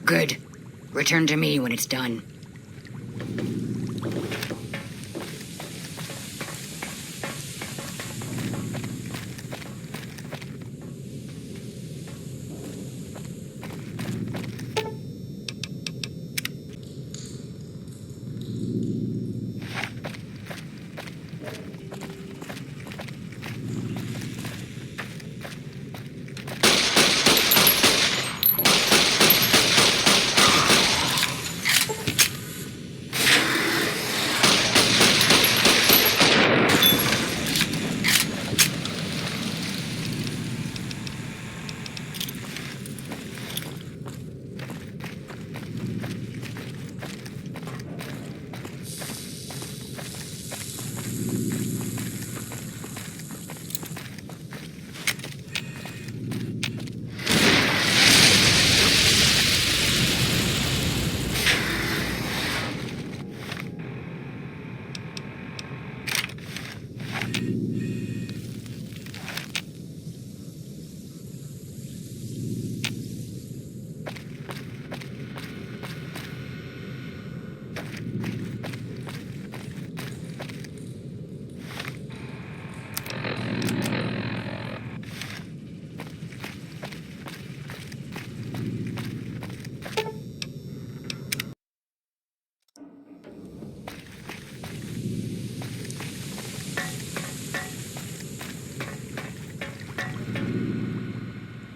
Good. Return to me when it's done.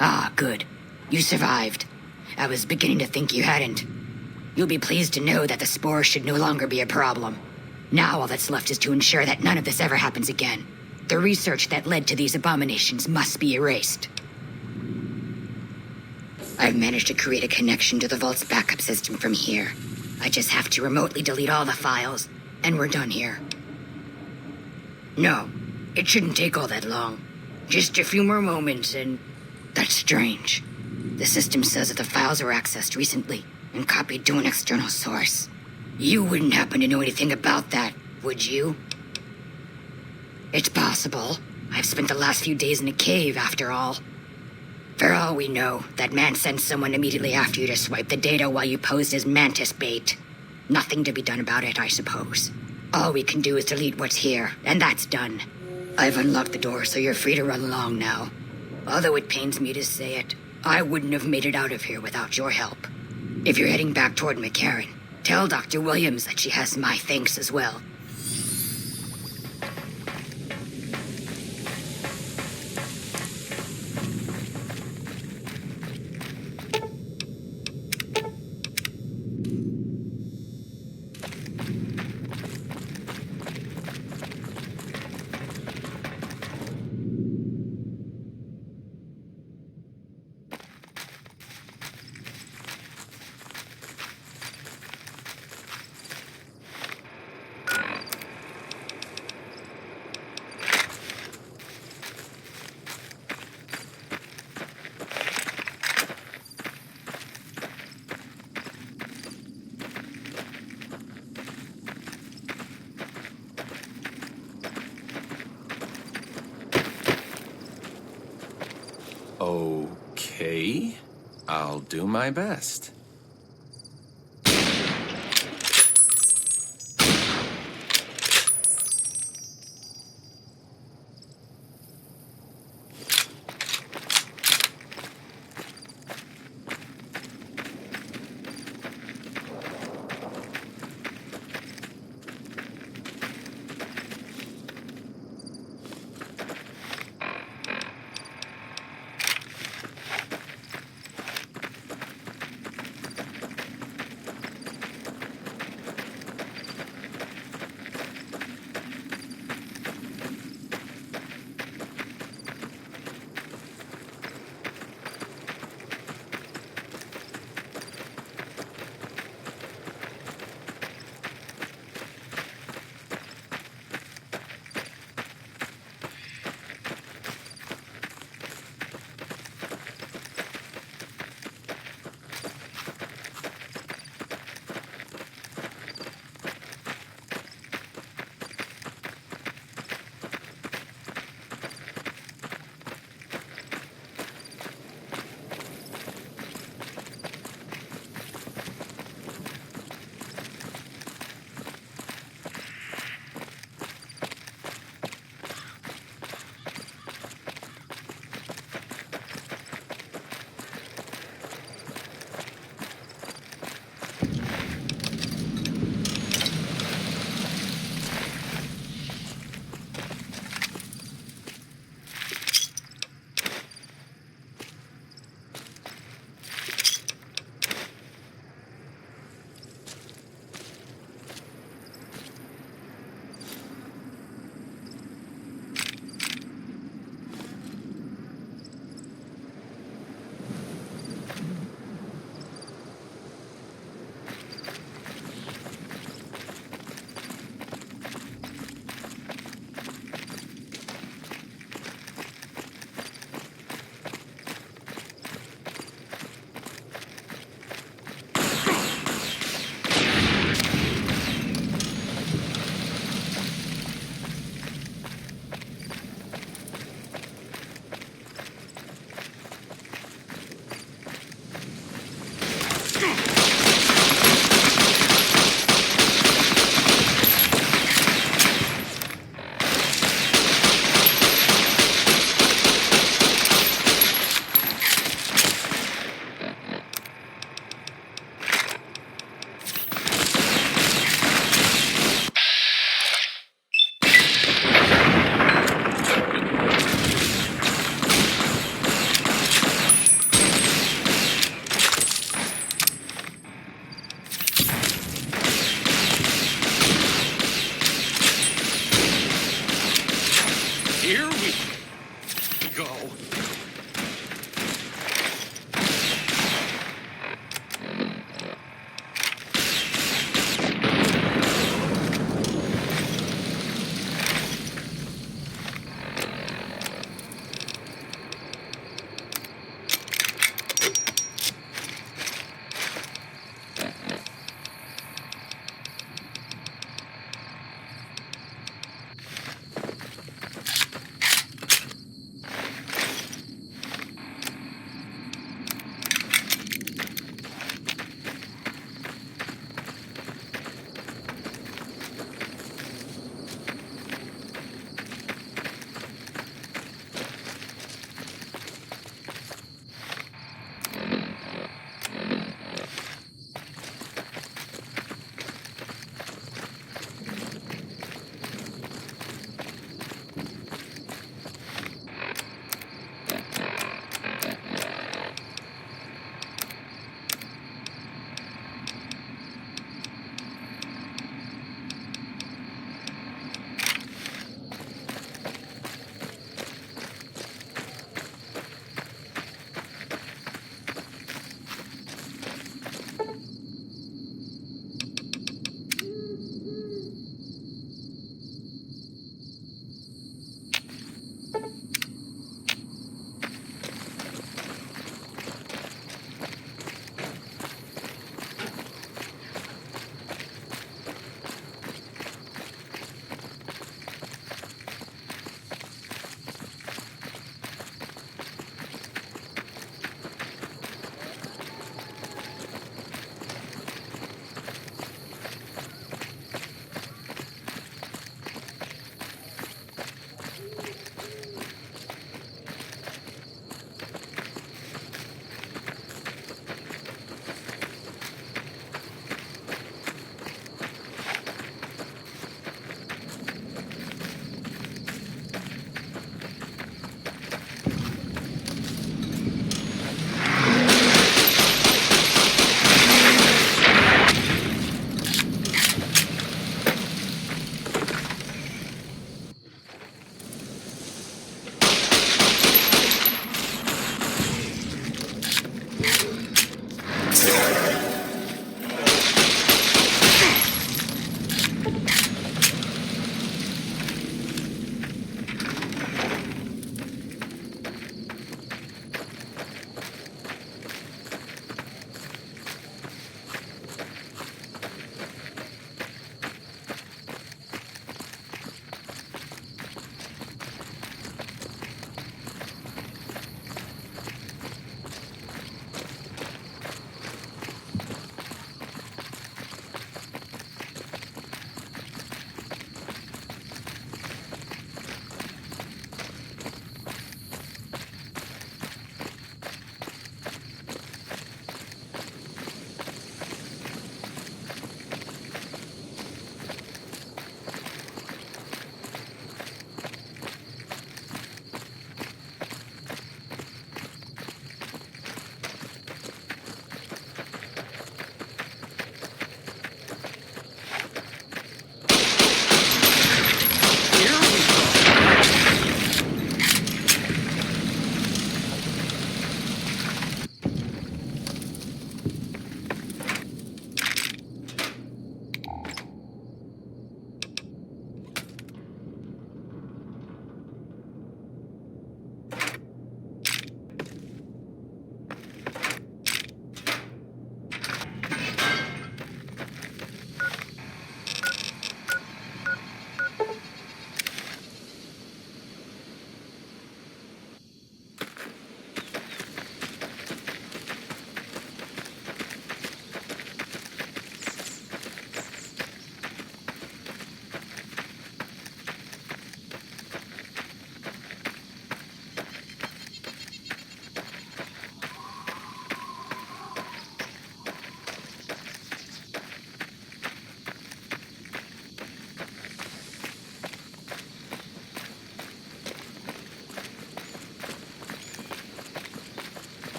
Ah, good. You survived. I was beginning to think you hadn't. You'll be pleased to know that the spores should no longer be a problem. Now all that's left is to ensure that none of this ever happens again. The research that led to these abominations must be erased. I've managed to create a connection to the Vault's backup system from here. I just have to remotely delete all the files, and we're done here. No, it shouldn't take all that long. Just a few more moments, and... That's strange. The system says that the files were accessed recently and copied to an external source. You wouldn't happen to know anything about that, would you? It's possible. I've spent the last few days in a cave, after all. For all we know, that man sent someone immediately after you to swipe the data while you posed as mantis bait. Nothing to be done about it, I suppose. All we can do is delete what's here, and that's done. I've unlocked the door, so you're free to run along now. Although it pains me to say it, I wouldn't have made it out of here without your help. If you're heading back toward McCarran, tell Dr. Williams that she has my thanks as well. Okay. I'll do my best.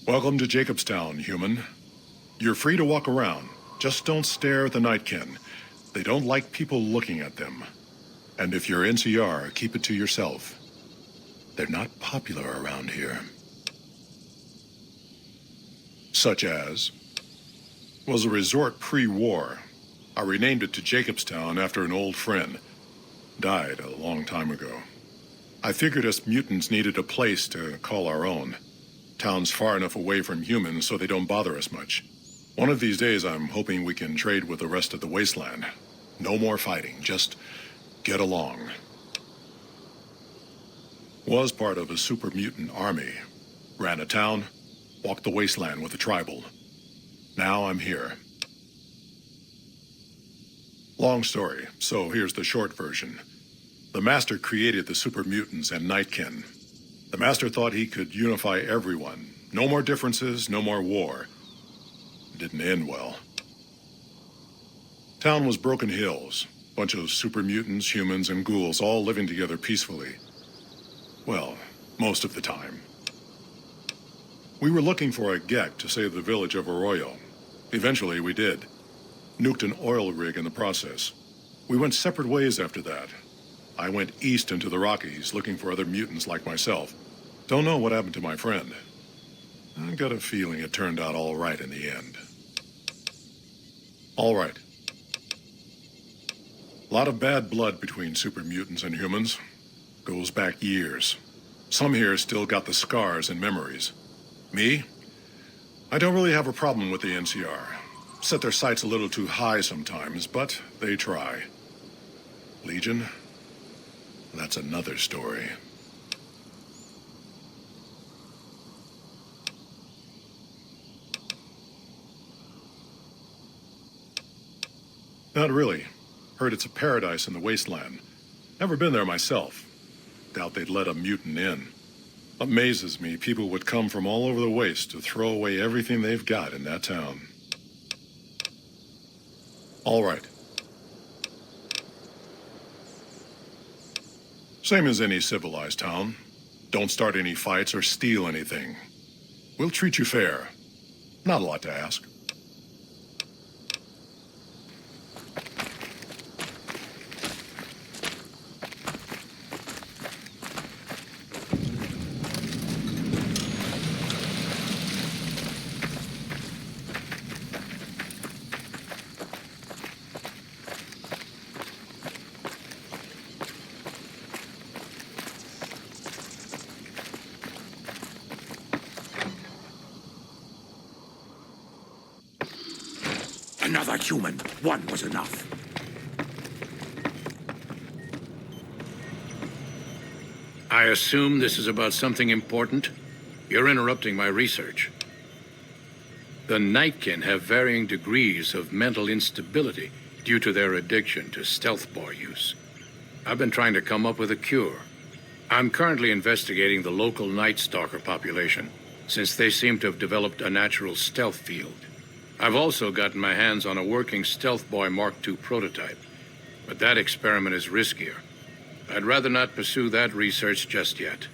Welcome to Jacobstown, human. You're free to walk around. Just don't stare at the Nightkin. They don't like people looking at them. And if you're NCR, keep it to yourself. They're not popular around here. Such as... was a resort pre-war. I renamed it to Jacobstown after an old friend. Died a long time ago. I figured us mutants needed a place to call our own. Town's far enough away from humans so they don't bother us much. One of these days I'm hoping we can trade with the rest of the Wasteland. No more fighting, just get along. Was part of a super mutant army. Ran a town, walked the Wasteland with a tribal. Now I'm here. Long story, so here's the short version. The Master created the super mutants and Nightkin. The Master thought he could unify everyone. No more differences, no more war. It didn't end well. Town was Broken Hills. Bunch of super mutants, humans, and ghouls all living together peacefully. Well, most of the time. We were looking for a Gek to save the village of Arroyo. Eventually, we did. Nuked an oil rig in the process. We went separate ways after that. I went east into the Rockies, looking for other mutants like myself. Don't know what happened to my friend. I got a feeling it turned out all right in the end. All right. A lot of bad blood between super mutants and humans. Goes back years. Some here still got the scars and memories. Me? I don't really have a problem with the NCR. Set their sights a little too high sometimes, but they try. Legion? That's another story. Not really. Heard it's a paradise in the Wasteland. Never been there myself. Doubt they'd let a mutant in. Amazes me people would come from all over the Waste to throw away everything they've got in that town. All right. Same as any civilized town. Don't start any fights or steal anything. We'll treat you fair. Not a lot to ask. Another human. One was enough. I assume this is about something important? You're interrupting my research. The Nightkin have varying degrees of mental instability due to their addiction to stealth boy use. I've been trying to come up with a cure. I'm currently investigating the local Night Stalker population, since they seem to have developed a natural stealth field. I've also gotten my hands on a working Stealth Boy Mark II prototype, but that experiment is riskier. I'd rather not pursue that research just yet.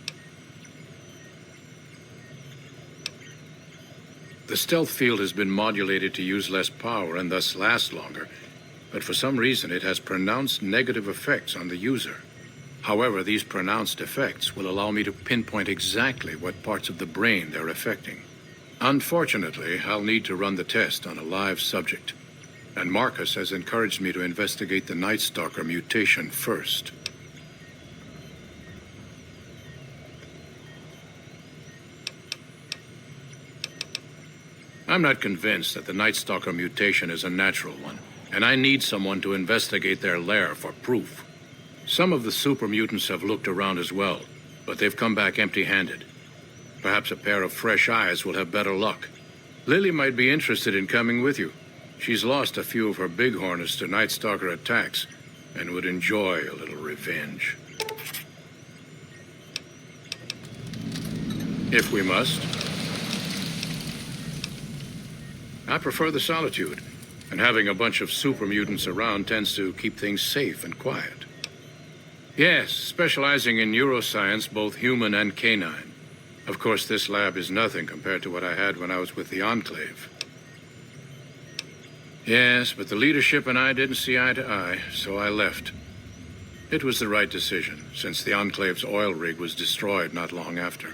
The stealth field has been modulated to use less power and thus last longer, but for some reason it has pronounced negative effects on the user. However, these pronounced effects will allow me to pinpoint exactly what parts of the brain they're affecting. Unfortunately, I'll need to run the test on a live subject, and Marcus has encouraged me to investigate the Night Stalker mutation first. I'm not convinced that the Night Stalker mutation is a natural one, and I need someone to investigate their lair for proof. Some of the super mutants have looked around as well, but they've come back empty-handed. Perhaps a pair of fresh eyes will have better luck. Lily might be interested in coming with you. She's lost a few of her bighorners to Night Stalker attacks and would enjoy a little revenge. If we must. I prefer the solitude, and having a bunch of super mutants around tends to keep things safe and quiet. Yes, specializing in neuroscience, both human and canine. Of course, this lab is nothing compared to what I had when I was with the Enclave. Yes, but the leadership and I didn't see eye to eye, so I left. It was the right decision, since the Enclave's oil rig was destroyed not long after.